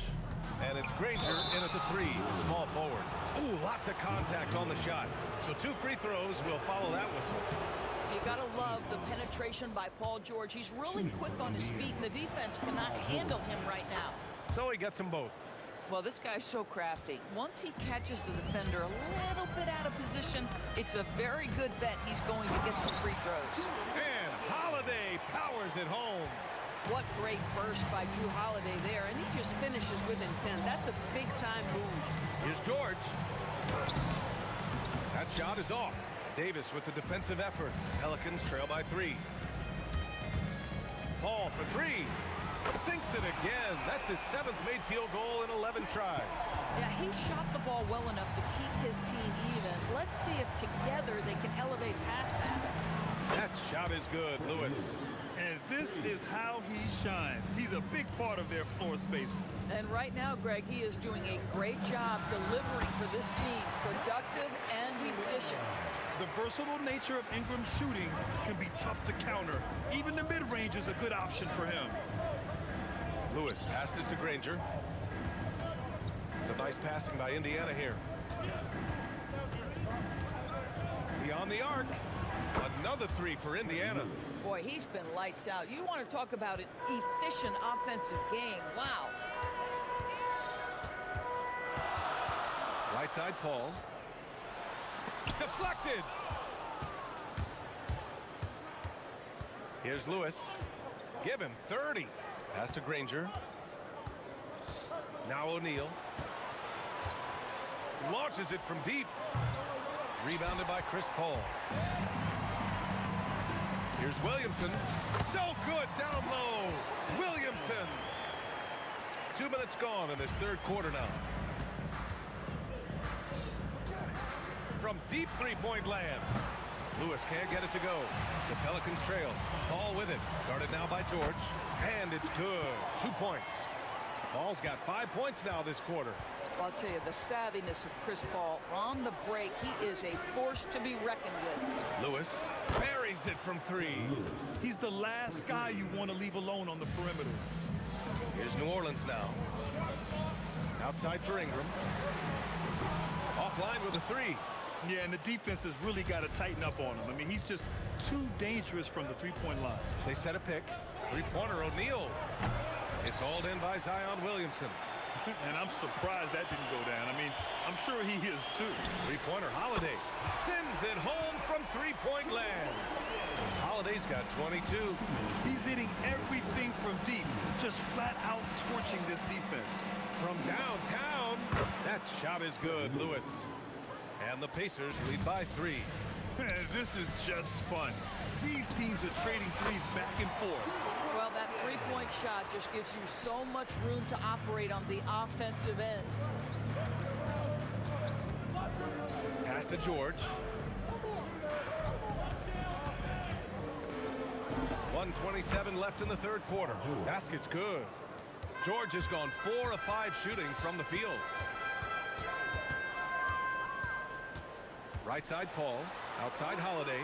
and it's Granger in at the 3, small forward. Ooh, lots of contact on the shot. So 2 free throws will follow that whistle. You gotta love the penetration by Paul George. He's really quick on his feet, and the defense cannot handle him right now. So he gets them both. Well, this guy's so crafty. Once he catches the defender a little bit out of position, it's a very good bet he's going to get some free throws. And Holiday powers it home. What great burst by Drew Holiday there, and he just finishes with intent. That's a big-time move. Here's George. That shot is off. Davis with the defensive effort. Pelicans trail by 3. Paul for 3. Sinks it again. That's his 7th made field goal in 11 tries. Yeah, he shot the ball well enough to keep his team even. Let's see if together they can elevate past that. That shot is good, Lewis. And this is how he shines. He's a big part of their floor spacing. And right now, Greg, he is doing a great job delivering for this team. Productive and efficient. The versatile nature of Ingram's shooting can be tough to counter. Even the mid-range is a good option for him. Lewis passes to Granger. It's a nice passing by Indiana here. Beyond the arc. Another 3 for Indiana. Boy, he's been lights out. You want to talk about an efficient offensive game. Wow. Right side, Paul. Deflected. Here's Lewis. Give him 30. Pass to Granger. Now O'Neal. Launches it from deep. Rebounded by Chris Paul. Here's Williamson. So good down low. Williamson. 2 minutes gone in this third quarter now. From deep three-point land. Lewis can't get it to go. The Pelicans trail. Paul with it. Guarded now by George. And it's good. 2 points. Paul's got 5 points now this quarter. Well, I'll tell you, the savviness of Chris Paul on the break, he is a force to be reckoned with. Lewis buries it from 3. He's the last guy you want to leave alone on the perimeter. Here's New Orleans now. Outside for Ingram. Offline with a 3. Yeah, and the defense has really got to tighten up on him. I mean, he's just too dangerous from the three-point line. They set a pick. Three-pointer O'Neal. It's hauled in by Zion Williamson. And I'm surprised that didn't go down. I mean, I'm sure he is too. Three-pointer Holiday sends it home from three-point land. Holiday's got 22. He's hitting everything from deep, just flat out torching this defense. From downtown, that shot is good, Lewis. And the Pacers lead by 3. Man, this is just fun. These teams are trading threes back and forth. Well, that three-point shot just gives you so much room to operate on the offensive end. Pass to George. 1:27 left in the third quarter. Basket's good. George has gone 4 of 5 shooting from the field. Right side Paul. Outside Holiday.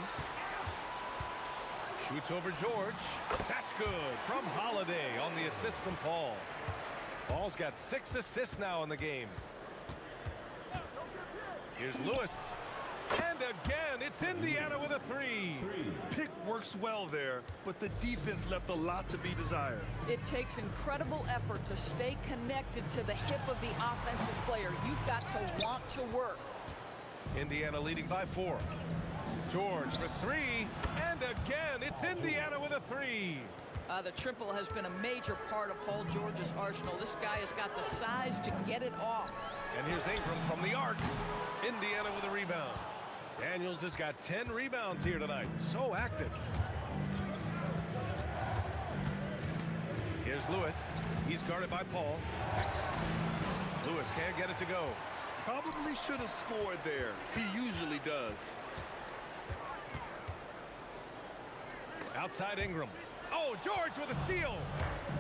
Shoots over George. That's good from Holiday on the assist from Paul. Paul's got 6 assists now in the game. Here's Lewis. And again, it's Indiana with a 3. Pick works well there, but the defense left a lot to be desired. It takes incredible effort to stay connected to the hip of the offensive player. You've got to want to work. Indiana leading by 4. George for 3. And again, it's Indiana with a 3. The triple has been a major part of Paul George's arsenal. This guy has got the size to get it off. And here's Ingram from the arc. Indiana with a rebound. Daniels has got 10 rebounds here tonight. So active. Here's Lewis. He's guarded by Paul. Lewis can't get it to go. Probably should have scored there. He usually does. Outside Ingram. Oh, George with a steal.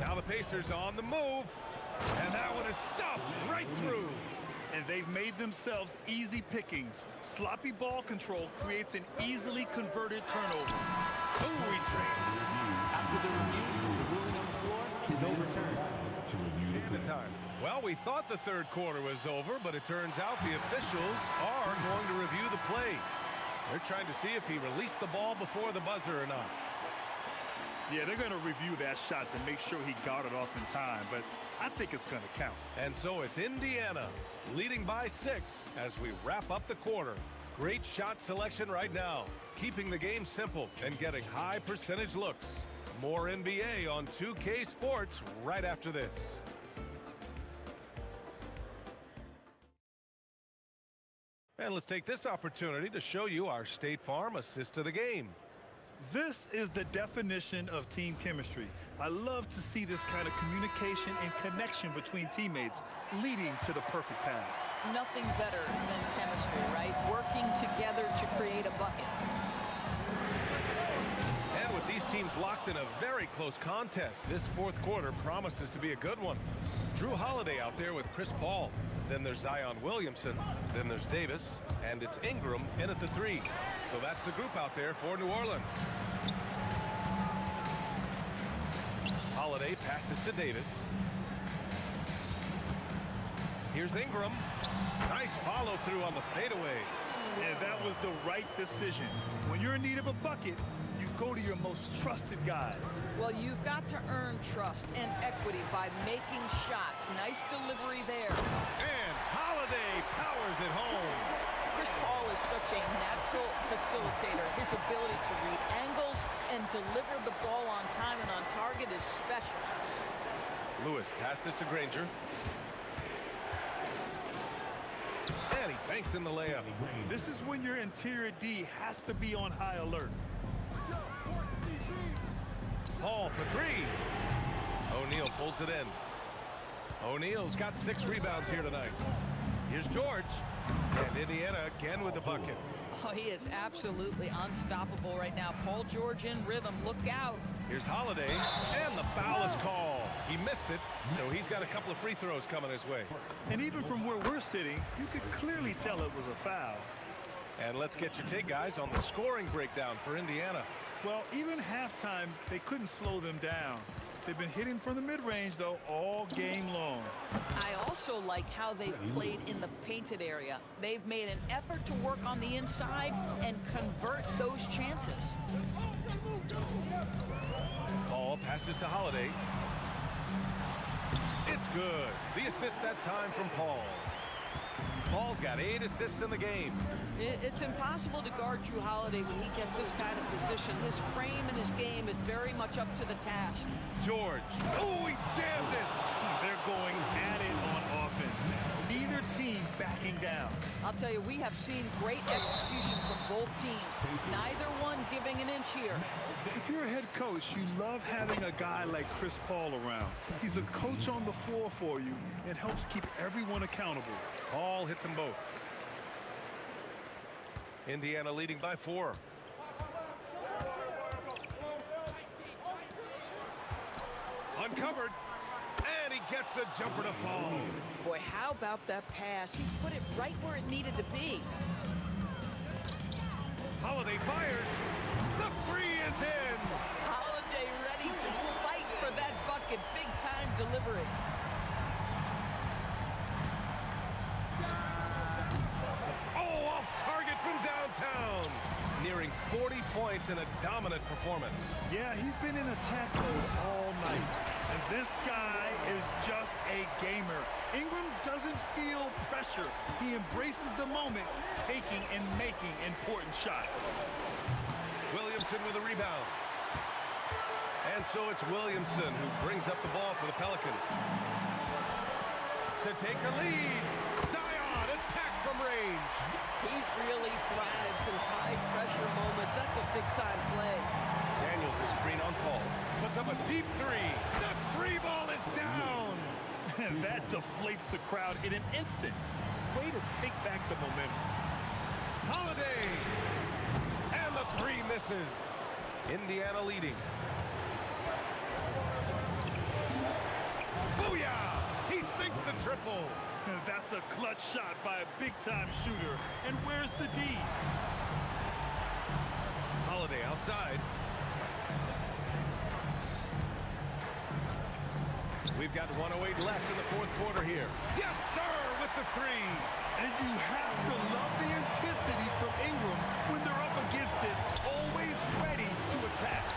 Now the Pacers on the move. And that one is stuffed right through. And they've made themselves easy pickings. Sloppy ball control creates an easily converted turnover. Ooh, After the review, the ruling on the floor is overturned. Standing time. Well, we thought the third quarter was over, but it turns out the officials are going to review the play. They're trying to see if he released the ball before the buzzer or not. Yeah, they're going to review that shot to make sure he got it off in time, but I think it's going to count. And so it's Indiana leading by 6 as we wrap up the quarter. Great shot selection right now, keeping the game simple and getting high percentage looks. More NBA on 2K Sports right after this. And let's take this opportunity to show you our State Farm assist to the game. This is the definition of team chemistry. I love to see this kind of communication and connection between teammates leading to the perfect pass. Nothing better than chemistry, right? Working together to create a bucket. And with these teams locked in a very close contest, this fourth quarter promises to be a good one. Drew Holiday out there with Chris Paul. Then there's Zion Williamson. Then there's Davis. And it's Ingram in at the 3. So that's the group out there for New Orleans. Holiday passes to Davis. Here's Ingram. Nice follow through on the fadeaway. And that was the right decision. When you're in need of a bucket, you go to your most trusted guys. Well, you've got to earn trust and equity by making shots. Nice delivery there. And Holiday powers it home. Chris Paul is such a natural facilitator. His ability to read angles and deliver the ball on time and on target is special. Lewis passes to Granger. And he banks in the layup. This is when your interior D has to be on high alert. Paul for 3. O'Neal pulls it in. O'Neal's got 6 rebounds here tonight. Here's George. And Indiana again with the bucket. Oh, he is absolutely unstoppable right now. Paul George in rhythm. Look out. Here's Holiday, and the foul is called. He missed it, so he's got a couple of free throws coming his way. And even from where we're sitting, you could clearly tell it was a foul. And let's get your take, guys, on the scoring breakdown for Indiana. Well, even halftime, they couldn't slow them down. They've been hitting from the mid-range, though, all game long. I also like how they've played in the painted area. They've made an effort to work on the inside and convert those chances. Paul passes to Holiday. It's good. The assist that time from Paul. Paul's got 8 assists in the game. It's impossible to guard Drew Holiday when he gets this kind of position. His frame and his game is very much up to the task. George. Oh, he jammed it. They're going at it on offense now. Neither team backing down. I'll tell you, we have seen great execution from both teams. Neither one giving an inch here. If you're a head coach, you love having a guy like Chris Paul around. He's a coach on the floor for you and helps keep everyone accountable. Paul hits them both. Indiana leading by 4. Uncovered. And he gets the jumper to fall. Boy, how about that pass? He put it right where it needed to be. Holiday fires. The 3 is in. Holiday ready to fight for that bucket. Big time delivery. Oh, off target from downtown. Nearing 40 points in a dominant performance. Yeah, he's been in attack mode all night. And this guy is just a gamer. Ingram doesn't feel pressure. He embraces the moment, taking and making important shots. Williamson with a rebound. And so it's Williamson who brings up the ball for the Pelicans. To take the lead, Zion attacks from range. He really thrives in high-pressure moments. That's a big-time play. Daniels is screen on Paul. Puts up a deep 3. The 3 ball is down. And that deflates the crowd in an instant. Way to take back the momentum. Holiday. And the 3 misses. Indiana leading. Booyah! He sinks the triple. And that's a clutch shot by a big-time shooter. And where's the D? Holiday outside. We've got 1:08 left in the 4th quarter here. Yes, sir, with the 3. And you have to love the intensity from Ingram when they're up against it, always ready to attack.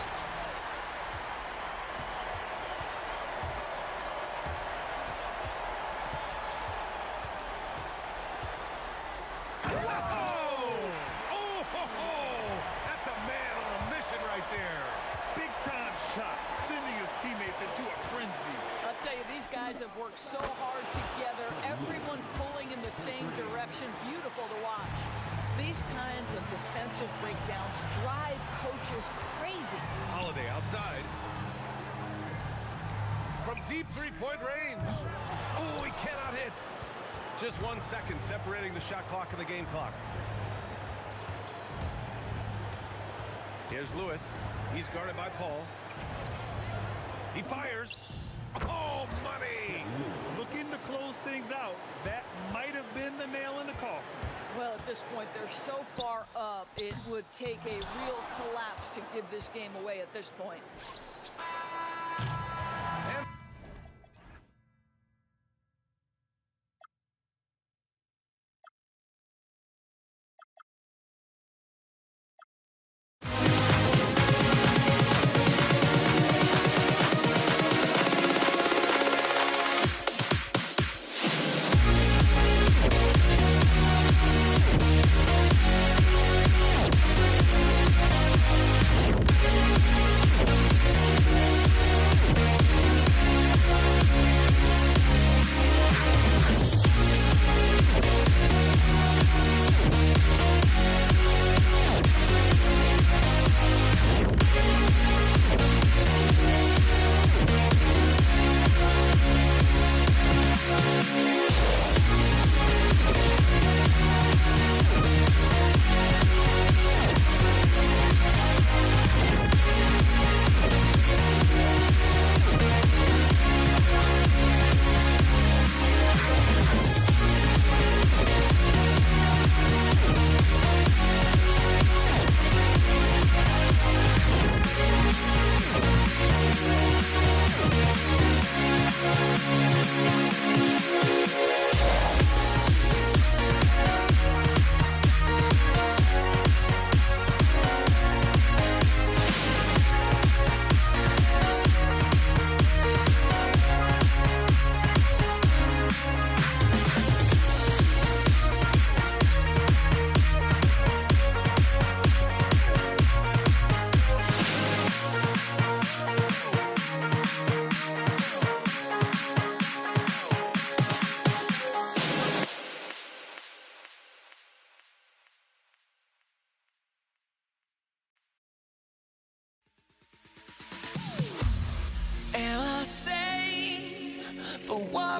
That's a man on a mission right there. Big-time shot, sending his teammates into a frenzy. I'll tell you, these guys have worked so hard together. Everyone pulling in the same direction. Beautiful to watch. These kinds of defensive breakdowns drive coaches crazy. Holiday outside. From deep 3-point range. Oh, he cannot hit. Just 1 second separating the shot clock and the game clock. Here's Lewis. He's guarded by Paul. He fires. Oh, money! Looking to close things out. That might have been the nail in the coffin. Well, at this point, they're so far up, it would take a real collapse to give this game away at this point.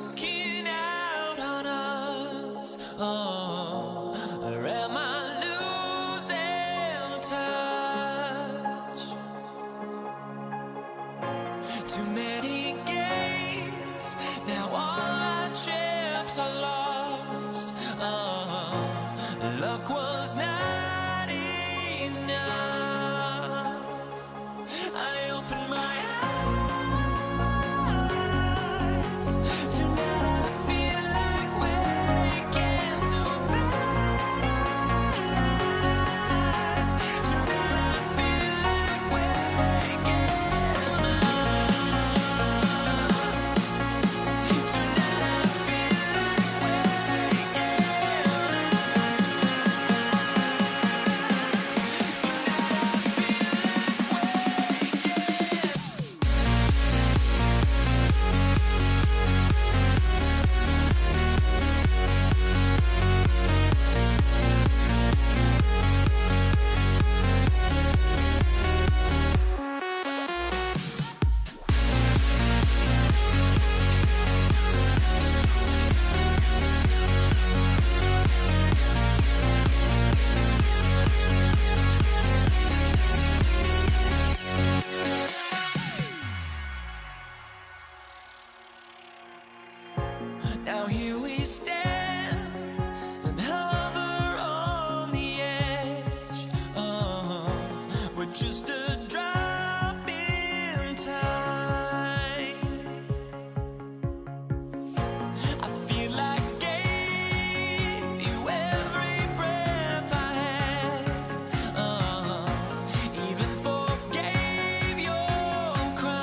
walking out on us? Oh, or am I losing touch? Too many games, now all our chips are lost. Oh, luck was not enough. I opened my eyes. Tonight I feel like waking to life. Tonight I feel like waking up. Tonight I feel like waking Now here we stand and hover on the edge. Oh, we're just a drop in time. I feel like I gave you every breath I had. Even forgave your crimes.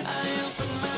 I opened my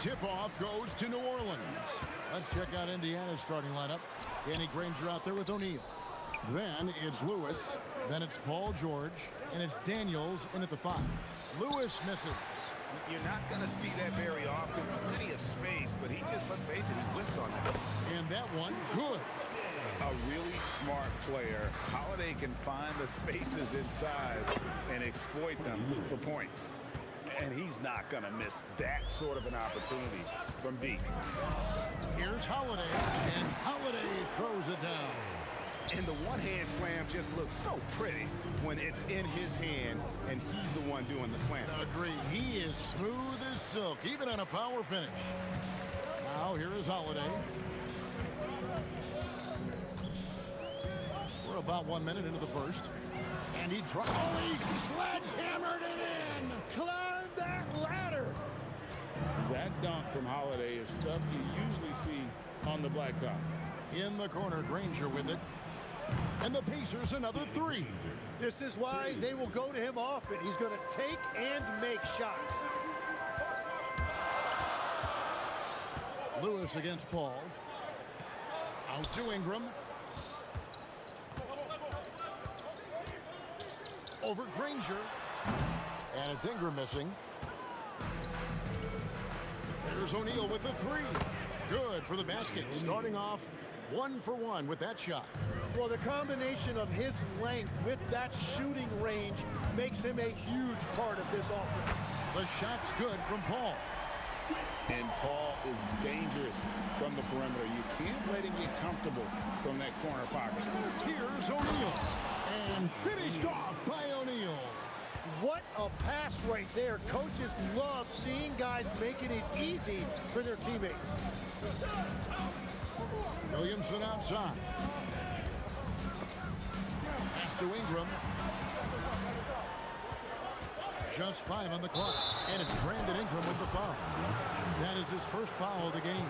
Tip-off goes to New Orleans. Let's check out Indiana's starting lineup. Danny Granger out there with O'Neal. Then it's Lewis. Then it's Paul George. And it's Daniels in at the 5. Lewis misses. You're not going to see that very often. Plenty of space, but he just, let's face it, he whiffs on that. And that one, good. A really smart player. Holiday can find the spaces inside and exploit them for points. And he's not going to miss that sort of an opportunity from deep. Here's Holiday, and Holiday throws it down. And the one-hand slam just looks so pretty when it's in his hand and he's the one doing the slam. Agree. He is smooth as silk, even on a power finish. Now here is Holiday. We're about 1 minute into the first. And he tries. Oh, he sledgehammered it in. Climb that ladder. That dunk from Holiday is stuff you usually see on the blacktop. In the corner, Granger with it. And the Pacers another 3. This is why they will go to him often. He's going to take and make shots. Lewis against Paul. Out to Ingram. Over Granger. And it's Ingram missing. There's O'Neal with the 3. Good for the basket. Starting off 1 for 1 with that shot. Well, the combination of his length with that shooting range makes him a huge part of this offense. The shot's good from Paul. And Paul is dangerous from the perimeter. You can't let him get comfortable from that corner pocket. Here's O'Neal. And finished off by O'Neal. What a pass right there. Coaches love seeing guys making it easy for their teammates. Williamson outside. Pass to Ingram. Just 5 on the clock. And it's Brandon Ingram with the foul. That is his first foul of the game.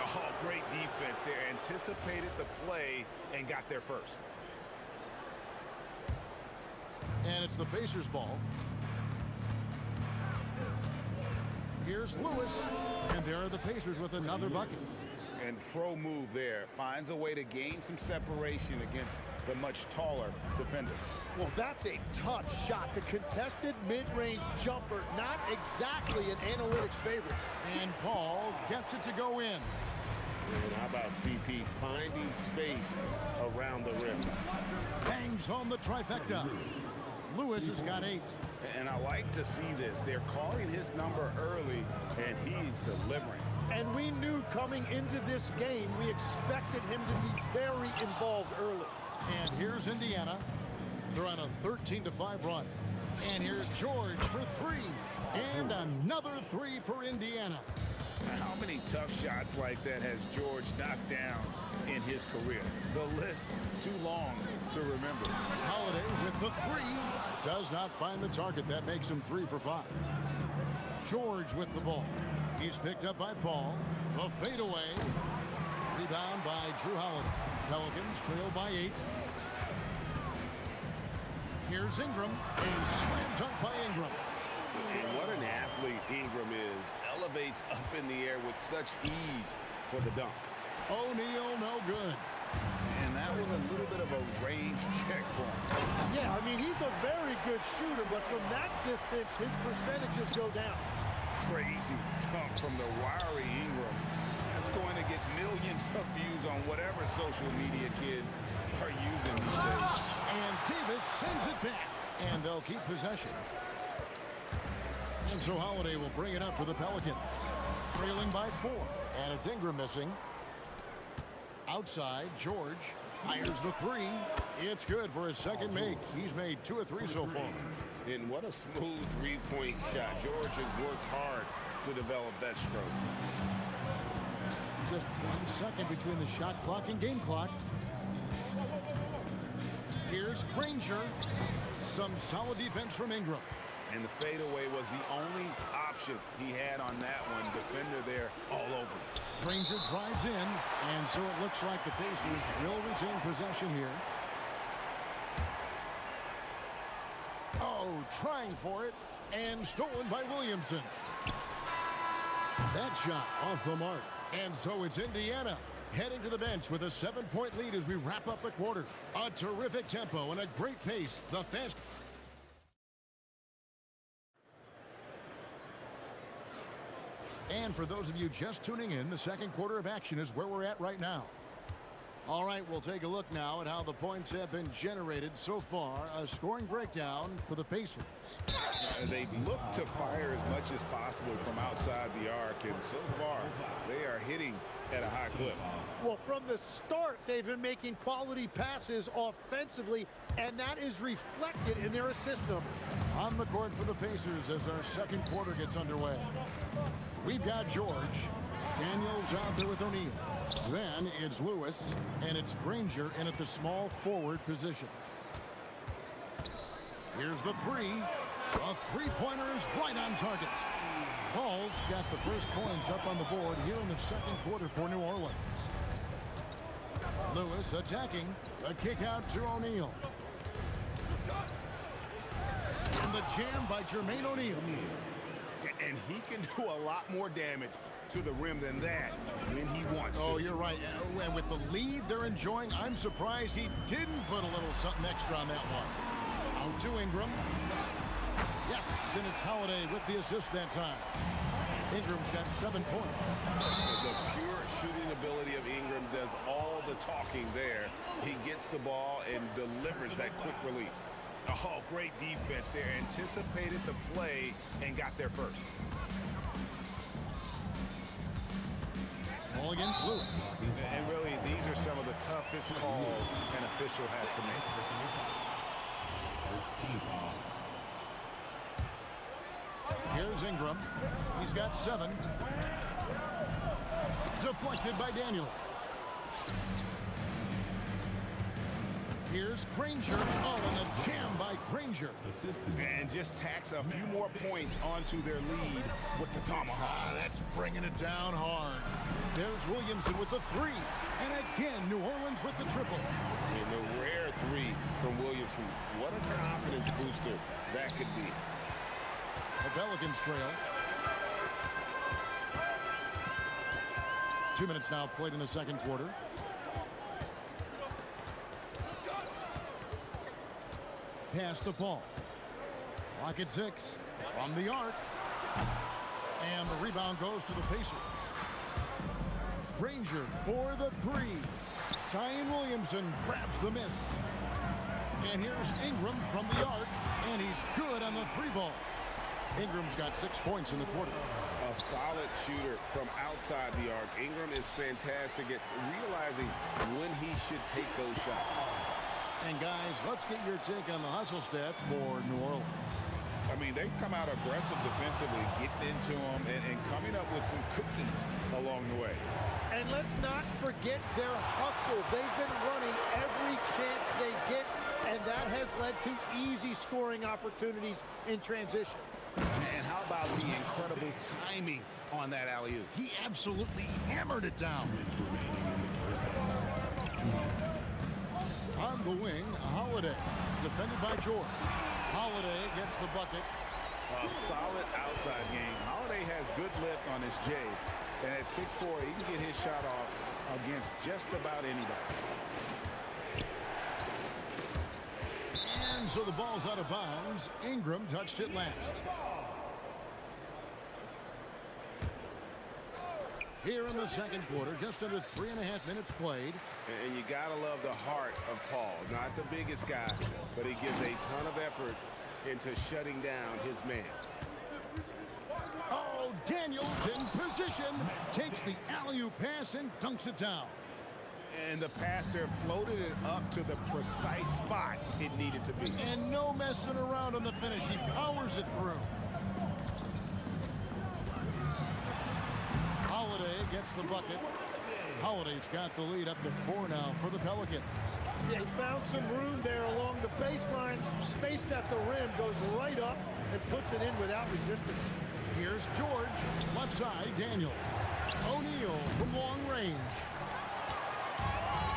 Oh, great defense there. Anticipated the play and got there first. And it's the Pacers ball. Here's Lewis. And there are the Pacers with another bucket. And pro move there. Finds a way to gain some separation against the much taller defender. Well, that's a tough shot. The contested mid-range jumper, not exactly an analytics favorite. And Paul gets it to go in. And how about CP finding space around the rim? Bangs home the trifecta. Lewis has got 8. And I like to see this. They're calling his number early, and he's delivering. And we knew coming into this game, we expected him to be very involved early. And here's Indiana. They're on a 13-5 run. And here's George for 3. And another 3 for Indiana. How many tough shots like that has George knocked down in his career? The list too long to remember. Holiday with the 3. Does not find the target. That makes him 3 for 5. George with the ball. He's picked up by Paul. The fadeaway. Rebound by Drew Holiday. Pelicans trail by 8. Here's Ingram. A slam dunk by Ingram. And what an athlete Ingram is. Elevates up in the air with such ease for the dunk. O'Neal no good. And that was a little bit of a range check for him. Yeah, I mean, he's a very good shooter, but from that distance, his percentages go down. Crazy dunk from the wiry Ingram. That's going to get millions of views on whatever social media kids are using these days. And Davis sends it back. And they'll keep possession. And so Holiday will bring it up for the Pelicans. Trailing by 4. And it's Ingram missing. Outside, George fires the 3. It's good for his second make. He's made 2 of 3 so far. And what a smooth three-point shot. George has worked hard to develop that stroke. Just 1 second between the shot clock and game clock. Here's Granger. Some solid defense from Ingram. And the fadeaway was the only option he had on that one. Defender there all over. Granger drives in, and so it looks like the Pacers will retain possession here. Oh, trying for it, and stolen by Williamson. That shot off the mark. And so it's Indiana heading to the bench with a 7-point lead as we wrap up the quarter. A terrific tempo and a great pace. The fast. And for those of you just tuning in, the second quarter of action is where we're at right now. All right, we'll take a look now at how the points have been generated so far. A scoring breakdown for the Pacers. They've looked to fire as much as possible from outside the arc, and so far they are hitting at a high clip. Well, from the start, they've been making quality passes offensively, and that is reflected in their assist number. On the court for the Pacers as our second quarter gets underway. We've got George. Daniels out there with O'Neal. Then it's Lewis, and it's Granger in at the small forward position. Here's the three. A three-pointer is right on target. Paul's got the first points up on the board here in the second quarter for New Orleans. Lewis attacking. A kick out to O'Neal. And the jam by Jermaine O'Neal. And he can do a lot more damage to the rim than that when he wants to. Oh, you're right. And with the lead they're enjoying, I'm surprised he didn't put a little something extra on that one. Out to Ingram. Yes, and it's Holiday with the assist that time. Ingram's got 7 points. The pure shooting ability of Ingram does all the talking there. He gets the ball and delivers that quick release. Oh, great defense there. Anticipated the play and got there first. Ball against Lewis. And really, these are some of the toughest calls an official has to make. Here's Ingram. He's got 7. Deflected by Daniel. Here's Granger. Oh, and the jam by Granger. And just tacks a few more points onto their lead with the tomahawk. That's bringing it down hard. There's Williamson with the 3. And again, New Orleans with the triple. And the rare 3 from Williamson. What a confidence booster that could be. The Pelicans trail. 2 minutes now played in the second quarter. Pass to Paul. Clock at 6. From the arc. And the rebound goes to the Pacers. Granger for the 3. Zion Williamson grabs the miss. And here's Ingram from the arc. And he's good on the 3-ball. Ingram's got 6 points in the quarter. A solid shooter from outside the arc. Ingram is fantastic at realizing when he should take those shots. And guys, let's get your take on the hustle stats for New Orleans. I mean, they've come out aggressive defensively, getting into them and coming up with some cookies along the way. And let's not forget their hustle. They've been running every chance they get, and that has led to easy scoring opportunities in transition. And how about the incredible timing on that alley-oop? He absolutely hammered it down. On the wing, Holiday, defended by George. Holiday gets the bucket. A solid outside game. Holiday has good lift on his J. And at 6'4", he can get his shot off against just about anybody. And so the ball's out of bounds. Ingram touched it last. Here in the second quarter, just under 3.5 minutes played. And you gotta love the heart of Paul. Not the biggest guy, but he gives a ton of effort into shutting down his man. Oh, Daniels in position. Takes the alley-oop pass and dunks it down. And the pass there floated it up to the precise spot it needed to be. And no messing around on the finish. He powers it through. Holiday gets the bucket. Holiday's got the lead up to 4 now for the Pelicans. Yeah, he found some room there along the baseline. Some space at the rim, goes right up and puts it in without resistance. Here's George. Left side, Daniel. O'Neal from long range.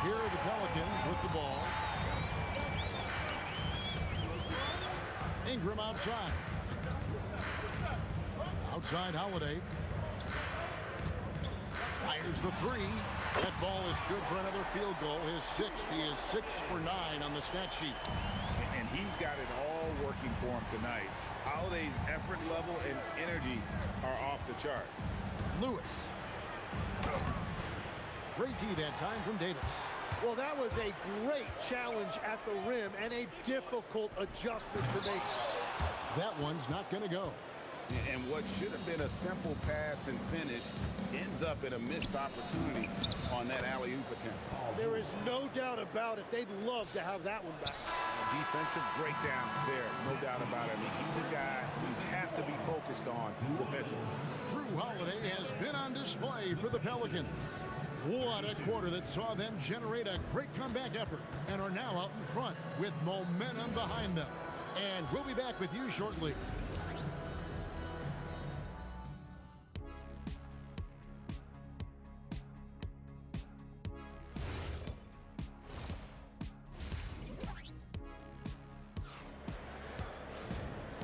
Here are the Pelicans with the ball. Ingram outside. Outside Holiday. Fires the three. That ball is good for another field goal. His sixth. He is 6 for 9 on the stat sheet. And he's got it all working for him tonight. Holiday's effort level and energy are off the charts. Lewis. Great D that time from Davis. Well, that was a great challenge at the rim and a difficult adjustment to make. That one's not going to go. And what should have been a simple pass and finish ends up in a missed opportunity on that alley-oop attempt. There is no doubt about it. They'd love to have that one back. A defensive breakdown there, no doubt about it. I mean, he's a guy you have to be focused on defensively. Drew Holiday has been on display for the Pelicans. What a quarter that saw them generate a great comeback effort and are now out in front with momentum behind them. And we'll be back with you shortly.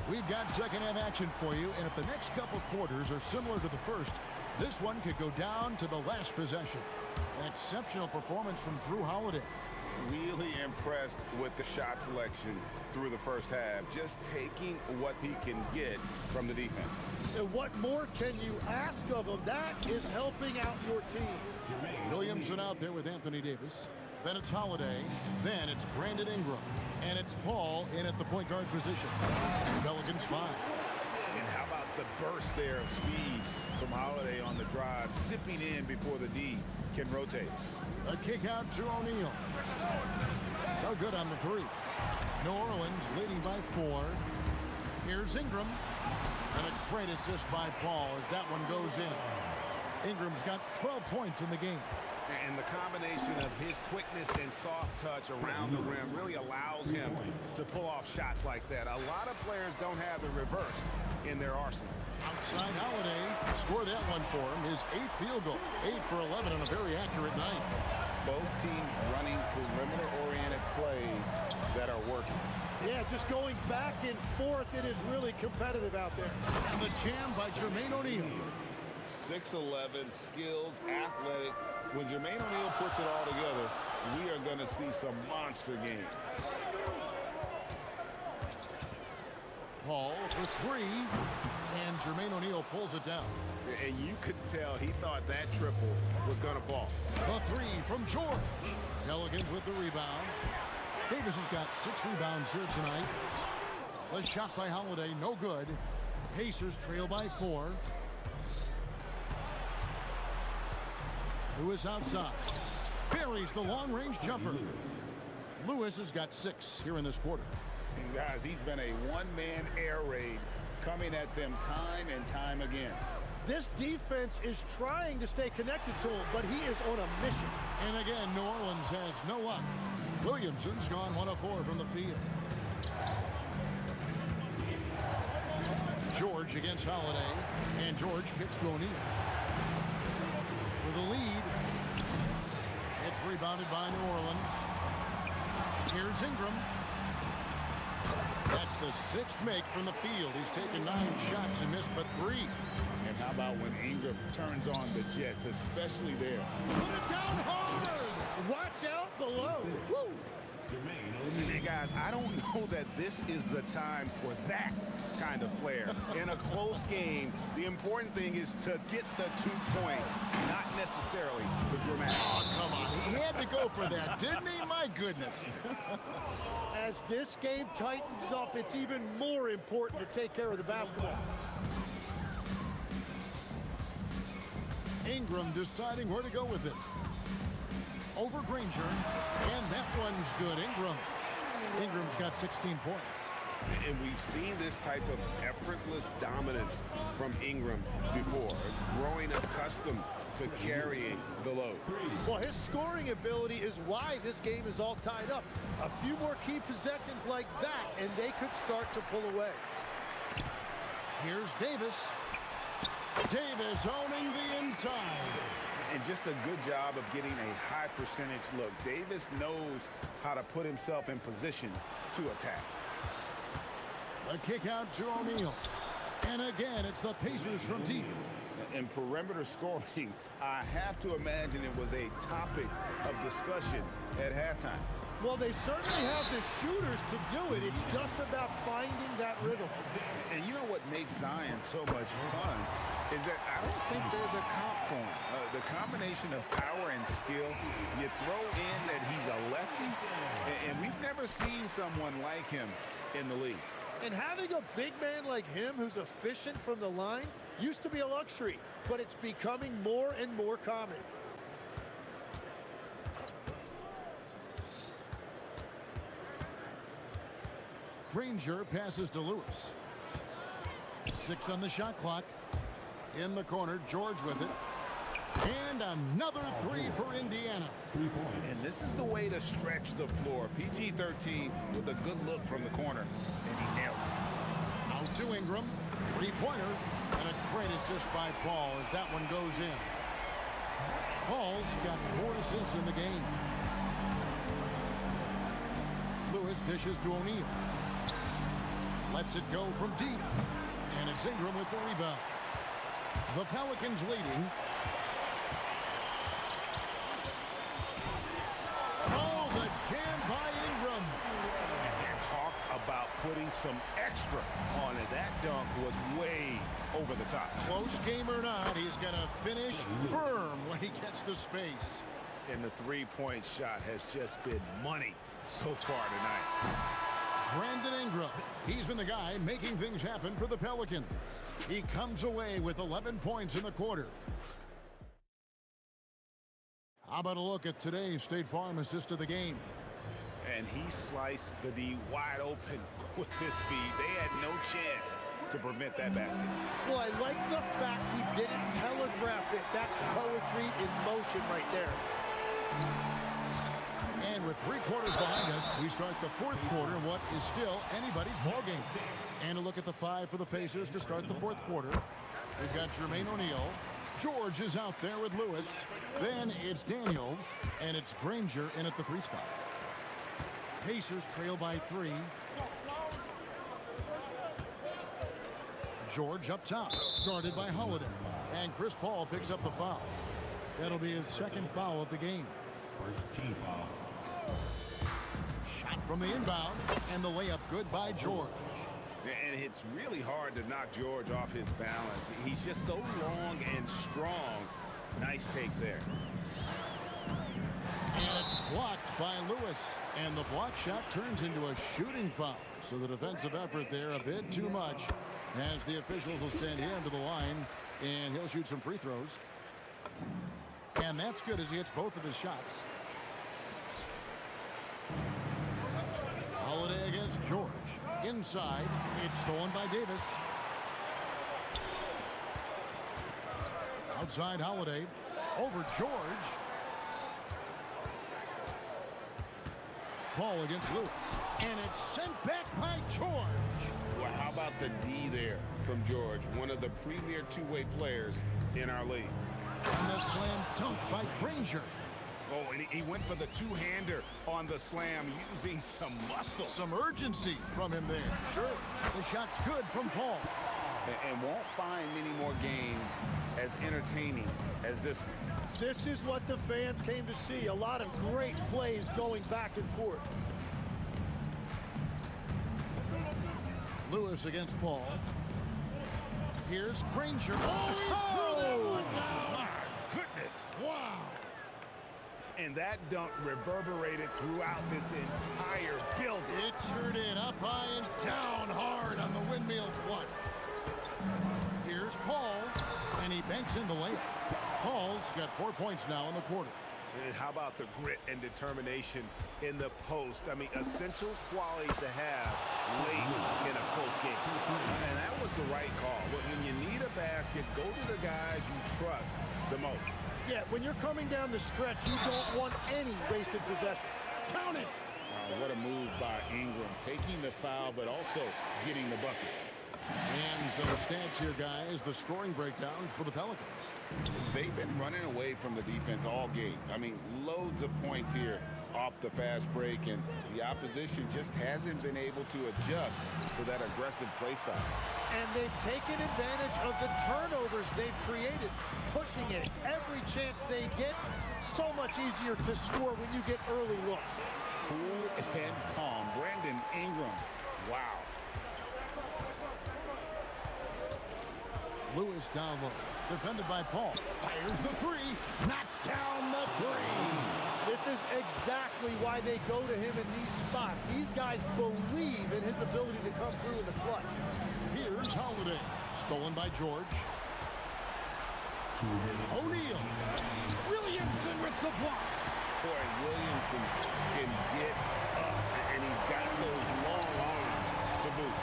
We've got second half action for you, and if the next couple quarters are similar to the first, this one could go down to the last possession. An exceptional performance from Drew Holiday. Really impressed with the shot selection through the first half, just taking what he can get from the defense. And what more can you ask of him? That is helping out your team. Williamson out there with Anthony Davis. Then it's Holiday. Then it's Brandon Ingram. And it's Paul in at the point guard position. The Pelicans 5. And how about the burst there of speed from Holiday on the drive, zipping in before the D can rotate. A kick out to O'Neal. No good on the three. New Orleans leading by 4. Here's Ingram. And a great assist by Paul as that one goes in. Ingram's got 12 points in the game. And the combination of his quickness and soft touch around the rim really allows him to pull off shots like that. A lot of players don't have the reverse in their arsenal. Outside Holiday, score that one for him. His 8th field goal, 8 for 11 on a very accurate night. Both teams running perimeter-oriented plays that are working. Yeah, just going back and forth, it is really competitive out there. And the jam by Jermaine O'Neal. 6'11", skilled, athletic. When Jermaine O'Neal puts it all together, we are going to see some monster games. Paul for 3, and Jermaine O'Neal pulls it down. And you could tell he thought that triple was going to fall. The 3 from George. Pelicans with the rebound. Davis has got 6 rebounds here tonight. The shot by Holiday, no good. Pacers trail by 4. Lewis outside. Buries the long-range jumper. Lewis has got 6 here in this quarter. And guys, he's been a one-man air raid coming at them time and time again. This defense is trying to stay connected to him, but he is on a mission. And again, New Orleans has no luck. Williamson's gone 1 of 4 from the field. George against Holiday, and George gets to O'Neal. For the lead, it's rebounded by New Orleans. Here's Ingram. That's the 6th make from the field. He's taken 9 shots and missed but 3. And how about when Ingram turns on the Jets, especially there? Put it down hard! Watch out below. Woo! Hey guys, I don't know that this is the time for that kind of flair. In a close game, the important thing is to get the 2 points, not necessarily the dramatic. Oh, come on. He had to go for that, didn't he? My goodness. As this game tightens up, it's even more important to take care of the basketball. Ingram deciding where to go with it. Over Granger, and that one's good. Ingram's got 16 points. And we've seen this type of effortless dominance from Ingram before, growing accustomed to carrying the load. Well, his scoring ability is why this game is all tied up. A few more key possessions like that, and they could start to pull away. Here's Davis. Davis owning the inside. And just a good job of getting a high percentage look. Davis knows how to put himself in position to attack. A kick out to O'Neal. And again, it's the Pacers from deep. in perimeter scoring, I have to imagine it was a topic of discussion at halftime. Well, they certainly have the shooters to do it. It's just about finding that rhythm. And you know what makes Zion so much fun is that I don't think there's a comp for him. The combination of power and skill, you throw in that he's a lefty, and we've never seen someone like him in the league. And having a big man like him who's efficient from the line used to be a luxury, but it's becoming more and more common. Granger passes to Lewis. 6 on the shot clock. In the corner, George with it. And another 3 for Indiana. And this is the way to stretch the floor. PG-13 with a good look from the corner, and he nails it. Out to Ingram. 3-pointer. And a great assist by Paul as that one goes in. Paul's got 4 assists in the game. Lewis dishes to O'Neal. Lets it go from deep. And it's Ingram with the rebound. The Pelicans leading. Oh, the jam by Ingram. And talk about putting some extra on it. That dunk was way over the top. Close game or not, he's going to finish firm when he gets the space. And the three-point shot has just been money so far tonight. Brandon Ingram, he's been the guy making things happen for the Pelicans. He comes away with 11 points in the quarter. How about a look at today's State Farm assist of the game? And he sliced the D wide open with his speed. They had no chance to prevent that basket. Well, I like the fact he didn't telegraph it. That's poetry in motion right there. And with 3 quarters behind us, we start the 4th quarter in what is still anybody's ballgame. And a look at the 5 for the Pacers to start the 4th quarter. We've got Jermaine O'Neal. George is out there with Lewis. Then it's Daniels, and it's Granger in at the 3 spot. Pacers trail by 3. George up top, guarded by Holiday. And Chris Paul picks up the foul. That'll be his 2nd foul of the game. First team foul. Shot from the inbound, and the layup good by George. And it's really hard to knock George off his balance. He's just so long and strong. Nice take there. And it's blocked by Lewis. And the block shot turns into a shooting foul. So the defensive effort there a bit too much, as the officials will send him to the line, and he'll shoot some free throws. And that's good as he hits both of his shots. Holiday against George. Inside, it's stolen by Davis. Outside Holiday. Over George. Paul against Lewis. And it's sent back by George. Well, how about the D there from George? One of the premier two-way players in our league. And the slam dunk by Granger. Oh, and he went for the two-hander on the slam using some muscle. Some urgency from him there. Sure. The shot's good from Paul. And won't find many more games as entertaining as this one. This is what the fans came to see. A lot of great plays going back and forth. Lewis against Paul. Here's Granger. Oh, he threw that one down. My goodness. Wow. And that dunk reverberated throughout this entire building. It sure did. Up high and down hard on the windmill front. Here's Paul, and he banks in the layup. Paul's got 4 points now in the quarter. And how about the grit and determination in the post? I mean, essential qualities to have late in a close game. And that was the right call. When you need a basket, go to the guys you trust the most. Yeah, when you're coming down the stretch, you don't want any wasted possession. Count it! What a move by Ingram, taking the foul, but also getting the bucket. And so the stats here, guys, the scoring breakdown for the Pelicans. They've been running away from the defense all game. I mean, loads of points here off the fast break, and the opposition just hasn't been able to adjust to that aggressive play style. And they've taken advantage of the turnovers they've created, pushing it every chance they get. So much easier to score when you get early looks. Cool and calm. Brandon Ingram. Wow. Lewis down low. Defended by Paul. Fires the three. Knocks down the three. This is exactly why they go to him in these spots. These guys believe in his ability to come through in the clutch. Here's Holiday. Stolen by George. O'Neal. Williamson with the block. Boy, Williamson can get up, and he's got those long arms to boot.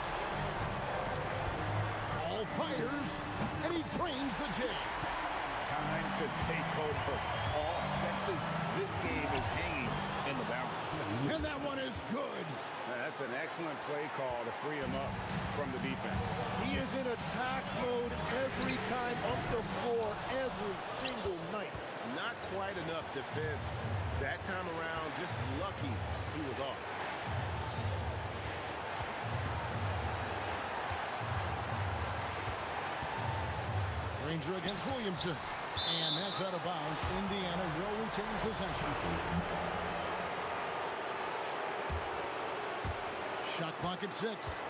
All fires, and he drains the J. Time to take over. All sexes. This game is hanging in the balance. And that one is good. That's an excellent play call to free him up from the defense. He is in attack mode every time up the floor, every single night. Not quite enough defense that time around. Just lucky he was off. Ranger against Williamson. And that's out of bounds. Indiana will retain possession. Shot clock at 6.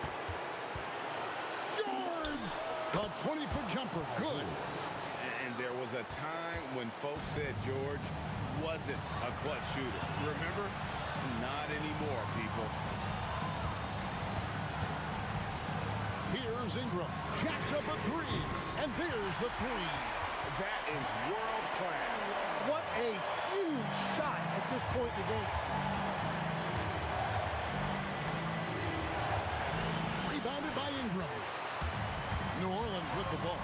George! A 20-foot jumper. Good. And there was a time when folks said George wasn't a clutch shooter. Remember? Not anymore, people. Here's Ingram. Jacks up a 3. And there's the 3. That is world class. What a huge shot at this point in the game. Rebounded by Ingram. New Orleans with the ball.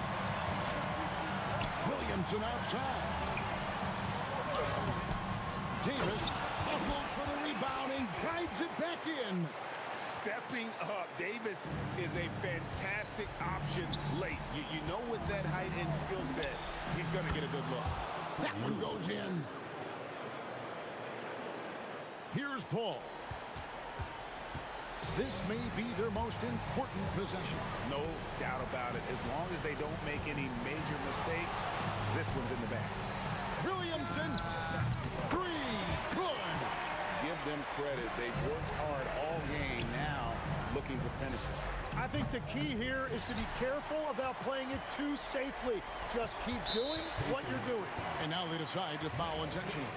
Williamson outside. Davis hustles for the rebound and guides it back in. Stepping up, Davis is a fantastic option late. You know, with that height and skill set, he's going to get a good look. That one goes in. Here's Paul. This may be their most important possession. No doubt about it. As long as they don't make any major mistakes, this one's in the bag. Williamson. 3. Good. Give them credit. They've worked hard all game, now looking to finish it. I think the key here is to be careful about playing it too safely. Just keep doing what you're doing. And now they decide to foul intentionally.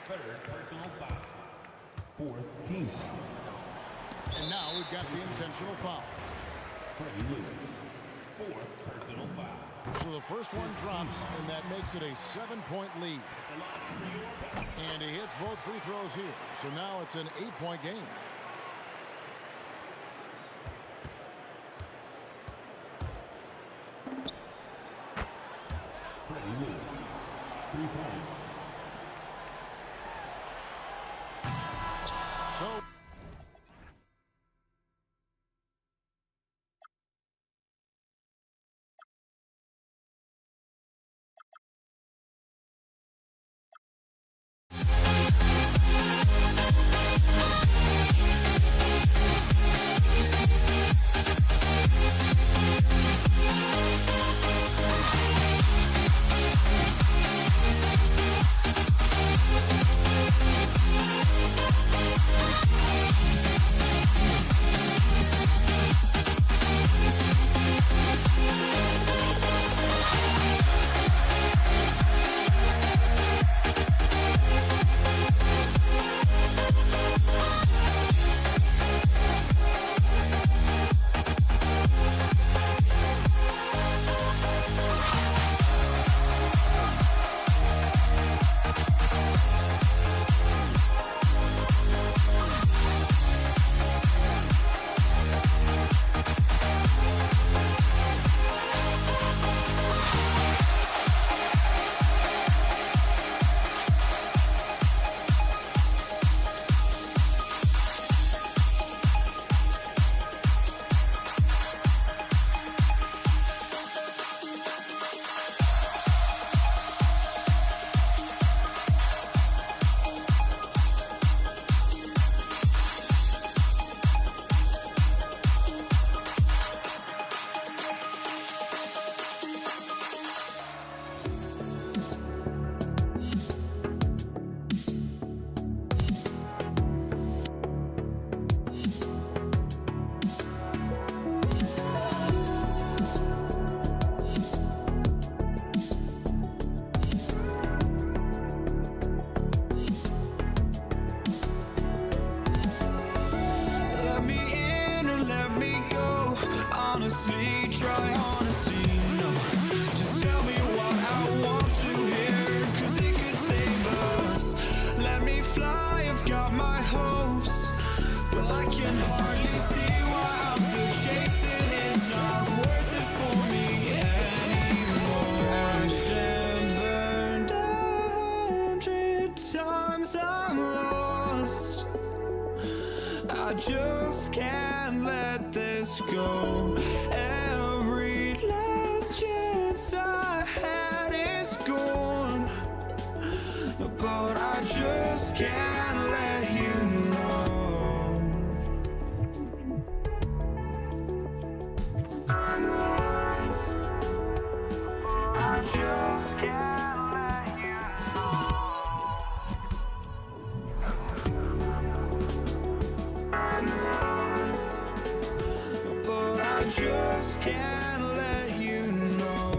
Third personal foul. Fourth team foul. And now we've got the intentional foul. Freddie Lewis. Fourth personal foul. So the first one drops, and that makes it a 7-point lead. And he hits both free throws here. So now it's an 8-point game. Freddie Lewis. 3 points. So let me in or let me go. Honestly, try honesty. No, just tell me what I want to hear, 'cause it could save us. Let me fly, I've got my hopes, but I can hardly see why I'm still chasing. It's not worth it for me anymore. Crashed and burned 100 times, I'm lost. I just can't let this go. Every last chance I had is gone, but I just can't let you know. I just can't let you know. But I just can't let you know.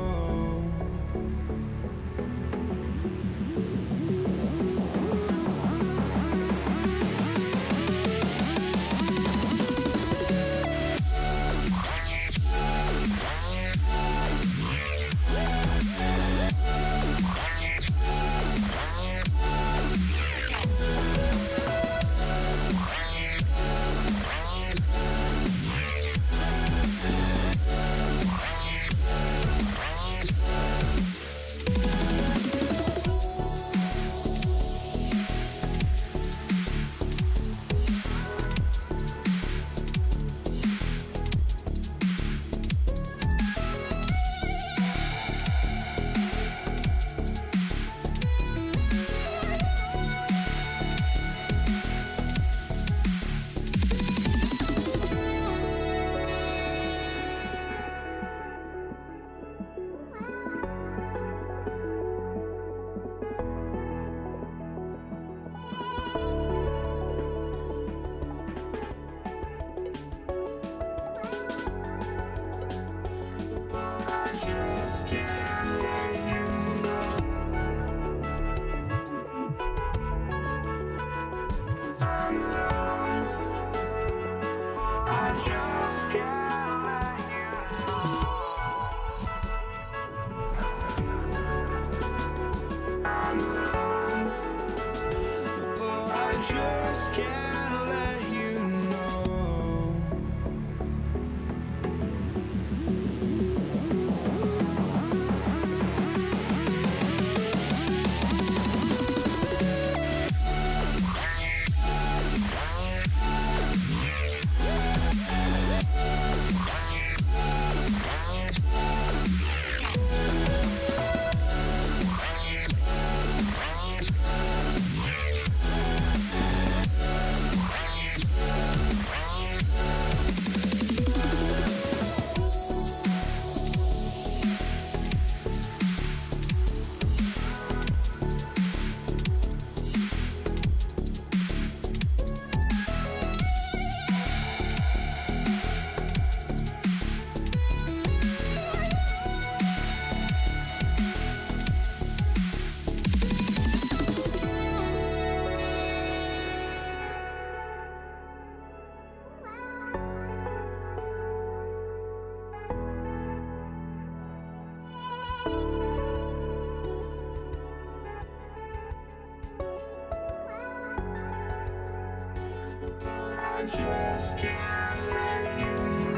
I just can't let you know.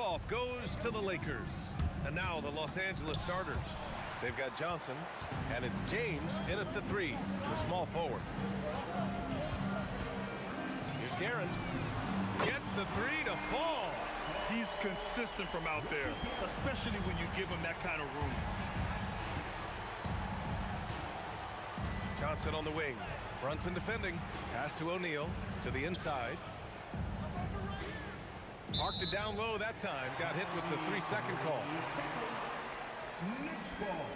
tip-off goes to the Lakers. And now the Los Angeles starters. They've got Johnson, and it's James in at the 3, the small forward. Here's Guerin. Gets the 3 to fall. He's consistent from out there, especially when you give him that kind of room. Johnson on the wing. Brunson defending. Pass to O'Neal to the inside. Parked it down low that time. Got hit with the 3-second call. Next ball.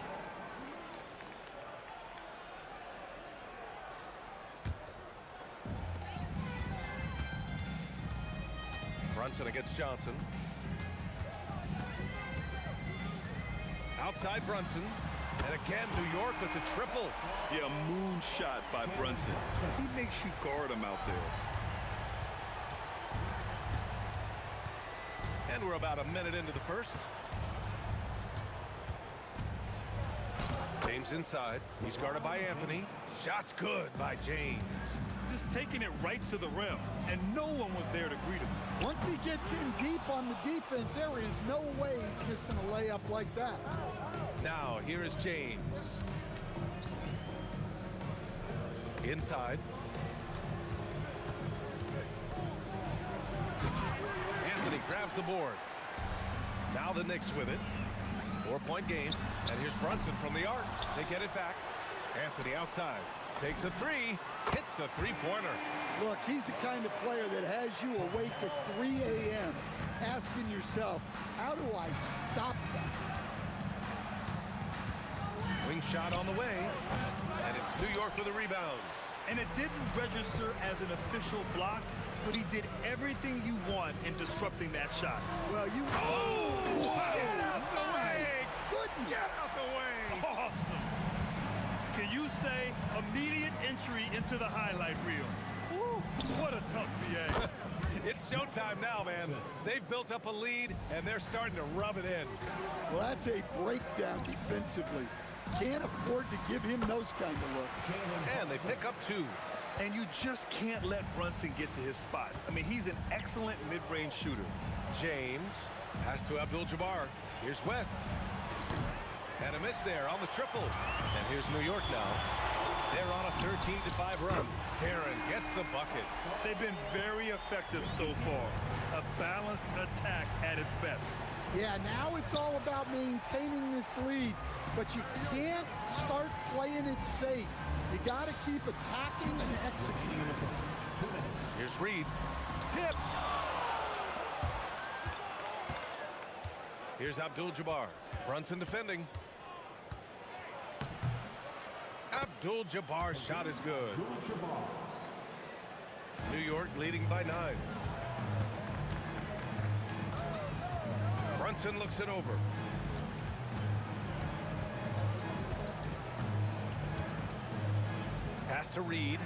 Brunson against Johnson. Outside Brunson. And again, New York with the triple. Yeah, moonshot by Brunson. He makes you guard him out there. And we're about a minute into the first. James inside. He's guarded by Anthony. Shot's good by James. Just taking it right to the rim, and no one was there to greet him. Once he gets in deep on the defense, there is no way he's missing a layup like that. Now, here is James. Inside. Anthony grabs the board. Now the Knicks with it. 4-point game. And here's Brunson from the arc. They get it back. Anthony outside. Takes a 3. Hits the 3-pointer. Look, he's the kind of player that has you awake at 3 a.m. asking yourself, how do I stop that? Wing shot on the way. And it's New York with a rebound. And it didn't register as an official block, but he did everything you want in disrupting that shot. Well, you... Oh! Get out the way! Goodness! Get out the way! Awesome. Can you say immediate entry into the highlight reel? Woo, what a tough BA. It's showtime now, man. They've built up a lead, and they're starting to rub it in. Well, that's a breakdown defensively. Can't afford to give him those kind of looks. And they pick up 2. And you just can't let Brunson get to his spots. I mean, he's an excellent mid-range shooter. James, pass to Abdul-Jabbar. Here's West. And a miss there on the triple. And here's New York now. They're on a 13-5 run. Guerin gets the bucket. They've been very effective so far. A balanced attack at its best. Yeah, now it's all about maintaining this lead, but you can't start playing it safe. You got to keep attacking and executing. Here's Reed. Tipped. Here's Abdul-Jabbar. Brunson defending. Abdul-Jabbar's shot is good. New York leading by 9. Brunson looks it over. Pass to Reed.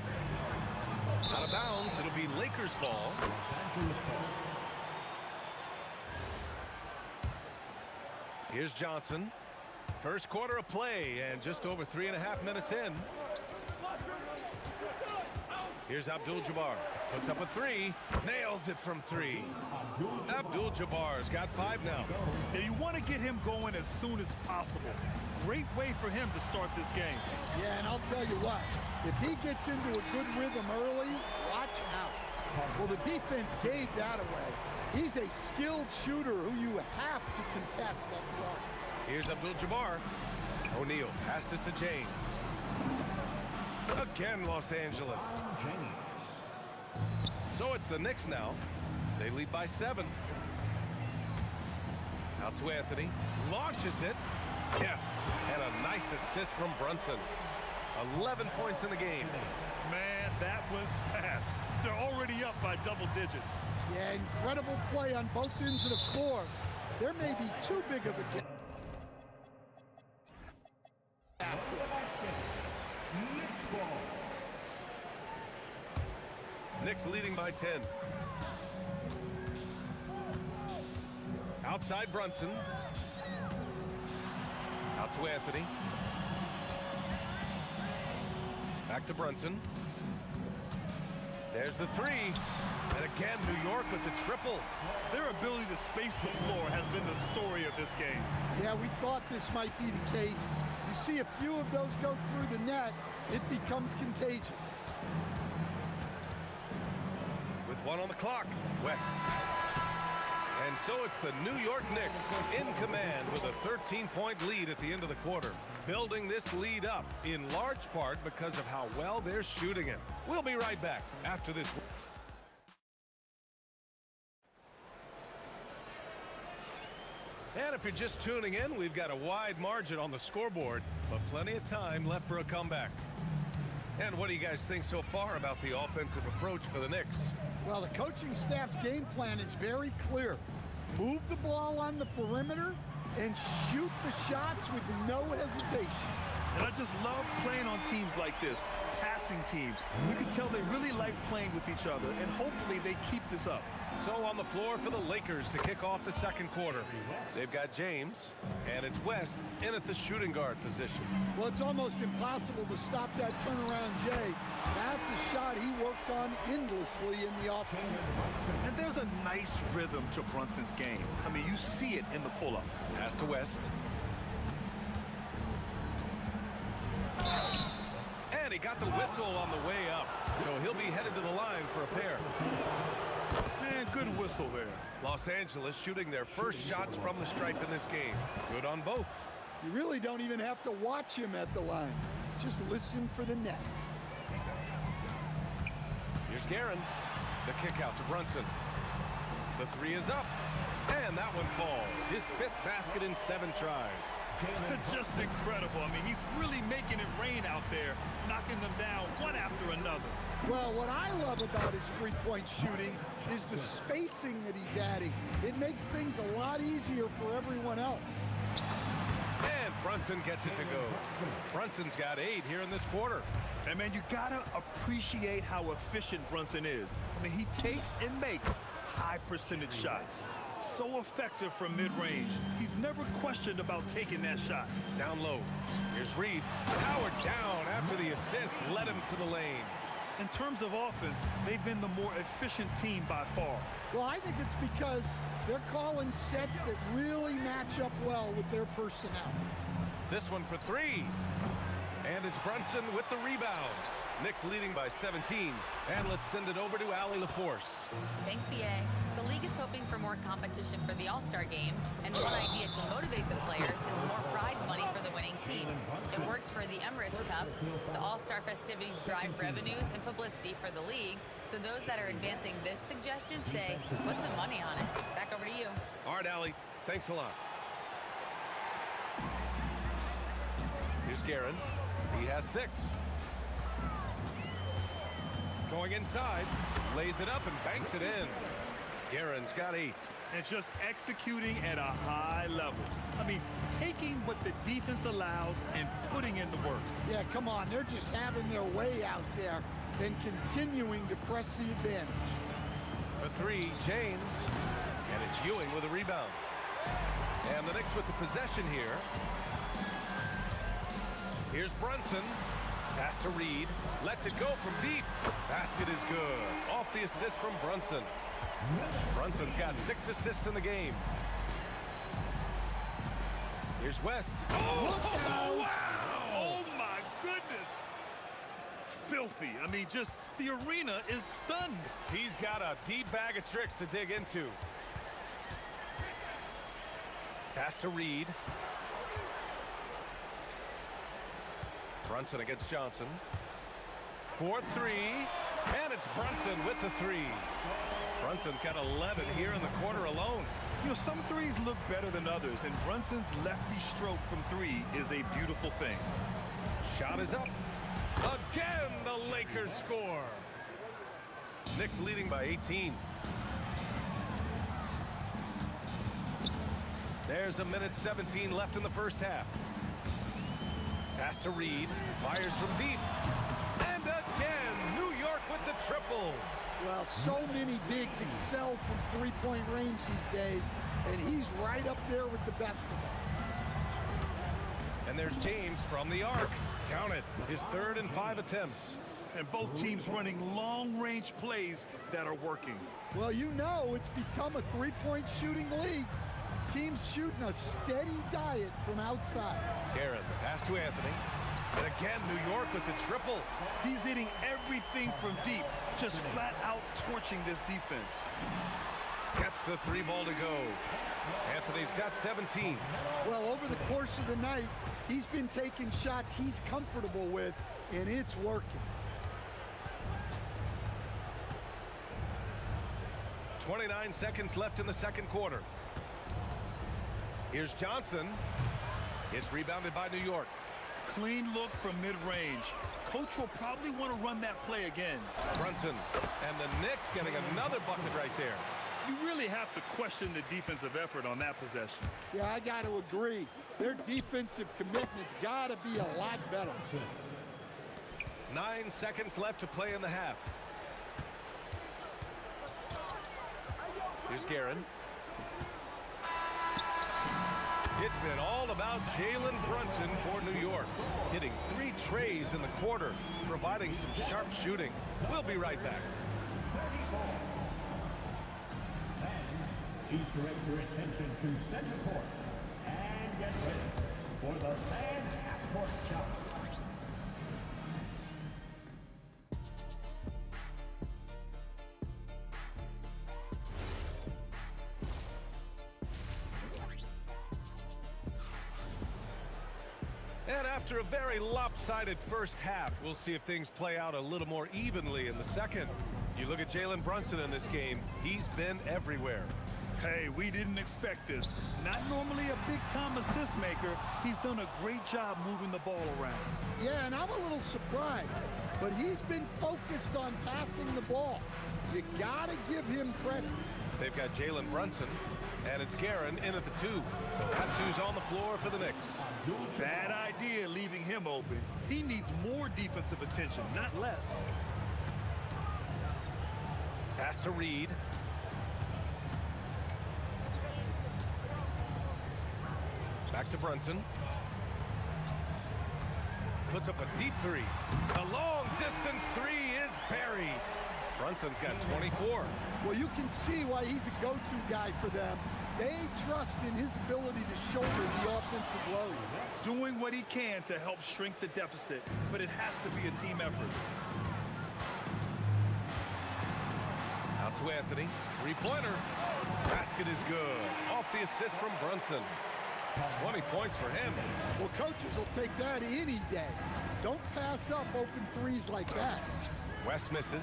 Out of bounds. It'll be Lakers ball. Here's Johnson. First quarter of play and just over 3.5 minutes in. Here's Abdul-Jabbar. Puts up a 3. Nails it from 3. Abdul-Jabbar's got 5 now. Yeah, you want to get him going as soon as possible. Great way for him to start this game. Yeah, and I'll tell you what, if he gets into a good rhythm early, watch out. Well, the defense gave that away. He's a skilled shooter who you have to contest at the arc. Here's Abdul-Jabbar. O'Neal passes to James. Again, Los Angeles. So it's the Knicks now. They lead by 7. Out to Anthony. Launches it. Yes. And a nice assist from Brunson. 11 points in the game. Man, that was fast. They're already up by double digits. Yeah, incredible play on both ends of the floor. There may be too big of a gap. Knicks leading by 10. Outside Brunson. Out to Anthony. Back to Brunson. There's the 3. And again, New York with the triple. Their ability to space the floor has been the story of this game. Yeah, we thought this might be the case. You see a few of those go through the net, it becomes contagious. With 1 on the clock, West. And so it's the New York Knicks in command with a 13-point lead at the end of the quarter. Building this lead up in large part because of how well they're shooting it. We'll be right back after this. And if you're just tuning in, we've got a wide margin on the scoreboard, but plenty of time left for a comeback. And what do you guys think so far about the offensive approach for the Knicks? Well, the coaching staff's game plan is very clear. Move the ball on the perimeter and shoot the shots with no hesitation. And I just love playing on teams like this, passing teams. You can tell they really like playing with each other, and hopefully they keep this up. So on the floor for the Lakers to kick off the second quarter. They've got James, and it's West in at the shooting guard position. Well, it's almost impossible to stop that turnaround, Jay. That's a shot he worked on endlessly in the offseason. And there's a nice rhythm to Brunson's game. I mean, you see it in the pull-up. Pass to West. And he got the whistle on the way up, so he'll be headed to the line for a pair. Man, good whistle there. Los Angeles shooting their first shots from the stripe in this game. Good on both. You really don't even have to watch him at the line. Just listen for the net. Here's Guerin. The kick out to Brunson. The three is up. And that one falls. His 5th basket in 7 tries. Just incredible. I mean, he's really making it rain out there, knocking them down one after another. Well, what I love about his three-point shooting is the spacing that he's adding. It makes things a lot easier for everyone else. And Brunson gets it to go. Brunson's got 8 here in this quarter. And, man, you got to appreciate how efficient Brunson is. I mean, he takes and makes high-percentage shots. So effective from mid-range. He's never questioned about taking that shot. Down low. Here's Reed. Howard down after the assist led him to the lane. In terms of offense, they've been the more efficient team by far. Well, I think it's because they're calling sets that really match up well with their personnel. This one for 3. And it's Brunson with the rebound. Knicks leading by 17. And let's send it over to Allie LaForce. Thanks, BA. The league is hoping for more competition for the All-Star game, and one idea to motivate the players is more prize money for the winning team. It worked for the Emirates Cup. The All-Star festivities drive revenues and publicity for the league, so those that are advancing this suggestion say, put some money on it. Back over to you. All right, Allie. Thanks a lot. Here's Guerin. He has 6. Going inside, lays it up and banks it in. Guerin's got 8. And just executing at a high level. I mean, taking what the defense allows and putting in the work. Yeah, come on. They're just having their way out there and continuing to press the advantage. For 3, James. And it's Ewing with a rebound. And the Knicks with the possession here. Here's Brunson. Pass to Reed. Lets it go from deep. Basket is good. Off the assist from Brunson. Brunson's got 6 assists in the game. Here's West. Oh, wow! Oh, my goodness! Filthy. I mean, just the arena is stunned. He's got a deep bag of tricks to dig into. Pass to Reed. Brunson against Johnson. 4-3. And it's Brunson with the 3. Brunson's got 11 here in the quarter alone. You know, some threes look better than others, and Brunson's lefty stroke from 3 is a beautiful thing. Shot is up. Again, the Lakers score. Knicks leading by 18. There's a minute 17 left in the first half. Pass to Reed. Fires from deep. And again, New York with the triple. Well, so many bigs excel from three-point range these days, and he's right up there with the best of them. And there's James from the arc. Count it. His 3rd and 5 attempts. and both teams running long-range plays that are working. Well, you know it's become a three-point shooting league. Teams shooting a steady diet from outside. Garrett, the pass to Anthony. And again, New York with the triple. He's hitting everything from deep, just flat out torching this defense. Gets the three ball to go. Anthony's got 17. Well, over the course of the night, he's been taking shots he's comfortable with, and it's working. 29 seconds left in the second quarter. Here's Johnson. It's rebounded by New York. Clean look from mid-range. Coach will probably want to run that play again. Brunson, and the Knicks getting another bucket right there. You really have to question the defensive effort on that possession. Yeah, I got to agree. Their defensive commitment's got to be a lot better. 9 seconds left to play in the half. Here's Guerin. It's been all about Jalen Brunson for New York, hitting 3 trays in the quarter, providing some sharp shooting. We'll be right back. Please direct your attention to center court and get ready for the fan half-court shot. And after a very lopsided first half, we'll see if things play out a little more evenly in the second. You look at Jalen Brunson in this game, he's been everywhere. Hey, we didn't expect this. Not normally a big-time assist maker. He's done a great job moving the ball around. Yeah, and I'm a little surprised, but he's been focused on passing the ball. You got to give him credit. They've got Jalen Brunson, and it's Guerin in at the 2. So that's who's on the floor for the Knicks. Bad idea leaving him open. He needs more defensive attention, not less. Pass to Reed. Back to Brunson. Puts up a deep 3. The long distance 3 is buried. Brunson's got 24. Well, you can see why he's a go-to guy for them. They trust in his ability to shoulder the offensive load. Doing what he can to help shrink the deficit, but it has to be a team effort. Out to Anthony. 3-pointer. Basket is good. Off the assist from Brunson. 20 points for him. Well, coaches will take that any day. Don't pass up open threes like that. West misses.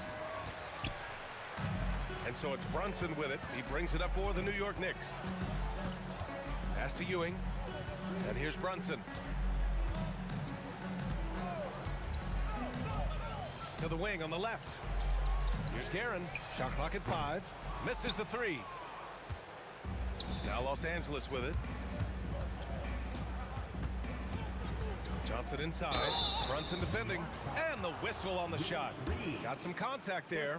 And so it's Brunson with it. He brings it up for the New York Knicks. Pass to Ewing. And here's Brunson. To the wing on the left. Here's Guerin. Shot clock at 5. Misses the 3. Now Los Angeles with it. Johnson inside. Brunson defending. And the whistle on the shot. Got some contact there.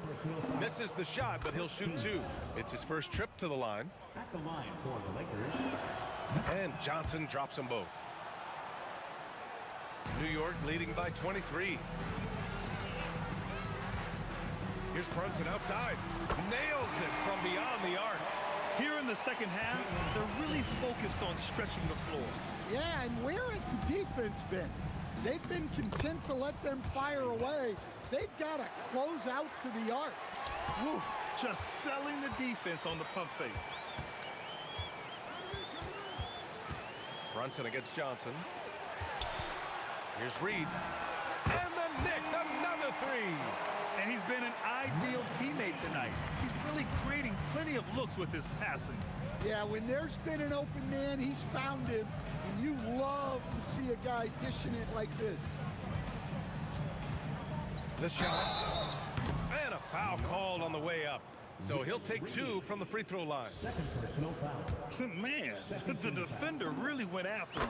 Misses the shot, but he'll shoot 2. It's his first trip to the line. At the line for the Lakers. And Johnson drops them both. New York leading by 23. Here's Brunson outside. Nails it from beyond the arc. Here in the second half, they're really focused on stretching the floor. Yeah, and where has the defense been? They've been content to let them fire away. They've got to close out to the arc. Woo, just selling the defense on the pump fake. Brunson against Johnson. Here's Reed. And the Knicks, another 3. And he's been an ideal teammate tonight. He's really creating plenty of looks with his passing. Yeah, when there's been an open man, he's found him. And you love to see a guy dishing it like this. The shot. And a foul called on the way up. So he'll take 2 from the free throw line. Second personal foul. Man, the defender really went after him.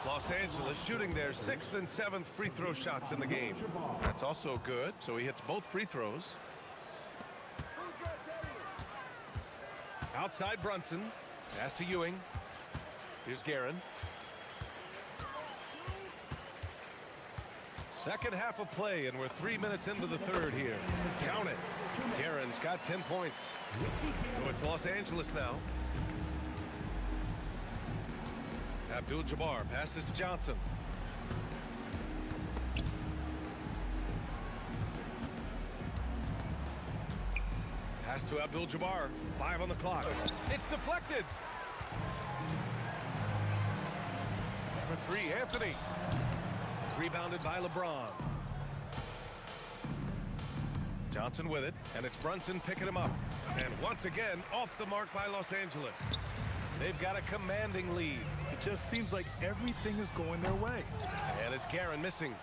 Los Angeles shooting their 6th and 7th free throw shots in the game. That's also good, so he hits both free throws. Outside Brunson. Pass to Ewing. Here's Guerin. Second half of play, and we're 3 minutes into the third here. Count it. Garen's got 10 points. So it's Los Angeles now. Abdul-Jabbar passes to Johnson. Pass to Abdul-Jabbar. 5 on the clock. It's deflected. For 3, Anthony. Rebounded by LeBron. Johnson with it, and it's Brunson picking him up. And once again, off the mark by Los Angeles. They've got a commanding lead. It just seems like everything is going their way. And it's Garen missing.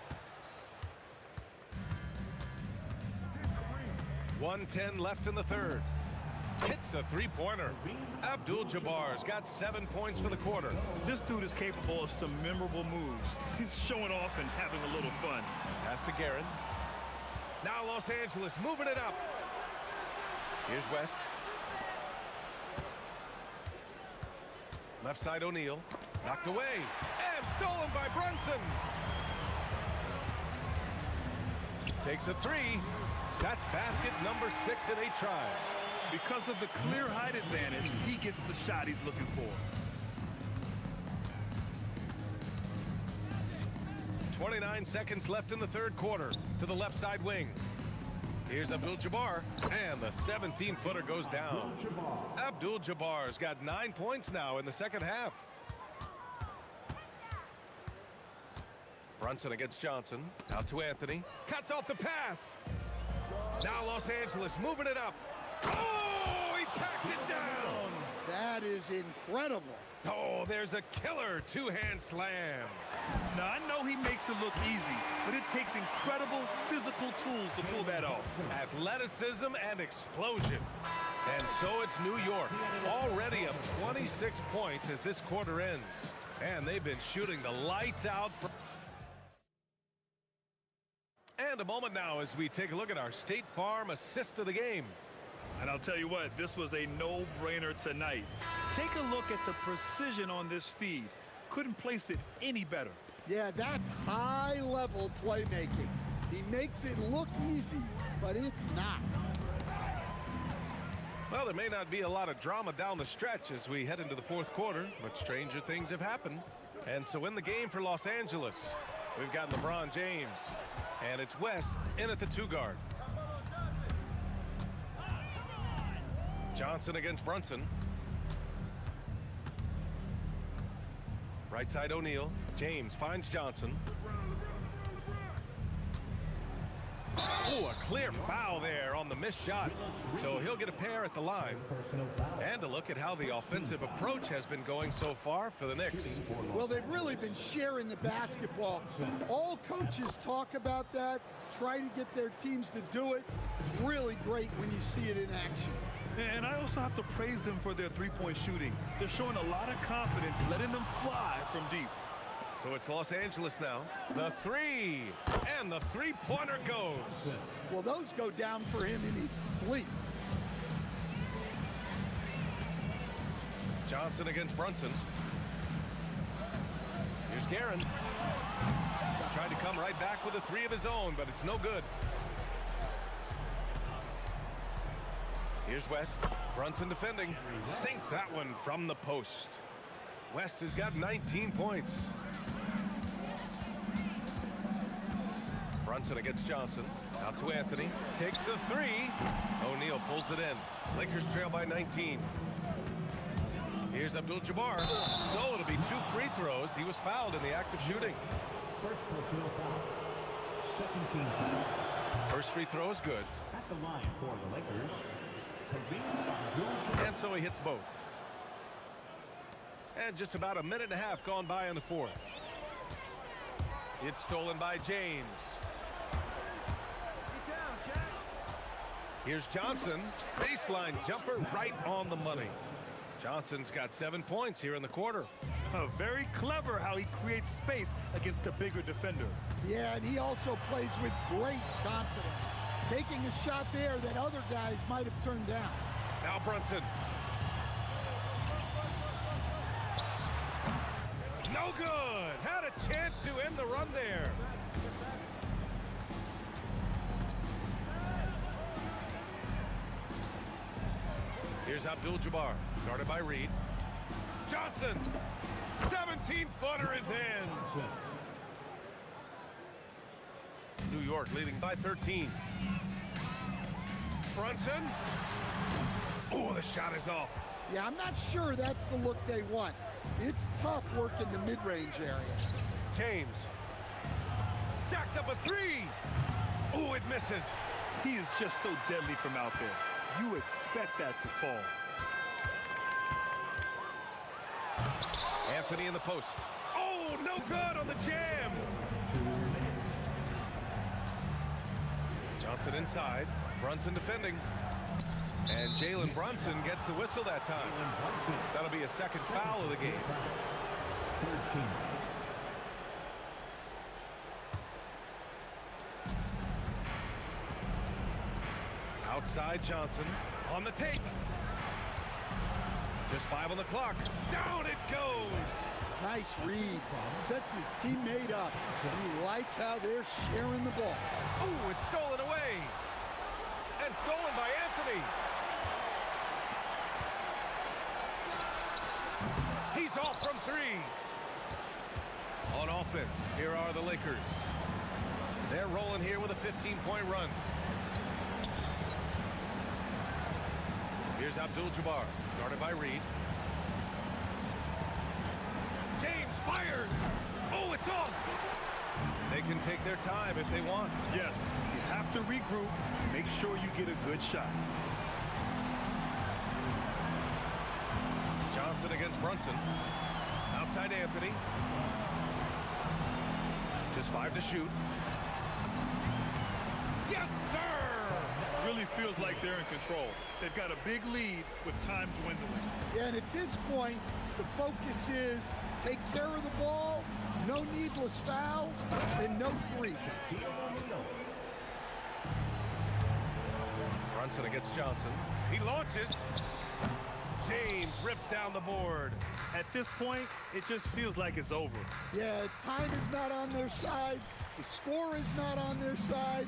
1:10 left in the third. Hits a three-pointer. Abdul-Jabbar's got 7 points for the quarter. This dude is capable of some memorable moves. He's showing off and having a little fun. Pass to Garen. Now Los Angeles moving it up. Here's West. Left side O'Neal. Knocked away. And stolen by Brunson. Takes a 3. That's basket number 6 in 8 tries. Because of the clear height advantage, he gets the shot he's looking for. 29 seconds left in the third quarter. To the left side wing. Here's Abdul-Jabbar, and the 17-footer goes down. Abdul-Jabbar's got 9 points now in the second half. Brunson against Johnson. Out to Anthony. Cuts off the pass. Now Los Angeles moving it up. Oh, he packs it down. That is incredible. Oh, there's a killer two-hand slam. Now, I know he makes it look easy, but it takes incredible physical tools to pull that off. Athleticism and explosion. And so it's New York, already up 26 points as this quarter ends. And they've been shooting the lights out. And a moment now as we take a look at our State Farm assist of the game. And I'll tell you what, this was a no-brainer tonight. Take a look at the precision on this feed. Couldn't place it any better. Yeah, that's high-level playmaking. He makes it look easy, but it's not. Well, there may not be a lot of drama down the stretch as we head into the fourth quarter, but stranger things have happened. And so in the game for Los Angeles, we've got LeBron James. And it's West in at the 2-guard. Johnson against Brunson. Right side O'Neal. James finds Johnson. Oh, a clear foul there on the missed shot. So he'll get a pair at the line. And a look at how the offensive approach has been going so far for the Knicks. Well, they've really been sharing the basketball. All coaches talk about that, try to get their teams to do it. It's really great when you see it in action. And I also have to praise them for their three-point shooting. They're showing a lot of confidence, letting them fly from deep. So it's Los Angeles now. The 3. And the three-pointer goes. Well, those go down for him in his sleep. Johnson against Brunson. Here's Garen. Tried to come right back with a 3 of his own, but it's no good. Here's West. Brunson defending. Sinks that one from the post. West has got 19 points. Brunson against Johnson. Out to Anthony. Takes the 3. O'Neal pulls it in. Lakers trail by 19. Here's Abdul-Jabbar. So it'll be 2 free throws. He was fouled in the act of shooting. First personal foul. Second team foul. First free throw is good. At the line for the Lakers. And so he hits both. And just about a minute and a half gone by in the fourth. It's stolen by James. Here's Johnson. Baseline jumper right on the money. Johnson's got 7 points here in the quarter. Very clever how he creates space against a bigger defender. Yeah, and he also plays with great confidence. Taking a shot there that other guys might have turned down. Now Brunson. No good. Had a chance to end the run there. Here's Abdul-Jabbar, guarded by Reed. Johnson, 17-footer is in. New York leading by 13. Brunson. Oh, the shot is off. Yeah, I'm not sure that's the look they want. It's tough work in the mid-range area. James. Jacks up a three. Oh, it misses. He is just so deadly from out there. You expect that to fall. Anthony in the post. Oh, no good on the jam. Johnson inside. Brunson defending. And Jalen Brunson gets the whistle that time. That'll be a second foul of the game. Outside Johnson on the take. Just 5 on the clock. Down it goes. Nice read. Sets his teammate up. You like how they're sharing the ball. Oh, it's stolen away. And stolen by Anthony. He's off from 3. On offense, here are the Lakers. They're rolling here with a 15-point run. Here's Abdul-Jabbar, guarded by Reed. James fires. Oh, it's off. They can take their time if they want. Yes, you have to regroup. Make sure you get a good shot. Johnson against Brunson. Outside Anthony. Just 5 to shoot. Yes, sir! Really feels like they're in control. They've got a big lead with time dwindling. Yeah, and at this point, the focus is take care of the ball, no needless fouls, and no threes. Brunson against Johnson. He launches. James rips down the board. At this point, it just feels like it's over. Yeah, time is not on their side. The score is not on their side.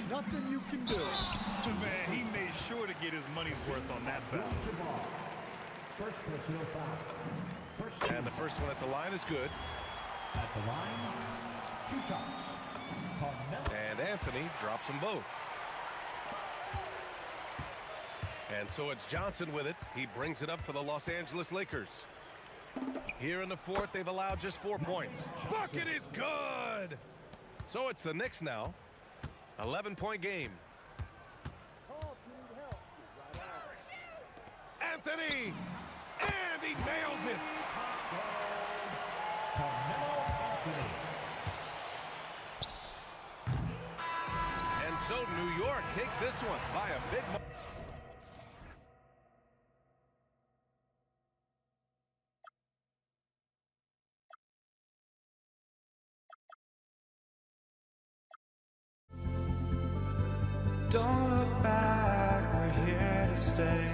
Nothing you can do. Man, he made sure to get his money's worth on that foul. First personal foul. And the first one at the line is good. At the line, 2 shots. Carmelo. And Anthony drops them both. And so it's Johnson with it. He brings it up for the Los Angeles Lakers. Here in the fourth, they've allowed just 4 points. Bucket is good! So it's the Knicks now. 11-point game. Anthony! And he nails it! And so New York takes this one by a big margin. Don't look back, we're here to stay.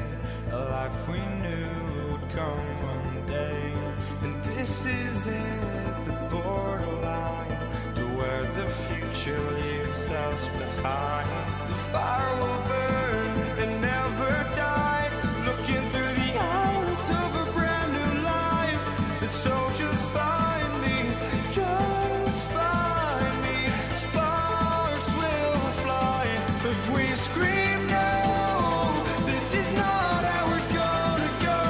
A life we knew would come one day. And this is it, the borderline to where the future leaves us behind. The fire will burn and never die. Looking through the eyes of a brand new life. And so just find me, just find me. Sparks will fly if we scream no. This is not how we're gonna go.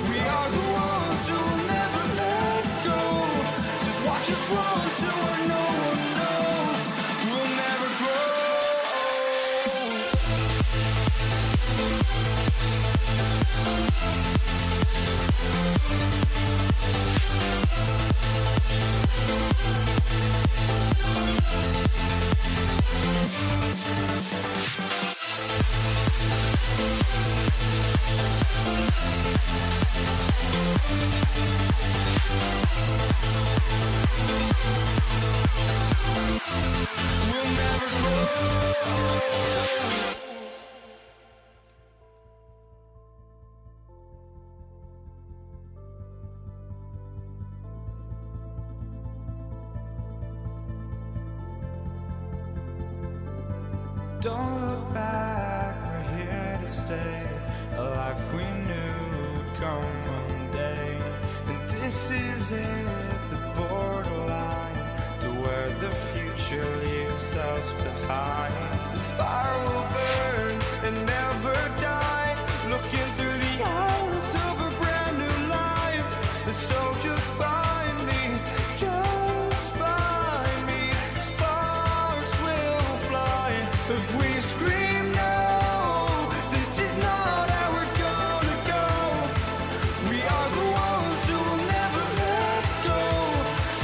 We are the ones who will never let go. Just watch us run to where no one knows. We'll never grow. We'll never grow. Don't look back, we're here to stay, a life we knew would come one day. And this is it, the borderline to where the future leaves us behind. The fire will burn and never die, looking through the eyes of a brand new life. And so just find me, just find me. Sparks will fly if we scream no. This is not how we're gonna go. We are the ones who will never let go.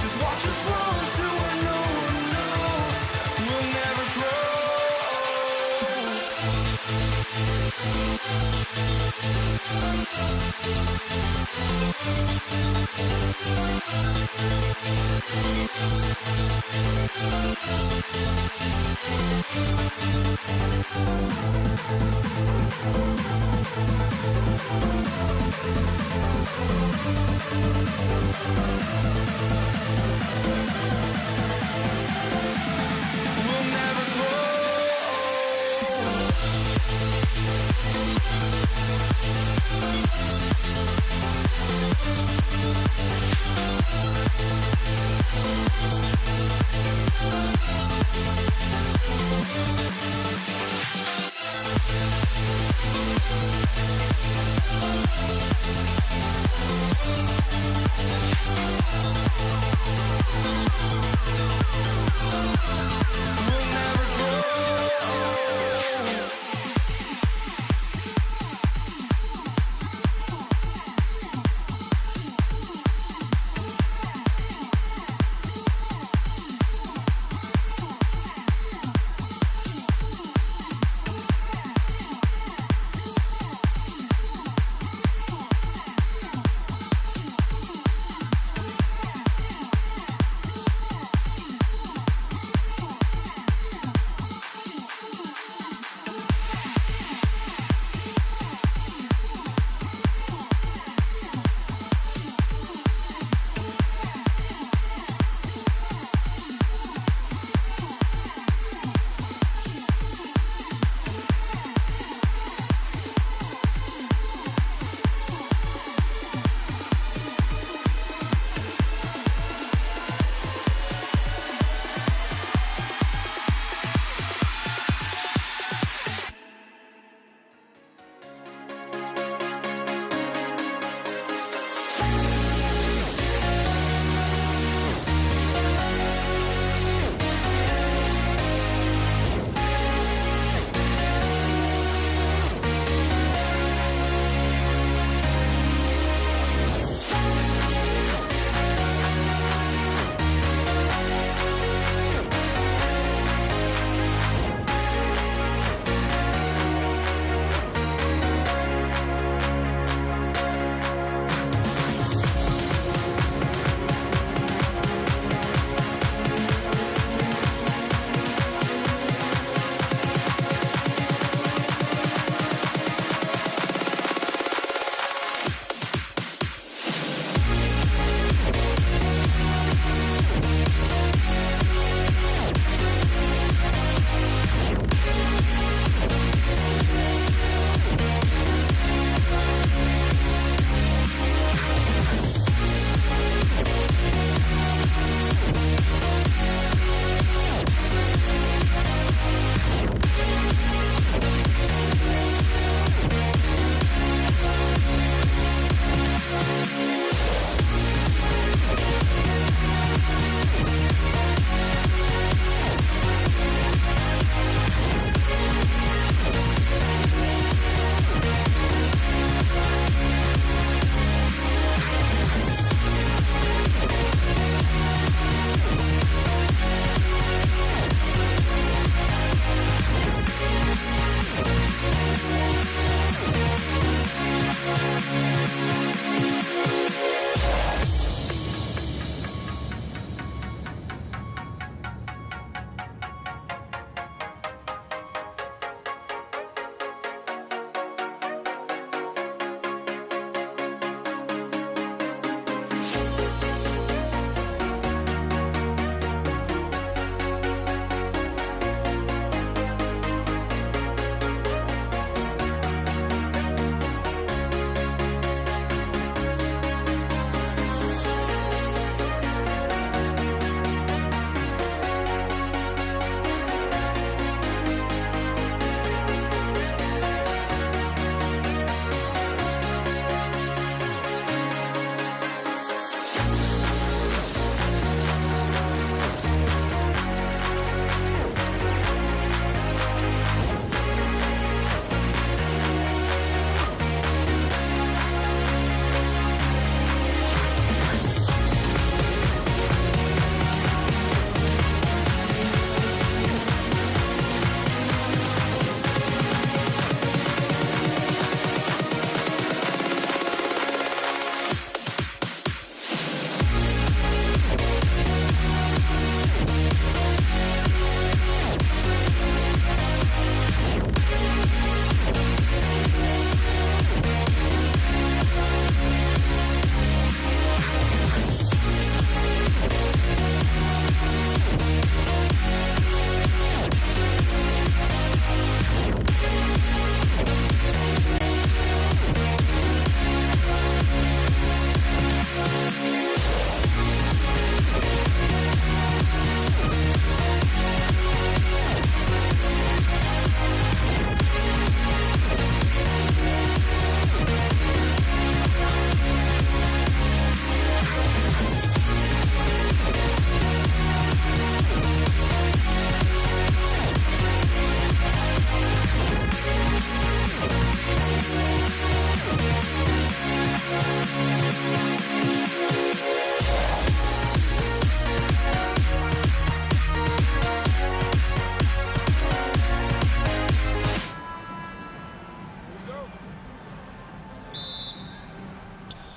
Just watch us run to where no one knows. We'll never grow. We'll never grow. We'll never grow.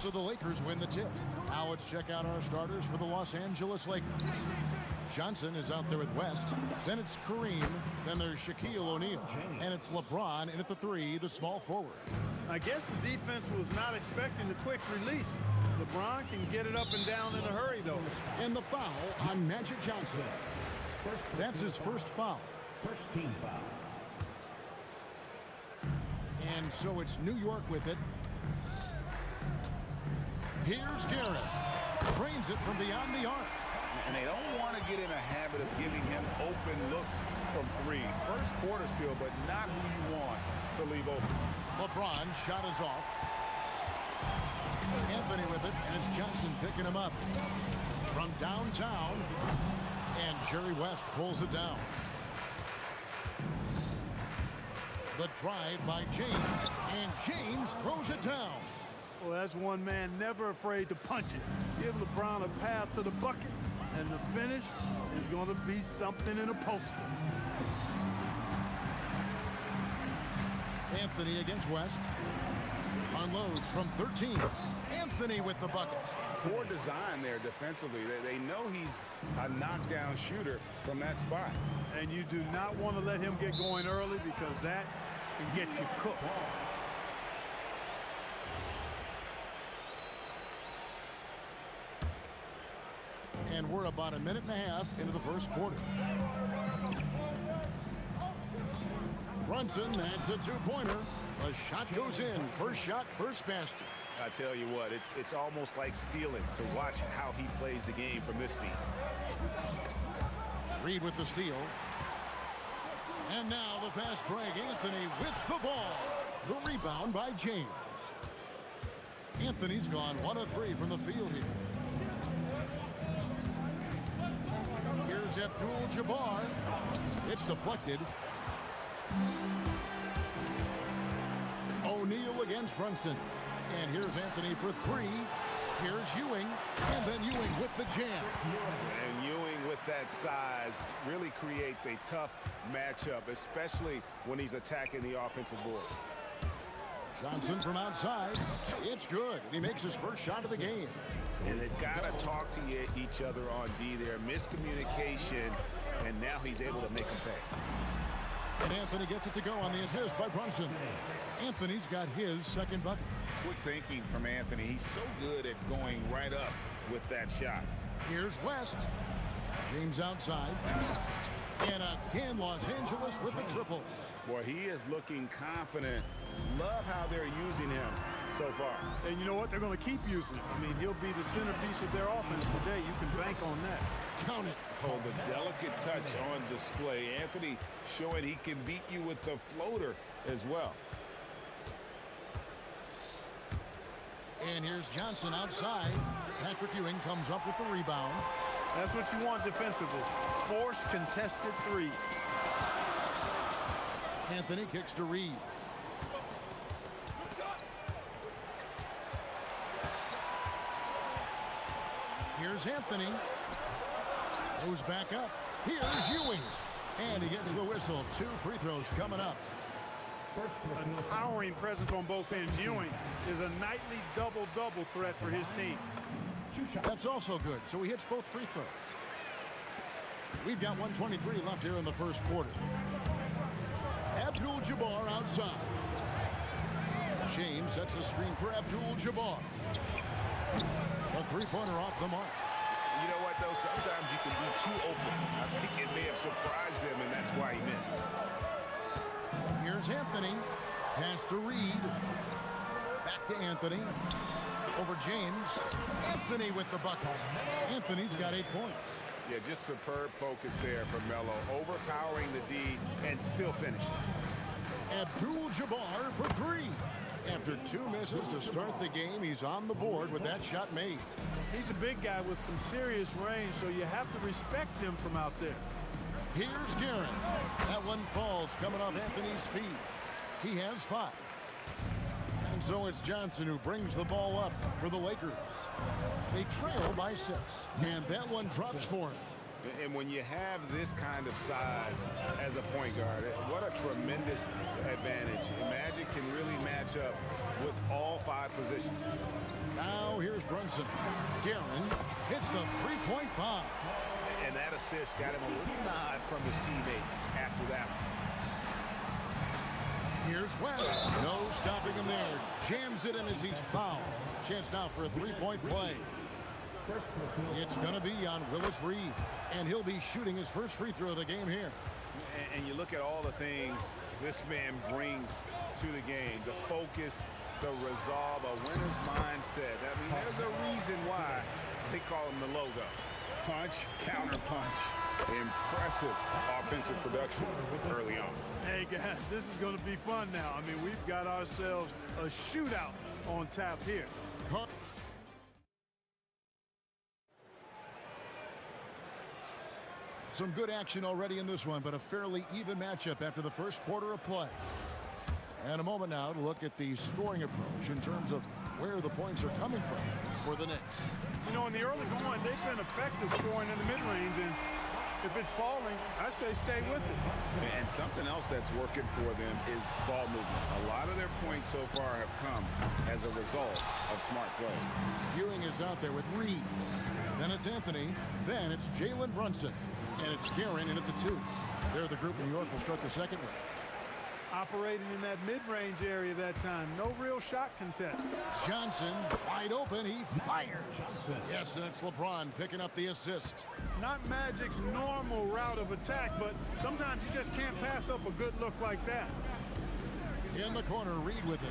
So the Lakers win the tip. Now let's check out our starters for the Los Angeles Lakers. Johnson is out there with West. Then it's Kareem. Then there's Shaquille O'Neal. And it's LeBron in at the 3, the small forward. I guess the defense was not expecting the quick release. LeBron can get it up and down in a hurry, though. And the foul on Magic Johnson. That's his first foul. First team foul. And so it's New York with it. Here's Garrett. Trains it from beyond the arc. And they don't want to get in a habit of giving him open looks from 3. First quarter still, but not who you want to leave open. LeBron shot is off. Anthony with it, and it's Johnson picking him up. From downtown, and Jerry West pulls it down. The drive by James, and James throws it down. Well, that's one man never afraid to punch it. Give LeBron a path to the bucket, and the finish is going to be something in a poster. Anthony against West. Unloads from 13. Anthony with the bucket. Poor design there defensively. They know he's a knockdown shooter from that spot. And you do not want to let him get going early because that can get you cooked. And we're about a minute and a half into the first quarter. Brunson adds a 2-pointer. The shot goes in. First shot, first basket. I tell you what, it's almost like stealing to watch how he plays the game from this seat. Reed with the steal. And now the fast break. Anthony with the ball. The rebound by James. Anthony's gone 1 of 3 from the field here. Here's Abdul-Jabbar. It's deflected. O'Neal against Brunson. And here's Anthony for 3. Here's Ewing. And then Ewing with the jam. And Ewing with that size really creates a tough matchup, especially when he's attacking the offensive board. Johnson from outside. It's good. He makes his first shot of the game. And they've got to talk to each other on D there. Miscommunication, and now he's able to make them pay. And Anthony gets it to go on the assist by Brunson. Anthony's got his second bucket. Quick thinking from Anthony. He's so good at going right up with that shot. Here's West. James outside. And again, Los Angeles with the triple. Boy, he is looking confident. Love how they're using him so far. And you know what? They're going to keep using him. I mean, he'll be the centerpiece of their offense today. You can bank on that. Count it. Oh, the delicate touch on display. Anthony showing he can beat you with the floater as well. And here's Johnson outside. Patrick Ewing comes up with the rebound. That's what you want defensively. Force contested 3. Anthony kicks to Reed. Here's Anthony. Goes back up. Here's Ewing. And he gets the whistle. 2 free throws coming up. A towering presence on both ends. Ewing is a nightly double-double threat for his team. That's also good. So he hits both free throws. We've got 1:23 left here in the first quarter. Abdul-Jabbar outside. James sets the screen for Abdul-Jabbar. A 3-pointer off the mark. You know what, though? Sometimes you can be too open. I think it may have surprised him, and that's why he missed. Here's Anthony. Pass to Reed. Back to Anthony. Over James. Anthony with the bucket. Anthony's got 8 points. Yeah, just superb focus there for Melo. Overpowering the D and still finishes. Abdul-Jabbar for 3. After 2 misses to start the game, he's on the board with that shot made. He's a big guy with some serious range, so you have to respect him from out there. Here's Garrett. That one falls coming off Anthony's feet. He has 5. And so it's Johnson who brings the ball up for the Lakers. They trail by 6. And that one drops for him. And when you have this kind of size as a point guard, what a tremendous advantage. Magic can really match up with all 5 positions. Now here's Brunson. Guerin hits the three-point bomb. And that assist got him a little nod from his teammates after that one. Here's West. No stopping him there. Jams it in as he's fouled. Chance now for a three-point play. It's going to be on Willis Reed, and he'll be shooting his first free throw of the game here. And you look at all the things this man brings to the game, the focus, the resolve, a winner's mindset. I mean, there's a reason why they call him the logo. Punch, counter punch. Impressive offensive production early on. Hey, guys, this is going to be fun now. I mean, we've got ourselves a shootout on tap here. Some good action already in this one, but a fairly even matchup after the first quarter of play. And a moment now to look at the scoring approach in terms of where the points are coming from for the Knicks. You know, in the early going, they've been effective scoring in the mid-range, and if it's falling, I say stay with it. And something else that's working for them is ball movement. A lot of their points so far have come as a result of smart plays. Ewing is out there with Reed. Then it's Anthony. Then it's Jalen Brunson. And it's Guerin in at the 2. They're the group New York will start the second with. Operating in that mid-range area that time. No real shot contest. Johnson wide open. He fires. Yes, and it's LeBron picking up the assist. Not Magic's normal route of attack, but sometimes you just can't pass up a good look like that. In the corner, Reed with it.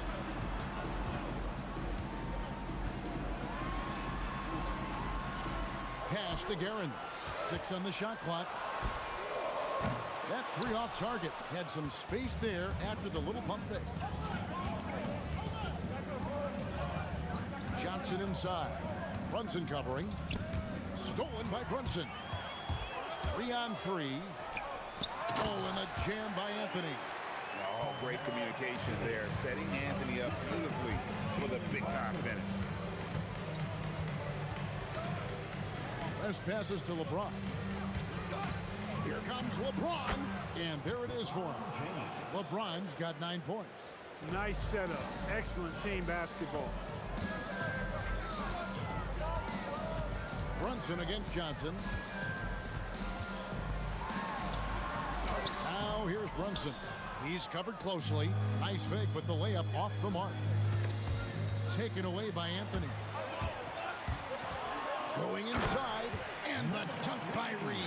Pass to Guerin. 6 on the shot clock. That 3 off target. Had some space there after the little pump fake. Johnson inside. Brunson covering. Stolen by Brunson. 3 on 3. Oh, and a jam by Anthony. Oh, great communication there. Setting Anthony up beautifully for the big-time finish. West passes to LeBron. Here comes LeBron, and there it is for him. LeBron's got 9 points. Nice setup. Excellent team basketball. Brunson against Johnson. Now here's Brunson. He's covered closely. Nice fake, but the layup off the mark. Taken away by Anthony. Going inside, and the dunk by Reed.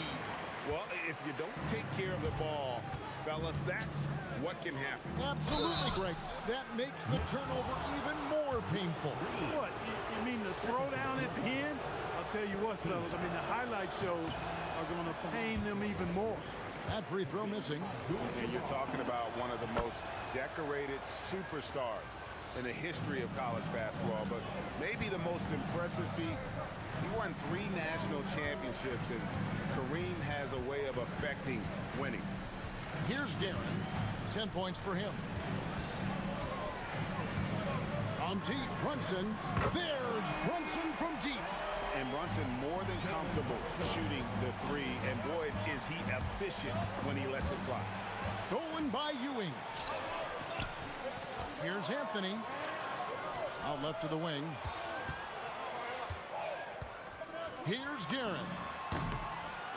Well, if you don't take care of the ball, fellas, that's what can happen. Absolutely, Greg. That makes the turnover even more painful. What? You mean the throwdown at the end? I'll tell you what, fellas. I mean, the highlight shows are going to pain them even more. That free throw missing. And you're talking about one of the most decorated superstars in the history of college basketball, but maybe the most impressive feat. He won 3 national championships, and Kareem has a way of affecting winning. Here's Guerin. 10 points for him. From deep, Brunson. There's Brunson from deep. And Brunson more than comfortable shooting the 3, and boy, is he efficient when he lets it fly. Stolen by Ewing. Here's Anthony. Out left to the wing. Here's Guerin.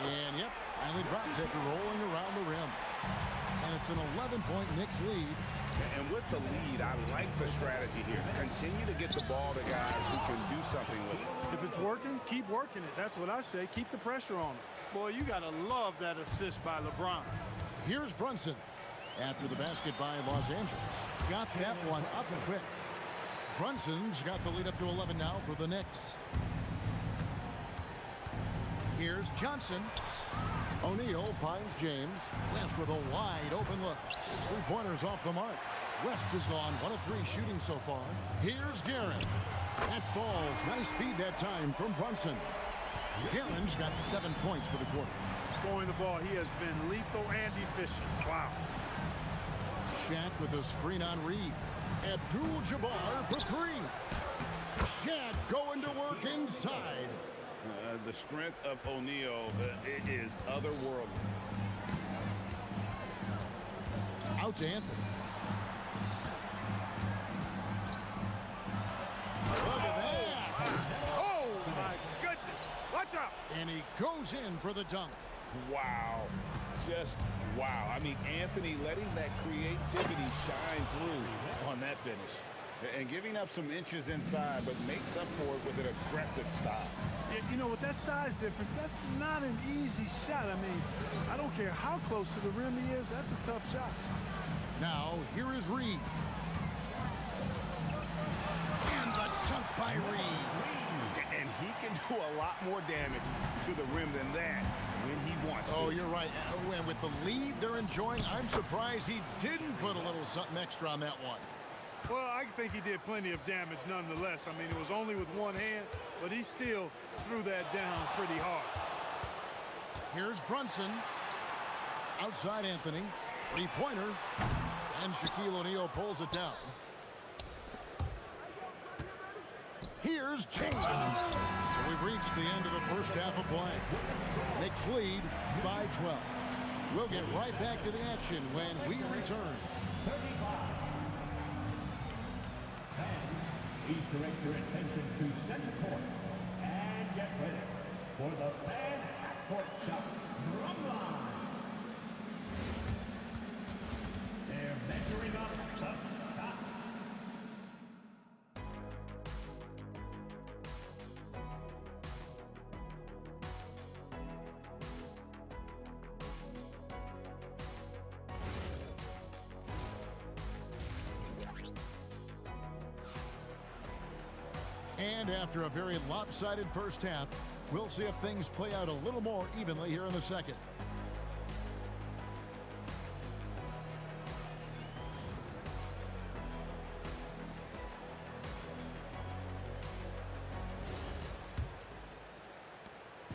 And, yep, finally drops after rolling around the rim. And it's an 11-point Knicks lead. And with the lead, I like the strategy here. Continue to get the ball to guys who can do something with it. If it's working, keep working it. That's what I say. Keep the pressure on it. Boy, you got to love that assist by LeBron. Here's Brunson. After the basket by Los Angeles. Got that one up quick. Brunson's got the lead up to 11 now for the Knicks. Here's Johnson. O'Neal finds James. West with a wide open look. His 3-pointers off the mark. West has gone 1 of 3 shooting so far. Here's Guerin. That falls. Nice speed that time from Brunson. Guerin's got 7 points for the quarter. Scoring the ball, he has been lethal and efficient. Wow. Shaq with a screen on Reed. Abdul-Jabbar for 3. Shaq going to work inside. The strength of O'Neal it is otherworldly. Out to Anthony. Look at that. Oh, my goodness. Watch out. And he goes in for the dunk. Wow. Just wow. I mean, Anthony letting that creativity shine through on that finish. And giving up some inches inside, but makes up for it with an aggressive style. Yeah, you know, with that size difference, that's not an easy shot. I mean, I don't care how close to the rim he is. That's a tough shot. Now, here is Reed. And the dunk by Reed. And he can do a lot more damage to the rim than that when he wants to. Oh, you're right. And with the lead they're enjoying, I'm surprised he didn't put a little something extra on that one. Well, I think he did plenty of damage nonetheless. I mean, it was only with one hand, but he still threw that down pretty hard. Here's Brunson. Outside Anthony. Three-pointer. And Shaquille O'Neal pulls it down. Here's James. So we've reached the end of the first half of play. Knicks lead by 12. We'll get right back to the action when we return. Please direct your attention to center court and get ready for the fan half-court shot drum line. They're measuring up the shot. And after a very lopsided first half, we'll see if things play out a little more evenly here in the second.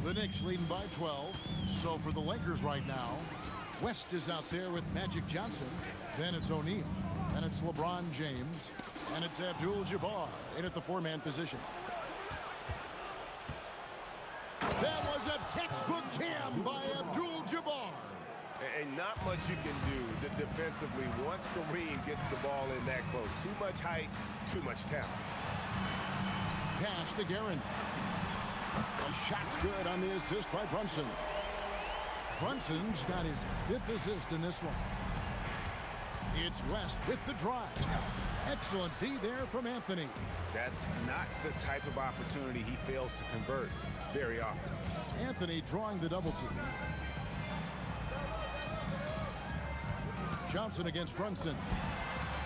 The Knicks leading by 12. So for the Lakers right now, West is out there with Magic Johnson. Then it's O'Neal. Then it's LeBron James. And it's Abdul-Jabbar in at the four-man position. That was a textbook jam by Abdul-Jabbar. And not much you can do defensively once Kareem gets the ball in that close. Too much height, too much talent. Pass to Guerin. The shot's good on the assist by Brunson. Brunson's got his 5th assist in this one. It's West with the drive. Excellent D there from Anthony. That's not the type of opportunity he fails to convert very often. Anthony drawing the double team. Johnson against Brunson.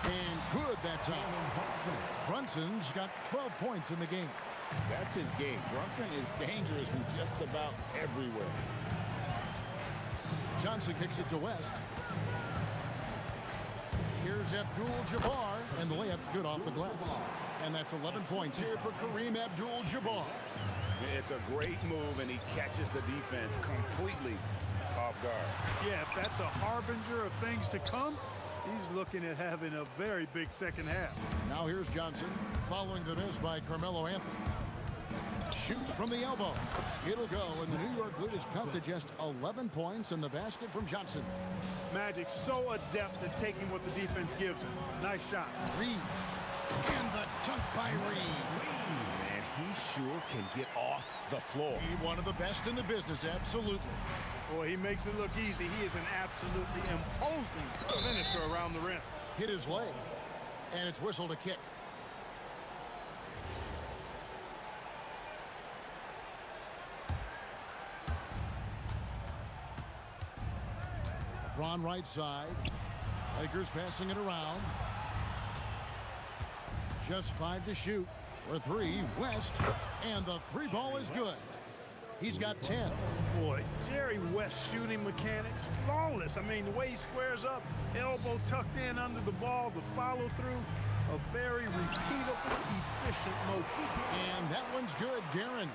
And good that time. Brunson's got 12 points in the game. That's his game. Brunson is dangerous from just about everywhere. Johnson kicks it to West. Here's Abdul-Jabbar, and the layup's good off the glass. And that's 11 points here for Kareem Abdul-Jabbar. It's a great move, and he catches the defense completely off guard. Yeah, if that's a harbinger of things to come, he's looking at having a very big second half. Now here's Johnson, following the miss by Carmelo Anthony. Shoots from the elbow. It'll go, and the New York lead is cut to just 11 points in the basket from Johnson. Magic so adept at taking what the defense gives him. Nice shot. Reed. And the dunk by Reed. Man, he sure can get off the floor. He one of the best in the business, absolutely. Boy, he makes it look easy. He is an absolutely imposing finisher around the rim. Hit his leg, and it's whistled a kick. LeBron right side. Lakers passing it around. Just 5 to shoot for 3. West, and the 3 ball is good. He's got 10. Boy, Jerry West shooting mechanics, flawless. I mean, the way he squares up, elbow tucked in under the ball, the follow through, a very repeatable, efficient motion. And that one's good, Guerin.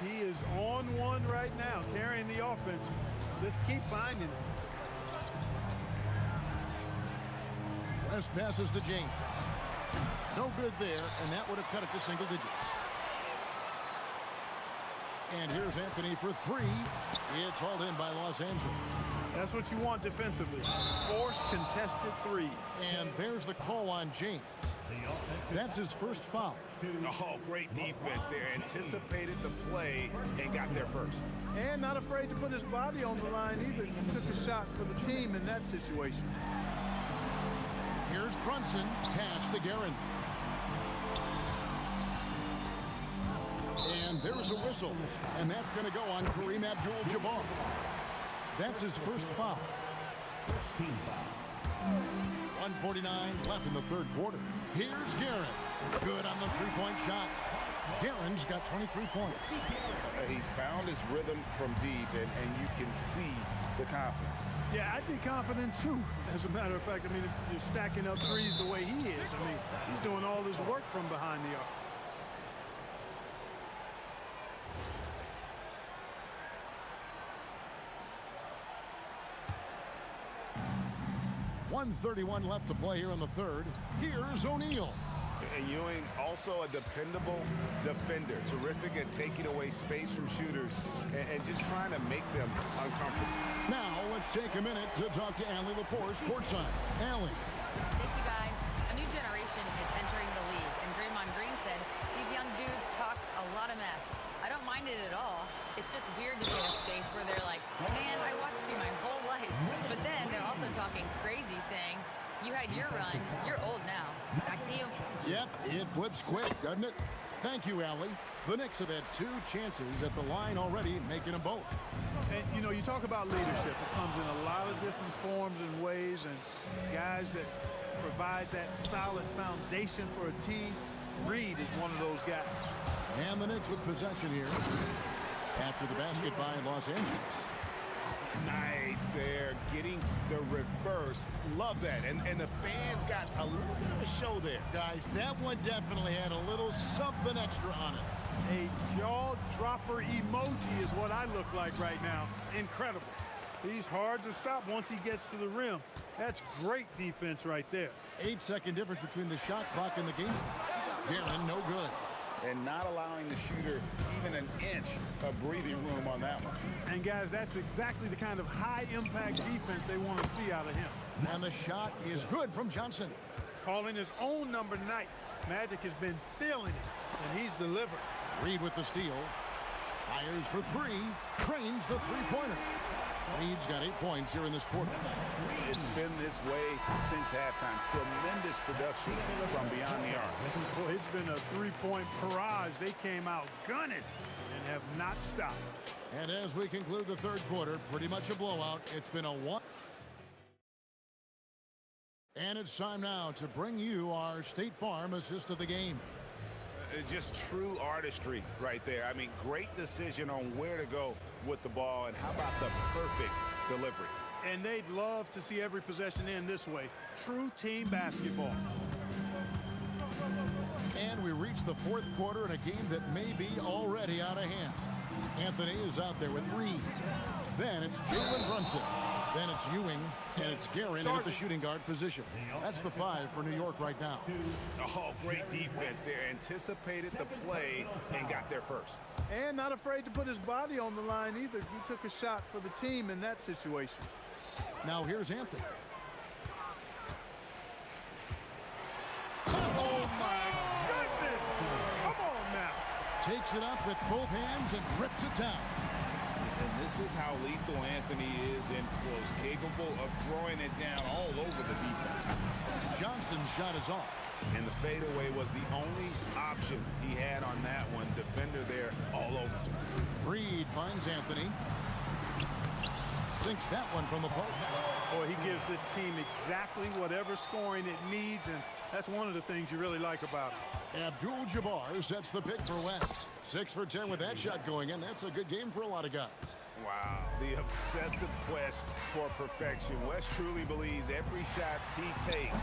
He is on one right now, carrying the offense. Just keep finding it. West passes to James. No good there, and that would have cut it to single digits. And here's Anthony for three. It's hauled in by Los Angeles. That's what you want defensively. Force contested three. And there's the call on James. That's his first foul. Oh, great defense there. Anticipated the play and got there first. And not afraid to put his body on the line either. He took a shot for the team in that situation. Here's Brunson. Pass to Guerin. And there's a whistle. And that's going to go on Kareem Abdul-Jabbar. That's his first foul. 1:49 left in the third quarter. Here's Guerin. Good on the three-point shot. Guerin's got 23 points. He's found his rhythm from deep, and you can see the confidence. Yeah, I'd be confident too. As a matter of fact, I mean, if you're stacking up threes the way he is, I mean, he's doing all his work from behind the arc. .131 left to play here in the third. Here's O'Neal. And Ewing, also a dependable defender. Terrific at taking away space from shooters and just trying to make them uncomfortable. Now, let's take a minute to talk to Allie LaForce courtside. Allie. Thank you, guys. A new generation is entering the league, and Draymond Green said these young dudes talk a lot of mess. I don't mind it at all. It's just weird to be in a space where they're like, man, I watched you my whole life. But then they're also talking crazy, saying, you had your run, you're old now. Back to you. Yep, it flips quick, doesn't it? Thank you, Allie. The Knicks have had 2 chances at the line already, making them both. And, you know, you talk about leadership. It comes in a lot of different forms and ways, and guys that provide that solid foundation for a team. Reed is one of those guys. And the Knicks with possession here after the basket by Los Angeles. Nice there, getting the reverse. Love that. And the fans got a little bit of a show there. Guys, that one definitely had a little something extra on it. A jaw-dropper emoji is what I look like right now. Incredible. He's hard to stop once he gets to the rim. That's great defense right there. 8-second difference between the shot clock and the game. Guerin, no good. And not allowing the shooter even an inch of breathing room on that one. And guys, that's exactly the kind of high-impact defense they want to see out of him. And the shot is good from Johnson. Calling his own number tonight. Magic has been feeling it, and he's delivered. Reed with the steal. Fires for three. Cranes the three-pointer. Reed's got 8 points here in this quarter. It's been this way since halftime. Tremendous production from beyond the arc. Well, it's been a three-point barrage. They came out gunning and have not stopped. And as we conclude the third quarter, pretty much a blowout. It's been a 1. And it's time now to bring you our State Farm assist of the game. Just true artistry right there. I mean, great decision on where to go with the ball, and how about the perfect delivery? And they'd love to see every possession end this way. True team basketball. And we reach the fourth quarter in a game that may be already out of hand. Anthony is out there with Reed. Then it's Jalen Brunson. Then it's Ewing, and it's Guerin at the shooting guard position. That's the 5 for New York right now. Oh, great defense there. Anticipated the play and got there first. And not afraid to put his body on the line either. He took a shot for the team in that situation. Now here's Anthony. Oh, my goodness! Come on now. Takes it up with both hands and rips it down. And this is how lethal Anthony is in close, capable of throwing it down all over the defense. Johnson's shot is off. And the fadeaway was the only option he had on that one. Defender there all over. Reed finds Anthony. Sinks that one from the post. Boy, he gives this team exactly whatever scoring it needs, and that's one of the things you really like about him. Abdul-Jabbar sets the pick for West. 6 for 10 with that shot going in. That's a good game for a lot of guys. Wow, the obsessive quest for perfection. West truly believes every shot he takes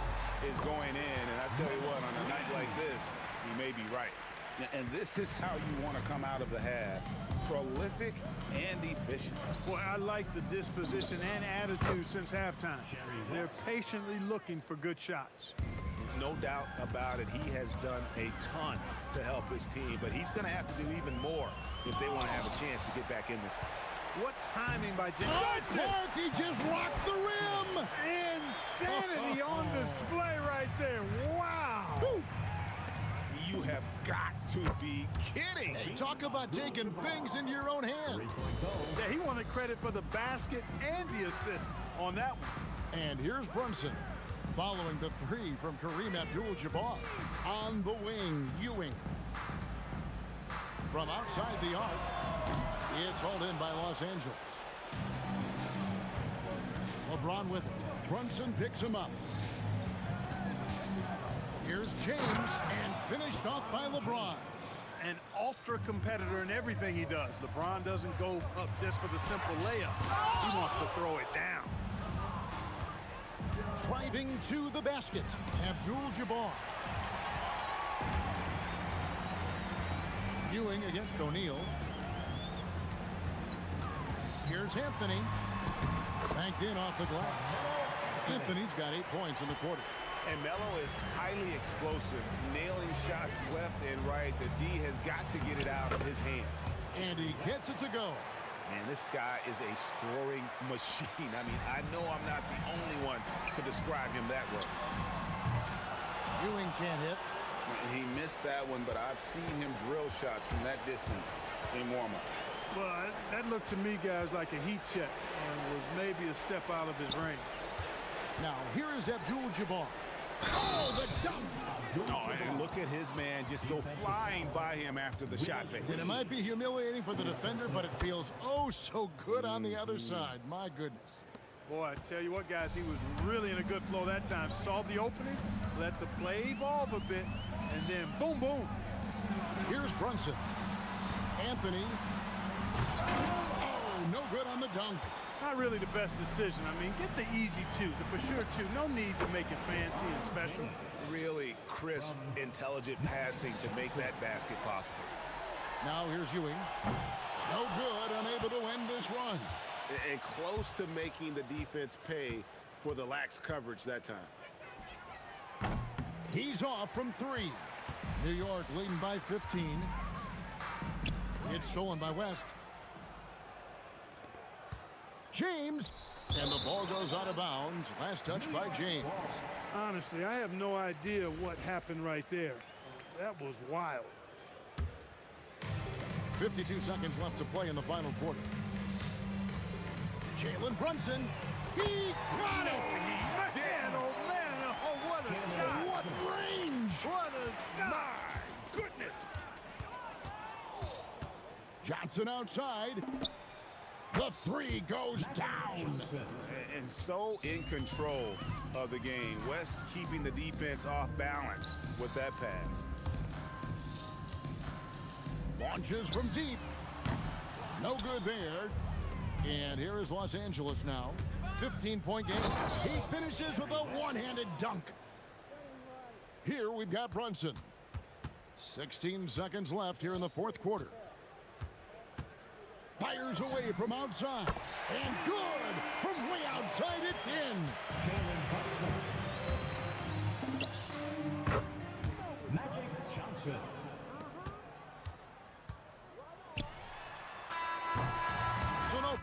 is going in, and I tell you what, on a night like this, he may be right. And this is how you want to come out of the half. Prolific and efficient. Boy, I like the disposition and attitude since halftime. They're patiently looking for good shots. no doubt about it. He has done a ton to help his team, but he's going to have to do even more if they want to have a chance to get back in this. What timing by James? Oh, Clark, he just rocked the rim. Insanity on display right there. Wow. Woo. You have got to be kidding. Hey, talk about taking things into your own hands. Yeah, he wanted credit for the basket and the assist on that one. And here's Brunson following the three from Kareem Abdul-Jabbar. On the wing, Ewing. From outside the arc, it's hauled in by Los Angeles. LeBron with it. Brunson picks him up. Here's James, and finished off by LeBron. An ultra competitor in everything he does. LeBron doesn't go up just for the simple layup. He wants to throw it down. Driving to the basket, Abdul-Jabbar. Ewing against O'Neal. Here's Anthony. Banked in off the glass. Anthony's got 8 points in the quarter. And Melo is highly explosive, nailing shots left and right. The D has got to get it out of his hands. And he gets it to go. Man, this guy is a scoring machine. I mean, I know I'm not the only one to describe him that way. Ewing can't hit. He missed that one, but I've seen him drill shots from that distance in warm-up. Well, that looked to me, guys, like a heat check and was maybe a step out of his range. Now, here is Abdul-Jabbar. Oh, the dunk! Oh, and look at his man just go flying by him after the shot fake. And it might be humiliating for the defender, but it feels oh so good on the other side. My goodness. Boy, I tell you what, guys, he was really in a good flow that time. Saw the opening, let the play evolve a bit, and then boom, boom. Here's Brunson. Anthony. Oh, no good on the dunk. Not really the best decision. I mean, get the easy two, the for sure two. No need to make it fancy and special. Really crisp, intelligent passing to make that basket possible. Now here's Ewing. No good, unable to end this run. And close to making the defense pay for the lax coverage that time. He's off from 3. New York leading by 15. It's stolen by West. James, and the ball goes out of bounds. Last touch by James. Honestly, I have no idea what happened right there. That was wild. 52 seconds left to play in the final quarter. Jalen Brunson, he got it! Man, oh man, oh what a shot! What range! What a shot! My goodness! Johnson outside. The 3 goes down. And so in control of the game. West keeping the defense off balance with that pass. Launches from deep. No good there. And here is Los Angeles now. 15-point game. He finishes with a one-handed dunk. Here we've got Brunson. 16 seconds left here in the fourth quarter. Fires away from outside. And good! From way outside, it's in. Magic Johnson. So no.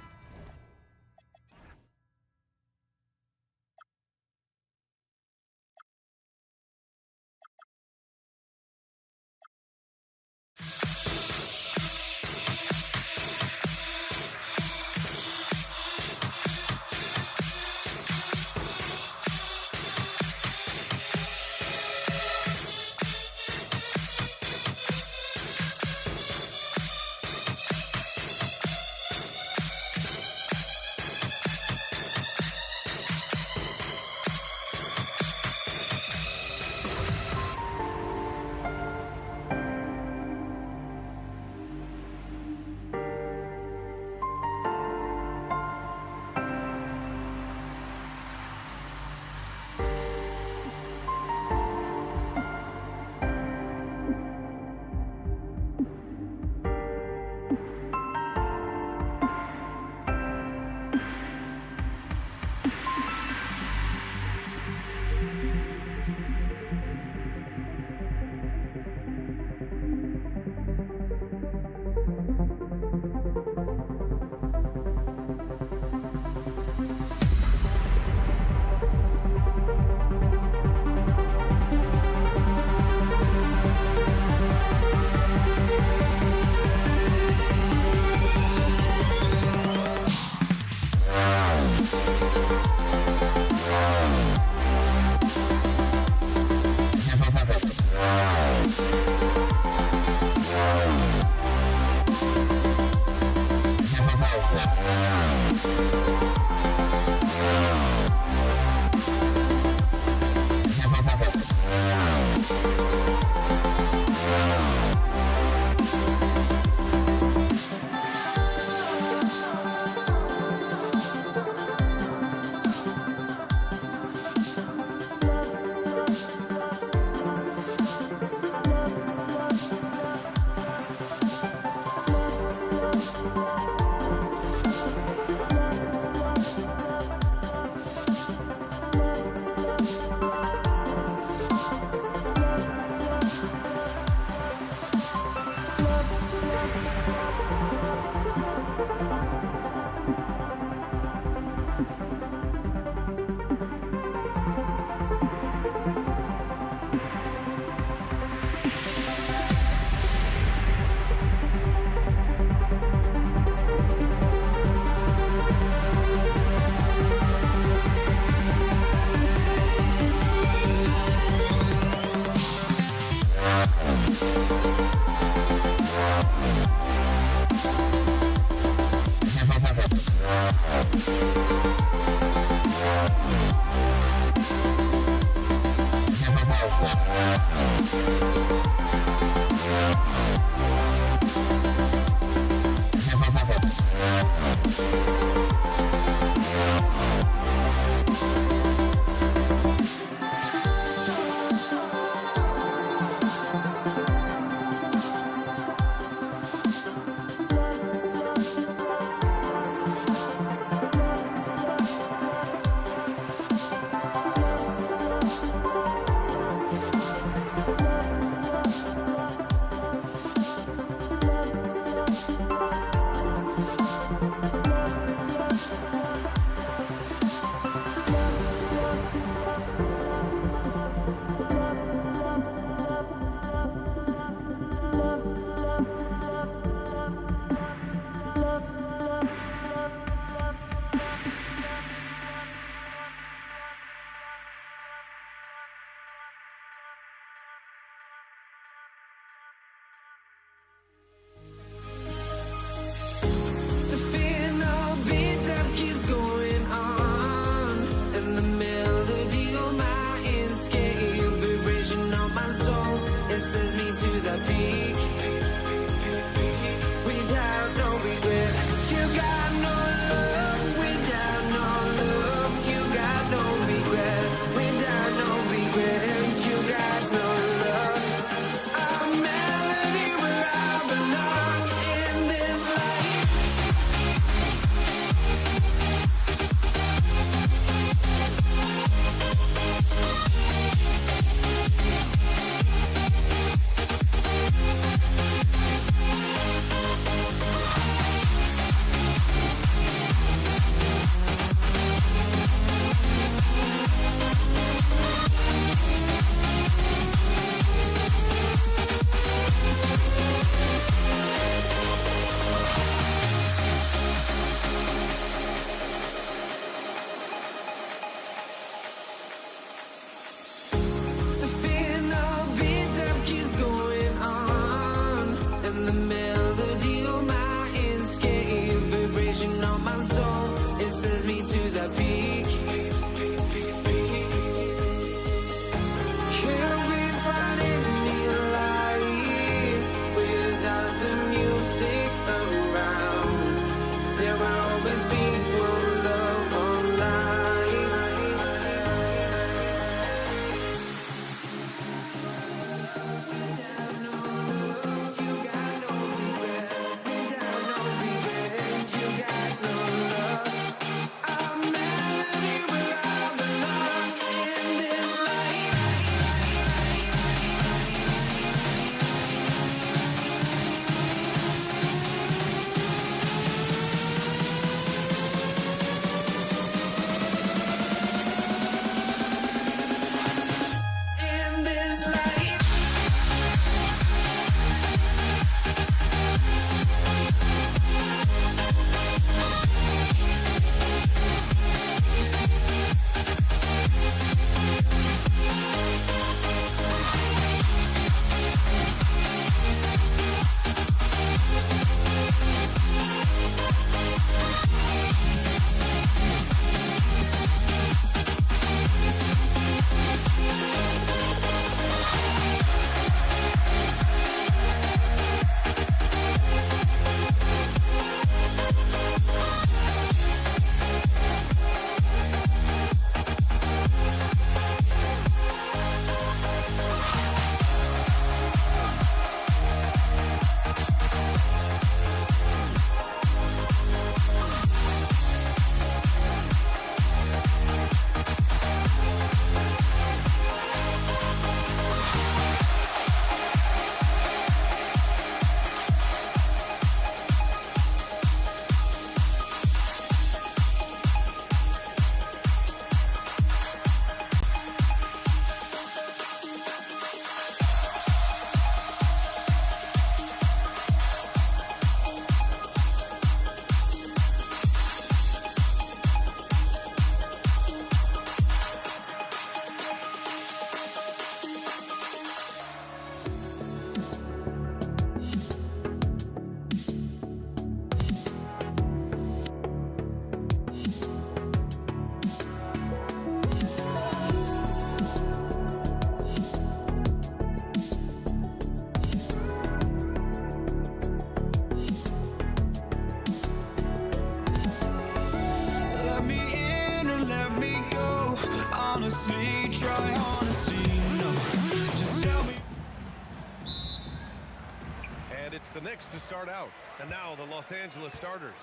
It's the Knicks to start out. And now the Los Angeles starters.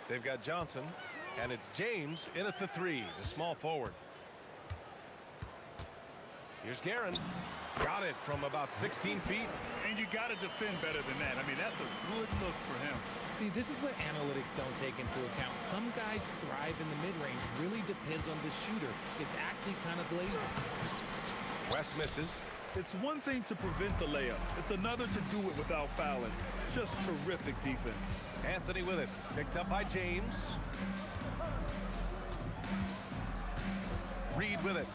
They've got Johnson, and it's James in at the 3, the small forward. Here's Guerin. Got it from about 16 feet. And you got to defend better than that. I mean, that's a good look for him. See, this is what analytics don't take into account. Some guys thrive in the mid-range. Really depends on the shooter. It's actually kind of lazy. West misses. It's one thing to prevent the layup. It's another to do it without fouling. Just terrific defense. Anthony with it. Picked up by James. Reed with it.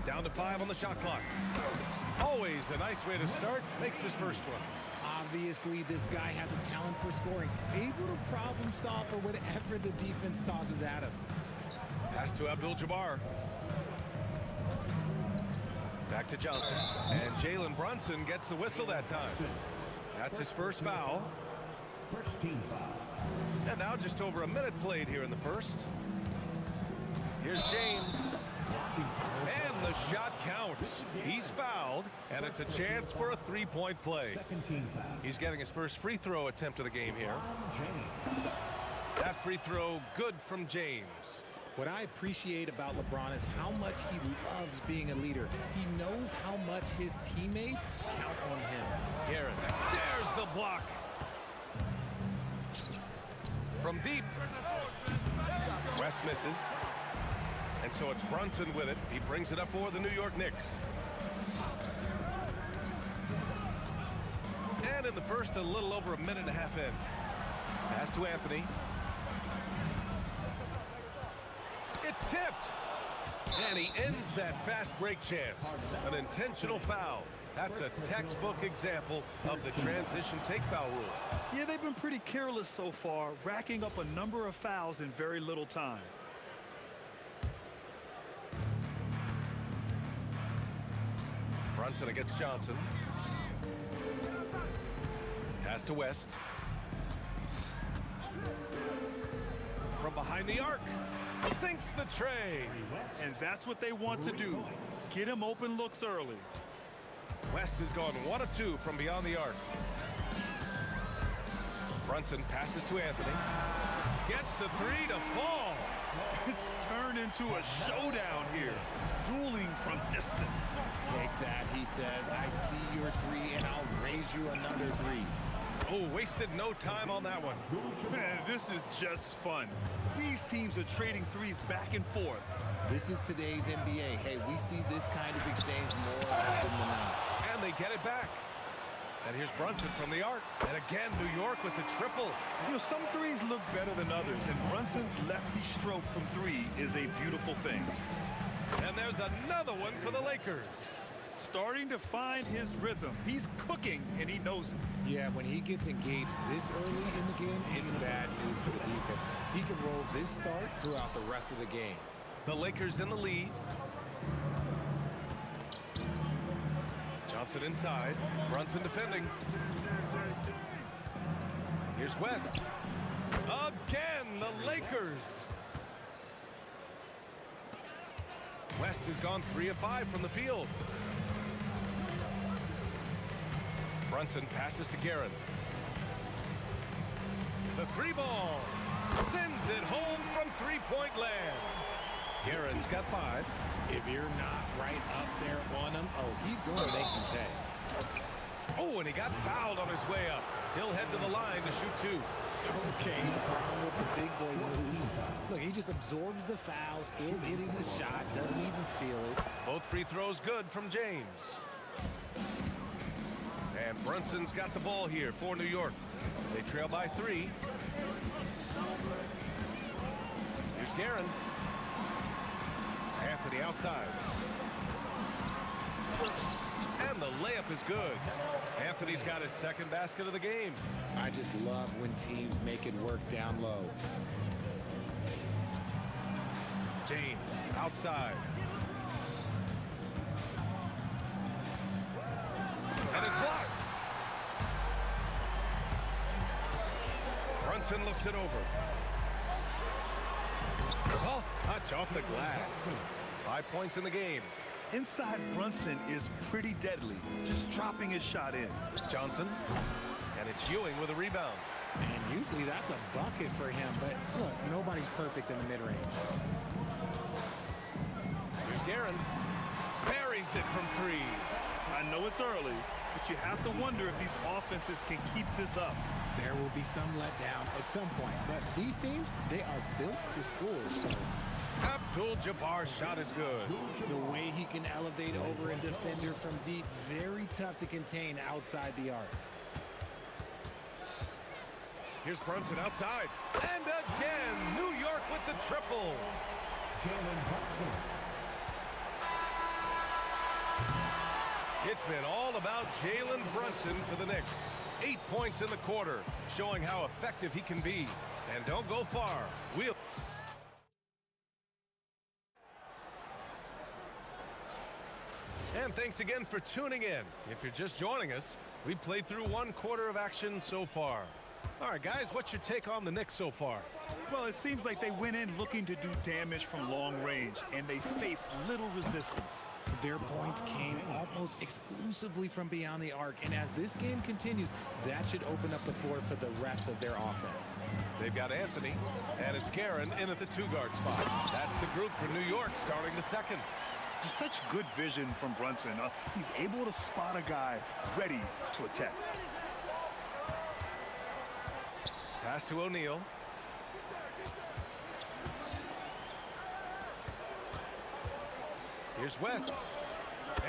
Down to 5 on the shot clock. Always a nice way to start. Makes his first one. Obviously, this guy has a talent for scoring. Able to problem solve for whatever the defense tosses at him. Pass to Abdul-Jabbar. Back to Johnson. And Jalen Brunson gets the whistle that time. That's his first foul. First team foul. And now just over a minute played here in the first. Here's James. And the shot counts. He's fouled, and it's a chance for a three-point play. Second team foul. He's getting his first free throw attempt of the game here. James. That free throw good from James. What I appreciate about LeBron is how much he loves being a leader. He knows how much his teammates count on him. Guerin, there's the block. From deep. West misses. And so it's Brunson with it. He brings it up for the New York Knicks. And in the first, a little over a minute and a half in. Pass to Anthony. It's tipped. And he ends that fast break chance. An intentional foul. That's a textbook example of the transition take foul rule. Yeah, they've been pretty careless so far, racking up a number of fouls in very little time. Brunson against Johnson. Pass to West. From behind the arc. Sinks the tray. And that's what they want to do. Get him open looks early. West has gone 1 of 2 from beyond the arc. Brunson passes to Anthony. Gets the 3 to fall. It's turned into a showdown here. Dueling from distance. Take that, he says. I see your 3, and I'll raise you another 3. Oh, wasted no time on that one. Man, this is just fun. These teams are trading threes back and forth. This is today's NBA. Hey, we see this kind of exchange more often than not. And they get it back. And here's Brunson from the arc. And again, New York with the triple. You know, some threes look better than others, and Brunson's lefty stroke from 3 is a beautiful thing. And there's another one for the Lakers. Starting to find his rhythm. He's cooking, and he knows it. Yeah, when he gets engaged this early in the game, it's bad news for the defense. He can roll this start throughout the rest of the game. The Lakers in the lead. Johnson inside. Brunson defending. Here's West. Again, the Lakers. West has gone 3 of 5 from the field. Brunson passes to Guerin. The 3 ball. Sends it home from 3-point land. Guerin's got 5. If you're not right up there on him, oh, he's going to make him pay. Oh, and he got fouled on his way up. He'll head to the line to shoot 2. Okay, problem with the big boy move. Look, he just absorbs the foul, still getting the shot, doesn't even feel it. Both free throws good from James. And Brunson's got the ball here for New York. They trail by 3. Here's Guerin. Anthony outside. And the layup is good. Anthony's got his second basket of the game. I just love when teams make it work down low. James outside. And it's blocked. Brunson looks it over. Soft touch off the glass. 5 points in the game. Inside Brunson is pretty deadly, just dropping his shot in. Johnson, and it's Ewing with a rebound. And usually that's a bucket for him, but look, nobody's perfect in the mid-range. Here's Guerin. Buries it from 3. I know it's early, but you have to wonder if these offenses can keep this up. There will be some letdown at some point, but these teams, they are built to score, so Abdul-Jabbar's shot is good. the way he can elevate over a defender from deep, very tough to contain outside the arc. Here's Brunson outside. And again, New York with the triple. It's been all about Jalen Brunson for the Knicks. 8 points in the quarter, showing how effective he can be. And don't go far. And thanks again for tuning in. If you're just joining us, we played through 1 quarter of action so far. All right, guys, what's your take on the Knicks so far? Well, it seems like they went in looking to do damage from long range, and they faced little resistance. Their points came almost exclusively from beyond the arc, and as this game continues, that should open up the floor for the rest of their offense. They've got Anthony, and it's Guerin in at the 2-guard spot. That's the group for New York starting the second. Just such good vision from Brunson. He's able to spot a guy ready to attack. Pass to O'Neal. Here's West.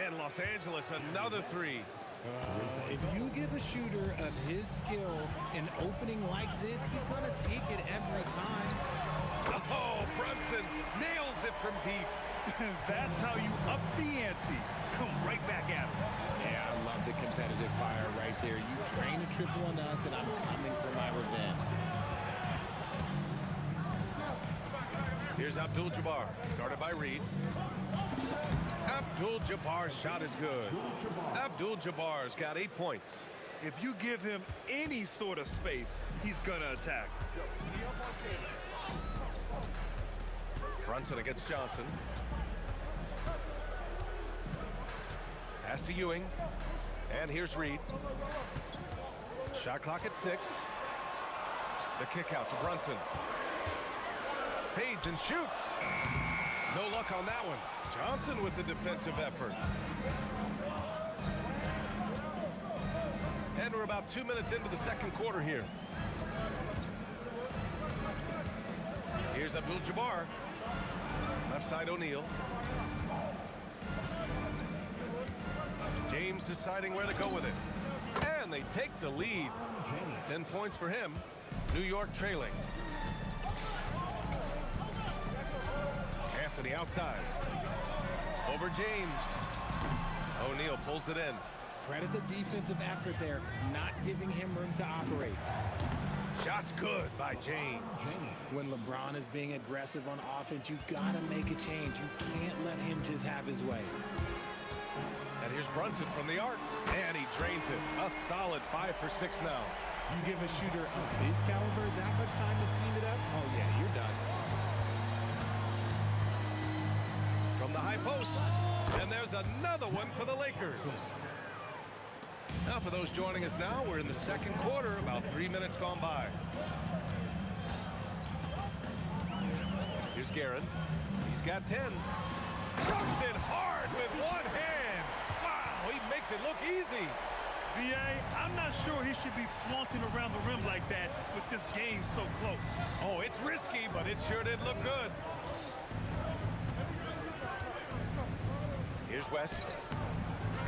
And Los Angeles, another 3. If you give a shooter of his skill an opening like this, he's going to take it every time. Oh, Brunson nails it from deep. That's how you up the ante. Come right back at him. Yeah, I love the competitive fire right there. You drain a triple on us, and I'm coming for my revenge. Here's Abdul-Jabbar, guarded by Reed. Abdul-Jabbar's shot is good. Abdul-Jabbar's got 8 points. If you give him any sort of space, he's gonna attack. Brunson against Johnson. Pass to Ewing. And here's Reed. Shot clock at 6. The kick out to Brunson. Fades and shoots. No luck on that one. Johnson with the defensive effort. And we're about 2 minutes into the second quarter here. Here's Abdul-Jabbar. Left side O'Neal. James deciding where to go with it. And they take the lead. 10 points for him. New York trailing. Anthony outside. Over James. O'Neal pulls it in. Credit the defensive effort there, not giving him room to operate. Shot's good by James. When LeBron is being aggressive on offense, you gotta make a change. You can't let him just have his way. And here's Brunson from the arc. And he drains it. A solid 5 for 6 now. You give a shooter of his caliber that much time to seam it up, oh yeah, you're done. From the high post. And there's another one for the Lakers. Now for those joining us now, we're in the second quarter, about 3 minutes gone by. Here's Guerin. He's got 10. Dunks it hard with one hand. Wow, he makes it look easy. B.A., I'm not sure he should be flaunting around the rim like that with this game so close. Oh, it's risky, but it sure did look good. Here's West.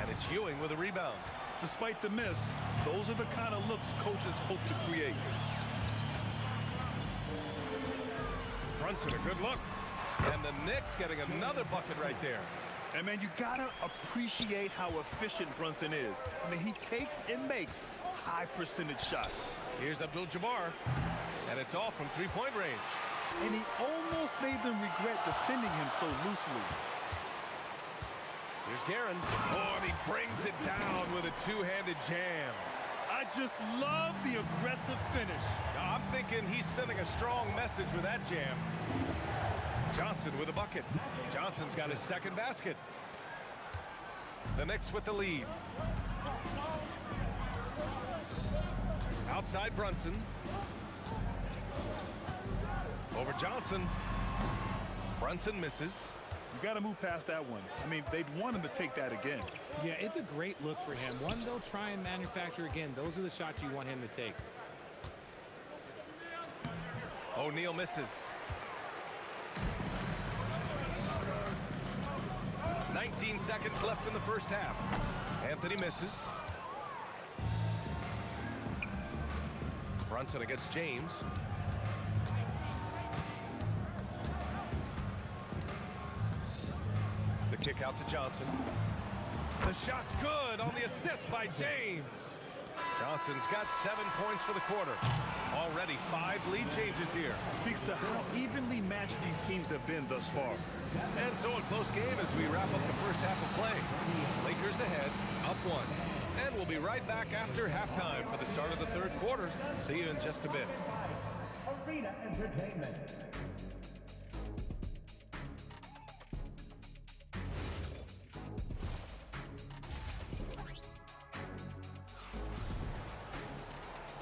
And it's Ewing with a rebound. Despite the miss, those are the kind of looks coaches hope to create. Brunson, a good look. And the Knicks getting another bucket right there. And, man, you got to appreciate how efficient Brunson is. I mean, he takes and makes high-percentage shots. Here's Abdul-Jabbar. And it's all from three-point range. And he almost made them regret defending him so loosely. Here's Guerin. Oh, and he brings it down with a two-handed jam. I just love the aggressive finish. I'm thinking he's sending a strong message with that jam. Johnson with a bucket. Johnson's got his second basket. The Knicks with the lead. Outside Brunson. Over Johnson. Brunson misses. You got to move past that one. I mean, they'd want him to take that again. Yeah, it's a great look for him. One they'll try and manufacture again. Those are the shots you want him to take. O'Neal misses. 19 seconds left in the first half. Anthony misses. Brunson against James. The kick out to Johnson. The shot's good on the assist by James. Johnson's got 7 points for the quarter. Already 5 lead changes here. Speaks to how evenly matched these teams have been thus far. And so a close game as we wrap up the first half of play. Lakers ahead, up 1. And we'll be right back after halftime for the start of the third quarter. See you in just a bit. Arena Entertainment.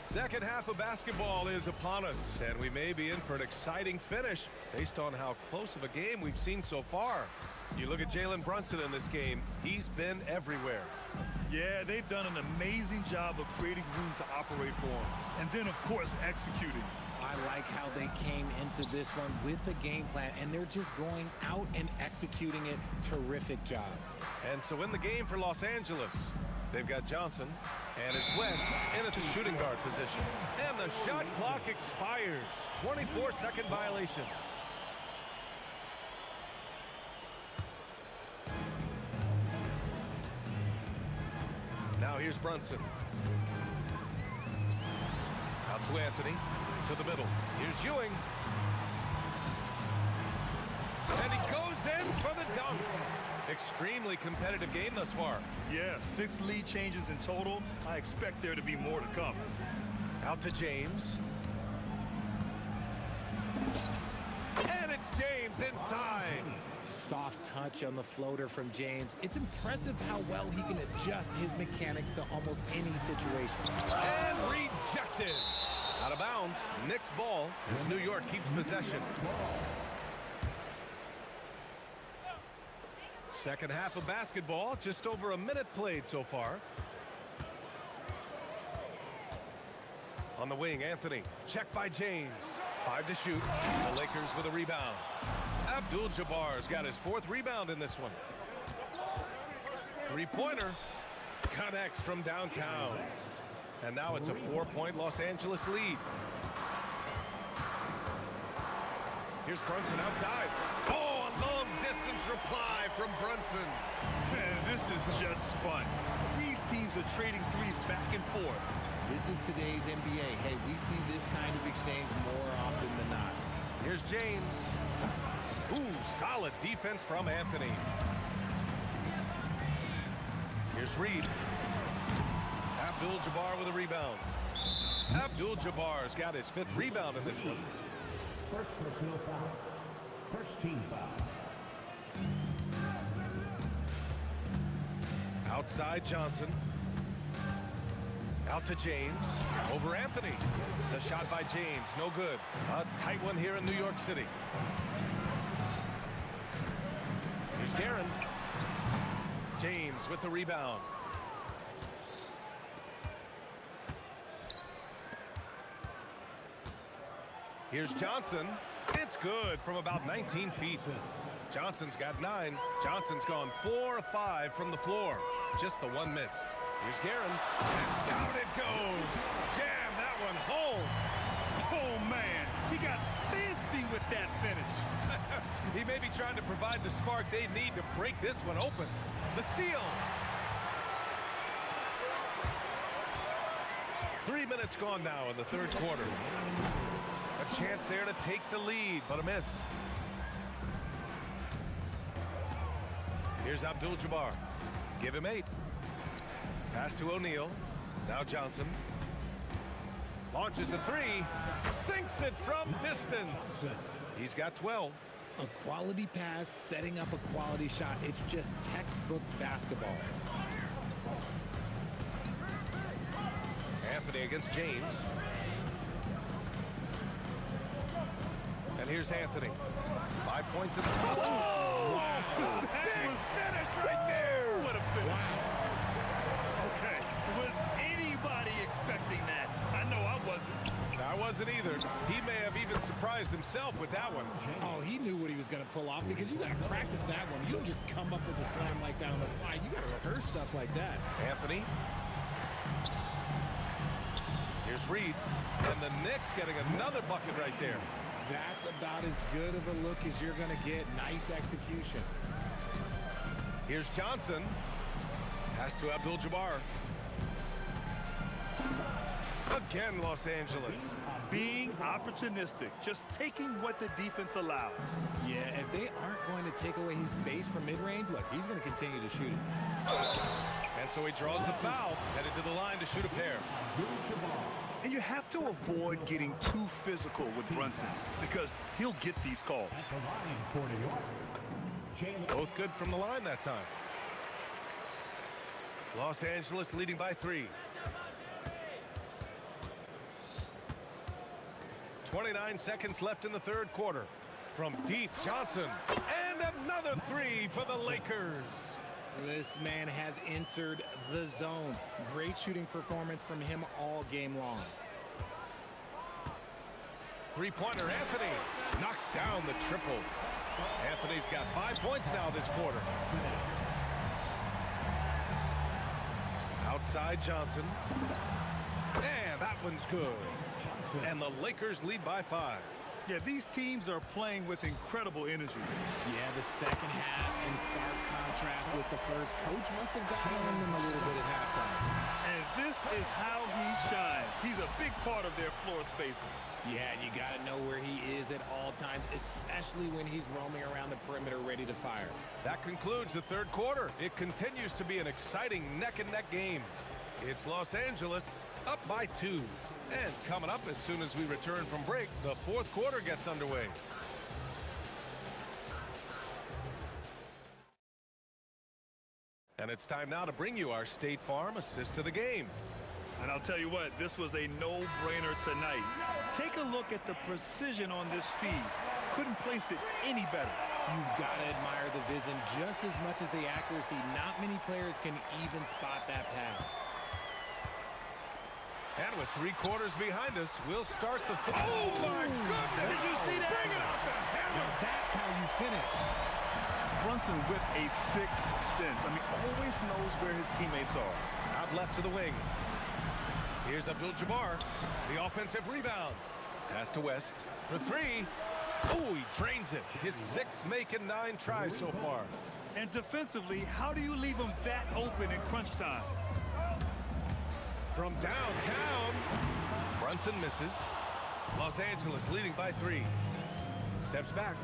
Second half of basketball is upon us, and we may be in for an exciting finish based on how close of a game we've seen so far. You look at Jalen Brunson in this game, he's been everywhere. Yeah, they've done an amazing job of creating room to operate for him. And then, of course, executing. I like how they came into this one with a game plan, and they're just going out and executing it. Terrific job. And so in the game for Los Angeles, they've got Johnson, and it's West in at the shooting guard position. And the shot clock expires. 24-second violation. Now here's Brunson. Out to Anthony. To the middle. Here's Ewing. And he goes in for the dunk. Extremely competitive game thus far. Yeah, 6 lead changes in total. I expect there to be more to come. Out to James. And it's James inside. Soft touch on the floater from James. It's impressive how well he can adjust his mechanics to almost any situation. And rejected. Out of bounds. Knicks ball as New York keeps possession. Second half of basketball, just over a minute played so far. On the wing, Anthony. Check by James. 5 to shoot. The Lakers with a rebound. Abdul-Jabbar's got his 4th rebound in this one. Three-pointer. Connects from downtown. And now it's a 4-point Los Angeles lead. Here's Brunson outside. Oh, a long-distance reply from Brunson. Man, this is just fun. These teams are trading threes back and forth. This is today's NBA. Hey, we see this kind of exchange more often than not. Here's James. Ooh, solid defense from Anthony. Here's Reed. Abdul-Jabbar with a rebound. Abdul-Jabbar's got his 5th rebound in this one. First personal foul. First team foul. Outside Johnson. Out to James. Over Anthony. The shot by James. No good. A tight one here in New York City. Here's Guerin. James with the rebound. Here's Johnson. It's good from about 19 feet. Johnson's got 9. Johnson's gone 4 of 5 from the floor. Just the 1 miss. Here's Guerin. And down it goes. Jam that one home. Oh, man. He got fancy with that finish. He may be trying to provide the spark they need to break this one open. The steal. 3 minutes gone now in the third quarter. A chance there to take the lead, but a miss. Here's Abdul-Jabbar. Give him 8. Pass to O'Neal. Now Johnson. Launches a 3. Sinks it from distance. He's got 12. A quality pass, setting up a quality shot. It's just textbook basketball. Anthony against James. And here's Anthony. 5 points in the Wow. Big finish right there. What a finish. Wow. Okay. Was anybody expecting that? I know I wasn't. I wasn't either. He may have even surprised himself with that one. Oh, he knew what he was going to pull off because you got to practice that one. You don't just come up with a slam like that on the fly. You got to rehearse stuff like that. Anthony. Here's Reed. And the Knicks getting another bucket right there. That's about as good of a look as you're going to get. Nice execution. Here's Johnson. Pass to Abdul-Jabbar. Again, Los Angeles. Being opportunistic, just taking what the defense allows. Yeah, if they aren't going to take away his space from mid-range, look, he's going to continue to shoot it. And so he draws the foul, headed to the line to shoot a pair. And you have to avoid getting too physical with Brunson because he'll get these calls. Both good from the line that time. Los Angeles leading by 3. 29 seconds left in the third quarter. From deep, Johnson. And another 3 for the Lakers. This man has entered the zone. Great shooting performance from him all game long. Three-pointer, Anthony knocks down the triple. Anthony's got 5 points now this quarter. Outside Johnson. And that one's good. And the Lakers lead by 5. Yeah, these teams are playing with incredible energy. Yeah, the second half in stark contrast with the first. Coach must have gotten on them a little bit at halftime. And this is how he shines. He's a big part of their floor spacing. Yeah, and you got to know where he is at all times, especially when he's roaming around the perimeter ready to fire. That concludes the third quarter. It continues to be an exciting neck-and-neck game. It's Los Angeles up by 2. And coming up as soon as we return from break, the fourth quarter gets underway. And it's time now to bring you our State Farm assist to the game. And I'll tell you what, this was a no-brainer tonight. Take a look at the precision on this feed. Couldn't place it any better. You've got to admire the vision just as much as the accuracy. Not many players can even spot that pass. And with 3 quarters behind us, we'll start the... Oh, my goodness! Did you see that? Bring it out the hammer! That's how you finish. Brunson with a sixth sense. I mean, always knows where his teammates are. Out left to the wing. Here's Abdul-Jabbar. The offensive rebound. Pass to West for 3. Oh, he drains it. His 6th make in 9 tries so far. And defensively, how do you leave him that open in crunch time? From downtown, Brunson misses. Los Angeles leading by 3. Steps back.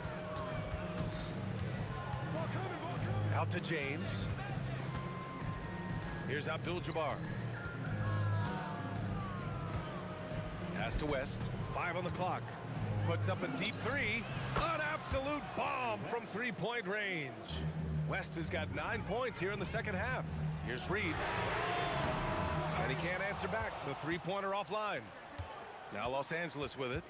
Out to James. Here's Abdul-Jabbar. Pass to West. 5 on the clock. Puts up a deep 3. An absolute bomb from 3-point range. West has got 9 points here in the second half. Here's Reed. And he can't answer back. The 3-pointer offline. Now Los Angeles with it.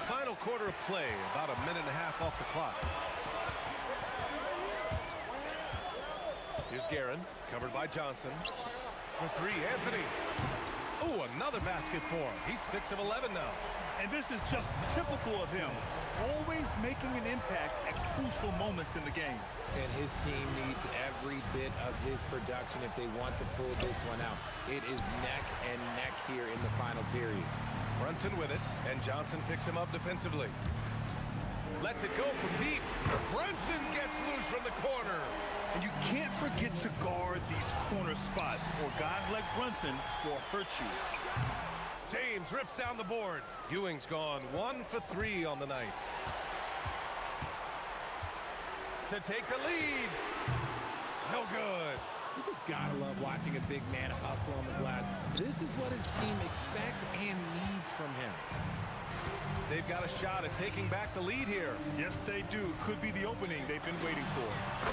Final quarter of play. About a minute and a half off the clock. Here's Guerin. Covered by Johnson. For 3, Anthony. Oh, another basket for him. He's 6 of 11 now. And this is just typical of him. Always making an impact at crucial moments in the game. And his team needs every bit of his production if they want to pull this one out. It is neck and neck here in the final period. Brunson with it, and Johnson picks him up defensively. Lets it go from deep. Brunson gets loose from the corner. And you can't forget to guard these corner spots, or guys like Brunson will hurt you. James rips down the board. Ewing's gone 1 for 3 on the night. To take the lead. No good. You just gotta love watching a big man hustle on the glass. This is what his team expects and needs from him. They've got a shot at taking back the lead here. Yes, they do. Could be the opening they've been waiting for.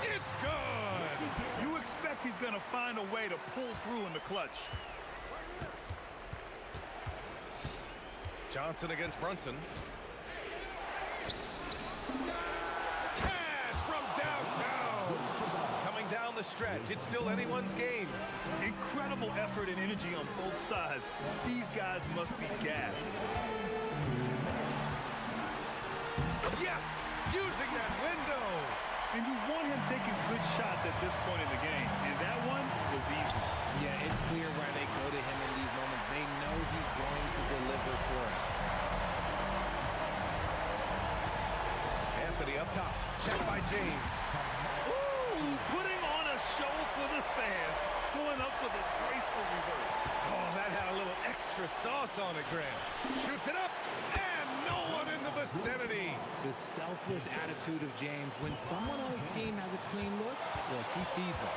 It's good! You expect he's going to find a way to pull through in the clutch. Johnson against Brunson. Cash from downtown! Coming down the stretch. It's still anyone's game. Incredible effort and energy on both sides. These guys must be gassed. Yes! Using that window! And you want him taking good shots at this point in the game. And that one was easy. Yeah, it's clear why they go to him in these moments. They know he's going to deliver for him. Anthony up top. Check by James. Ooh, putting on a show for the fans. Going up for the graceful reverse. Oh, that had a little extra sauce on it, Grant. Shoots it up, and no one in the vicinity. The selfless attitude of James. When someone on his team has a clean look, he feeds them.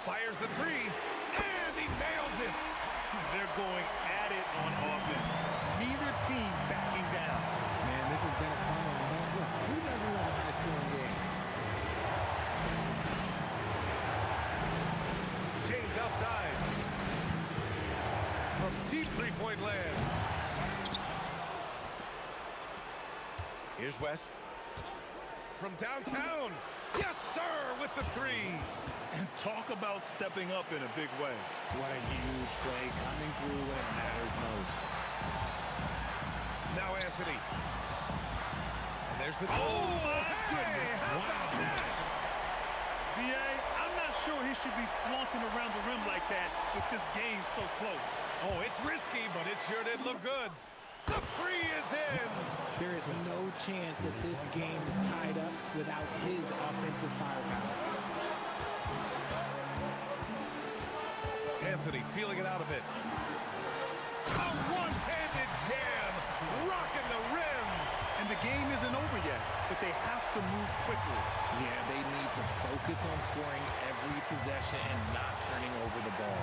Fires the three, and he nails it. They're going at it on offense. Neither team backing down. Man, this has been a fun one. Look, who doesn't love a high-scoring game? James outside. From deep three-point land. Here's West. From downtown. Yes, sir, with the three. And talk about stepping up in a big way. What a huge play coming through when it matters most. Now Anthony. And there's the... Oh, my goodness. How about that? B.A., I'm not sure he should be flaunting around the rim like that with this game so close. Oh, it's risky, but it sure did look good. The three is in. There is no chance that this game is tied up without his offensive firepower. Anthony feeling it out a bit. A one-handed jam, rocking the rim. And the game isn't over yet, but they have to move quickly. Yeah, they need to focus on scoring every possession and not turning over the ball.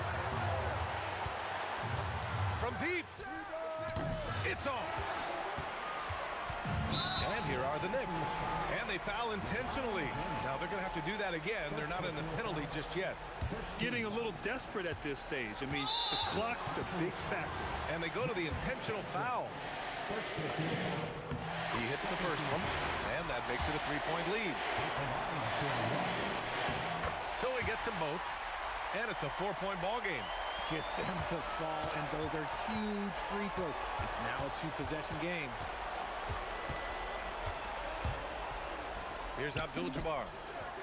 From deep. It's off. And here are the Knicks. And they foul intentionally. Now they're going to have to do that again. They're not in the penalty just yet. Getting a little desperate at this stage. I mean, the clock's the big factor. And they go to the intentional foul. He hits the first one, and that makes it a three-point lead. So he gets them both, and it's a four-point ball game. Gets them to fall, and those are huge free throws. It's now a two-possession game. Here's Abdul-Jabbar.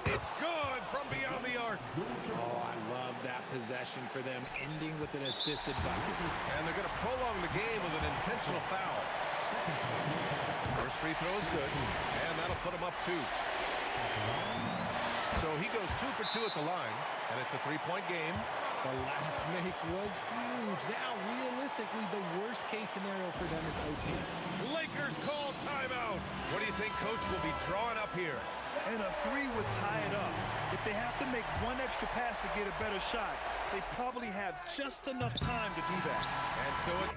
It's good from beyond the arc. Oh, I love that possession for them, ending with an assisted bucket. And they're going to prolong the game with an intentional foul. First free throw is good, and that'll put him up 2. So he goes 2 for 2 at the line, and it's a three-point game. The last make was huge. Now, realistically, the worst-case scenario for them is OT. Lakers call timeout. What do you think Coach will be drawing up here? And a three would tie it up. If they have to make one extra pass to get a better shot, they probably have just enough time to do that. And so it